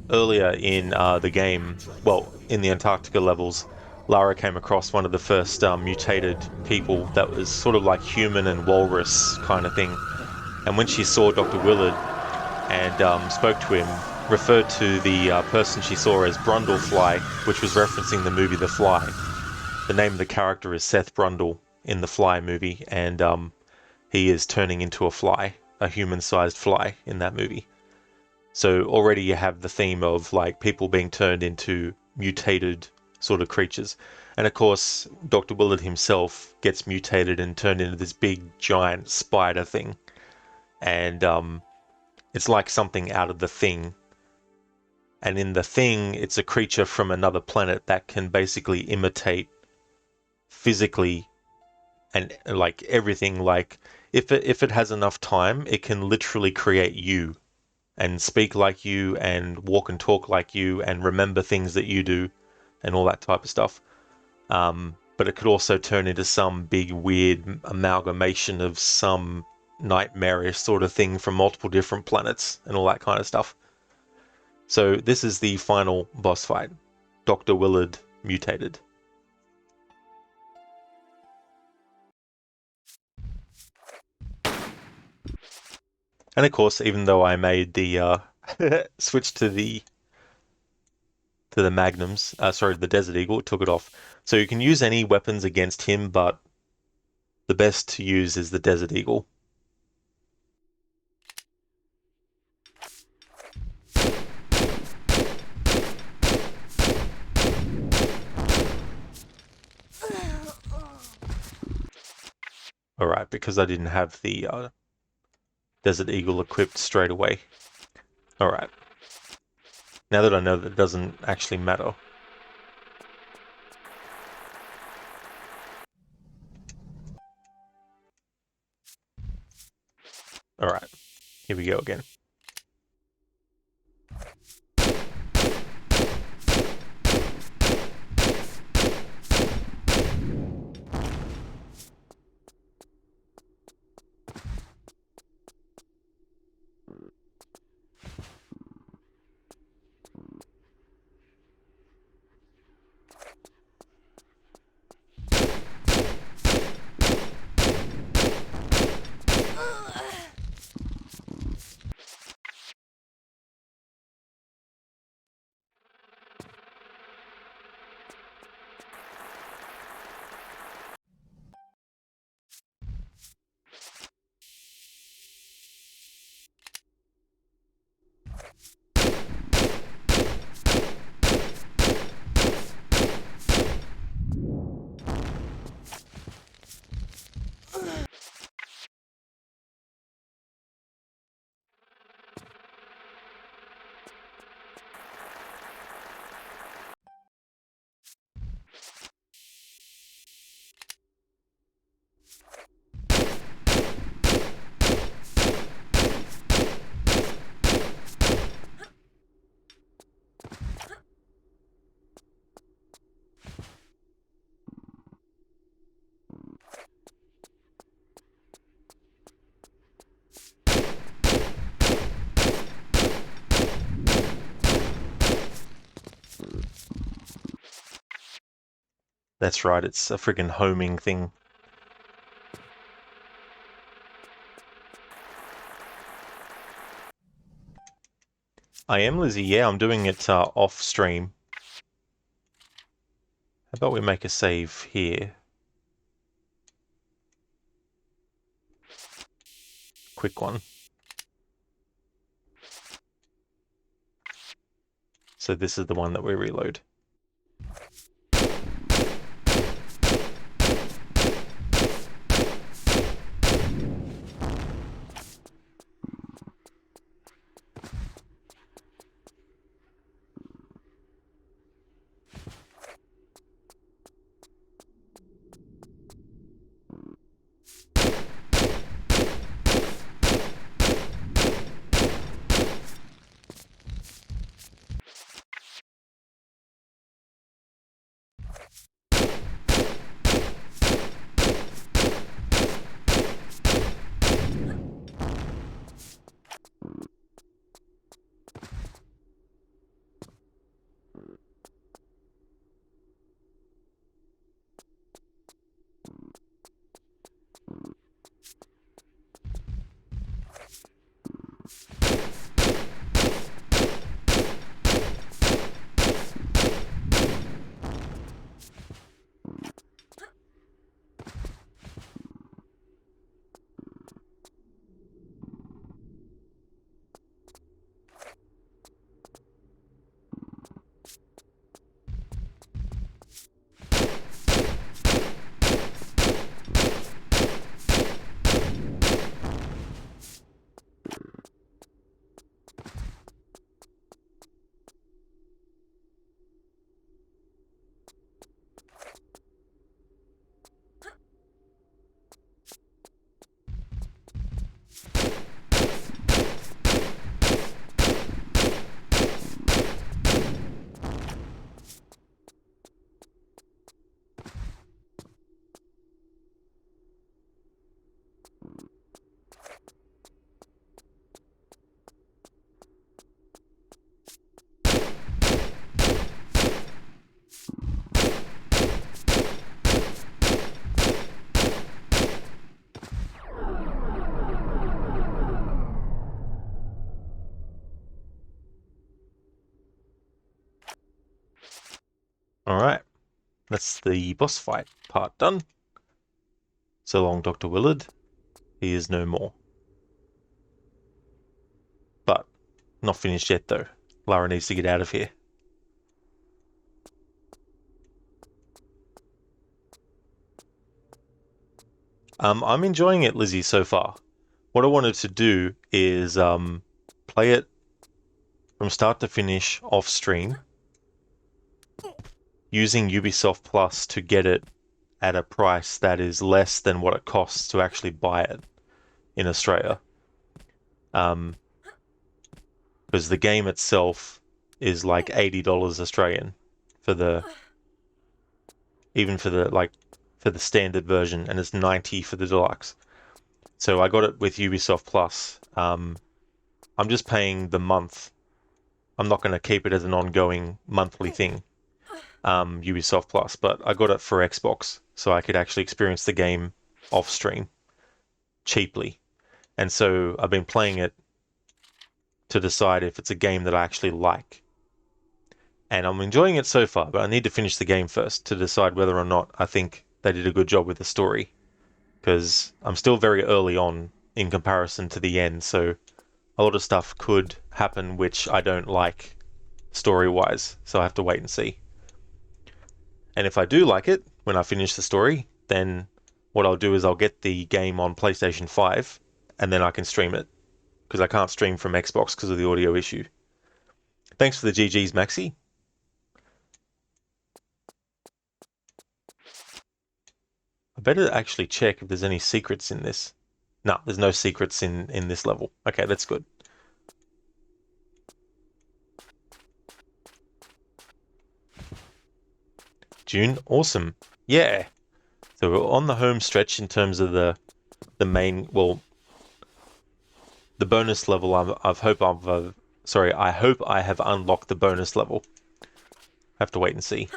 Earlier in the game, well, in the Antarctica levels, Lara came across one of the first mutated people that was sort of like human and walrus kind of thing. And when she saw Dr. Willard and spoke to him, referred to the person she saw as Brundlefly, which was referencing the movie The Fly. The name of the character is Seth Brundle in the Fly movie, and he is turning into a fly, a human-sized fly in that movie. So already you have the theme of like people being turned into mutated sort of creatures. And of course, Dr. Willard himself gets mutated and turned into this big giant spider thing. And it's like something out of The Thing. And in The Thing, it's a creature from another planet that can basically imitate physically and like everything. Like if it has enough time, it can literally create you and speak like you and walk and talk like you and remember things that you do and all that type of stuff. But it could also turn into some big weird amalgamation of some nightmarish sort of thing from multiple different planets and all that kind of stuff. So this is the final boss fight. Dr. Willard mutated. And of course, even though I made the switch to the Magnums, the Desert Eagle, it took it off. So you can use any weapons against him, but the best to use is the Desert Eagle. Alright, because I didn't have the Desert Eagle equipped straight away. Alright. Now that I know that it doesn't actually matter. Alright, here we go again. That's right, it's a friggin' homing thing. I am, Lizzie. Yeah, I'm doing it off stream. How about we make a save here? Quick one. So this is the one that we reload. Alright, that's the boss fight part done. So long, Dr. Willard. He is no more. But, not finished yet though. Lara needs to get out of here. I'm enjoying it, Lizzie, so far. What I wanted to do is play it from start to finish off stream, using Ubisoft Plus to get it at a price that is less than what it costs to actually buy it in Australia. Because the game itself is like $80 Australian for the for the standard version, and it's 90 for the deluxe. So I got it with Ubisoft Plus. I'm just paying the month. I'm not going to keep it as an ongoing monthly thing, Ubisoft Plus, but I got it for Xbox, so I could actually experience the game off stream cheaply. And so I've been playing it to decide if it's a game that I actually like. And I'm enjoying it so far, but I need to finish the game first to decide whether or not I think they did a good job with the story. Because I'm still very early on in comparison to the end, so a lot of stuff could happen which I don't like story-wise, so I have to wait and see. And if I do like it, when I finish the story, then what I'll do is I'll get the game on PlayStation 5, and then I can stream it, because I can't stream from Xbox because of the audio issue. Thanks for the GGs, Maxi. I better actually check if there's any secrets in this. No, there's no secrets in this level. Okay, that's good. June, awesome. Yeah. So we're on the home stretch in terms of the main, well, the bonus level. I hope I have unlocked the bonus level. I have to wait and see.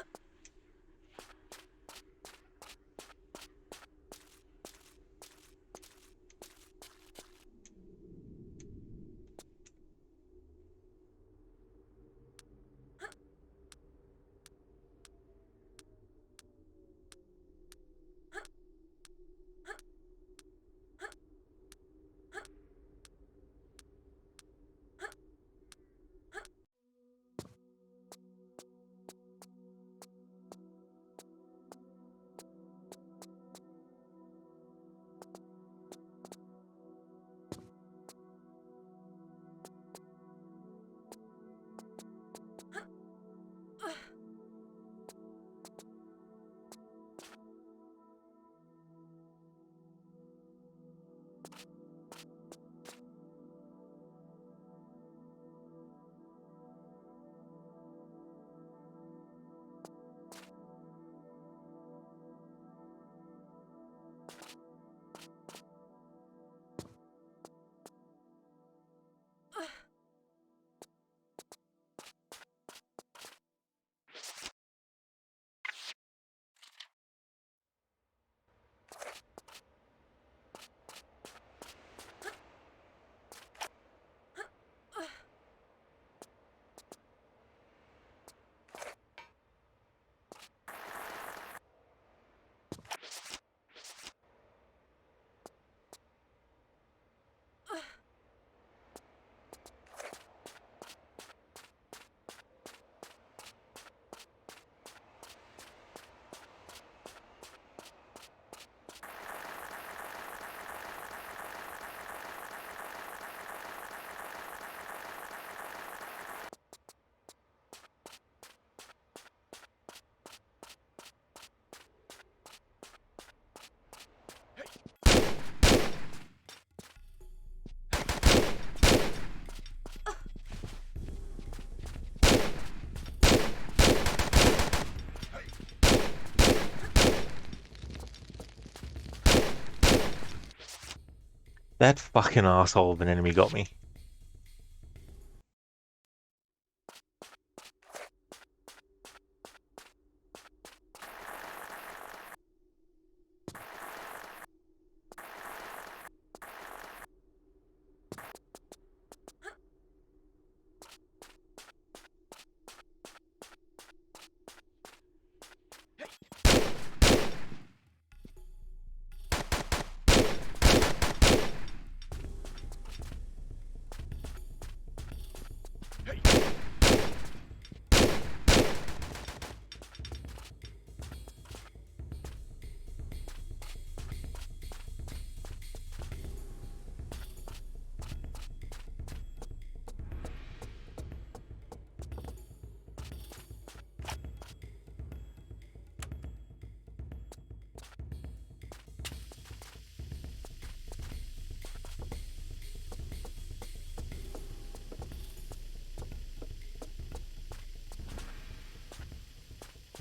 That fucking asshole of an enemy got me.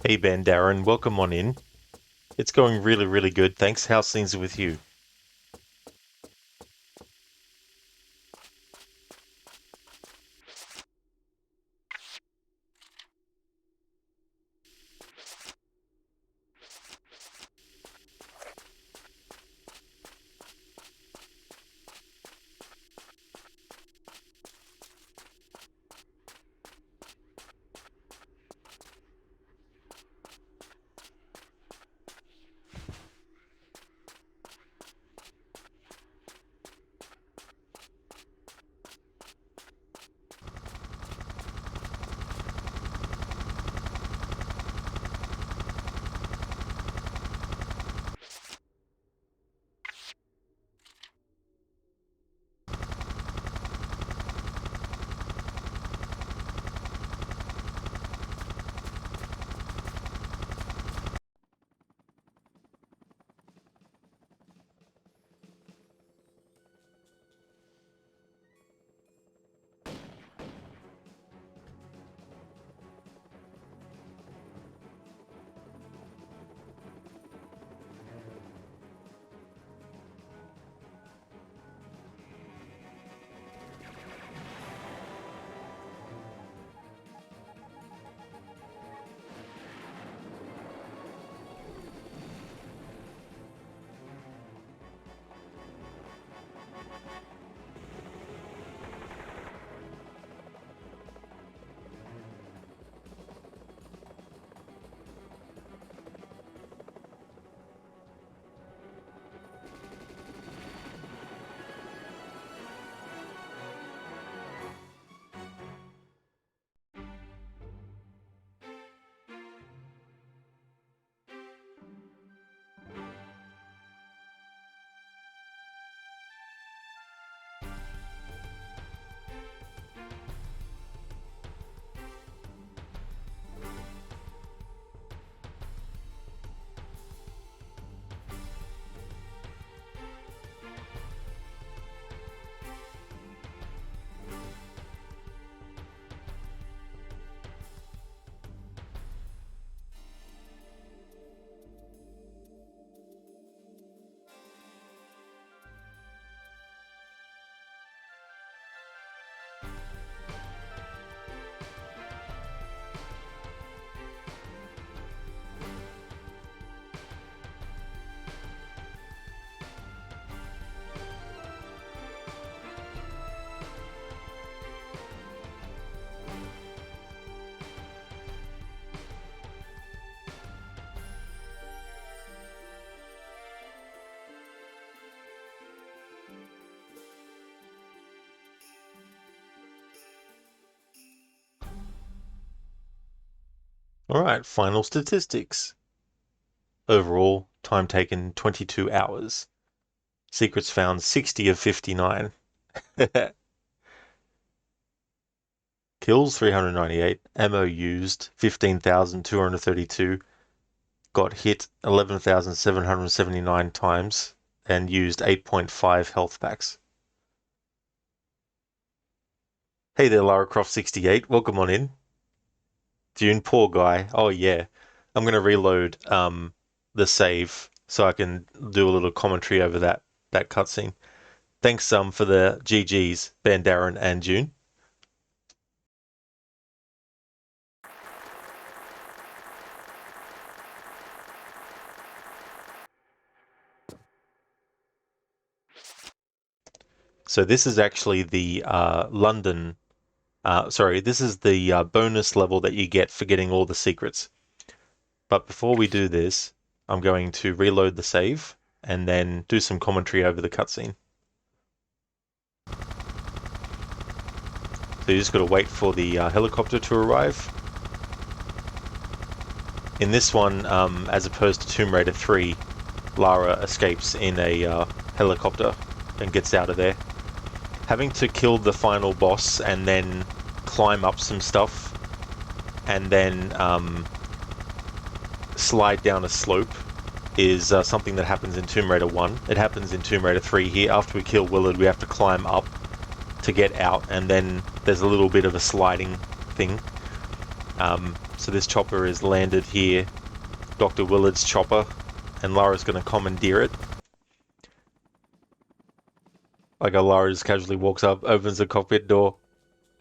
Hey Ben, Darren, welcome on in. It's going really, really good, thanks. How's things with you? Alright, final statistics. Overall, time taken 22 hours. Secrets found 60 of 59. Kills 398. Ammo used 15,232. Got hit 11,779 times and used 8.5 health packs. Hey there, Lara Croft 68. Welcome on in. Dune, poor guy. Oh yeah. I'm gonna reload the save so I can do a little commentary over that cutscene. Thanks for the GGs, Darren and June. So this is actually the London. This is the bonus level that you get for getting all the secrets. But before we do this, I'm going to reload the save and then do some commentary over the cutscene. So you just got to wait for the helicopter to arrive. In this one, as opposed to Tomb Raider 3, Lara escapes in a helicopter and gets out of there. Having to kill the final boss and then climb up some stuff and then slide down a slope is something that happens in Tomb Raider 1. It happens in Tomb Raider 3 here. After we kill Willard, we have to climb up to get out, and then there's a little bit of a sliding thing. So this chopper is landed here, Dr. Willard's chopper, and Lara's going to commandeer it. Like Lara just casually walks up, opens the cockpit door.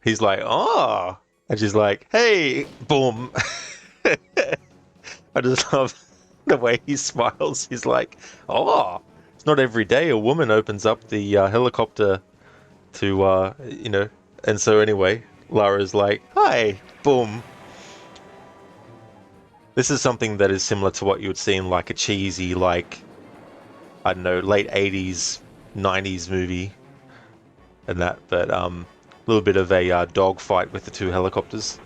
He's like, "Oh!" And she's like, "Hey!" Boom. I just love the way he smiles. He's like, "Oh!" It's not every day a woman opens up the helicopter to, And so anyway, Lara's like, "Hi!" Boom. This is something that is similar to what you would see in like a cheesy, like, I don't know, late 80s, 90s movie and that, but a little bit of a dog fight with the two helicopters.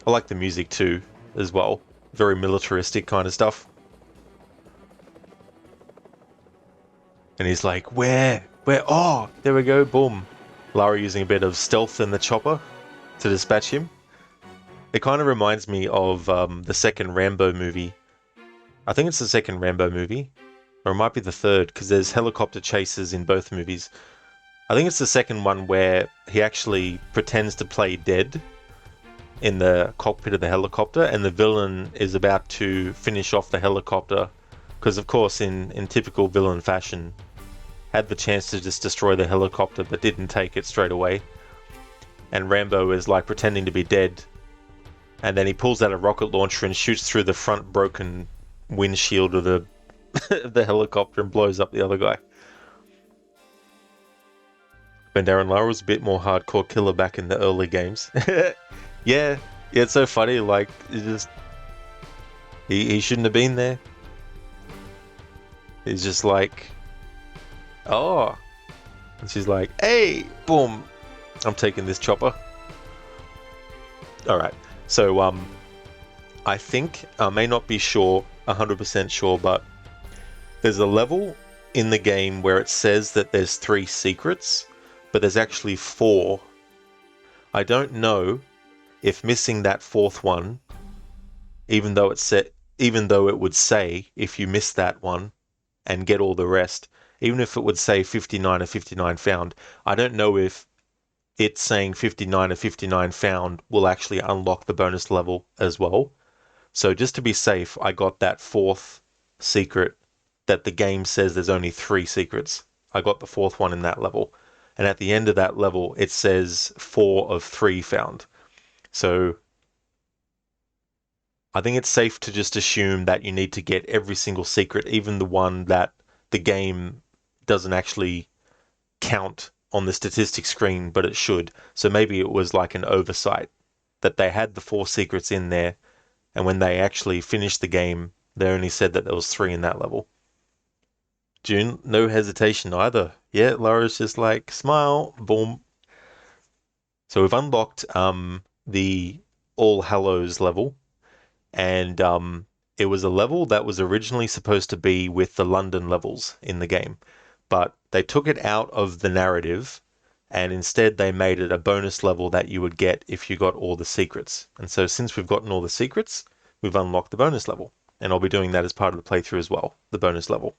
I like the music too, as well. Very militaristic kind of stuff. And he's like, where? Oh, there we go, boom. Lara using a bit of stealth in the chopper to dispatch him. It kind of reminds me of the second Rambo movie. I think it's the second Rambo movie, or it might be the third, because there's helicopter chases in both movies. I think it's the second one where he actually pretends to play dead in the cockpit of the helicopter, and the villain is about to finish off the helicopter, because of course in typical villain fashion, had the chance to just destroy the helicopter but didn't take it straight away. And Rambo is like pretending to be dead, and then he pulls out a rocket launcher and shoots through the front broken windshield of the the helicopter and blows up the other guy. Darren, Lara was a bit more hardcore killer back in the early games. Yeah, it's so funny, like, he shouldn't have been there. He's just like, oh. And she's like, hey, boom, I'm taking this chopper. Alright, so, I think, I may not be sure, 100% sure, but there's a level in the game where it says that there's 3 secrets, but there's actually 4. I don't know if missing that 4th one, even though it would say if you miss that one and get all the rest, even if it would say 59 or 59 found, I don't know if it saying 59 or 59 found will actually unlock the bonus level as well. So just to be safe, I got that 4th secret that the game says there's only 3 secrets. I got the 4th one in that level. And at the end of that level, it says 4 of 3 found. So I think it's safe to just assume that you need to get every single secret, even the one that the game doesn't actually count on the statistics screen, but it should. So maybe it was like an oversight that they had the 4 secrets in there, and when they actually finished the game, they only said that there was 3 in that level. June, no hesitation either. Yeah, Lara's just like, smile, boom. So we've unlocked the All Hallows level, and it was a level that was originally supposed to be with the London levels in the game, but they took it out of the narrative, and instead they made it a bonus level that you would get if you got all the secrets. And so since we've gotten all the secrets, we've unlocked the bonus level, and I'll be doing that as part of the playthrough as well, the bonus level.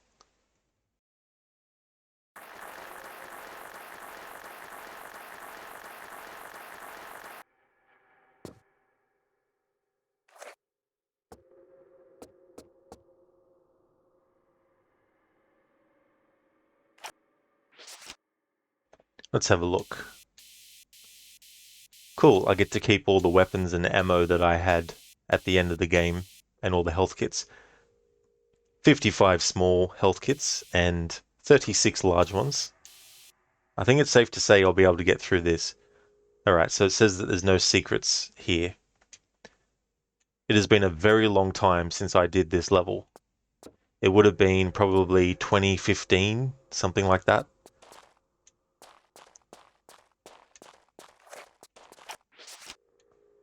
Let's have a look. Cool, I get to keep all the weapons and ammo that I had at the end of the game, and all the health kits. 55 small health kits and 36 large ones. I think it's safe to say I'll be able to get through this. Alright, so it says that there's no secrets here. It has been a very long time since I did this level. It would have been probably 2015, something like that.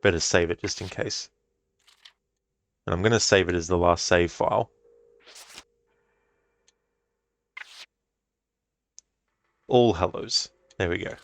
Better save it just in case. And I'm going to save it as the last save file. All Hallows. There we go.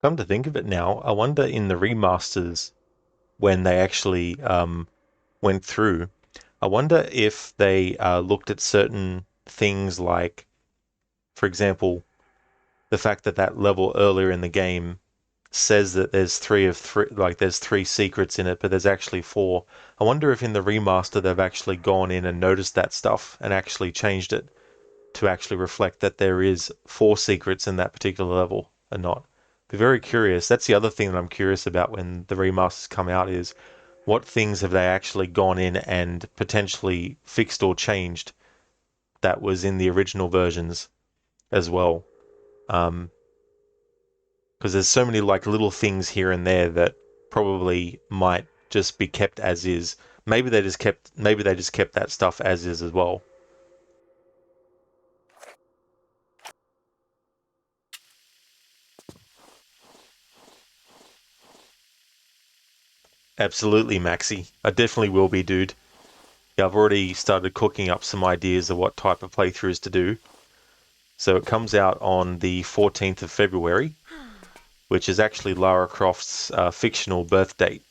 Come to think of it now, I wonder in the remasters when they actually went through, I wonder if they looked at certain things like, for example, the fact that that level earlier in the game says that there's there's three secrets in it, but there's actually four. I wonder if in the remaster they've actually gone in and noticed that stuff and actually changed it to actually reflect that there is four secrets in that particular level and not. Be very curious. That's the other thing that I'm curious about when the remasters come out is what things have they actually gone in and potentially fixed or changed that was in the original versions as well. Because there's so many like little things here and there that probably might just be kept as is. Maybe they just kept that stuff as is as well. Absolutely, Maxi. I definitely will be, dude. Yeah, I've already started cooking up some ideas of what type of playthroughs to do. So it comes out on the 14th of February, which is actually Lara Croft's fictional birth date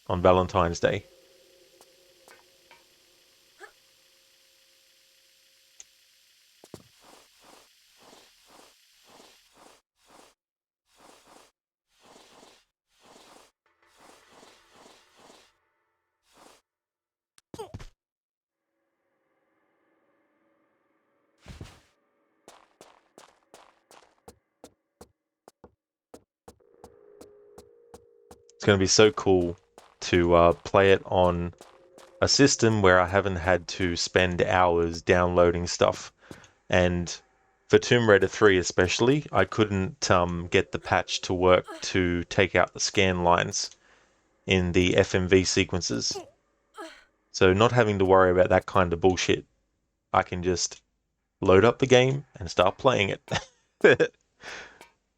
on Valentine's Day. It's going to be so cool to play it on a system where I haven't had to spend hours downloading stuff. And for Tomb Raider 3 especially, I couldn't get the patch to work to take out the scan lines in the FMV sequences. So not having to worry about that kind of bullshit, I can just load up the game and start playing it.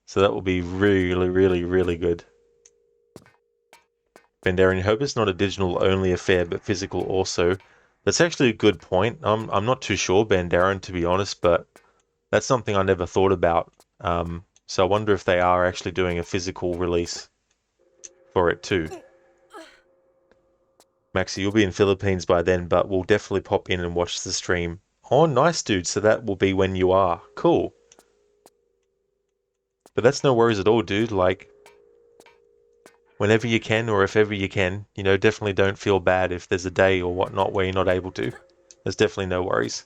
So that will be really, really, really good. Bandarian, hope it's not a digital only affair, but physical also. That's actually a good point. I'm not too sure, Bandarian, to be honest, but that's something I never thought about. So I wonder if they are actually doing a physical release for it too. Maxi, you'll be in Philippines by then, but we'll definitely pop in and watch the stream. Oh, nice, dude. So that will be when you are. Cool. But that's no worries at all, dude. Like, whenever you can, or if ever you can, definitely don't feel bad if there's a day or whatnot where you're not able to. There's definitely no worries.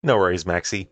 No worries, Maxi.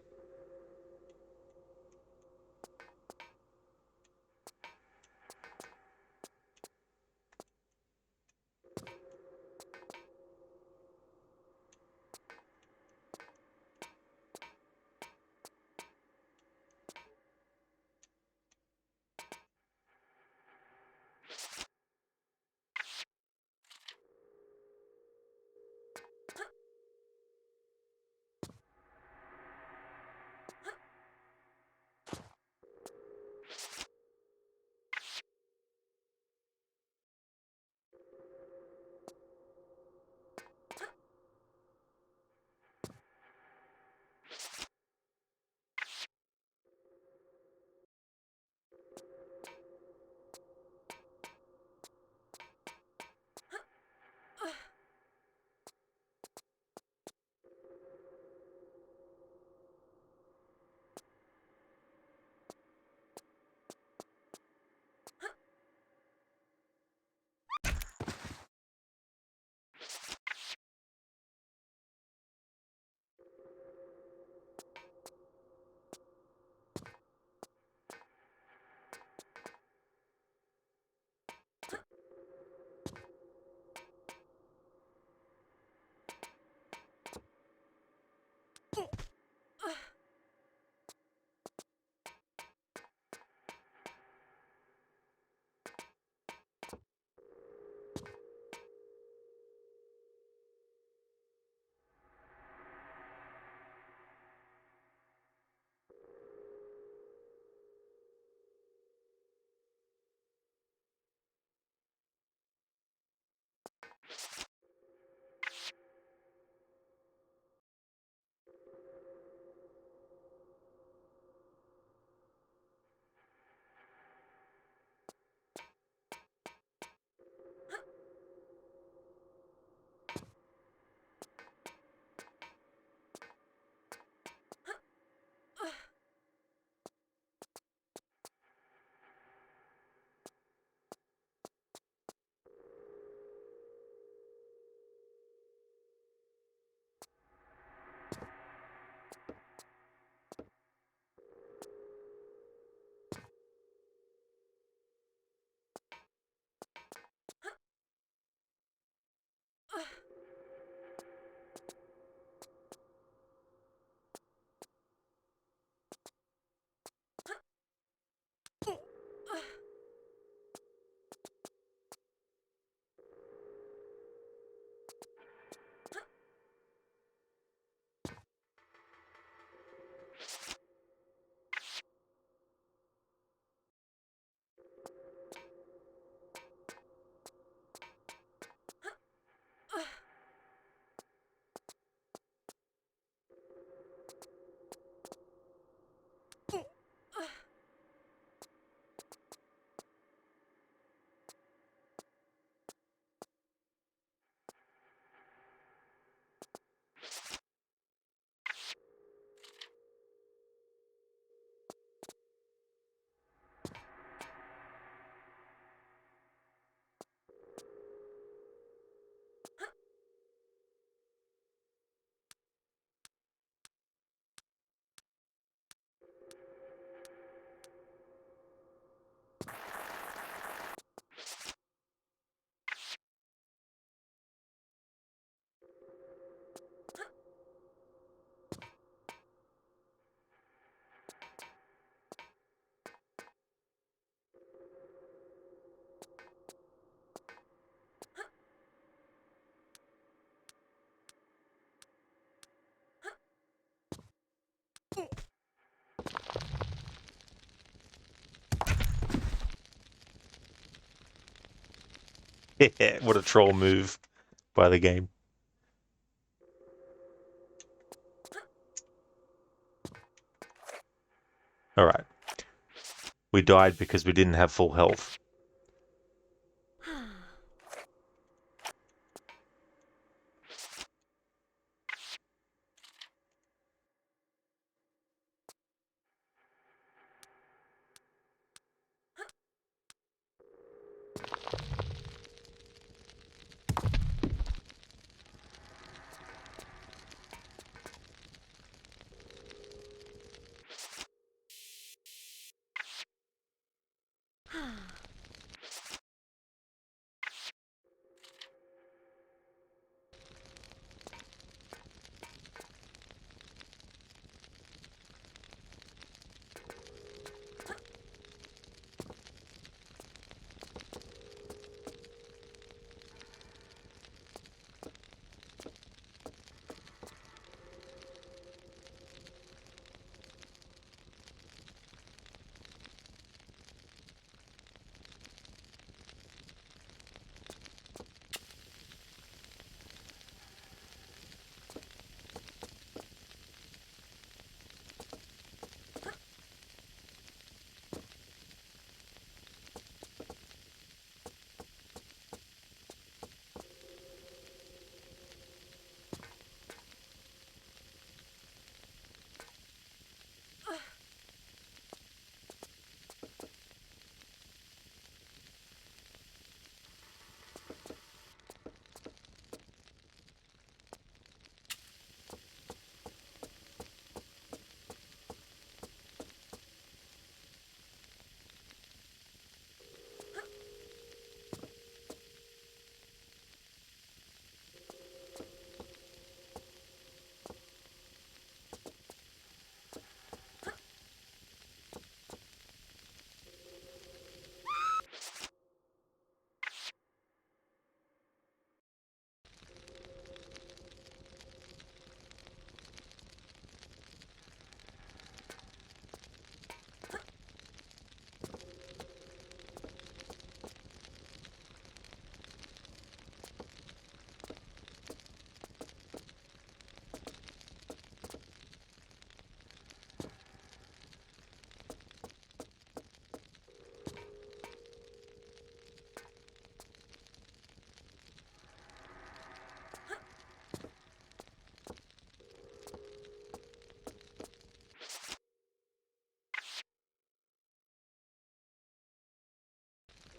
What a troll move by the game. Alright. We died because we didn't have full health.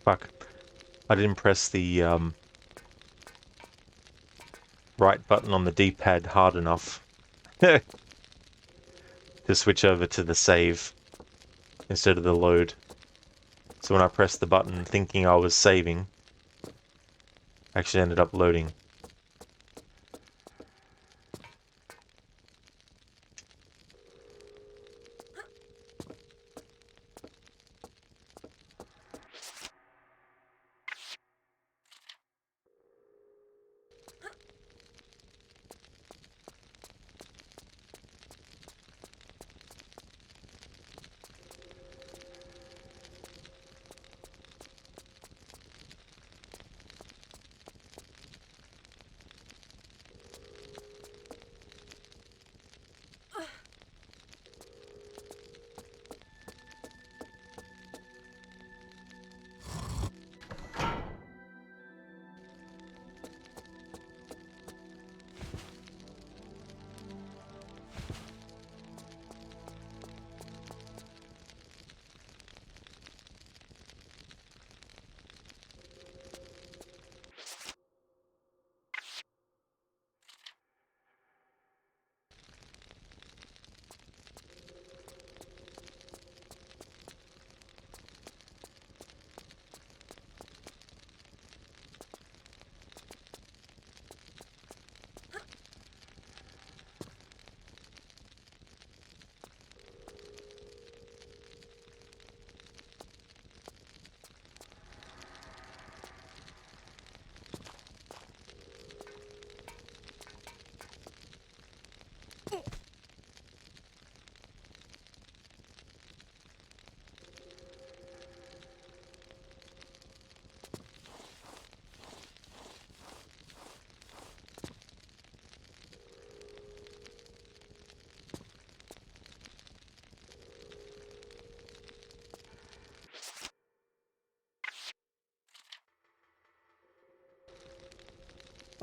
Fuck. I didn't press the right button on the D-pad hard enough to switch over to the save instead of the load. So when I pressed the button thinking I was saving, I actually ended up loading.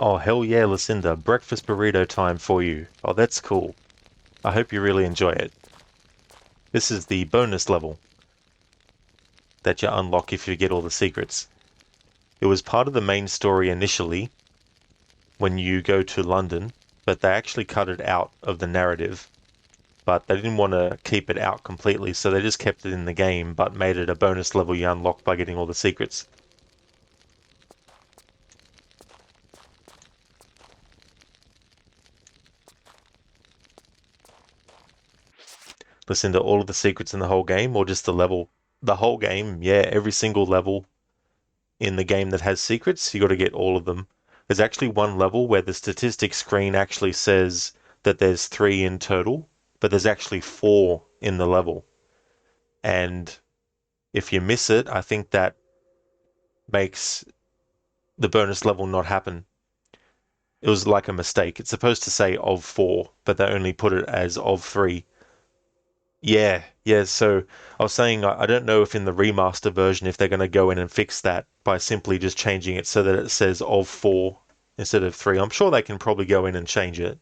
Oh, hell yeah, Lucinda. Breakfast burrito time for you. Oh, that's cool. I hope you really enjoy it. This is the bonus level that you unlock if you get all the secrets. It was part of the main story initially when you go to London, but they actually cut it out of the narrative. But they didn't want to keep it out completely, so they just kept it in the game, but made it a bonus level you unlock by getting all the secrets. Listen to all of the secrets in the whole game, or just the level? The whole game, yeah, every single level in the game that has secrets, you got to get all of them. There's actually one level where the statistics screen actually says that there's 3 in total, but there's actually 4 in the level. And if you miss it, I think that makes the bonus level not happen. It was like a mistake. It's supposed to say of 4, but they only put it as of 3. Yeah. So I was saying I don't know if in the remaster version if they're going to go in and fix that by simply just changing it so that it says of 4 instead of 3. I'm sure they can probably go in and change it.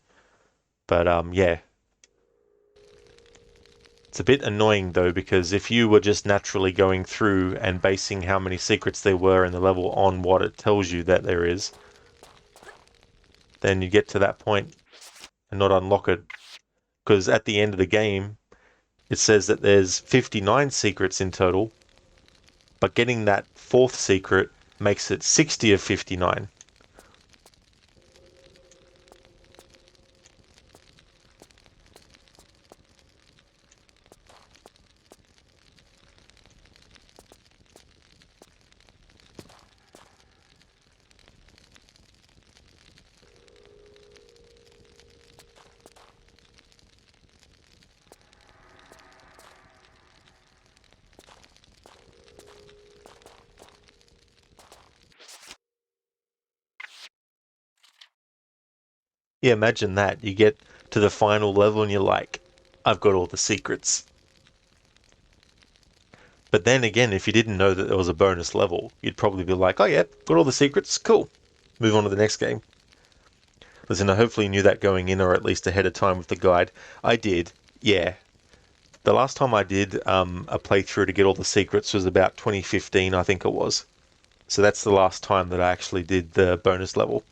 But yeah. It's a bit annoying though, because if you were just naturally going through and basing how many secrets there were in the level on what it tells you that there is, then you get to that point and not unlock it. Because at the end of the game, it says that there's 59 secrets in total, but getting that 4th secret makes it 60 of 59. Yeah, imagine that. You get to the final level and you're like, I've got all the secrets. But then again, if you didn't know that there was a bonus level, you'd probably be like, oh yeah, got all the secrets, cool. Move on to the next game. Listen, I hopefully knew that going in, or at least ahead of time with the guide. I did, yeah. The last time I did a playthrough to get all the secrets was about 2015, I think it was. So that's the last time that I actually did the bonus level.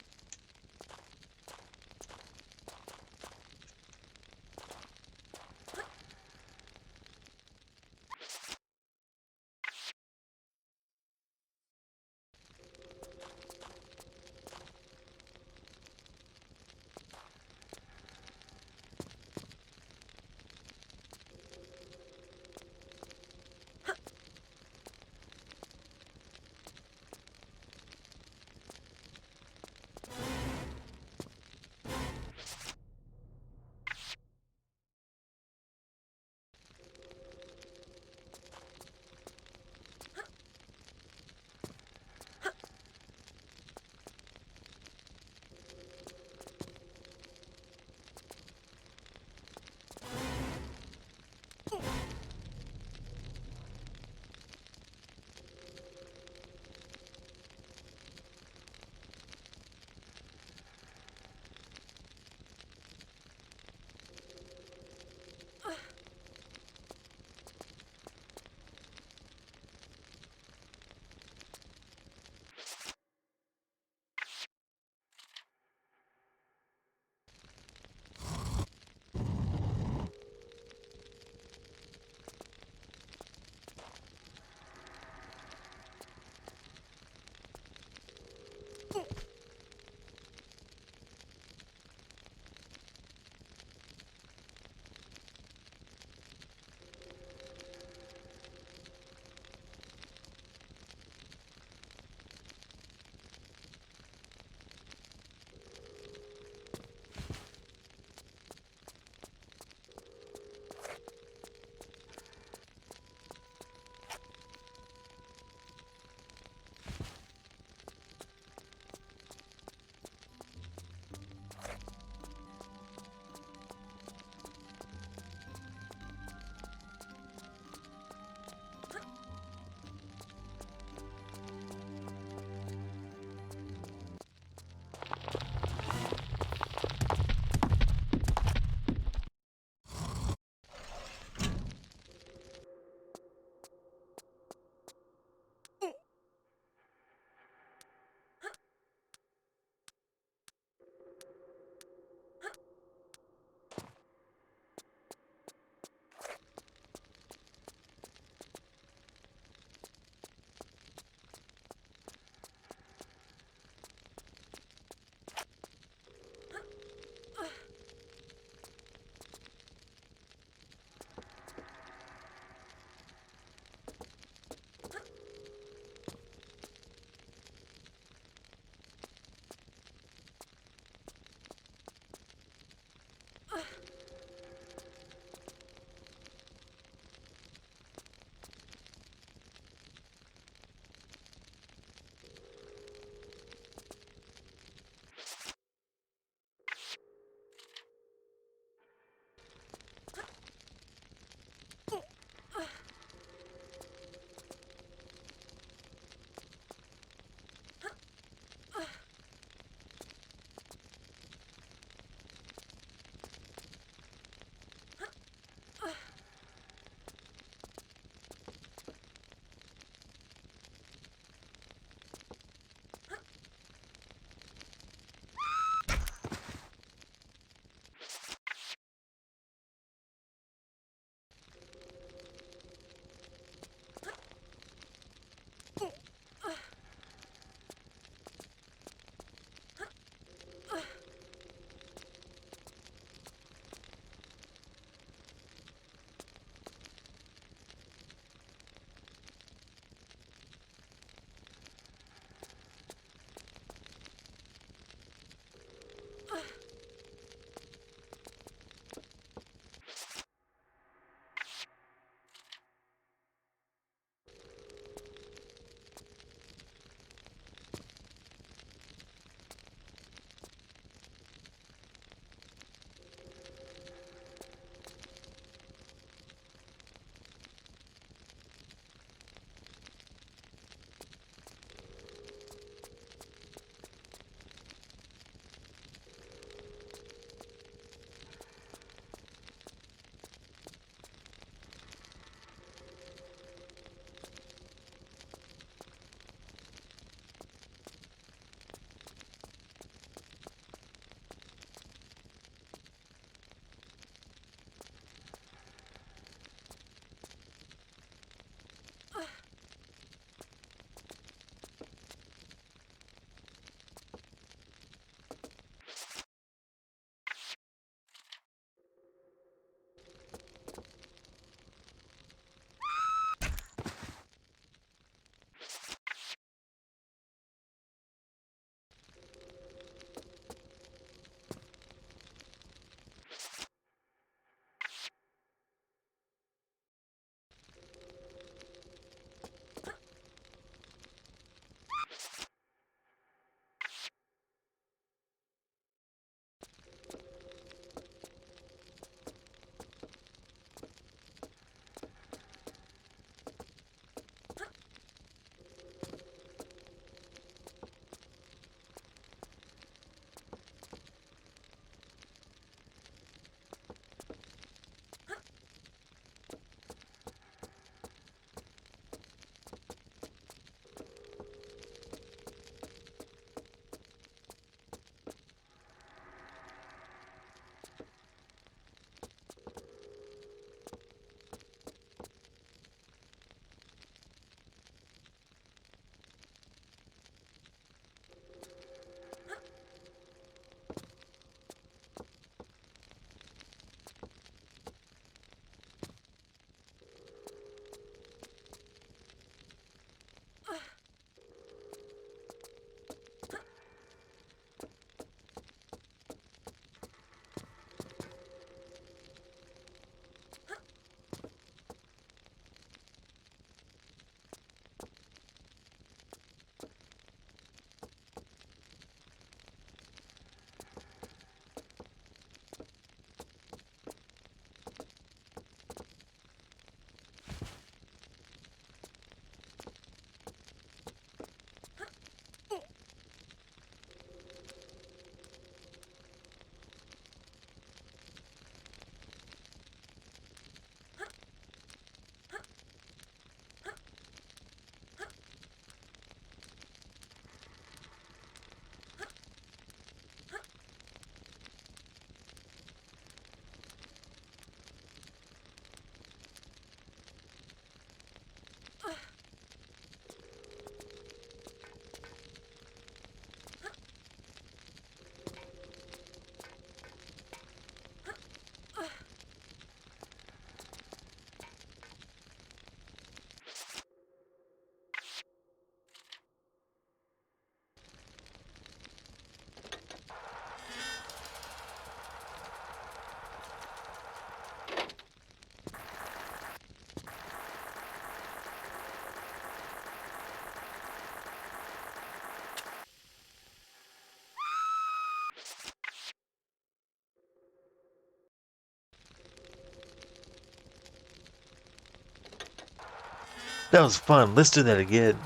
That was fun. Let's do that again.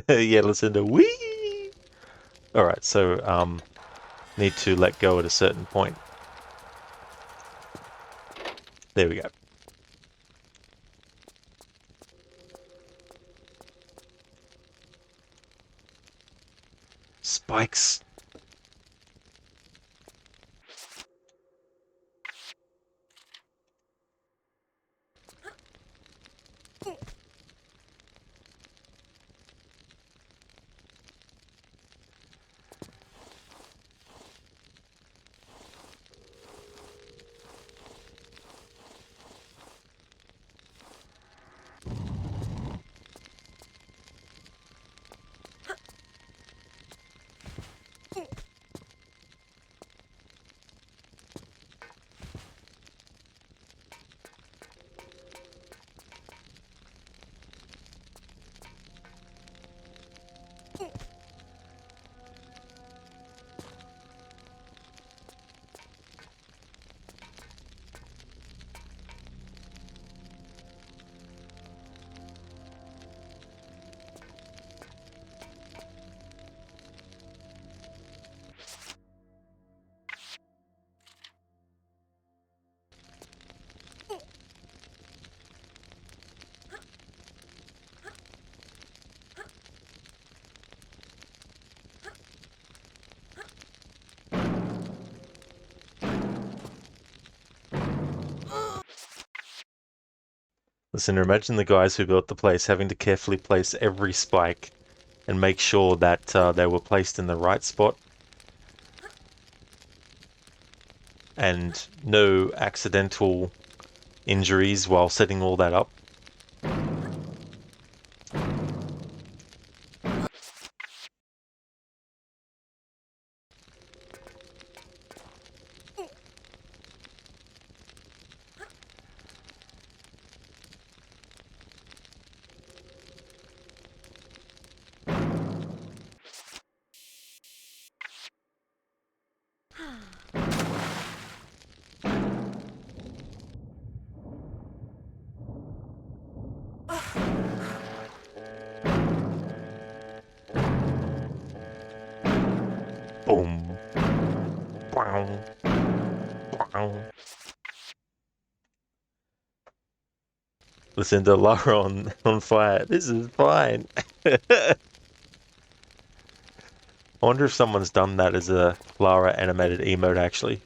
Yeah, listen to wee. All right, so need to let go at a certain point. There we go. Spikes. Listen, imagine the guys who built the place having to carefully place every spike and make sure that they were placed in the right spot and no accidental injuries while setting all that up. Boom. Wow. Wow. Listen to Lara on fire. This is fine. I wonder if someone's done that as a Lara animated emote actually.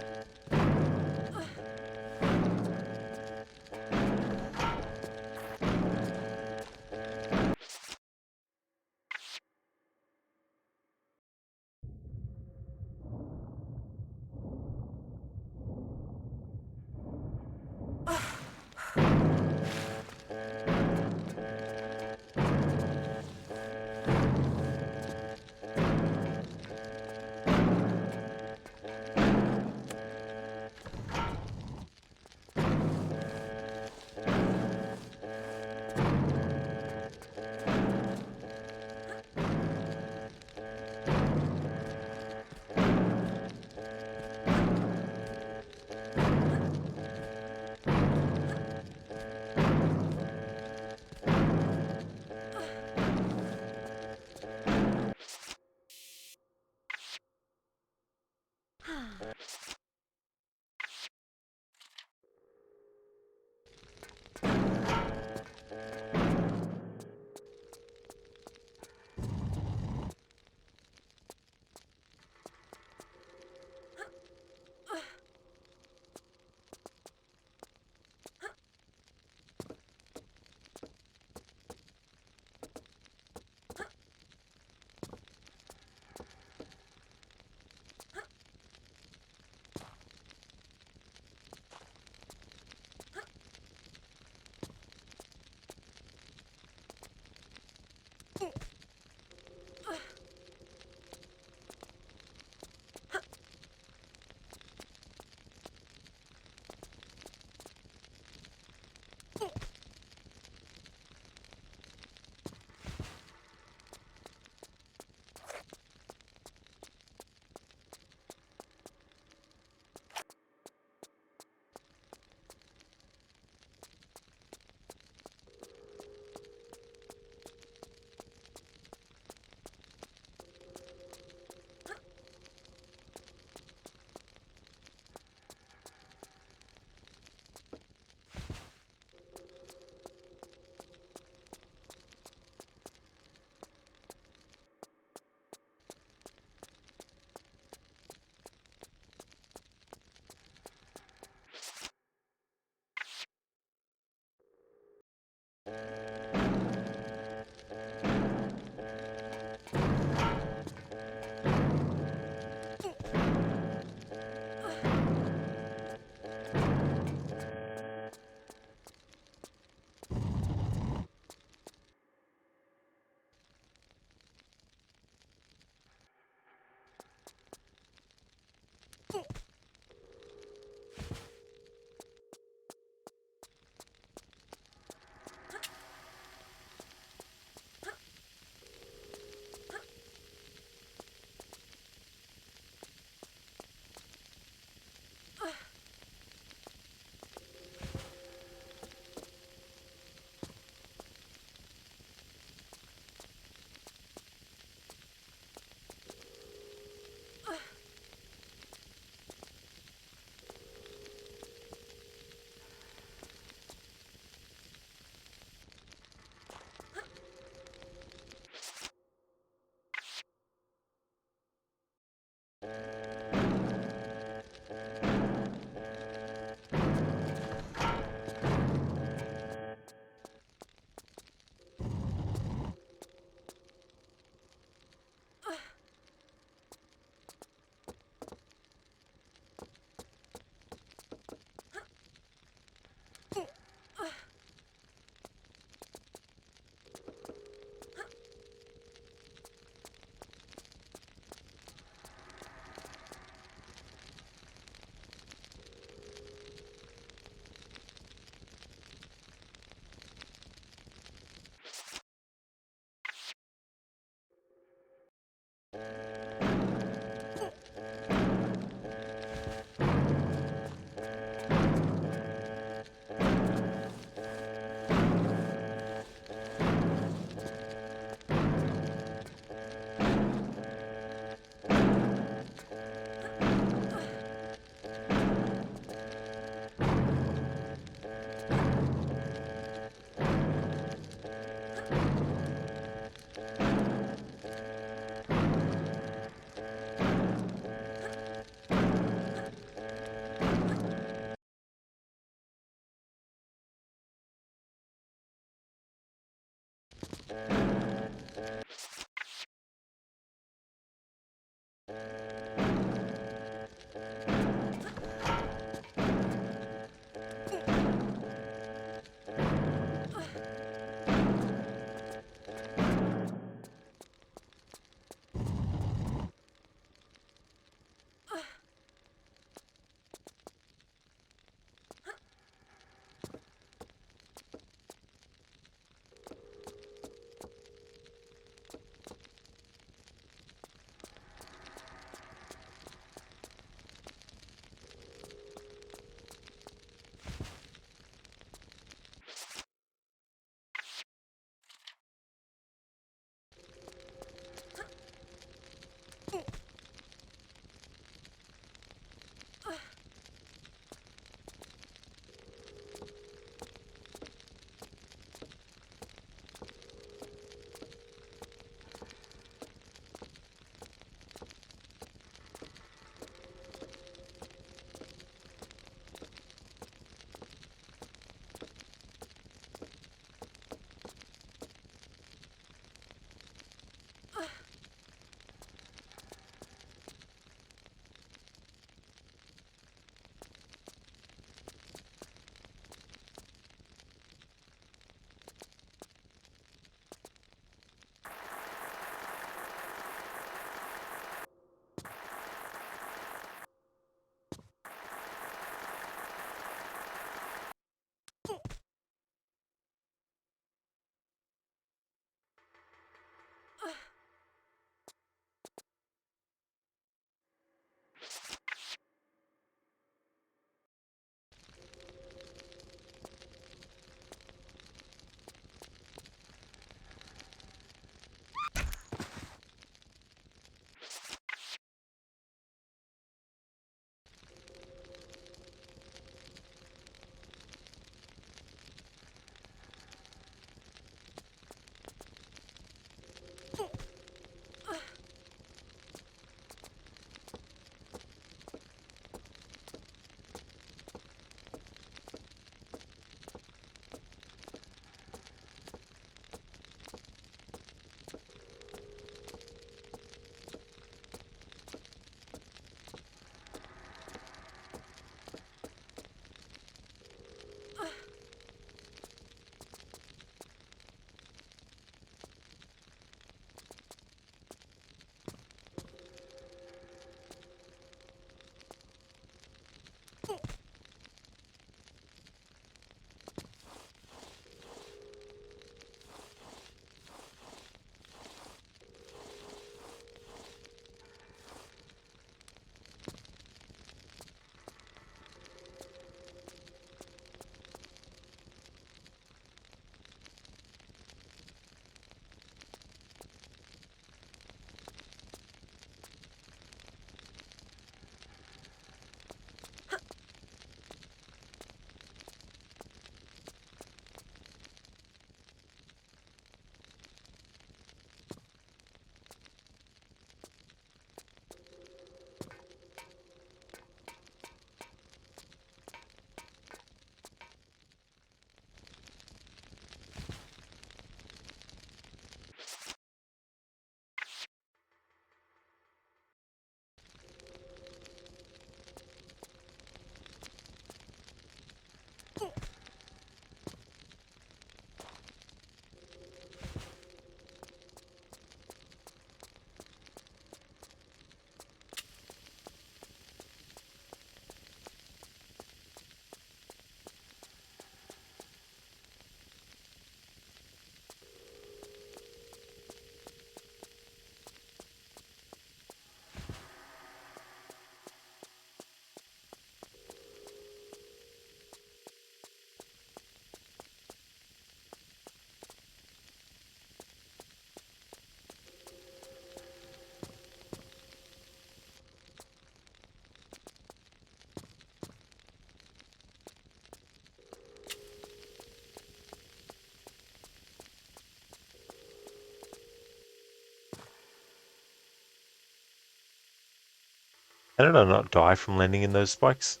How did I not die from landing in those spikes?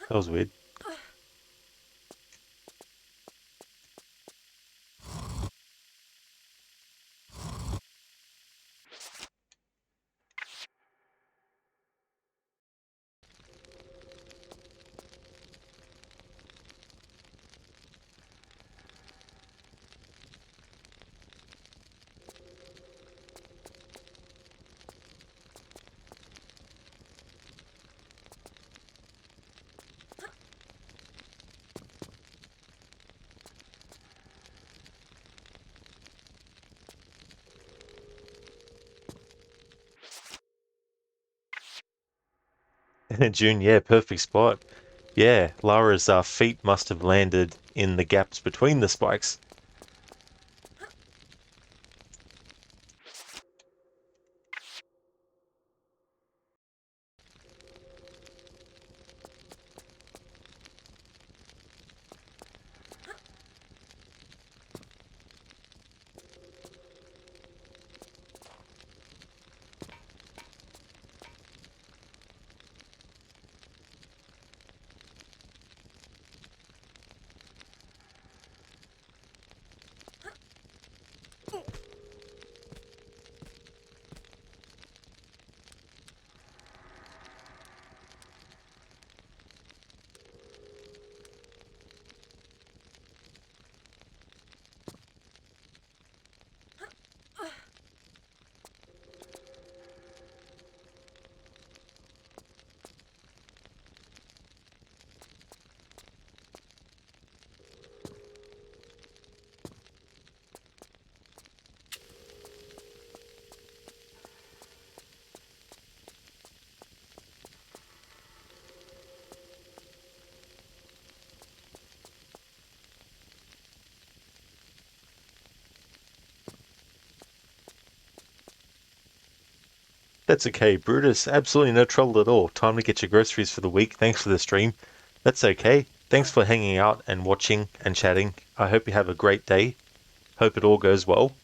That was weird. June, yeah, perfect spot. Yeah, Lara's feet must have landed in the gaps between the spikes. That's okay, Brutus. Absolutely no trouble at all. Time to get your groceries for the week. Thanks for the stream. That's okay. Thanks for hanging out and watching and chatting. I hope you have a great day. Hope it all goes well.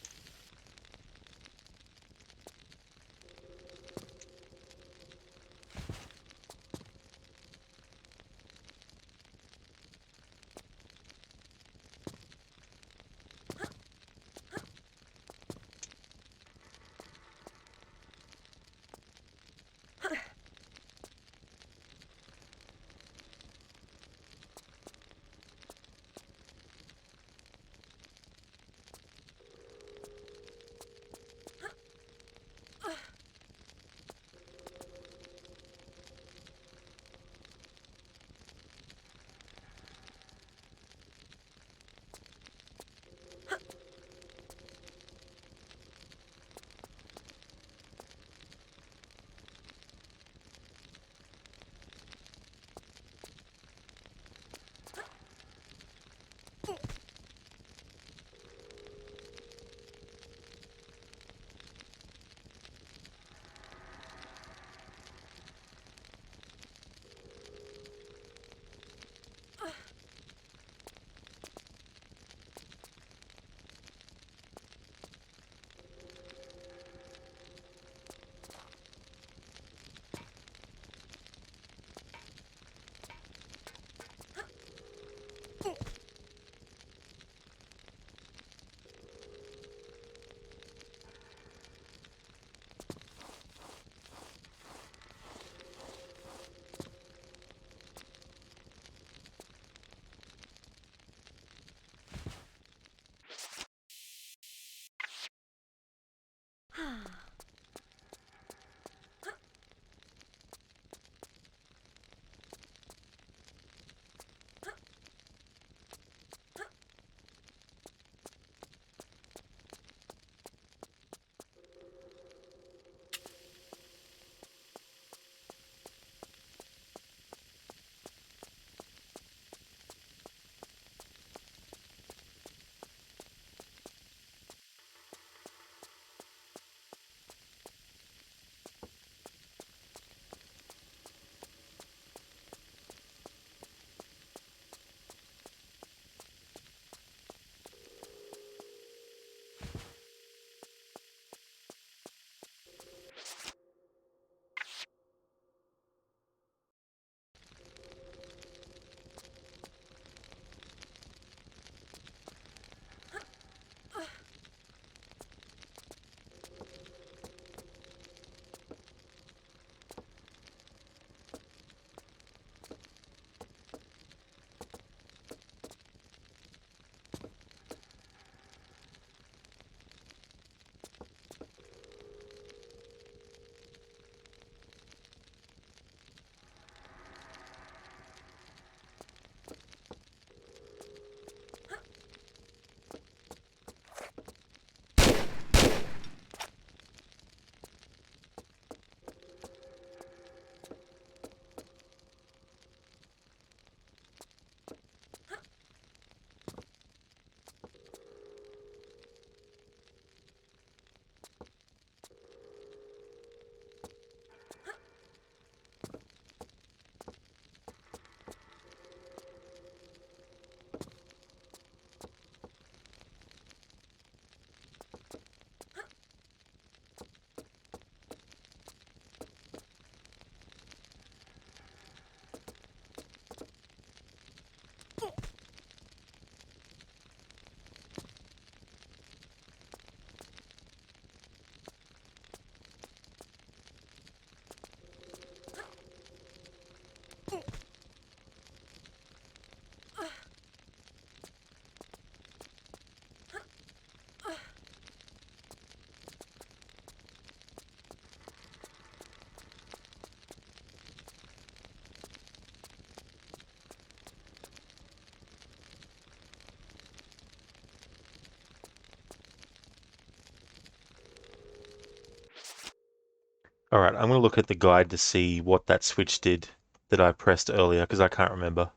Alright, I'm going to look at the guide to see what that switch did that I pressed earlier, because I can't remember.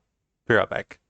Be right back.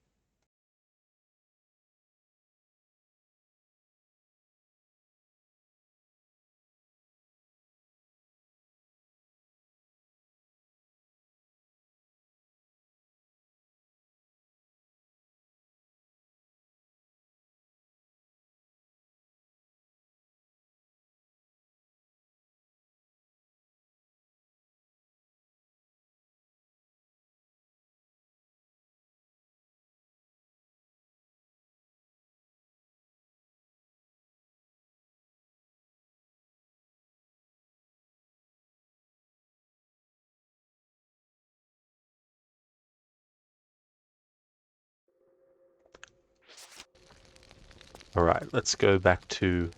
Alright, let's go back to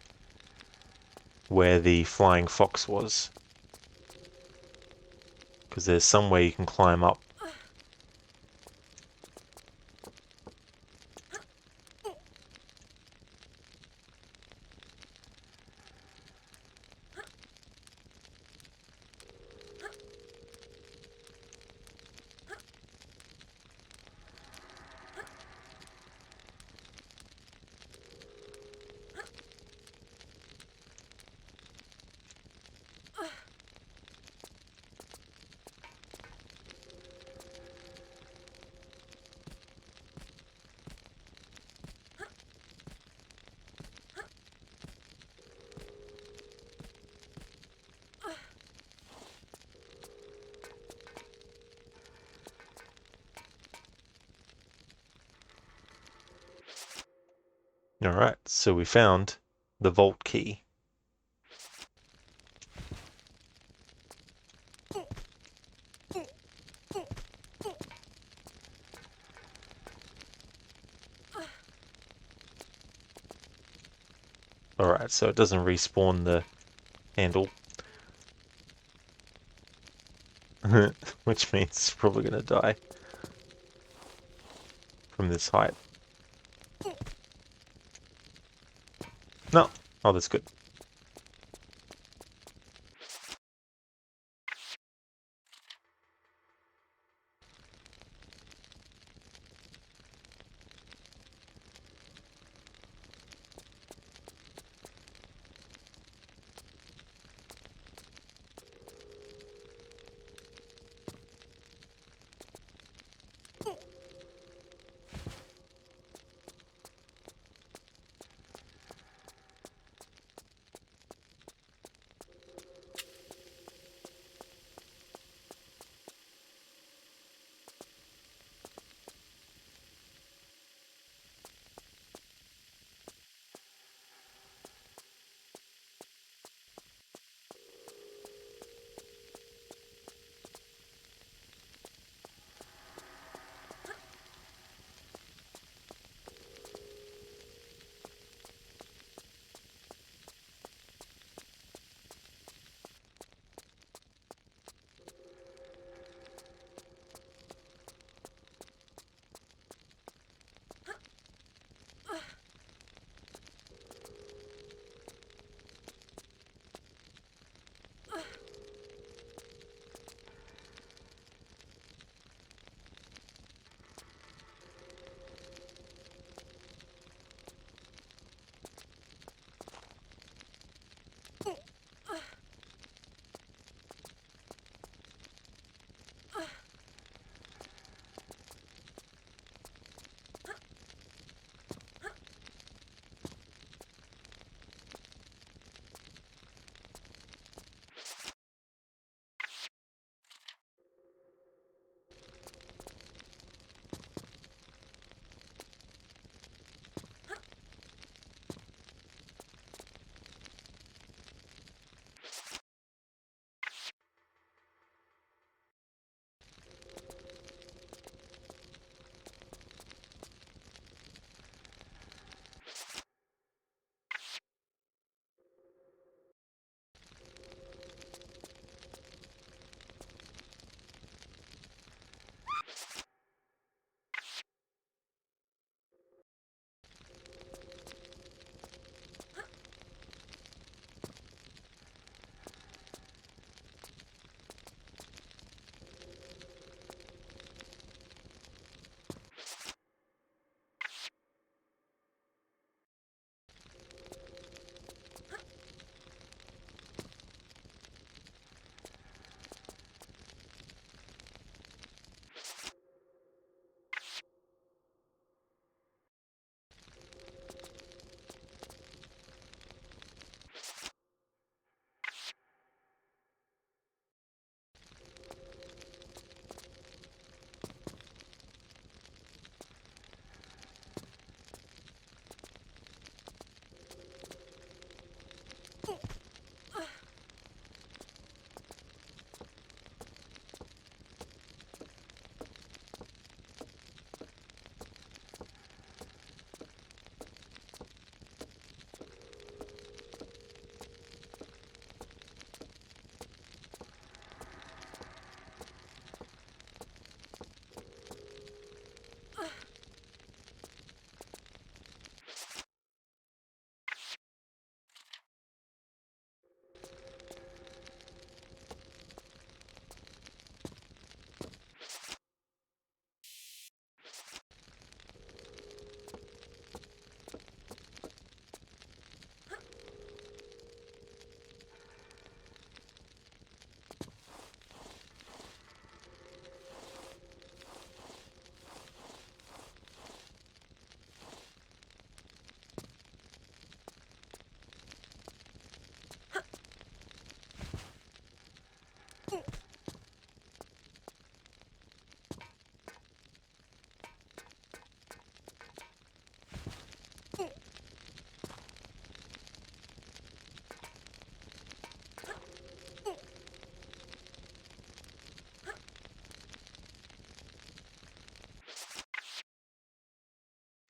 where the flying fox was. Because there's somewhere you can climb up. Alright, so we found the vault key. Alright, so it doesn't respawn the handle. Which means it's probably going to die from this height. No. Oh, that's good.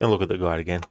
Gonna look at the guide again.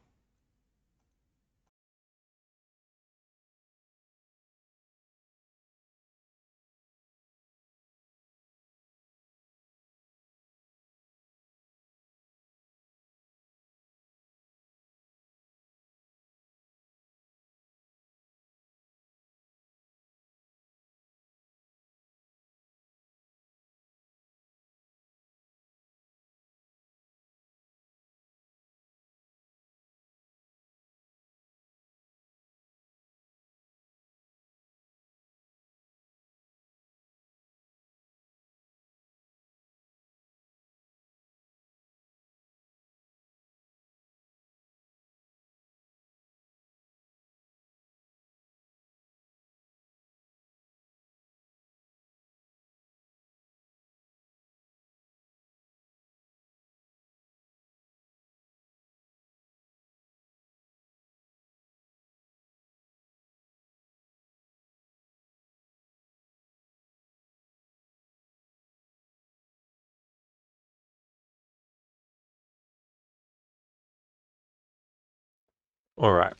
Alright.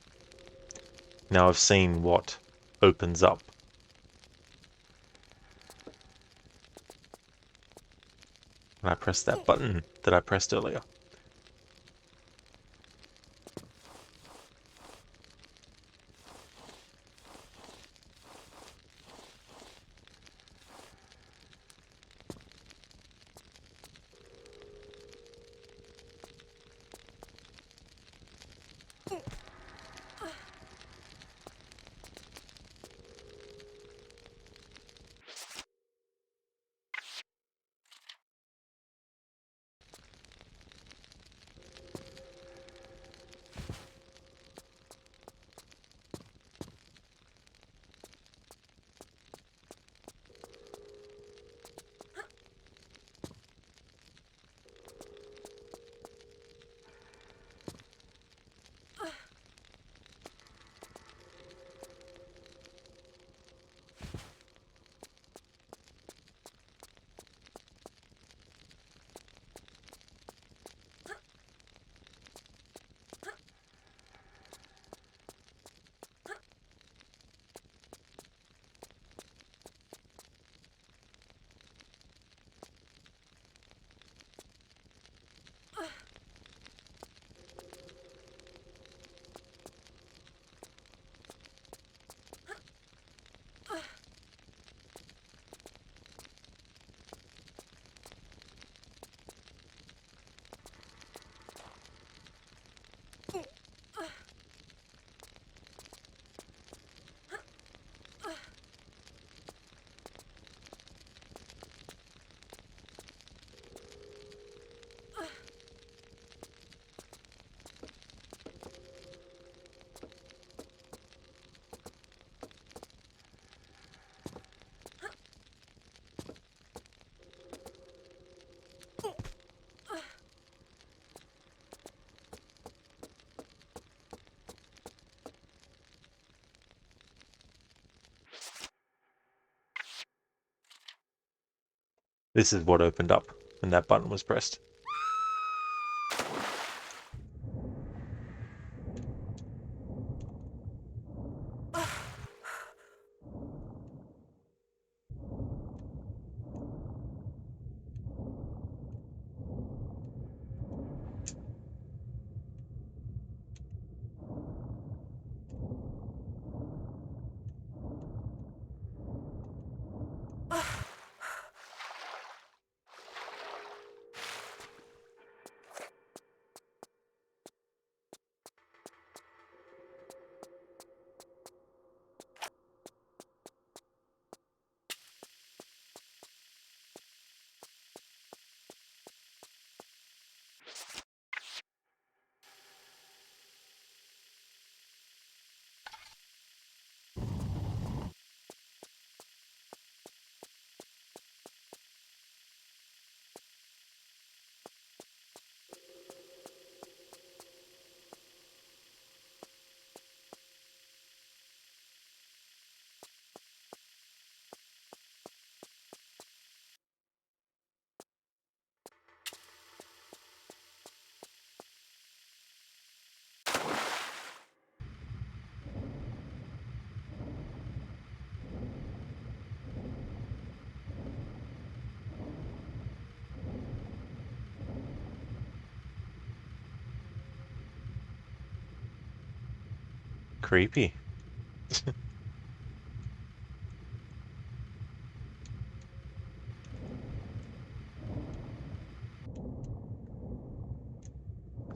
Now I've seen what opens up. When I press that button that I pressed earlier. This is what opened up when that button was pressed. Creepy.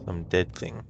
Some dead thing.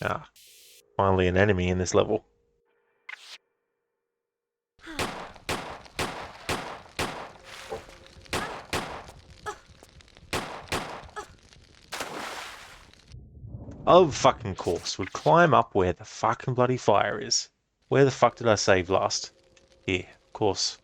Ah, finally an enemy in this level. Of fucking course, would climb up where the fucking bloody fire is. Where the fuck did I save last? Here, of course.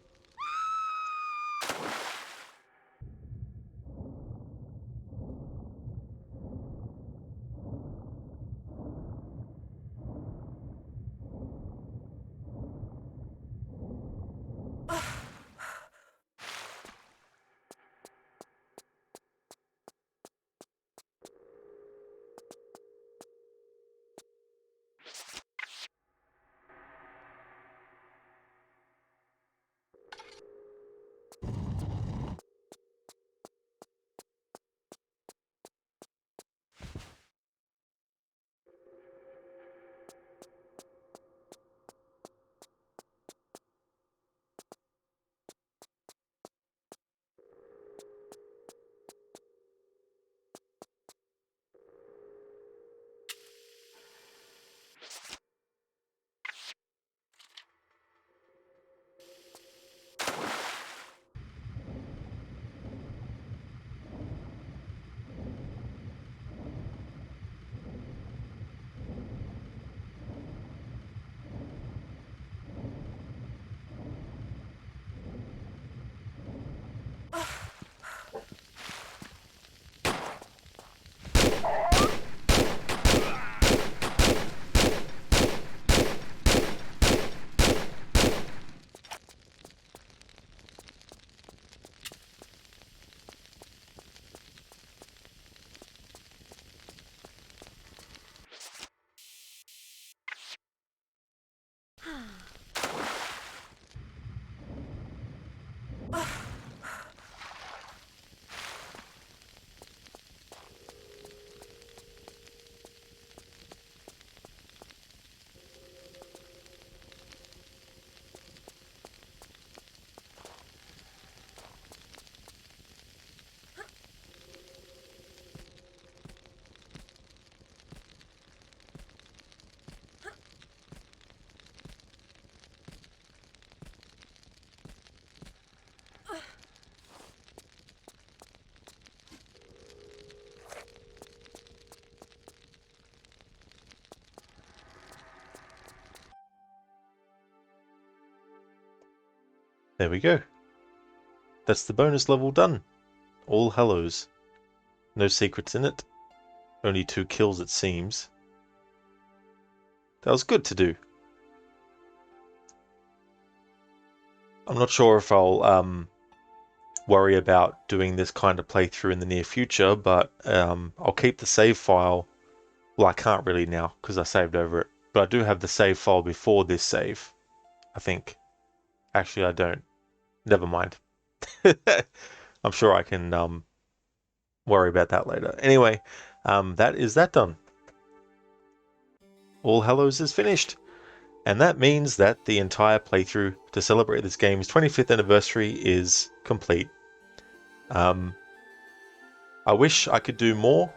There we go. That's the bonus level done. All Hallows. No secrets in it. Only 2 kills it seems. That was good to do. I'm not sure if I'll worry about doing this kind of playthrough in the near future, but I'll keep the save file. Well, I can't really now because I saved over it, but I do have the save file before this save, I think. Actually, I don't. Never mind. I'm sure I can worry about that later. Anyway, that is that done. All Hallows is finished. And that means that the entire playthrough to celebrate this game's 25th anniversary is complete. I wish I could do more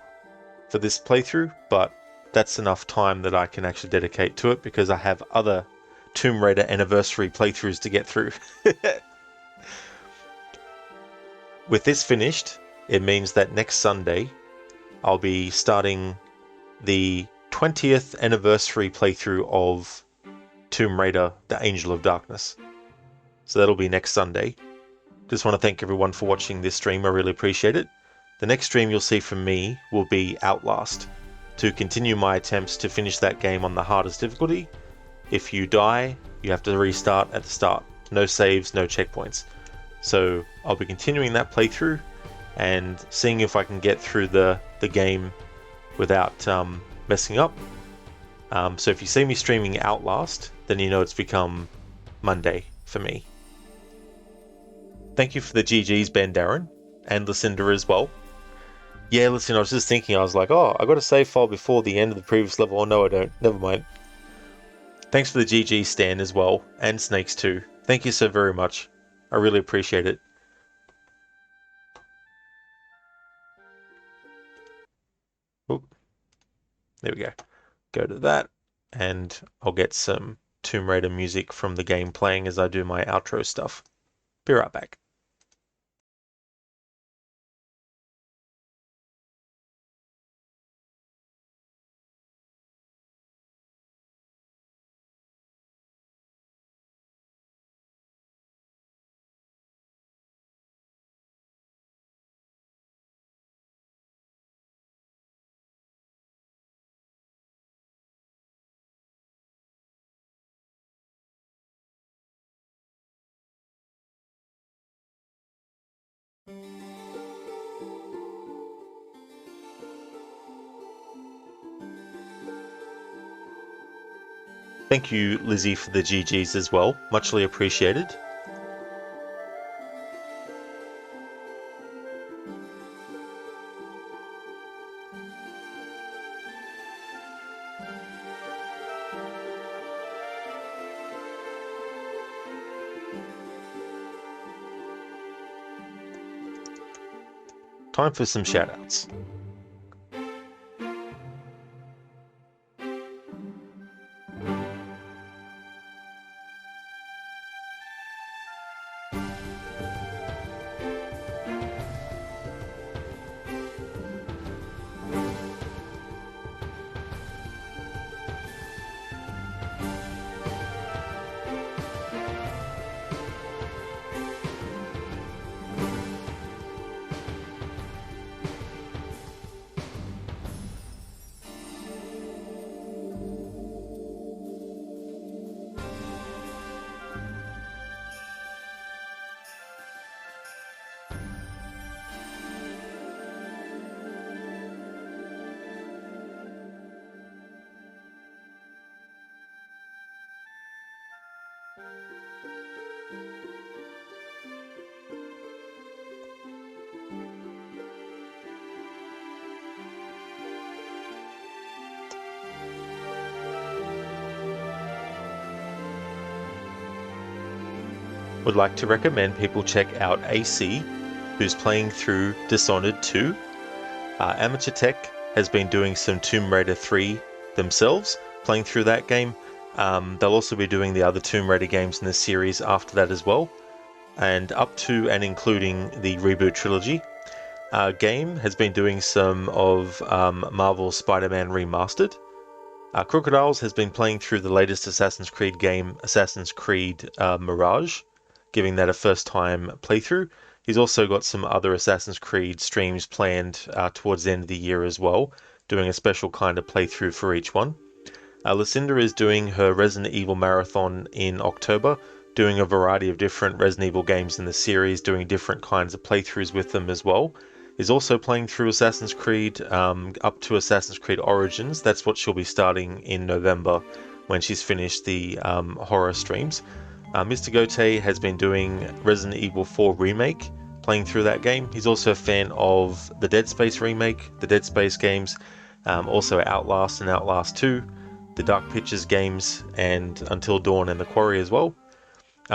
for this playthrough, but that's enough time that I can actually dedicate to it because I have other Tomb Raider anniversary playthroughs to get through. With this finished, it means that next Sunday I'll be starting the 20th anniversary playthrough of Tomb Raider, The Angel of Darkness. So that'll be next Sunday. just want to thank everyone for watching this stream. I really appreciate it. The next stream you'll see from me will be Outlast, to continue my attempts to finish that game on the hardest difficulty. If you die, you have to restart at the start. No saves, no checkpoints. So I'll be continuing that playthrough and seeing if I can get through the game without messing up. So if you see me streaming Outlast, then you know it's become Monday for me. Thank you for the GGs, Ben Darren, and Lucinda as well. Yeah, listen, I was just thinking, I was like, oh, I got a save file before the end of the previous level. Oh, no, I don't. Never mind. Thanks for the GG, Stan, as well, and Snakes too. Thank you so very much. I really appreciate it. Oop. There we go. Go to that, and I'll get some Tomb Raider music from the game playing as I do my outro stuff. Be right back. Thank you, Lizzie, for the GGs as well. Muchly appreciated. Time for some shoutouts. Would like to recommend people check out AC, who's playing through Dishonored 2. Amateur Tech has been doing some Tomb Raider 3 themselves, playing through that game. They'll also be doing the other Tomb Raider games in the series after that as well, and up to and including the reboot trilogy. Game has been doing some of Marvel's Spider-Man Remastered. Crocodiles has been playing through the latest Assassin's Creed game, Assassin's Creed Mirage, giving that a first-time playthrough. He's also got some other Assassin's Creed streams planned towards the end of the year as well, doing a special kind of playthrough for each one. Lucinda is doing her Resident Evil marathon in October, doing a variety of different Resident Evil games in the series, doing different kinds of playthroughs with them as well. Is also playing through Assassin's Creed up to Assassin's Creed Origins. That's what she'll be starting in November when she's finished the horror streams. Mr. Gote has been doing Resident Evil 4 Remake, playing through that game. He's also a fan of the Dead Space remake, the Dead Space games, also Outlast and Outlast 2, the Dark Pictures games, and Until Dawn and The Quarry as well.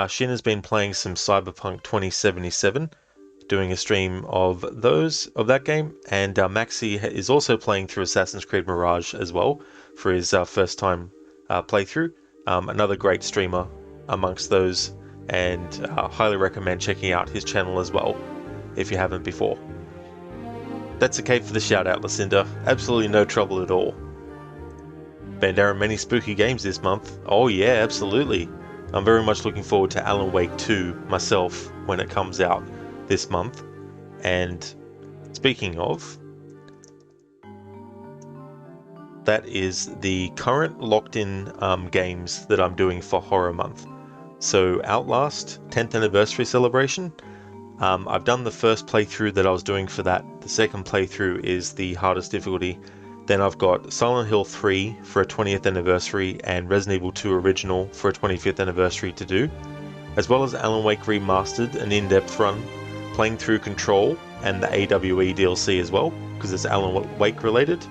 Shin has been playing some Cyberpunk 2077, doing a stream of that game, and Maxi is also playing through Assassin's Creed Mirage as well for his first time playthrough. Another great streamer amongst those, and highly recommend checking out his channel as well if you haven't before. That's okay for the shout out, Lucinda. Absolutely no trouble at all. Bandera, many spooky games this month. Oh yeah, absolutely. I'm very much looking forward to Alan Wake 2 myself when it comes out this month. And speaking of, that is the current locked-in games that I'm doing for Horror Month. So Outlast 10th Anniversary Celebration. I've done the first playthrough that I was doing for that. The second playthrough is the hardest difficulty. Then I've got Silent Hill 3 for a 20th anniversary and Resident Evil 2 Original for a 25th anniversary to do, as well as Alan Wake Remastered, an in-depth run, playing through Control and the AWE DLC as well, because it's Alan Wake related,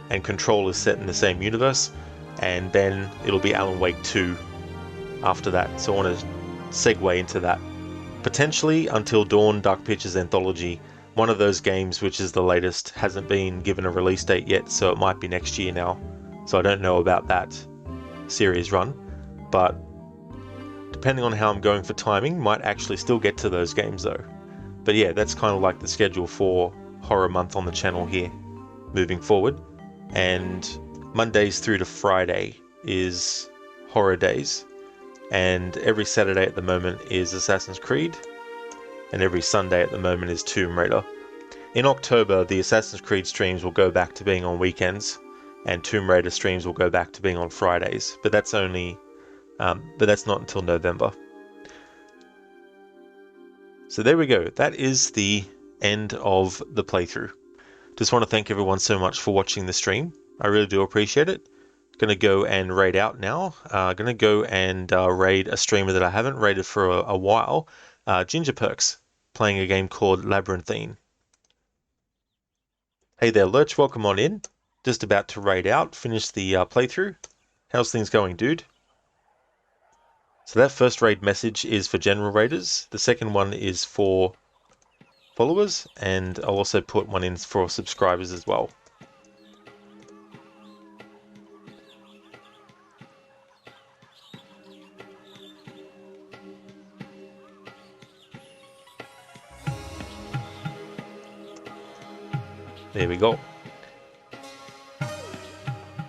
and Control is set in the same universe, and then it'll be Alan Wake 2 after that, so I want to segue into that. Potentially Until Dawn Dark Pictures Anthology, one of those games which is the latest, hasn't been given a release date yet, so it might be next year now. So I don't know about that series run, but depending on how I'm going for timing, might actually still get to those games though. But yeah, that's kind of like the schedule for Horror Month on the channel here, moving forward. And Mondays through to Friday is Horror Days, and every Saturday at the moment is Assassin's Creed, and every Sunday at the moment is Tomb Raider. In October, the Assassin's Creed streams will go back to being on weekends, and Tomb Raider streams will go back to being on Fridays, but that's not until November. So there we go. That is the end of the playthrough. Just want to thank everyone so much for watching the stream. I really do appreciate it. Gonna go and raid out now. Gonna go and raid a streamer that I haven't raided for a while, Ginger Perks, playing a game called Labyrinthine. Hey there, Lurch, welcome on in. Just about to raid out, finish the playthrough. How's things going, dude? So that first raid message is for general raiders. The second one is for followers, and I'll also put one in for subscribers as well. There we go.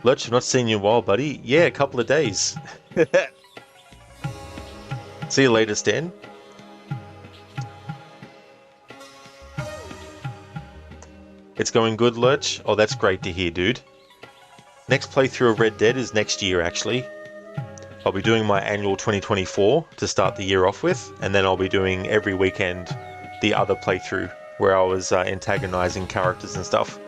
Lurch, I've not seen you in a while, buddy. Yeah, a couple of days. See you later, Stan. It's going good, Lurch? Oh, that's great to hear, dude. Next playthrough of Red Dead is next year, actually. I'll be doing my annual 2024 to start the year off with, and then I'll be doing every weekend the other playthrough, where I was antagonizing characters and stuff.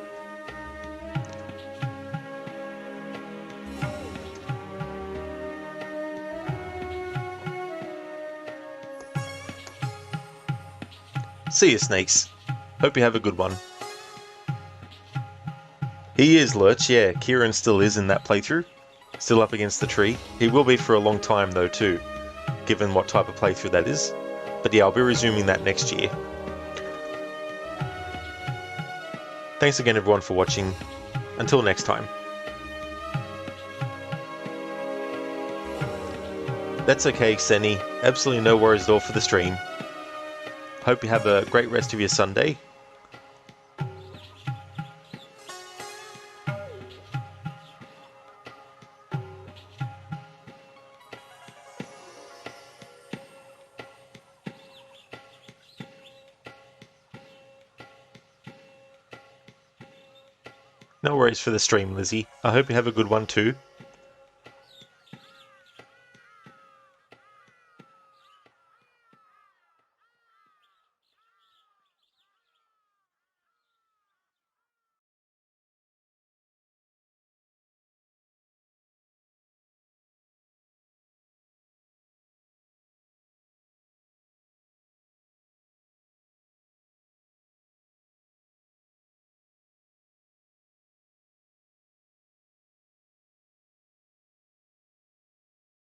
See you, Snakes. Hope you have a good one. He is, Lurch, yeah. Kieran still is in that playthrough. Still up against the tree. He will be for a long time though too, given what type of playthrough that is. But yeah, I'll be resuming that next year. Thanks again everyone for watching. Until next time. That's okay, Senny. Absolutely no worries at all for the stream. Hope you have a great rest of your Sunday. No worries for the stream, Lizzie. I hope you have a good one too.